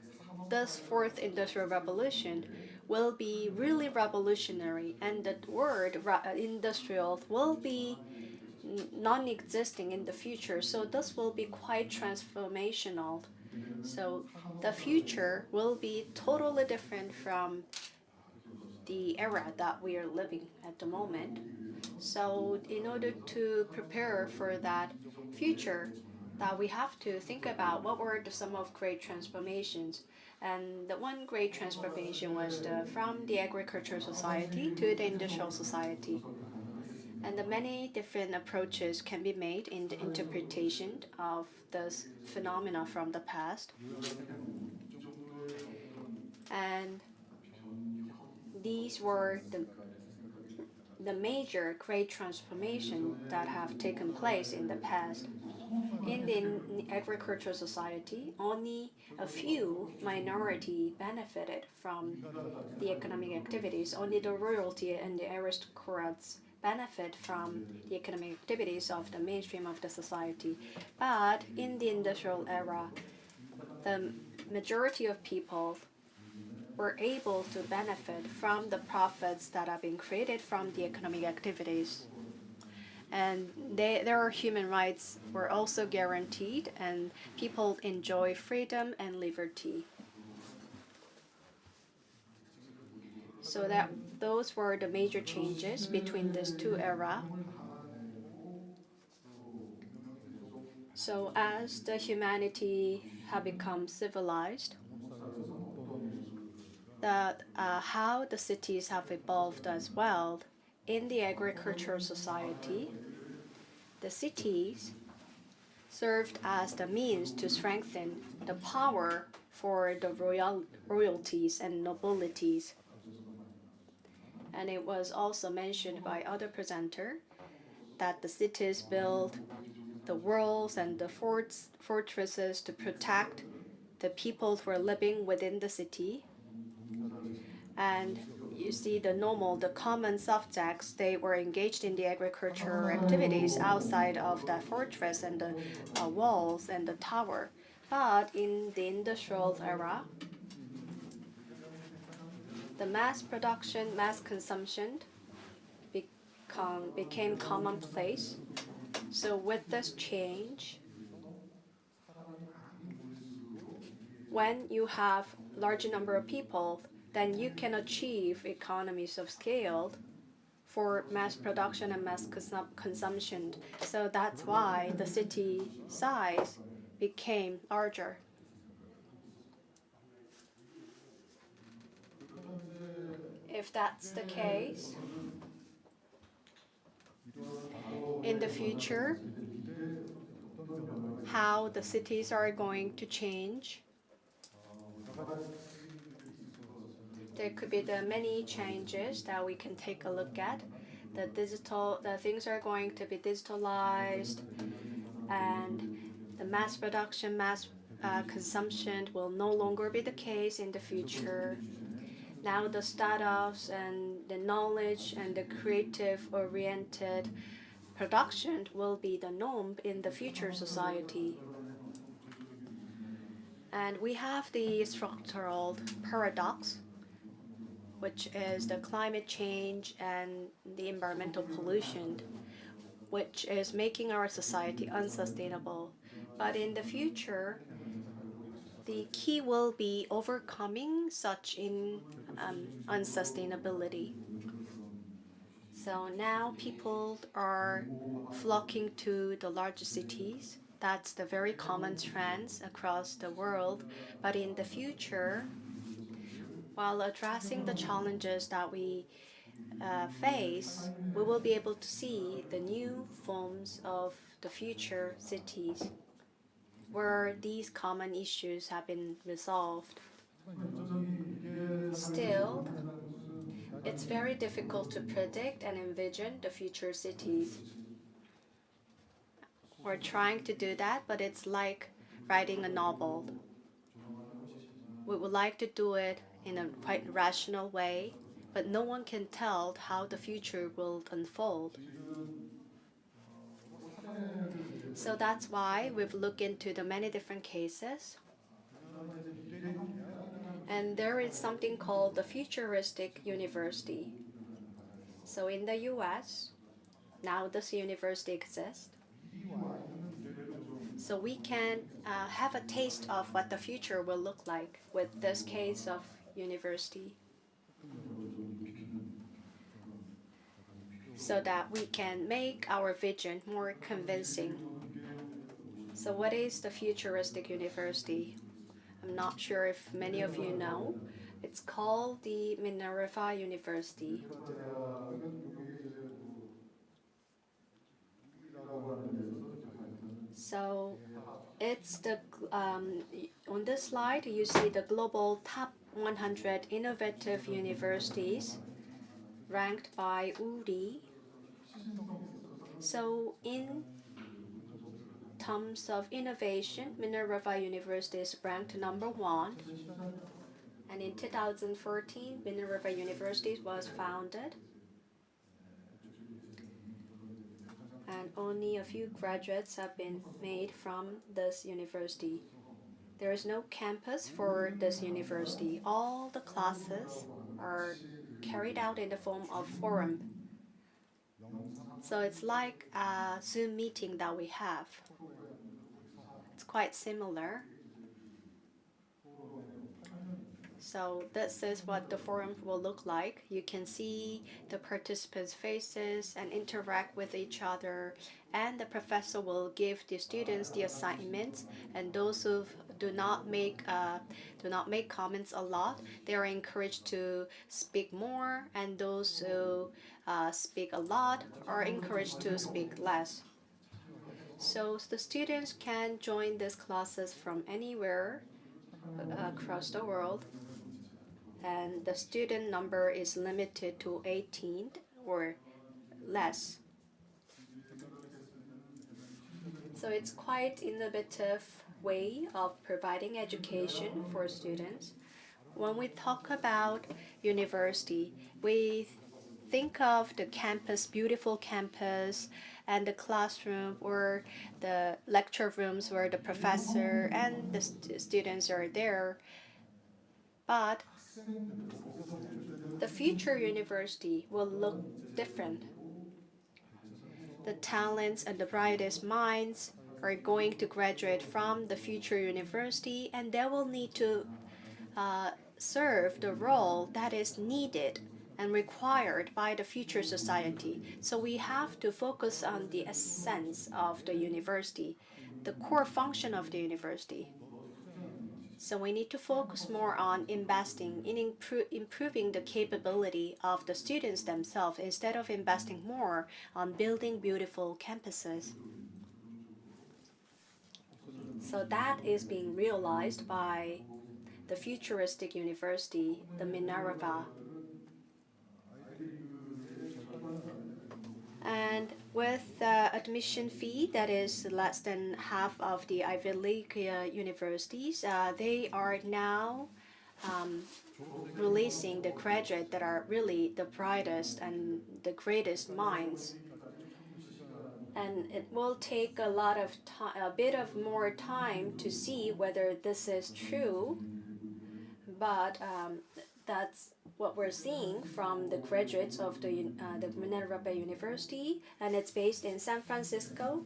this fourth industrial revolution will be really revolutionary, and the word industrial will be non-existing in the future. So this will be quite transformational. So the future will be totally different from the era that we are living at the moment. So in order to prepare for that future, that we have to think about what were some of great transformations. And the one great transformation was from the agricultural society to the industrial society. And the many different approaches can be made in the interpretation of this phenomena from the past. And these were the major great transformation that have taken place in the past. In the agricultural society, only a few minority benefited from the economic activities. Only the royalty and the aristocrats benefit from the economic activities of the mainstream of the society. But in the industrial era, the majority of people were able to benefit from the profits that have been created from the economic activities. And their human rights were also guaranteed, and people enjoy freedom and liberty. So those were the major changes between these two eras. So as the humanity have become civilized, how the cities have evolved as well. In the agricultural society, the cities served as the means to strengthen the power for the royalties and nobilities. And it was also mentioned by other presenter that the cities built the walls and the fortresses to protect the people who are living within the city. And you see the common subjects, they were engaged in the agricultural activities outside of the fortress and the walls and the tower. But in the industrial era, the mass production, mass consumption became commonplace. So with this change, when you have large number of people, then you can achieve economies of scale for mass production and mass consumption. So that's why the city size became larger. If that's the case, in the future, how the cities are going to change, there could be the many changes that we can take a look at. The things are going to be digitalized, and the mass production, mass consumption will no longer be the case in the future. Now the startups and the knowledge and the creative-oriented production will be the norm in the future society. And we have the structural paradox, which is the climate change and the environmental pollution, which is making our society unsustainable. But in the future, the key will be overcoming such unsustainability. So now people are flocking to the large cities. That's the very common trends across the world. But in the future, while addressing the challenges that we face, we will be able to see the new forms of the future cities where these common issues have been resolved. Still, it's very difficult to predict and envision the future cities. We're trying to do that, but it's like writing a novel. We would like to do it in a quite rational way, but no one can tell how the future will unfold. So that's why we've looked into the many different cases. And there is something called the futuristic university. So in the US, now this university exists. So we can have a taste of what the future will look like with this case of university, so that we can make our vision more convincing. So what is the futuristic university? I'm not sure if many of you know. It's called the Minerva University. So it's on this slide, you see the global top 100 innovative universities ranked by UDI. So in terms of innovation, Minerva University is ranked #1. And in 2014, Minerva University was founded. And only a few graduates have been made from this university. There is no campus for this university. All the classes are carried out in the form of forum. So it's like a Zoom meeting that we have. It's quite similar. So this is what the forum will look like. You can see the participants' faces and interact with each other, and the professor will give the students the assignments, and those who do not make comments a lot, they are encouraged to speak more, and those who speak a lot are encouraged to speak less. So the students can join these classes from anywhere across the world, and the student number is limited to 18 or less. So it's quite innovative way of providing education for students. When we talk about university, we think of the campus, beautiful campus, and the classroom or the lecture rooms where the professor and the students are there. But the future university will look different. The talents and the brightest minds are going to graduate from the future university, and they will need to serve the role that is needed and required by the future society. So we have to focus on the essence of the university, the core function of the university. So we need to focus more on investing in improving the capability of the students themselves instead of investing more on building beautiful campuses. So that is being realized by the futuristic university, the Minerva. And with the admission fee that is less than half of the Ivy League universities, they are now releasing the graduates that are really the brightest and the greatest minds. And it will take a bit of more time to see whether this is true, but that's what we're seeing from the graduates of the Minerva University, and it's based in San Francisco.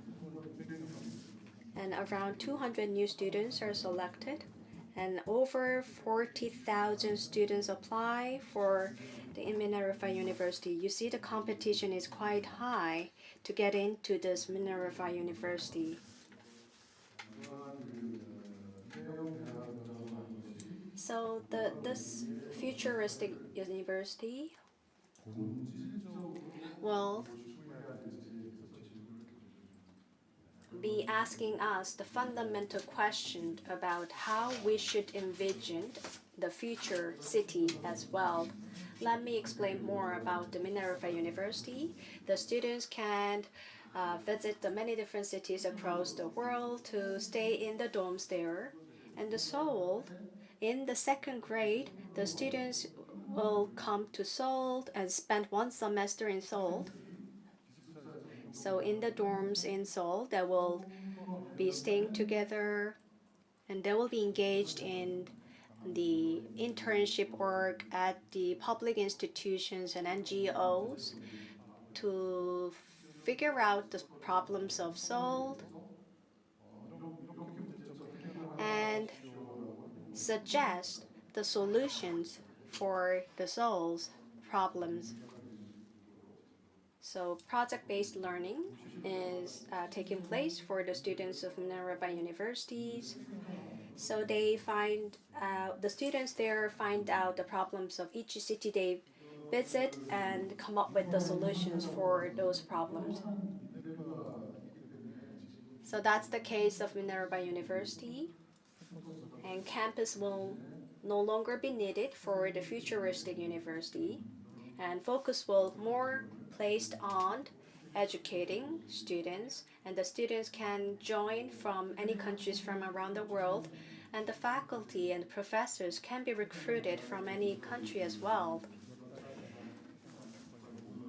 And around 200 new students are selected, and over 40,000 students apply for the Minerva University. You see the competition is quite high to get into this Minerva University. So this futuristic university will be asking us the fundamental question about how we should envision the future city as well. Let me explain more about the Minerva University. The students can visit the many different cities across the world to stay in the dorms there. And the Seoul, in the second grade, the students will come to Seoul and spend one semester in Seoul. So in the dorms in Seoul, they will be staying together, and they will be engaged in the internship work at the public institutions and NGOs to figure out the problems of Seoul and suggest the solutions for the Seoul's problems. So project-based learning is taking place for the students of Minerva universities. So they the students there find out the problems of each city they visit and come up with the solutions for those problems. So that's the case of Minerva University. And campus will no longer be needed for the futuristic university. And focus will more placed on educating students. And the students can join from any countries from around the world. And the faculty and professors can be recruited from any country as well.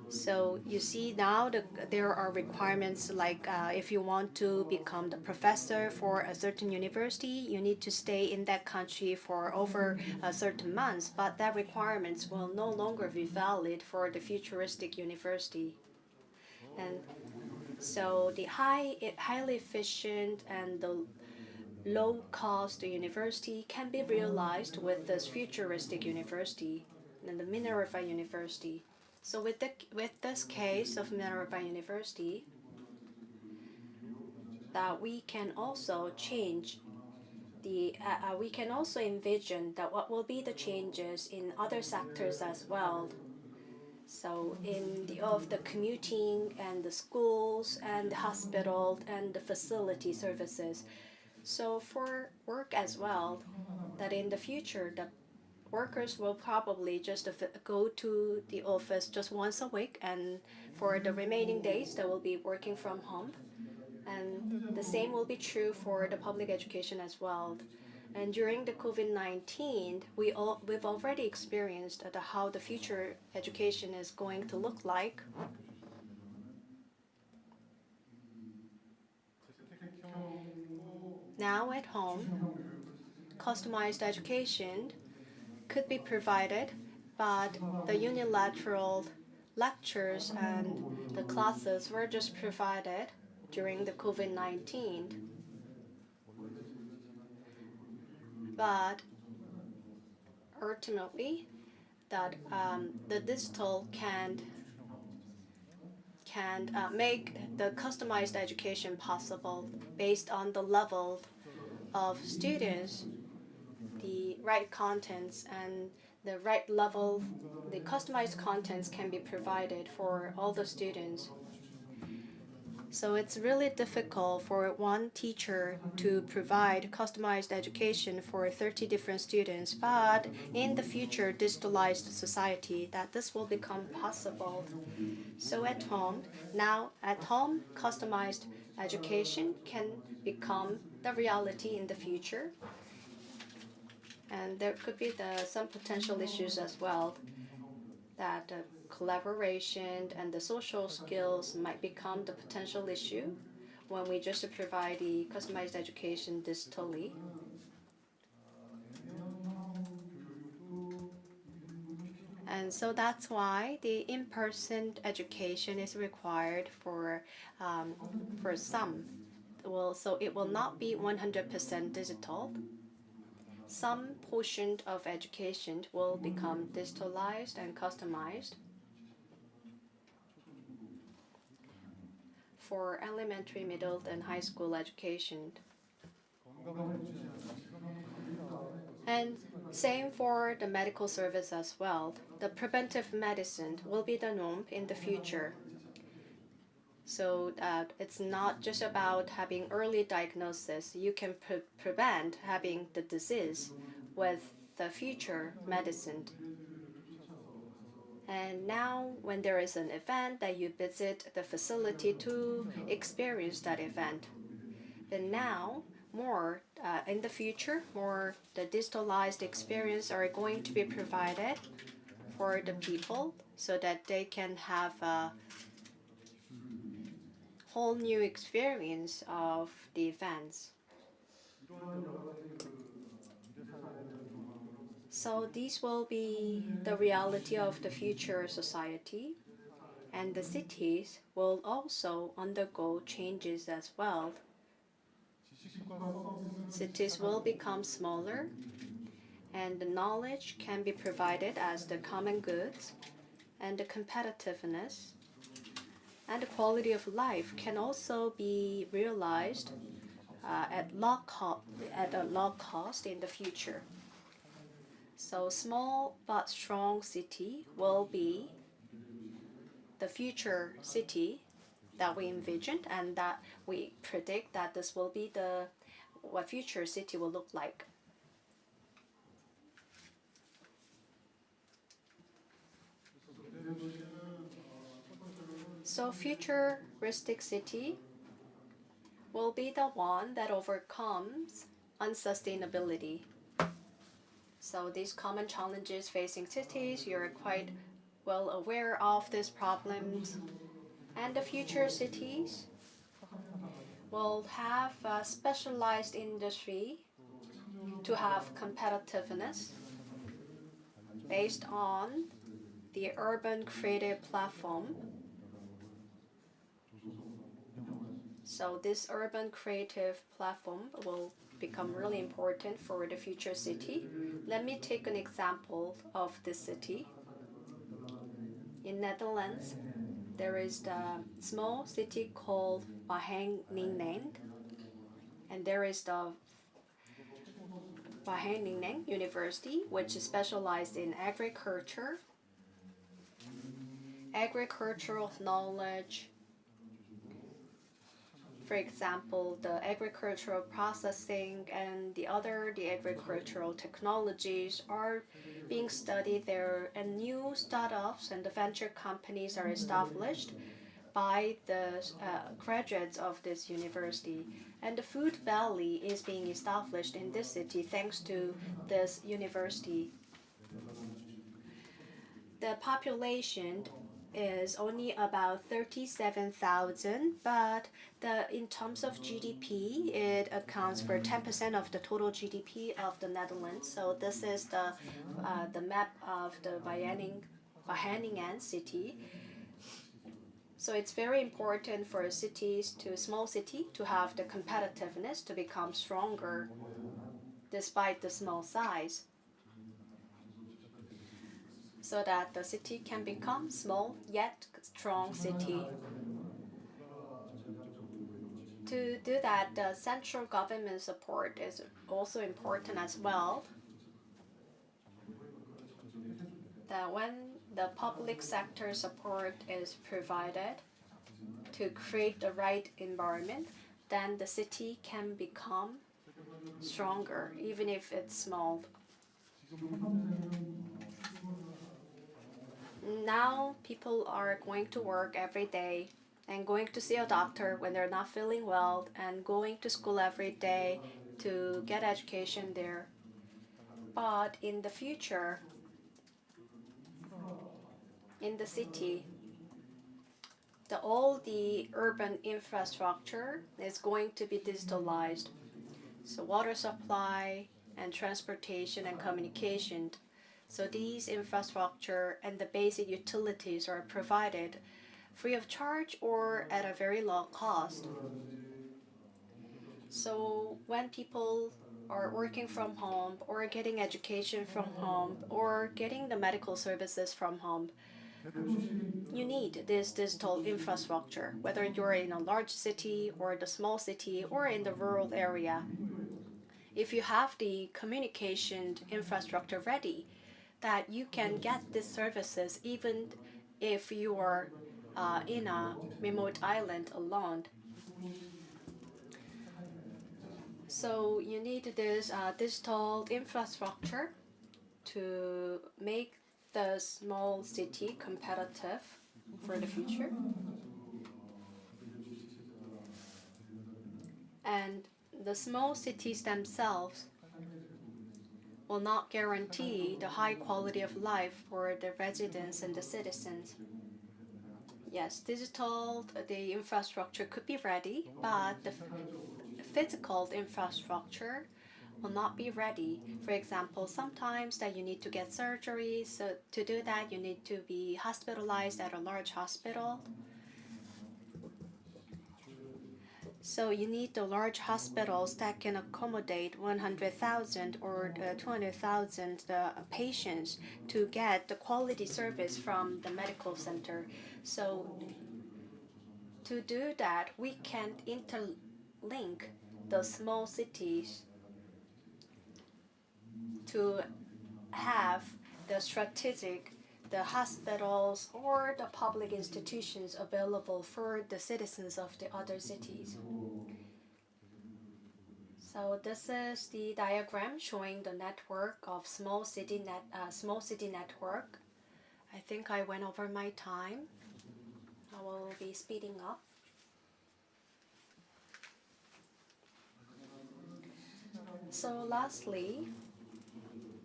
So you see now there are requirements like if you want to become the professor for a certain university, you need to stay in that country for over a certain months, but that requirements will no longer be valid for the futuristic university. And so the highly efficient and the low-cost university can be realized with this futuristic university and the Minerva University. So with this case of Minerva University, that we can also change we can also envision that what will be the changes in other sectors as well. So in the commuting and the schools and the hospital and the facility services. So for work as well, that in the future the workers will probably just go to the office just once a week, and for the remaining days they will be working from home. And the same will be true for the public education as well. And during the COVID-19, we've already experienced how the future education is going to look like. Now at home, customized education could be provided, but the unilateral lectures and the classes were just provided during the COVID-19. But ultimately, that the digital can make the customized education possible based on the level of students, the right contents and the right level, the customized contents can be provided for all the students. So it's really difficult for one teacher to provide customized education for 30 different students, but in the future digitalized society, that this will become possible. So at home, customized education can become the reality in the future. And there could be some potential issues as well, that collaboration and the social skills might become the potential issue when we just provide the customized education digitally. And so that's why the in-person education is required for some. So it will not be 100% digital. Some portion of education will become digitalized and customized. For elementary, middle, and high school education. And same for the medical service as well. The preventive medicine will be the norm in the future. So it's not just about having early diagnosis. You can prevent having the disease with the future medicine. And now when there is an event that you visit the facility to experience that event. Then now more in the future, more the digitalized experience are going to be provided for the people so that they can have a whole new experience of the events. So these will be the reality of the future society, and the cities will also undergo changes as well. Cities will become smaller, and the knowledge can be provided as the common goods, and the competitiveness and the quality of life can also be realized at a low cost in the future. So small but strong city will be the future city, that we envisioned, and that we predict that this will be what future city will look like. So futuristic city will be the one that overcomes unsustainability. So these common challenges facing cities, you're quite well aware of these problems. And the future cities will have a specialized industry to have competitiveness based on the urban creative platform. So this urban creative platform will become really important for the future city. Let me take an example of this city. In Netherlands, there is the small city called Wageningen, and there is the Wageningen University, which is specialized in agriculture, agricultural knowledge. For example, the agricultural processing and the agricultural technologies are being studied there, and new startups and the venture companies are established by the graduates of this university. And the food valley is being established in this city thanks to this university. The population is only about 37,000, but in terms of GDP, it accounts for 10% of the total GDP of the Netherlands. So this is the map of the Wageningen city. So it's very important for small city to have the competitiveness to become stronger despite the small size, so that the city can become small yet strong city. To do that, the central government support is also important as well. That when the public sector support is provided to create the right environment, then the city can become stronger, even if it's small. Now people are going to work every day and going to see a doctor when they're not feeling well, and going to school every day to get education there. But in the future, in the city, all the urban infrastructure is going to be digitalized. So water supply and transportation and communication. So these infrastructure and the basic utilities are provided free of charge or at a very low cost. So when people are working from home or getting education from home or getting the medical services from home, you need this digital infrastructure, whether you're in a large city or the small city or in the rural area. If you have the communication infrastructure ready, that you can get these services even if you are in a remote island alone. So you need this digital infrastructure to make the small city competitive for the future. And the small cities themselves will not guarantee the high quality of life for the residents and the citizens. Yes, the infrastructure could be ready, but the physical infrastructure will not be ready. For example, sometimes that you need to get surgery, so to do that you need to be hospitalized at a large hospital. So you need the large hospitals that can accommodate 100,000 or 200,000 patients to get the quality service from the medical center. So to do that, we can interlink the small cities to have the strategic the hospitals or the public institutions available for the citizens of the other cities. So this is the diagram showing the network of small city network. I think I went over my time. I will be speeding up. So lastly,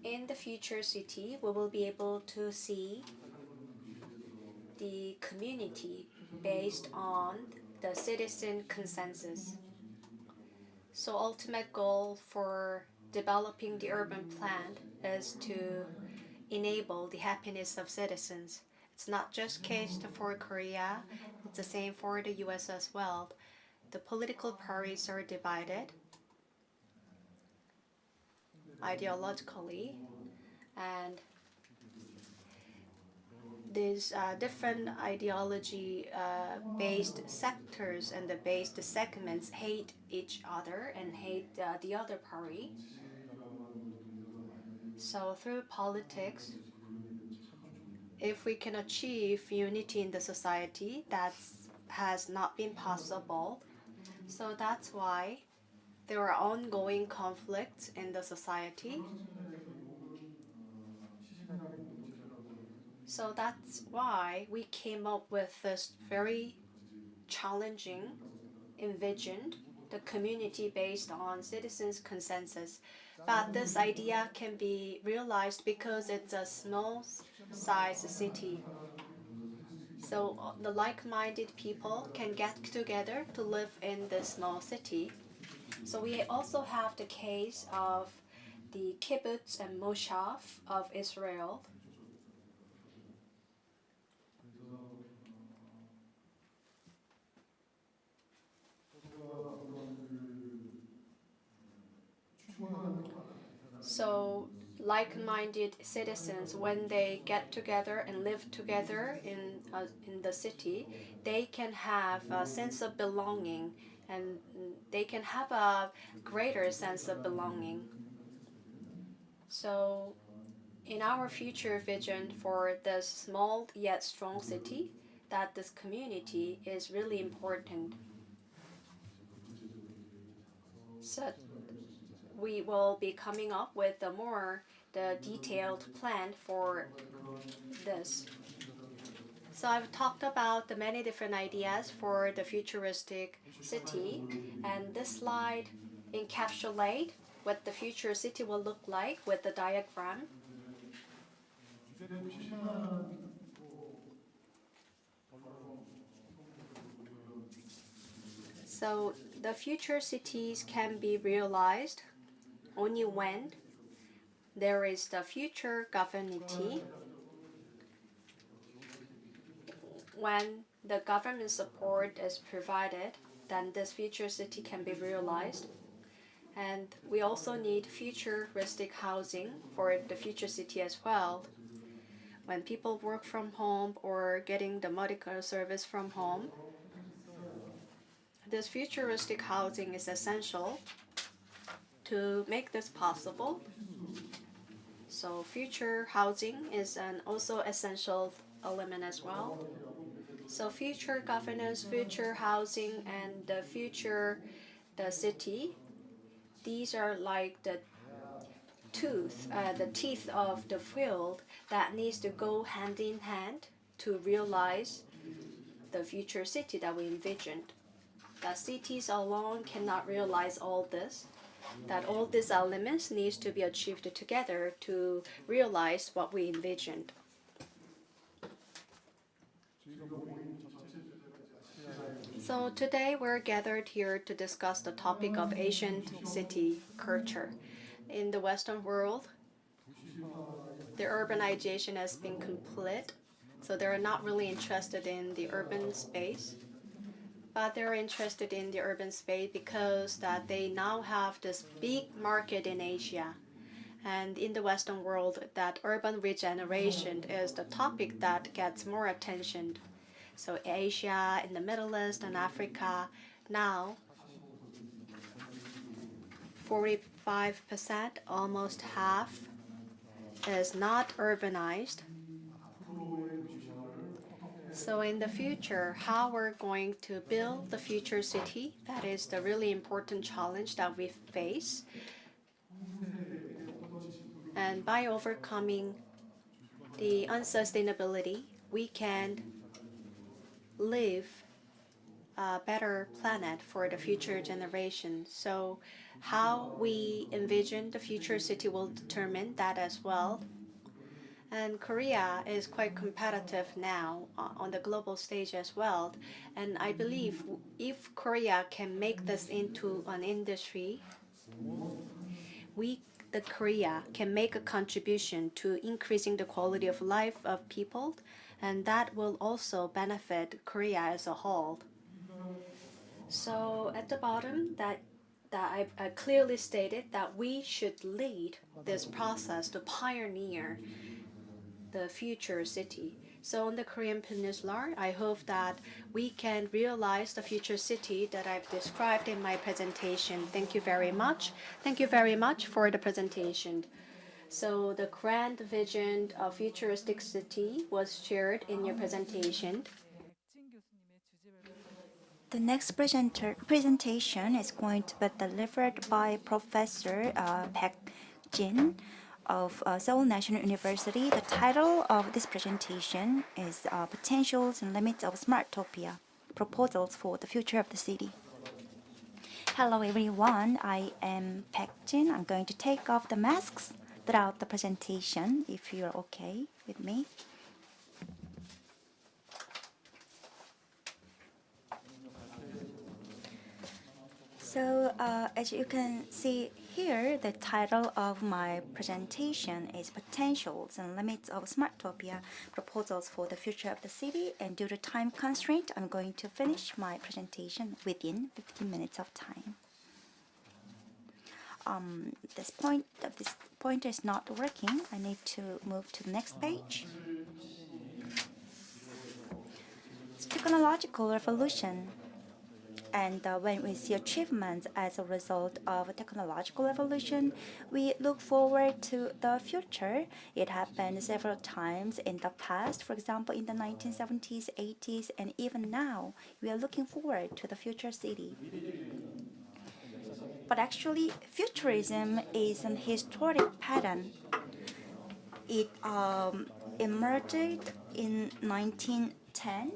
in the future city, we will be able to see the community based on the citizen consensus. So ultimate goal for developing the urban plan is to enable the happiness of citizens. It's not just case for Korea, it's the same for the US as well. The political parties are divided ideologically, and these different ideology-based sectors and the based segments hate each other and hate the other party. So through politics, if we can achieve unity in the society, that has not been possible. So that's why there are ongoing conflicts in the society. So that's why we came up with this very challenging, envisioned, the community based on citizens' consensus. But this idea can be realized because it's a small size city. So the like-minded people can get together to live in this small city. So we also have the case of the kibbutz and moshav of Israel. So like-minded citizens, when they get together and live together in the city, they can have a sense of belonging, and they can have a greater sense of belonging. So in our future vision for this small yet strong city, that this community is really important. So we will be coming up with the detailed plan for this. So I've talked about the many different ideas for the futuristic city, and this slide encapsulates what the future city will look like with the diagram. So the future cities can be realized only when there is the future governance. When the government support is provided, then this future city can be realized. And we also need futuristic housing for the future city as well. When people work from home or getting the medical service from home, this futuristic housing is essential to make this possible. So future housing is an also essential element as well. So future governance, future housing, and the city, these are like the teeth of the field that needs to go hand in hand to realize the future city that we envisioned. That cities alone cannot realize all this, that all these elements needs to be achieved together to realize what we envisioned. So today we're gathered here to discuss the topic of Asian city culture. In the Western world, the urbanization has been complete, so they're not really interested in the urban space. But they're interested in the urban space because that they now have this big market in Asia. And in the Western world, that urban regeneration is the topic that gets more attention. So Asia, in the Middle East, and Africa, now 45%, almost half, is not urbanized. So in the future, how we're going to build the future city, that is the really important challenge that we face. And by overcoming the unsustainability, we can live a better planet for the future generation. So how we envision the future city will determine that as well. And Korea is quite competitive now on the global stage as well. And I believe if Korea can make this into an industry, the Korea can make a contribution to increasing the quality of life of people, and that will also benefit Korea as a whole. So at the bottom, that I clearly stated that we should lead this process to pioneer the future city. So on the Korean Peninsula, I hope that we can realize the future city that I've described in my presentation. Thank you very much. Thank you very much for the presentation. So the grand vision of futuristic city was shared in your presentation. The next presentation is going to be delivered by Professor Baek Jin of Seoul National University. The title of this presentation is Potentials and Limits of Smartopia, Proposals for the Future of the City. Hello everyone, I am Baek Jin. I'm going to take off the masks throughout the presentation, if you're okay with me. So as you can see here, the title of my presentation is Potentials and Limits of Smartopia, Proposals for the Future of the City. And due to time constraint, I'm going to finish my presentation within 15 minutes of time. This pointer is not working. I need to move to the next page. It's technological revolution. And when we see achievements as a result of technological evolution, we look forward to the future. It happened several times in the past, for example, in the 1970s, 80s, and even now, we are looking forward to the future city. But actually, futurism is an historic pattern. It emerged in 1910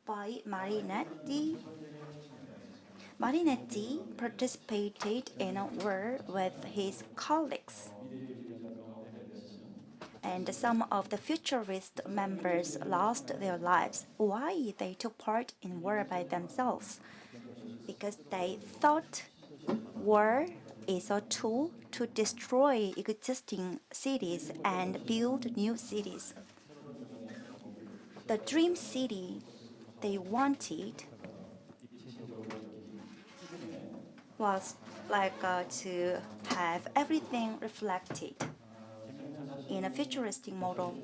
by Marinetti. Marinetti participated in a war with his colleagues, and some of the futurist members lost their lives. Why they took part in war by themselves? Because they thought war is a tool to destroy existing cities and build new cities. The dream city they wanted was to have everything reflected in a futuristic model.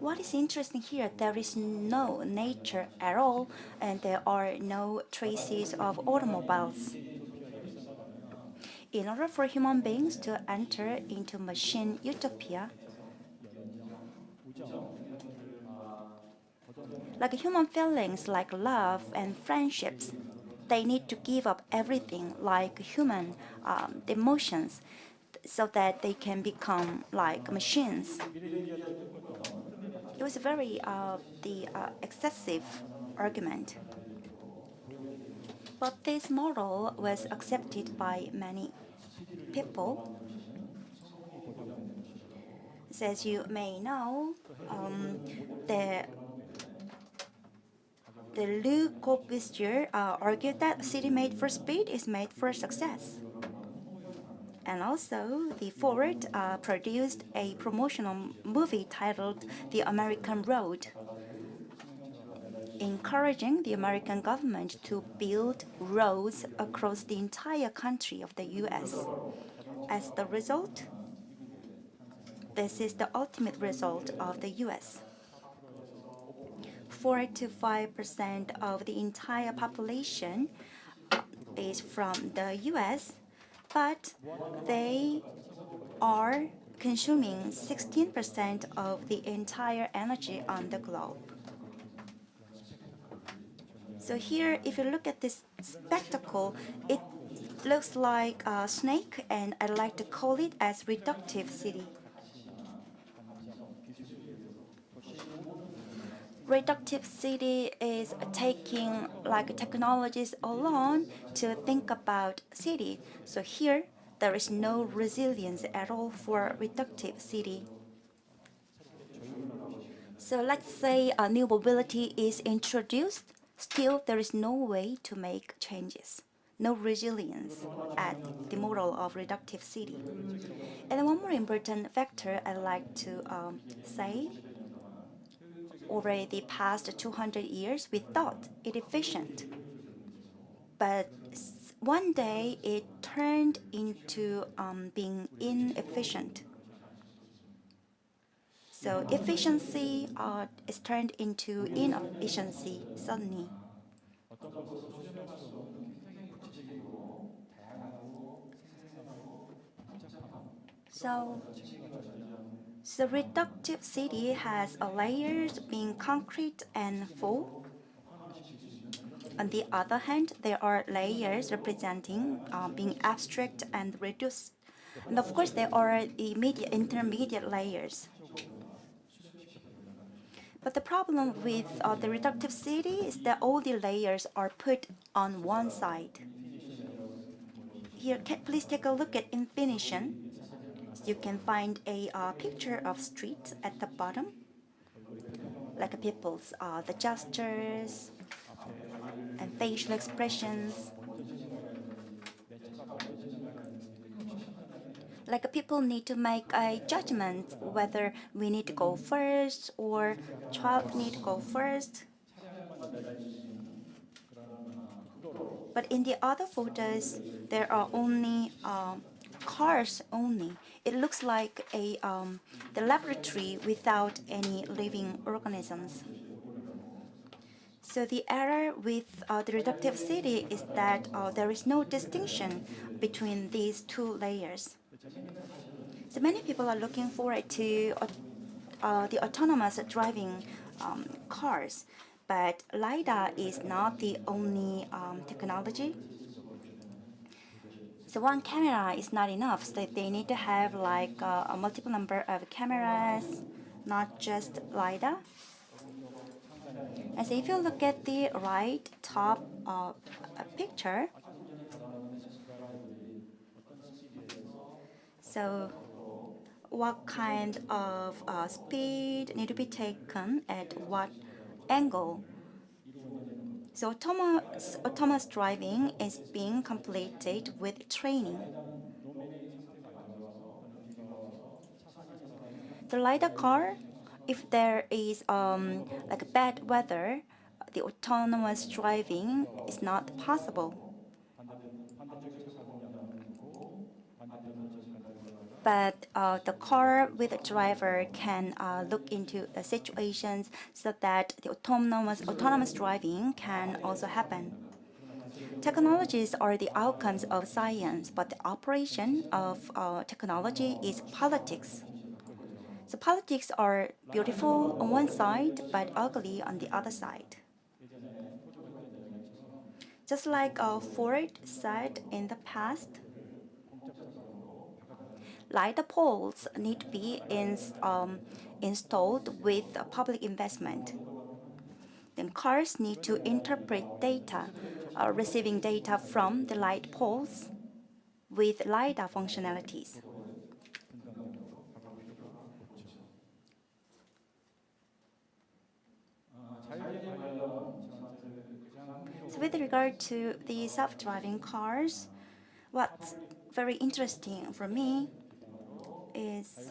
What is interesting here, there is no nature at all, and there are no traces of automobiles. In order for human beings to enter into machine utopia, like human feelings like love and friendships, they need to give up everything like human emotions so that they can become like machines. It was very excessive argument. But this model was accepted by many people. As you may know, the Le Corbusier argued that city made for speed is made for success. And also, the Ford produced a promotional movie titled The American Road, encouraging the American government to build roads across the entire country of the US. As the result, this is the ultimate result of the US. 4 to 5% of the entire population is from the US, but they are consuming 16% of the entire energy on the globe. So here, if you look at this spectacle, it looks like a snake, and I like to call it as reductive city. Reductive city is taking like technologies alone to think about city. So here, there is no resilience at all for reductive city. So let's say a new mobility is introduced, still there is no way to make changes, no resilience at the model of reductive city. And one more important factor I'd like to say, over the past 200 years, we thought it efficient. But one day it turned into being inefficient. So efficiency is turned into inefficiency suddenly. So reductive city has layers being concrete and full. On the other hand, there are layers representing being abstract and reduced. And of course, there are the intermediate layers. But the problem with the reductive city is that all the layers are put on one side. Here, please take a look at infinition. You can find a picture of streets at the bottom, like people's the gestures and facial expressions. Like people need to make a judgment whether we need to go first or child need to go first. But in the other photos, there are only cars only. It looks like the laboratory without any living organisms. So the error with the reductive city is that there is no distinction between these two layers. So many people are looking forward to the autonomous driving cars, but LiDAR is not the only technology. So one camera is not enough, so they need to have like a multiple number of cameras, not just LiDAR. And so if you look at the right top picture, so what kind of speed need to be taken at what angle? So autonomous driving is being completed with training. The LiDAR car, if there is like bad weather, the autonomous driving is not possible. But the car with a driver can look into the situations so that the autonomous driving can also happen. Technologies are the outcomes of science, but the operation of technology is politics. So politics are beautiful on one side, but ugly on the other side. Just like Ford said in the past, LiDAR poles need to be installed with public investment. Then cars need to interpret data, receiving data from the light poles with LiDAR functionalities. So with regard to the self-driving cars, what's very interesting for me is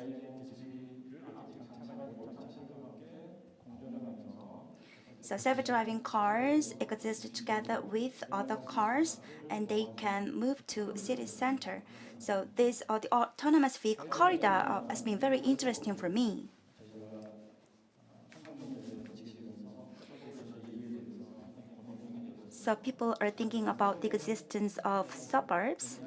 so self-driving cars exist together with other cars, and they can move to city center. So this the autonomous vehicle corridor has been very interesting for me. So people are thinking about the existence of suburbs.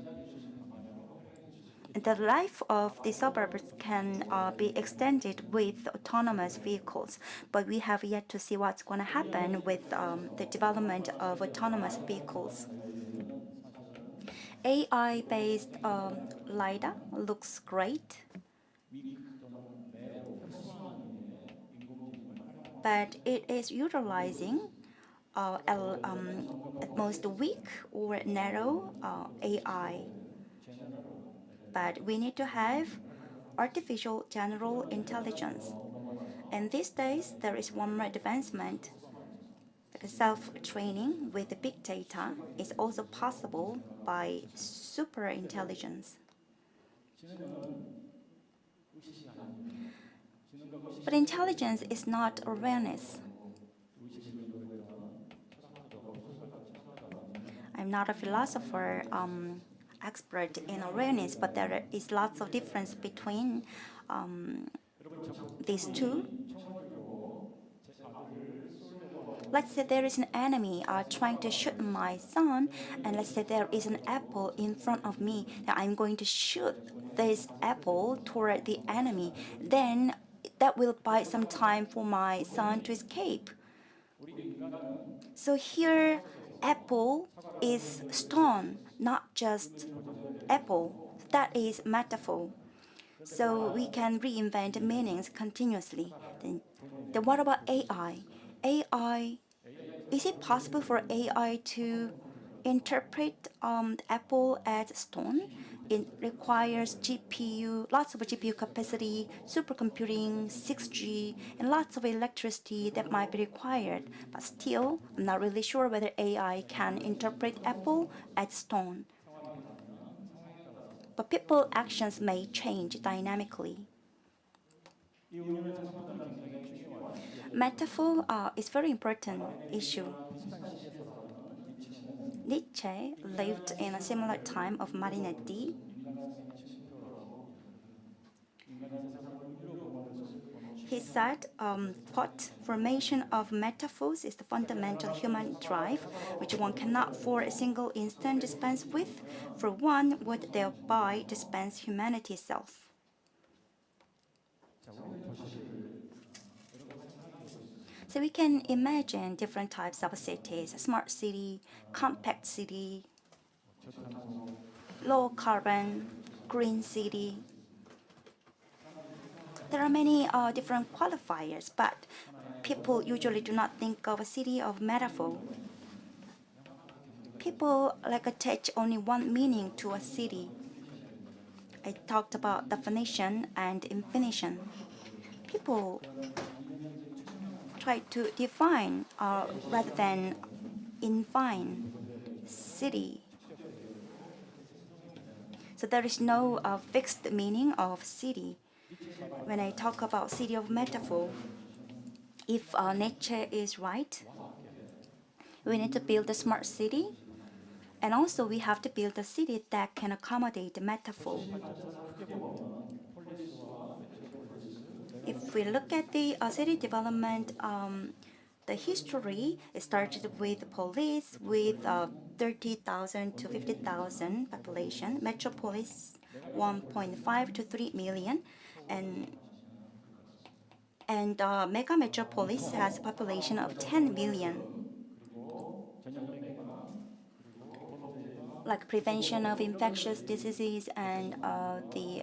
the life of the suburbs can be extended with autonomous vehicles, but we have yet to see what's going to happen with the development of autonomous vehicles. AI-based LiDAR looks great, but it is utilizing at most weak or narrow AI. But we need to have artificial general intelligence. And these days, there is one more advancement. Like self-training with the big data is also possible by super intelligence. But intelligence is not awareness. I'm not a philosopher expert in awareness, but there is lots of difference between these two. Let's say there is an enemy trying to shoot my son, and let's say there is an apple in front of me. Now I'm going to shoot this apple toward the enemy. Then that will buy some time for my son to escape. So here, apple is stone, not just apple. That is metaphor. So we can reinvent meanings continuously. Then what about AI? AI, is it possible for AI to interpret apple as stone? It requires GPU, lots of GPU capacity, supercomputing, 6G, and lots of electricity that might be required. But still, I'm not really sure whether AI can interpret apple as stone. But people's actions may change dynamically. Metaphor is a very important issue. Nietzsche lived in a similar time of Marinetti. He said, quote, "Formation of metaphors is the fundamental human drive, which one cannot for a single instant dispense with, for one would thereby dispense humanity itself." So we can imagine different types of cities: smart city, compact city, low carbon, green city. There are many different qualifiers, but people usually do not think of a city of metaphor. People attach only one meaning to a city. I talked about definition and infinition. People try to define rather than infine city. So there is no fixed meaning of city. When I talk about city of metaphor, if Nietzsche is right, we need to build a smart city, and also we have to build a city that can accommodate the metaphor. If we look at the city development, the history, it started with police with 30,000 to 50,000 population, metropolis 1.5 to 3 million, and mega metropolis has a population of 10 million. Like prevention of infectious diseases and the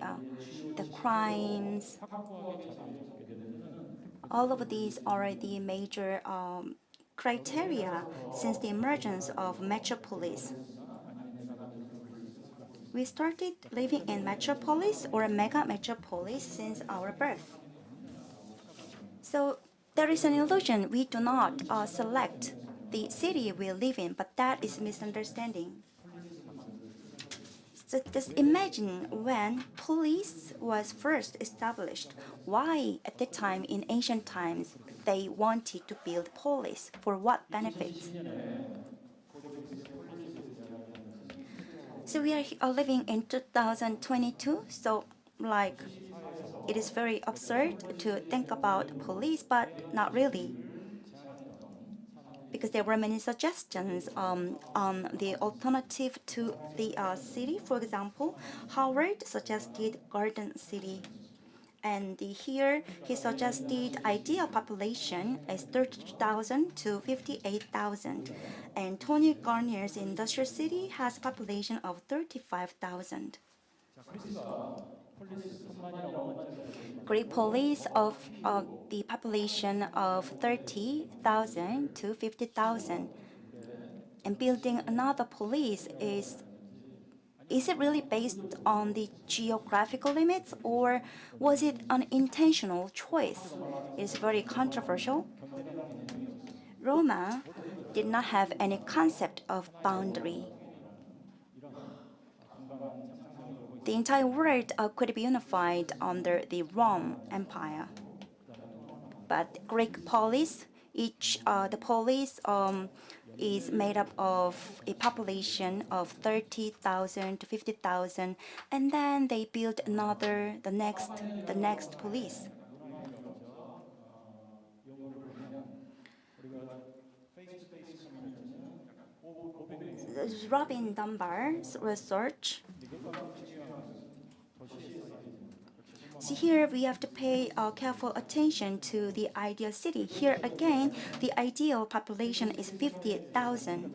crimes. All of these are the major criteria since the emergence of metropolis. We started living in metropolis or mega metropolis since our birth. So there is an illusion we do not select the city we live in, but that is misunderstanding. So just imagine when police was first established, why at the time in ancient times they wanted to build police, for what benefits? So we are living in 2022, so it is very absurd to think about police, but not really. because there were many suggestions on the alternative to the city. For example, Howard suggested Garden City. And here he suggested ideal population as 30,000 to 58,000. And Tony Garnier's industrial city has a population of 35,000. Great police of the population of 30,000 to 50,000. And building another police is it really based on the geographical limits, or was it an intentional choice? It's very controversial. Roma did not have any concept of boundary. The entire world could be unified under the Rome Empire. But Greek polis, the polis is made up of a population of 30,000 to 50,000, and then they built the next police. Robin Dunbar's research. So here we have to pay careful attention to the ideal city. Here again, the ideal population is 50,000.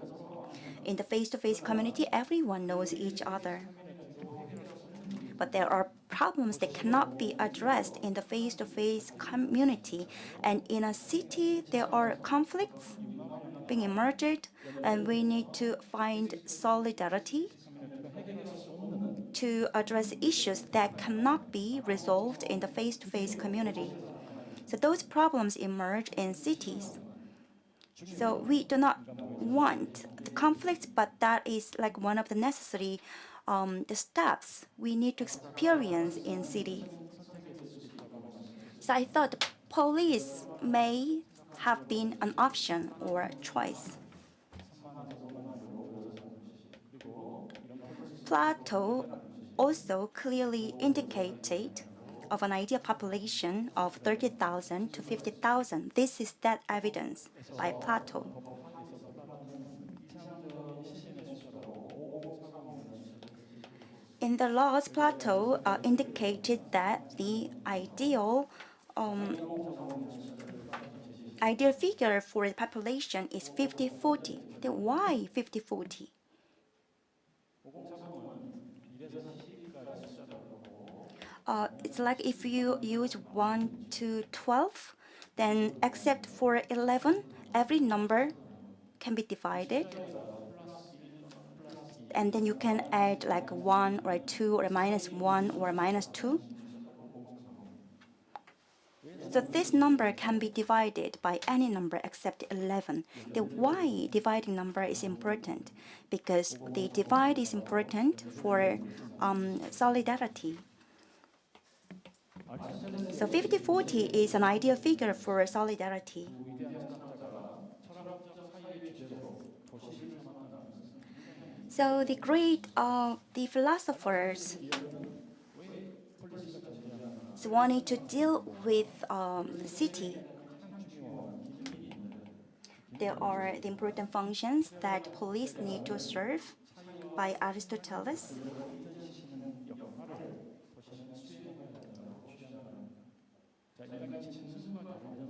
In the face-to-face community, everyone knows each other. But there are problems that cannot be addressed in the face-to-face community. And in a city, there are conflicts being emerged, and we need to find solidarity to address issues that cannot be resolved in the face-to-face community. So those problems emerge in cities. So we do not want the conflicts, but that is like one of the necessary the steps we need to experience in city. So I thought police may have been an option or a choice. Plato also clearly indicated of an ideal population of 30,000 to 50,000. This is that evidence by Plato. In the laws, Plato indicated that the ideal figure for the population is 50-40. Then why 50-40? It's like if you use 1 to 12, then except for 11, every number can be divided. And then you can add like 1 or 2 or -1 or -2. So this number can be divided by any number except 11. The why dividing number is important, because the divide is important for solidarity. So 50-40 is an ideal figure for solidarity. So the philosophers wanted to deal with the city. There are the important functions that police need to serve by Aristoteles.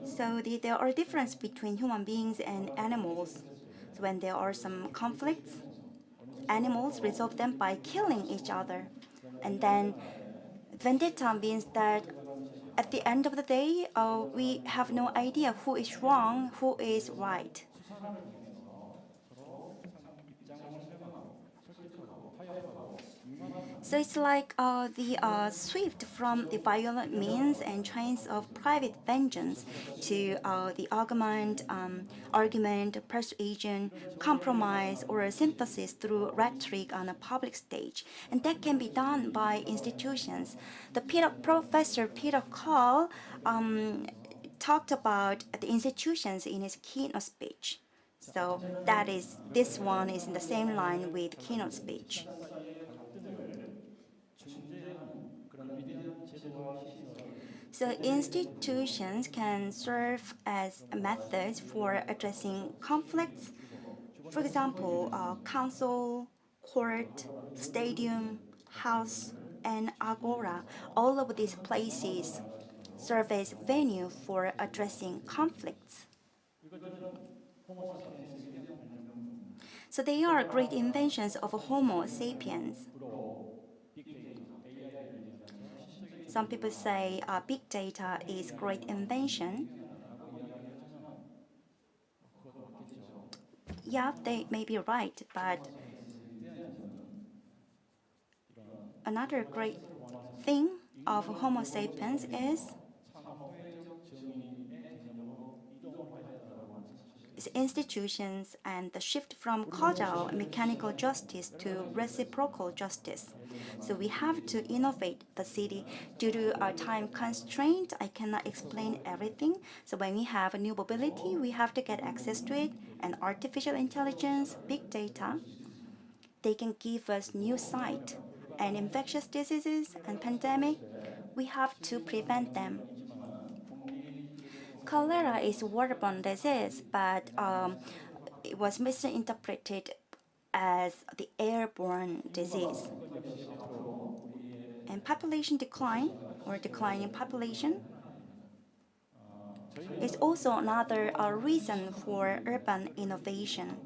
So there are differences between human beings and animals. So when there are some conflicts, animals resolve them by killing each other. And then vendetta means that at the end of the day, we have no idea who is wrong, who is right. So it's like the swift from the violent means and trains of private vengeance to the argument, persuasion, compromise, or synthesis through rhetoric on a public stage. And that can be done by institutions. Professor Peter Call talked about the institutions in his keynote speech. So this one is in the same line with keynote speech. So institutions can serve as methods for addressing conflicts. For example, council, court, stadium, house, and agora. All of these places serve as venue for addressing conflicts. So they are great inventions of Homo sapiens. Some people say big data is great invention. Yeah, they may be right, but another great thing of Homo sapiens is institutions and the shift from causal mechanical justice to reciprocal justice. So we have to innovate the city. Due to our time constraint, I cannot explain everything. So when we have a new mobility, we have to get access to it, and artificial intelligence, big data, they can give us new sight. And infectious diseases and pandemic, we have to prevent them. Cholera is a waterborne disease, but it was misinterpreted as the airborne disease. And population decline, or decline in population, is also another reason for urban innovation.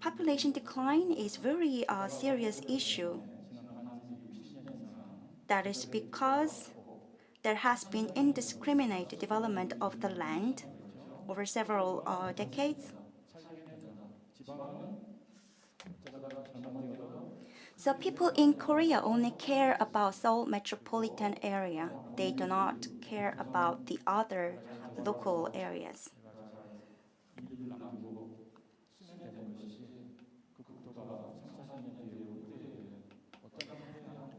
Population decline is very serious issue. That is because there has been indiscriminate development of the land over several decades. So people in Korea only care about Seoul metropolitan area. They do not care about the other local areas.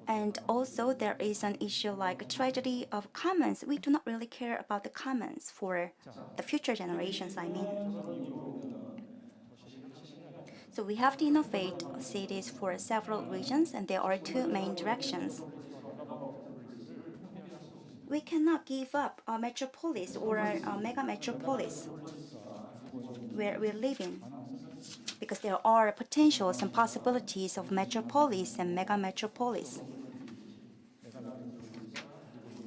And also there is an issue like tragedy of commons. We do not really care about the commons for the future generations, I mean. So we have to innovate cities for several regions, and there are two main directions. We cannot give up a metropolis or a mega metropolis where we're living, because there are potentials and possibilities of metropolis and mega metropolis.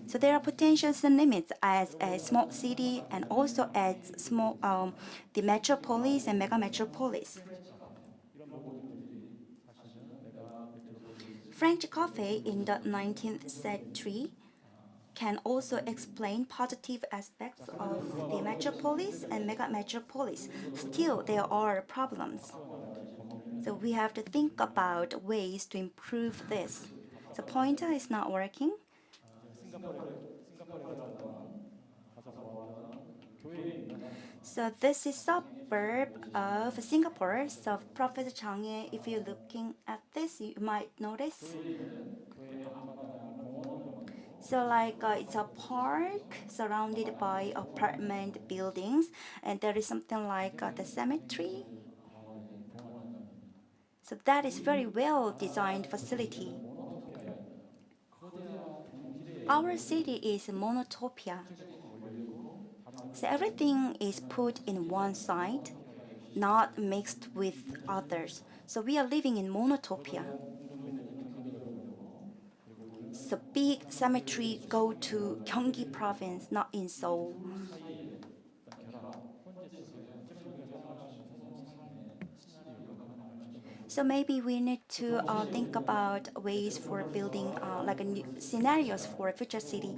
So there are potentials and limits as a small city and also as small the metropolis and mega metropolis. French coffee in the 19th century can also explain positive aspects of the metropolis and mega metropolis. Still, there are problems. So we have to think about ways to improve this. The pointer is not working. So this is suburb of Singapore. So Professor Chang, if you're looking at this, you might notice. So like it's a park surrounded by apartment buildings, and there is something like the cemetery. So that is very well designed facility. Our city is a monotopia. So everything is put in one side, not mixed with others. So we are living in monotopia. So big cemetery go to Gyeonggi province, not in Seoul. So maybe we need to think about ways for building new scenarios for a future city.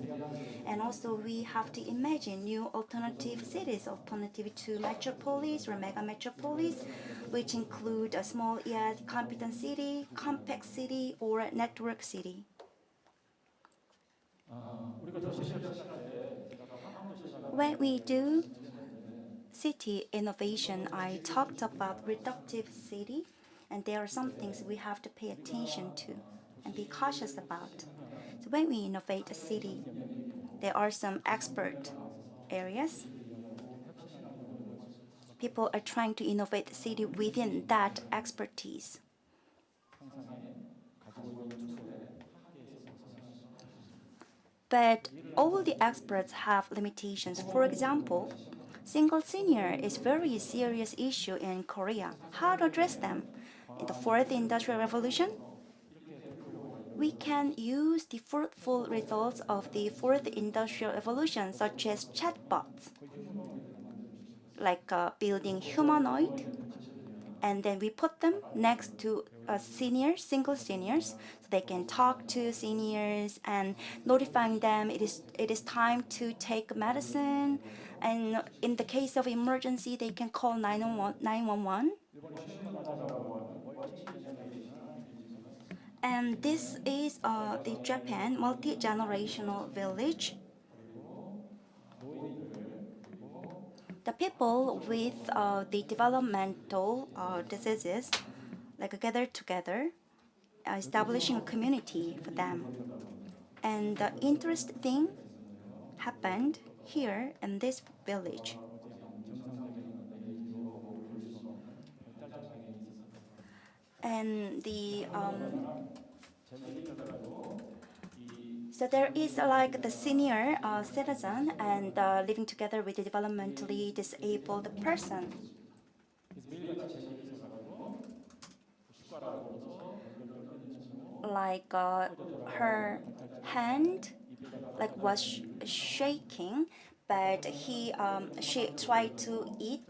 And also we have to imagine new alternative cities, alternative to metropolis or mega metropolis, which include a small yet competent city, compact city, or network city. When we do city innovation, I talked about reductive city, and there are some things we have to pay attention to and be cautious about. So when we innovate a city, there are some expert areas. People are trying to innovate the city within that expertise. But all the experts have limitations. For example, single senior is a very serious issue in Korea. How to address them? In the fourth industrial revolution, we can use the fruitful results of the fourth industrial revolution, such as chatbots, like building humanoid, and then we put them next to seniors, single seniors, so they can talk to seniors and notifying them it is time to take medicine. And in the case of emergency, they can call 911. And this is the Japan multi-generational village. The people with the developmental diseases gather together, establishing a community for them. And the interesting thing happened here in this village. And so there is like the senior citizen and living together with the developmentally disabled person. Like her hand was shaking, but she tried to eat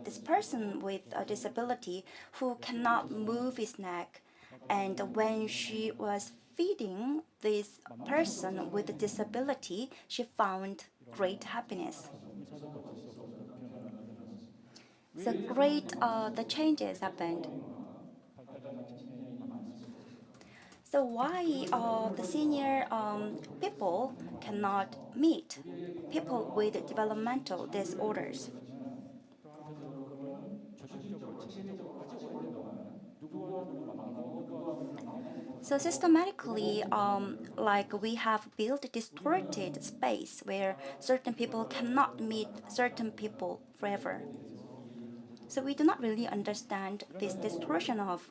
this person with a disability who cannot move his neck. And when she was feeding this person with a disability, she found great happiness. So the changes happened. So why the senior people cannot meet people with developmental disorders? So systematically, we have built distorted space where certain people cannot meet certain people forever. So we do not really understand this distortion of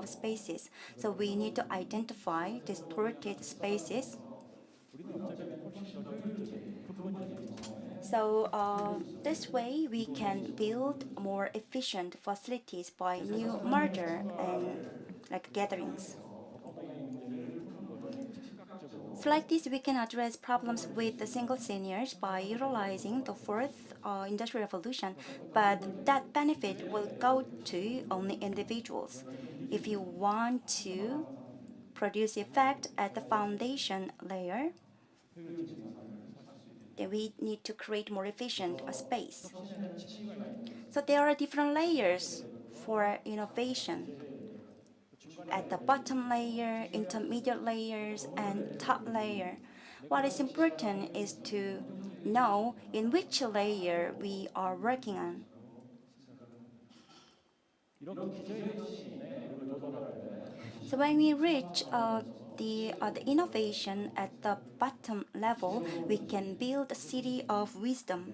spaces. So we need to identify distorted spaces. So this way we can build more efficient facilities by new merger and gatherings. So like this, we can address problems with the single seniors by utilizing the fourth industrial revolution, but that benefit will go to only individuals. If you want to produce effect at the foundation layer, then we need to create more efficient space. So there are different layers for innovation. At the bottom layer, intermediate layers, and top layer. What is important is to know in which layer we are working on. So when we reach the innovation at the bottom level, we can build a city of wisdom.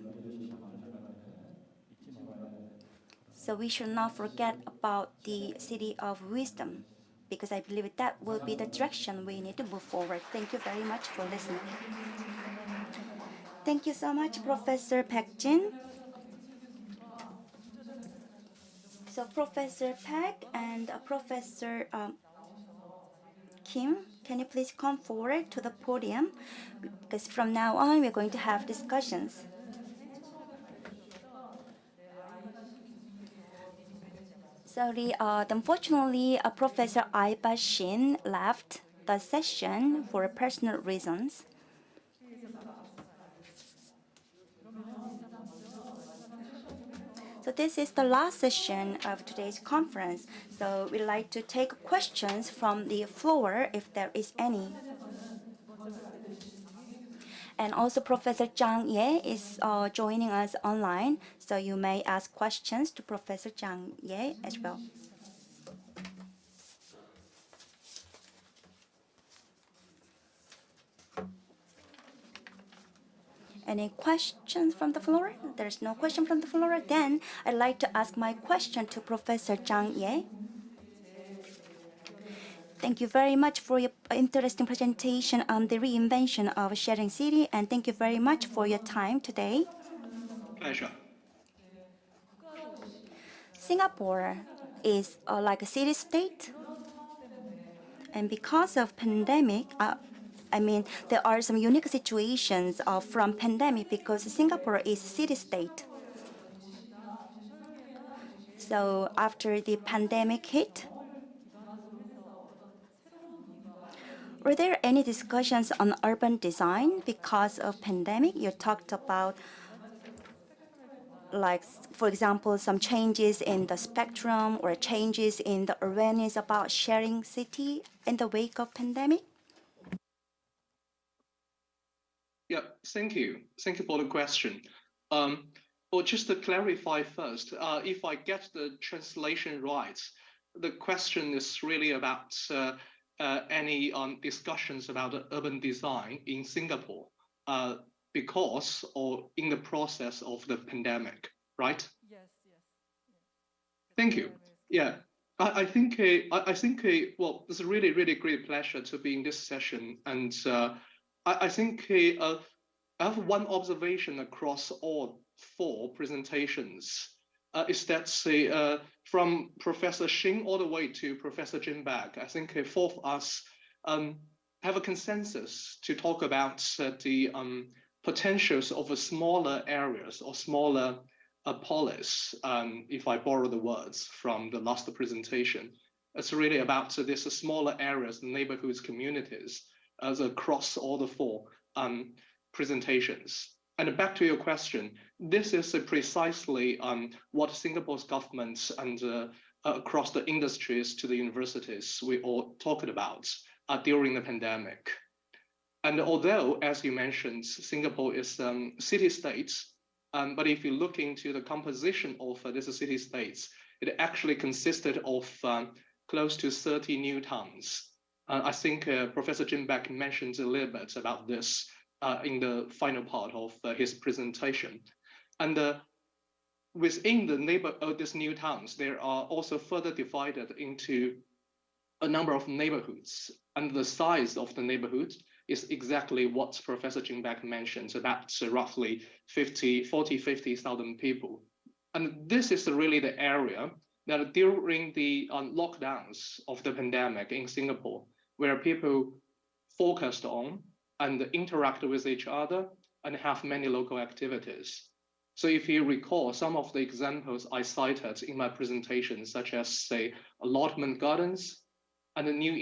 So we should not forget about the city of wisdom, because I believe that will be the direction we need to move forward. Thank you very much for listening. Thank you so much, Professor Park Jin. So Professor Park and Professor Kim, can you please come forward to the podium? Because from now on, we're going to have discussions. Sorry, unfortunately, Professor Aiba Shin left the session for personal reasons. So this is the last session of today's conference. So we'd like to take questions from the floor if there is any. And also Professor Zhang Ye is joining us online, so you may ask questions to Professor Zhang Ye as well. Any questions from the floor? There's no question from the floor. Then I'd like to ask my question to Professor Zhang Ye. Thank you very much for your interesting presentation on the reinvention of sharing city, and thank you very much for your time today. Pleasure. Singapore is like a city-state, and because of pandemic, there are some unique situations from pandemic because Singapore is city-state. So after the pandemic hit, were there any discussions on urban design because of pandemic? You talked about, like, for example, some changes in the spectrum or changes in the awareness about sharing city in the wake of pandemic? Yeah, thank you. Thank you for the question. Well, just to clarify first, if I get the translation right, the question is really about any discussions about urban design in Singapore because or in the process of the pandemic, right? Yes. Thank you. Yeah, I think well, it's a really, really great pleasure to be in this session, and I think I have one observation across all 4 presentations. Is that from Professor Xing all the way to Professor Jin Bak, I think 4 of us have a consensus to talk about the potentials of smaller areas or smaller polis, if I borrow the words from the last presentation. It's really about these smaller areas, neighborhoods, communities, as across all the 4 presentations. And back to your question, this is precisely what Singapore's government and across the industries to the universities we all talked about during the pandemic. And although, as you mentioned, Singapore is city-states, but if you look into the composition of these city-states, it actually consisted of close to 30 new towns. I think Professor Jin Bak mentioned a little bit about this in the final part of his presentation. And within these new towns, there are also further divided into a number of neighborhoods. And the size of the neighborhood is exactly what Professor Jin Bak mentioned, about roughly 50,000 people. And this is really the area that during the lockdowns of the pandemic in Singapore, where people focused on and interact with each other and have many local activities. So if you recall some of the examples I cited in my presentation, such as, say, allotment gardens and the new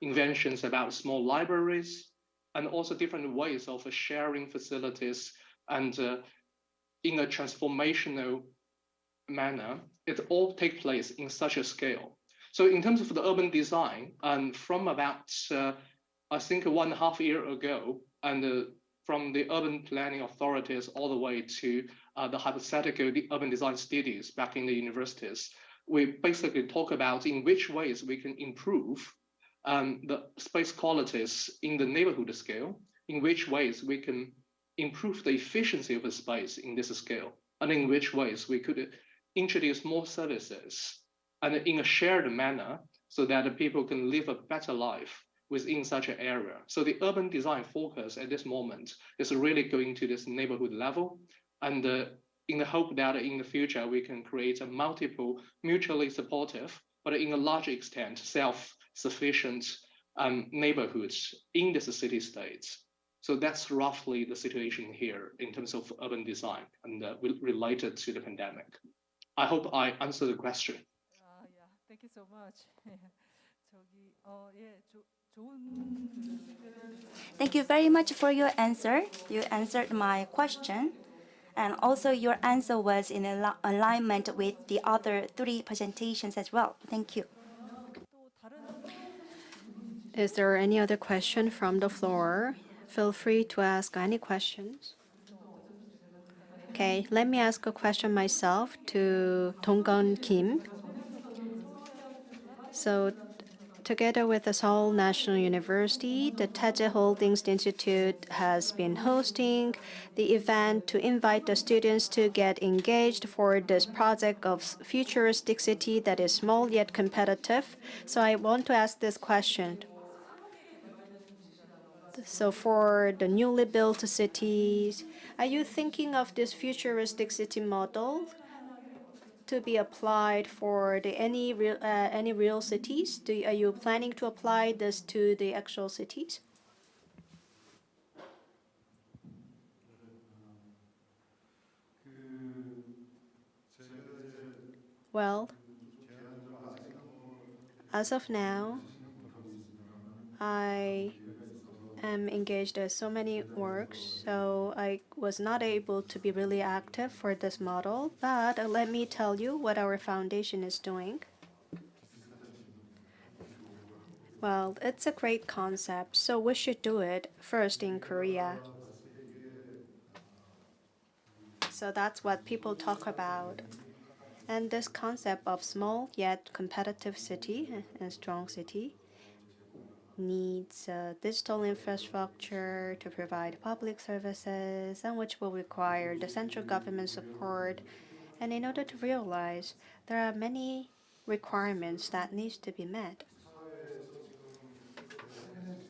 inventions about small libraries, and also different ways of sharing facilities and in a transformational manner, it all takes place in such a scale. So in terms of the urban design, and from about, I think 1.5 years ago, and from the urban planning authorities all the way to the hypothetical urban design studies back in the universities, we basically talk about in which ways we can improve the space qualities in the neighborhood scale, in which ways we can improve the efficiency of the space in this scale, and in which ways we could introduce more services and in a shared manner so that the people can live a better life within such an area. So the urban design focus at this moment is really going to this neighborhood level, and in the hope that in the future we can create a multiple mutually supportive, but in a large extent self-sufficient neighborhoods in this city-states. So that's roughly the situation here in terms of urban design and related to the pandemic. I hope I answered the question. Yeah, thank you so much. Thank you very much for your answer. You answered my question. And also your answer was in alignment with the other 3 presentations as well. Thank you. Is there any other question from the floor? Feel free to ask any questions. Okay, let me ask a question myself to Donggeun Kim. So Together with the Seoul National University, the Taje Holdings Institute has been hosting the event to invite the students to get engaged for this project of futuristic city that is small yet competitive. So I want to ask this question. So for the newly built cities, are you thinking of this futuristic city model to be applied for any real cities? Are you planning to apply this to the actual cities? Well, as of now, I am engaged in so many works, so I was not able to be really active for this model. But let me tell you what our foundation is doing. Well, it's a great concept, so we should do it first in Korea. So that's what people talk about. And this concept of small yet competitive city and strong city needs digital infrastructure to provide public services, and which will require the central government support. And in order to realize, there are many requirements that needs to be met.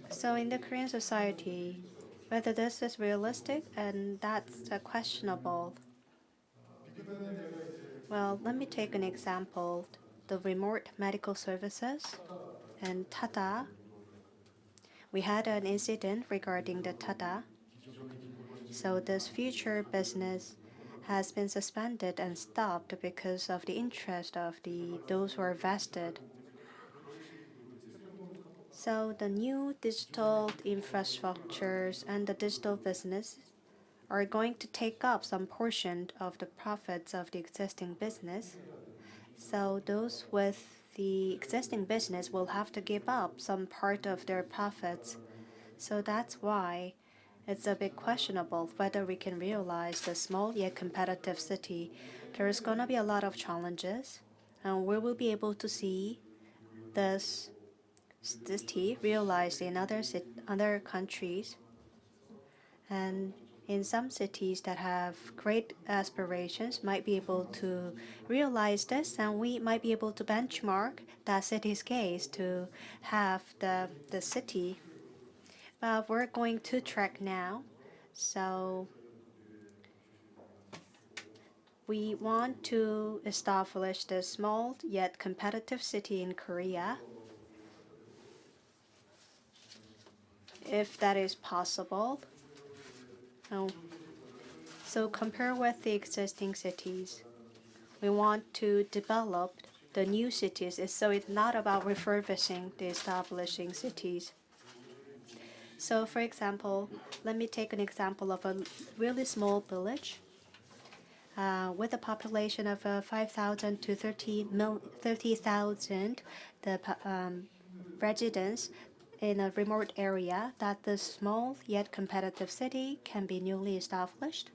So in the Korean society, whether this is realistic, and that's questionable. Well, let me take an example. The remote medical services and Tata. We had an incident regarding the Tata. So this future business has been suspended and stopped because of the interest of those who are vested. So the new digital infrastructures and the digital business are going to take up some portion of the profits of the existing business. So those with the existing business will have to give up some part of their profits. So that's why it's a bit questionable whether we can realize the small yet competitive city. There's going to be a lot of challenges, and we will be able to see this city realized in other countries. And in some cities that have great aspirations might be able to realize this, and we might be able to benchmark that city's case to have the city. But we're going to track now. So we want to establish the small yet competitive city in Korea, if that is possible. So compare with the existing cities. We want to develop the new cities, so it's not about refurbishing the establishing cities. So for example, let me take an example of a really small village with a population of 5,000 to 30,000 residents in a remote area, that the small yet competitive city can be newly established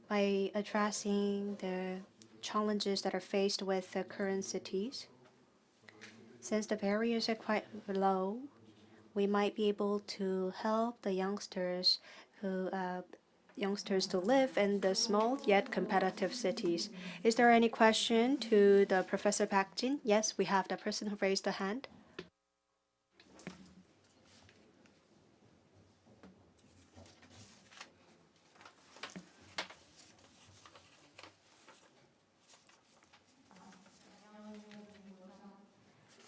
by addressing the challenges that are faced with the current cities. Since the barriers are quite low, we might be able to help the youngsters to live in the small yet competitive cities. Is there any question to the Professor Park Jin? Yes, we have the person who raised the hand.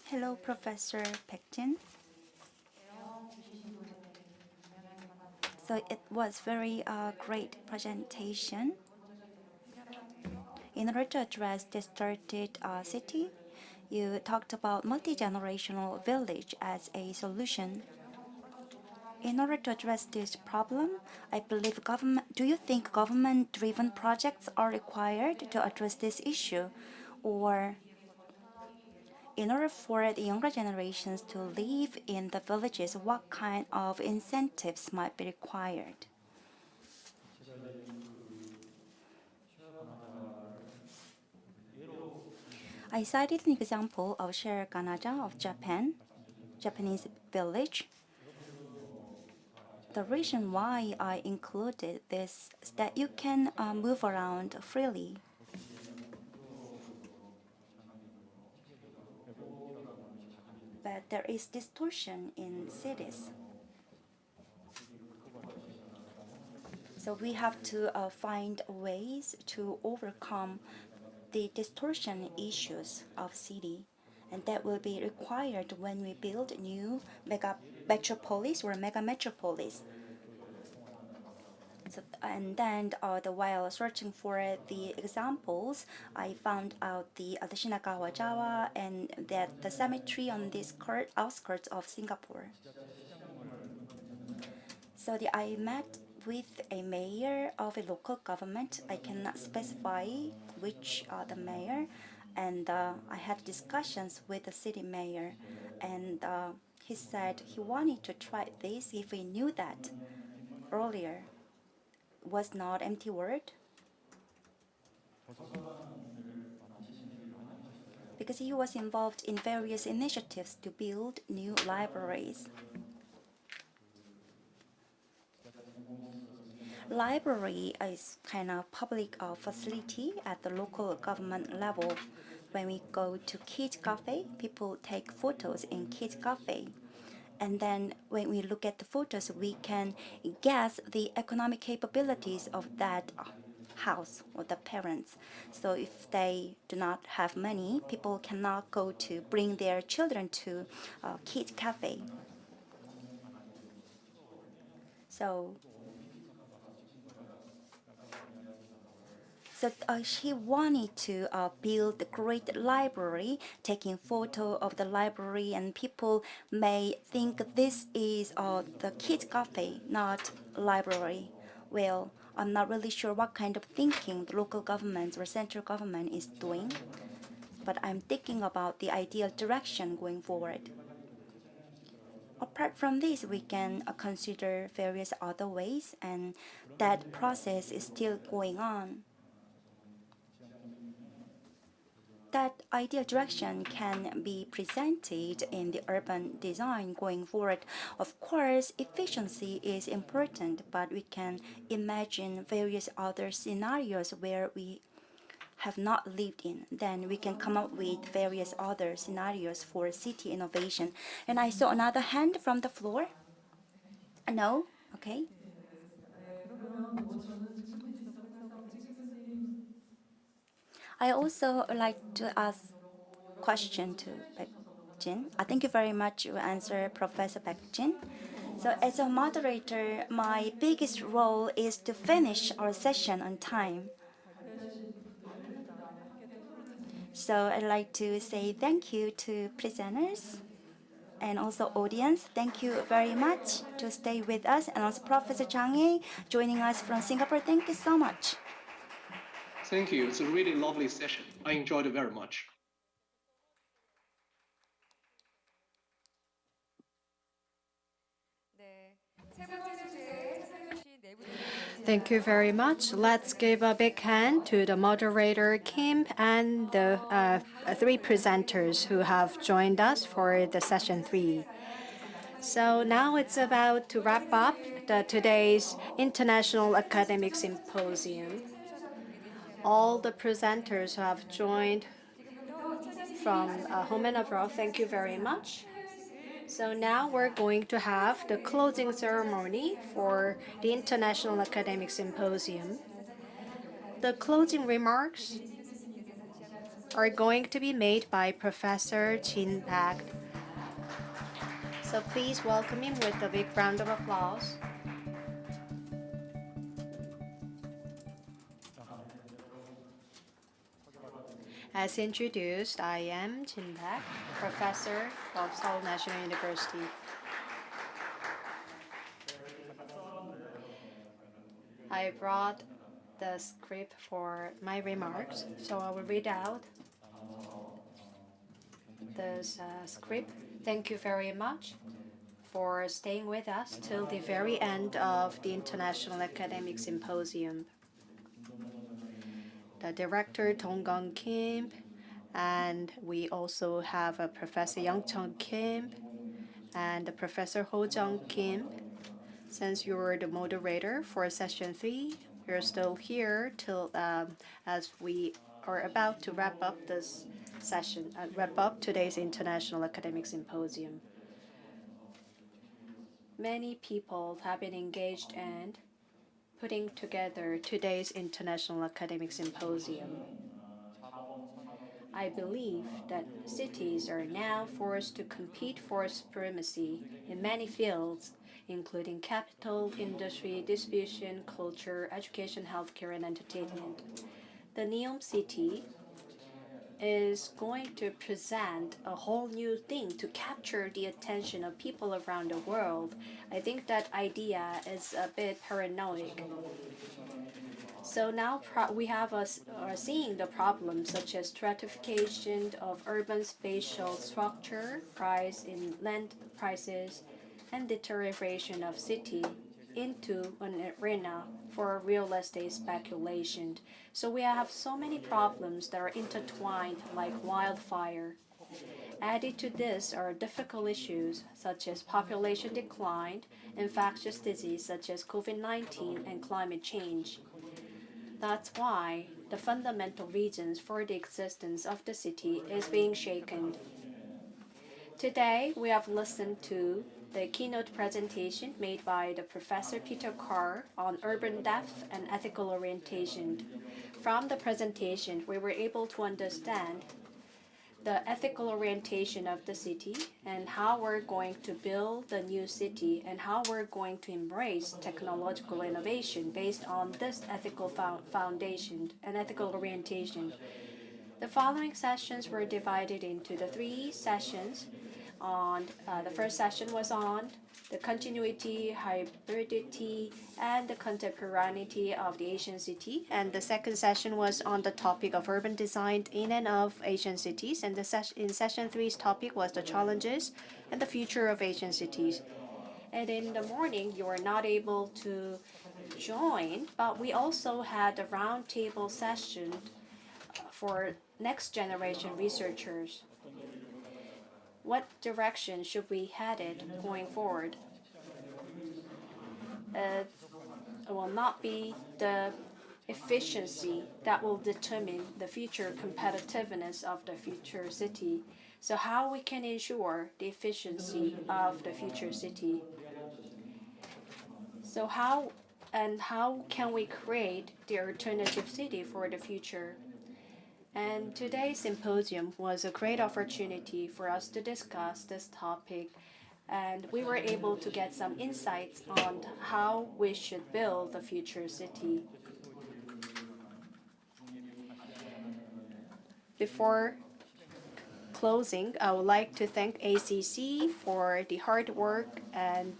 Hello, Professor Park Jin. So it was very great presentation. In order to address this distorted city, you talked about multi-generational village as a solution. In order to address this problem, I believe do you think government-driven projects are required to address this issue? Or in order for the younger generations to live in the villages, what kind of incentives might be required? I cited an example of Shiroganaja of Japan, Japanese village. The reason why I included this is that you can move around freely. But there is distortion in cities. So we have to find ways to overcome the distortion issues of city. And that will be required when we build new mega metropolis or mega metropolis. So, and then while searching for the examples, I found out the Shinagawa Jawa and that the cemetery on this outskirts of Singapore. So I met with a mayor of a local government. I cannot specify which the mayor, and I had discussions with the city mayor, and he said he wanted to try this if he knew that earlier. Was not empty word, because he was involved in various initiatives to build new libraries. Library is kind of public facility at the local government level. When we go to Kids Cafe, people take photos in Kids Cafe. And then when we look at the photos, we can guess the economic capabilities of that house or the parents. So if they do not have money, people cannot go to bring their children to Kids Cafe. So she wanted to build a great library, taking photo of the library, and people may think this is the kids' cafe, not library. Well, I'm not really sure what kind of thinking the local government or central government is doing, but I'm thinking about the ideal direction going forward. Apart from this, we can consider various other ways, and that process is still going on. That ideal direction can be presented in the urban design going forward. Of course, efficiency is important, but we can imagine various other scenarios where we have not lived in. Then we can come up with various other scenarios for city innovation. And I saw another hand from the floor. No? Okay. I also like to ask question to Baek-jin. Thank you very much for answer, Professor Baek-jin. So as a moderator, my biggest role is to finish our session on time. So I'd like to say thank you to presenters and also audience. Thank you very much to stay with us, and also Professor Chang Ye joining us from Singapore. Thank you so much. Thank you. It's a really lovely session. I enjoyed it very much. Thank you very much. Let's give a big hand to the moderator, Kim, and the three presenters who have joined us for the session 3. So now it's about to wrap up today's International Academic Symposium. All the presenters who have joined from home and abroad, thank you very much. So now we're going to have the closing ceremony for the International Academic Symposium. The closing remarks are going to be made by Professor Jin Pak. So please welcome him with a big round of applause. As introduced, I am Jin Pak, professor of Seoul National University. I brought the script for my remarks, so I will read out this script. Thank you very much for staying with us till the very end of the International Academic Symposium. The director, Dong-gun Kim, And we also have Professor Young Chung Kim and Professor Ho Jung Kim. Since you're the moderator for session 3, you're still here till as we are about to wrap up this session, wrap up today's International Academic Symposium. Many people have been engaged in putting together today's International Academic Symposium. I believe that cities are now forced to compete for supremacy in many fields, including capital, industry, distribution, culture, education, healthcare, and entertainment. The NEOM city is going to present a whole new thing to capture the attention of people around the world. I think that idea is a bit paranoid. So now we have are seeing the problems such as stratification of urban spatial structure, rise in land prices, and deterioration of city into an arena for real estate speculation. So we have so many problems that are intertwined like wildfire. Added to this are difficult issues such as population decline, infectious disease such as COVID-19, and climate change. That's why the fundamental reasons for the existence of the city is being shaken. Today, we have listened to the keynote presentation made by the Professor Peter Carr on urban depth and ethical orientation. From the presentation, we were able to understand the ethical orientation of the city and how we're going to build the new city and how we're going to embrace technological innovation based on this ethical foundation and ethical orientation. The following sessions were divided into the 3 sessions. The first session was on the continuity, hybridity, and the contemporaneity of the Asian city. And the second session was on the topic of urban design in and of Asian cities. And in session 3's topic was the challenges and the future of Asian cities. And in the morning, you were not able to join, but we also had a roundtable session for next generation researchers. What direction should we head it going forward? It will not be the efficiency that will determine the future competitiveness of the future city. So how we can ensure the efficiency of the future city? So how can we create the alternative city for the future? And today's symposium was a great opportunity for us to discuss this topic, and we were able to get some insights on how we should build the future city. Before closing, I would like to thank ACC for the hard work and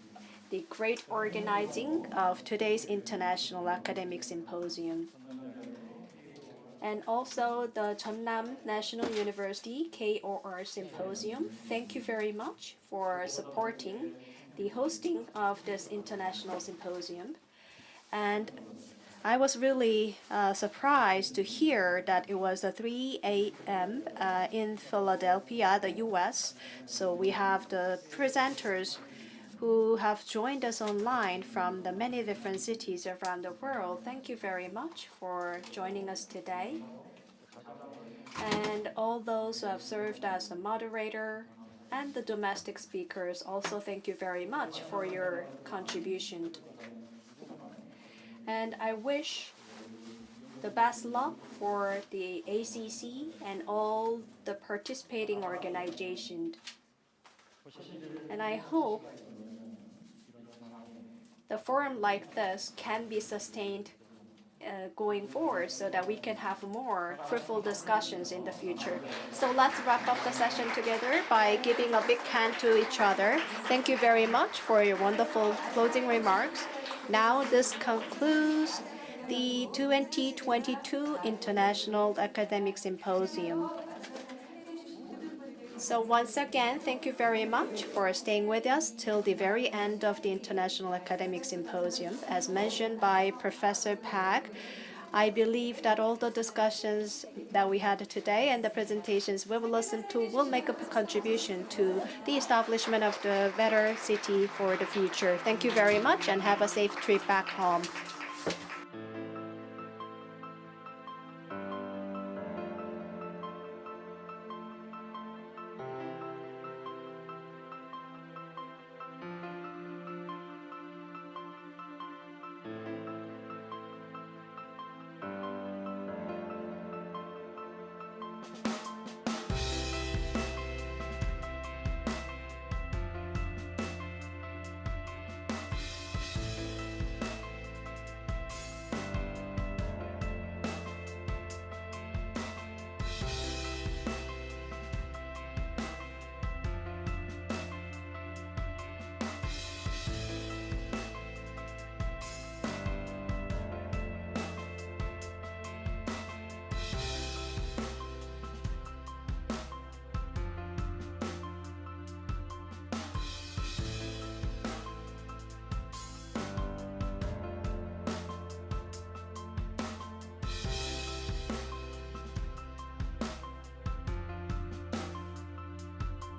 the great organizing of today's International Academic Symposium. And also the Jeonnam National University KOR Symposium. Thank you very much for supporting the hosting of this international symposium. And I was really surprised to hear that it was 3 a.m. In Philadelphia, the US. So we have the presenters who have joined us online from the many different cities around the world. Thank you very much for joining us today. And all those who have served as a moderator and the domestic speakers, also thank you very much for your contribution. And I wish the best luck for the ACC and all the participating organizations. And I hope the forum like this can be sustained going forward so that we can have more fruitful discussions in the future. So let's wrap up the session together by giving a big hand to each other. Thank you very much for your wonderful closing remarks. Now this concludes the 2022 International Academic Symposium. So once again, thank you very much for staying with us till the very end of the International Academic Symposium. As mentioned by Professor Pak, I believe that all the discussions that we had today and the presentations we will listen to will make a contribution to the establishment of the better city for the future. Thank you very much and have a safe trip back home.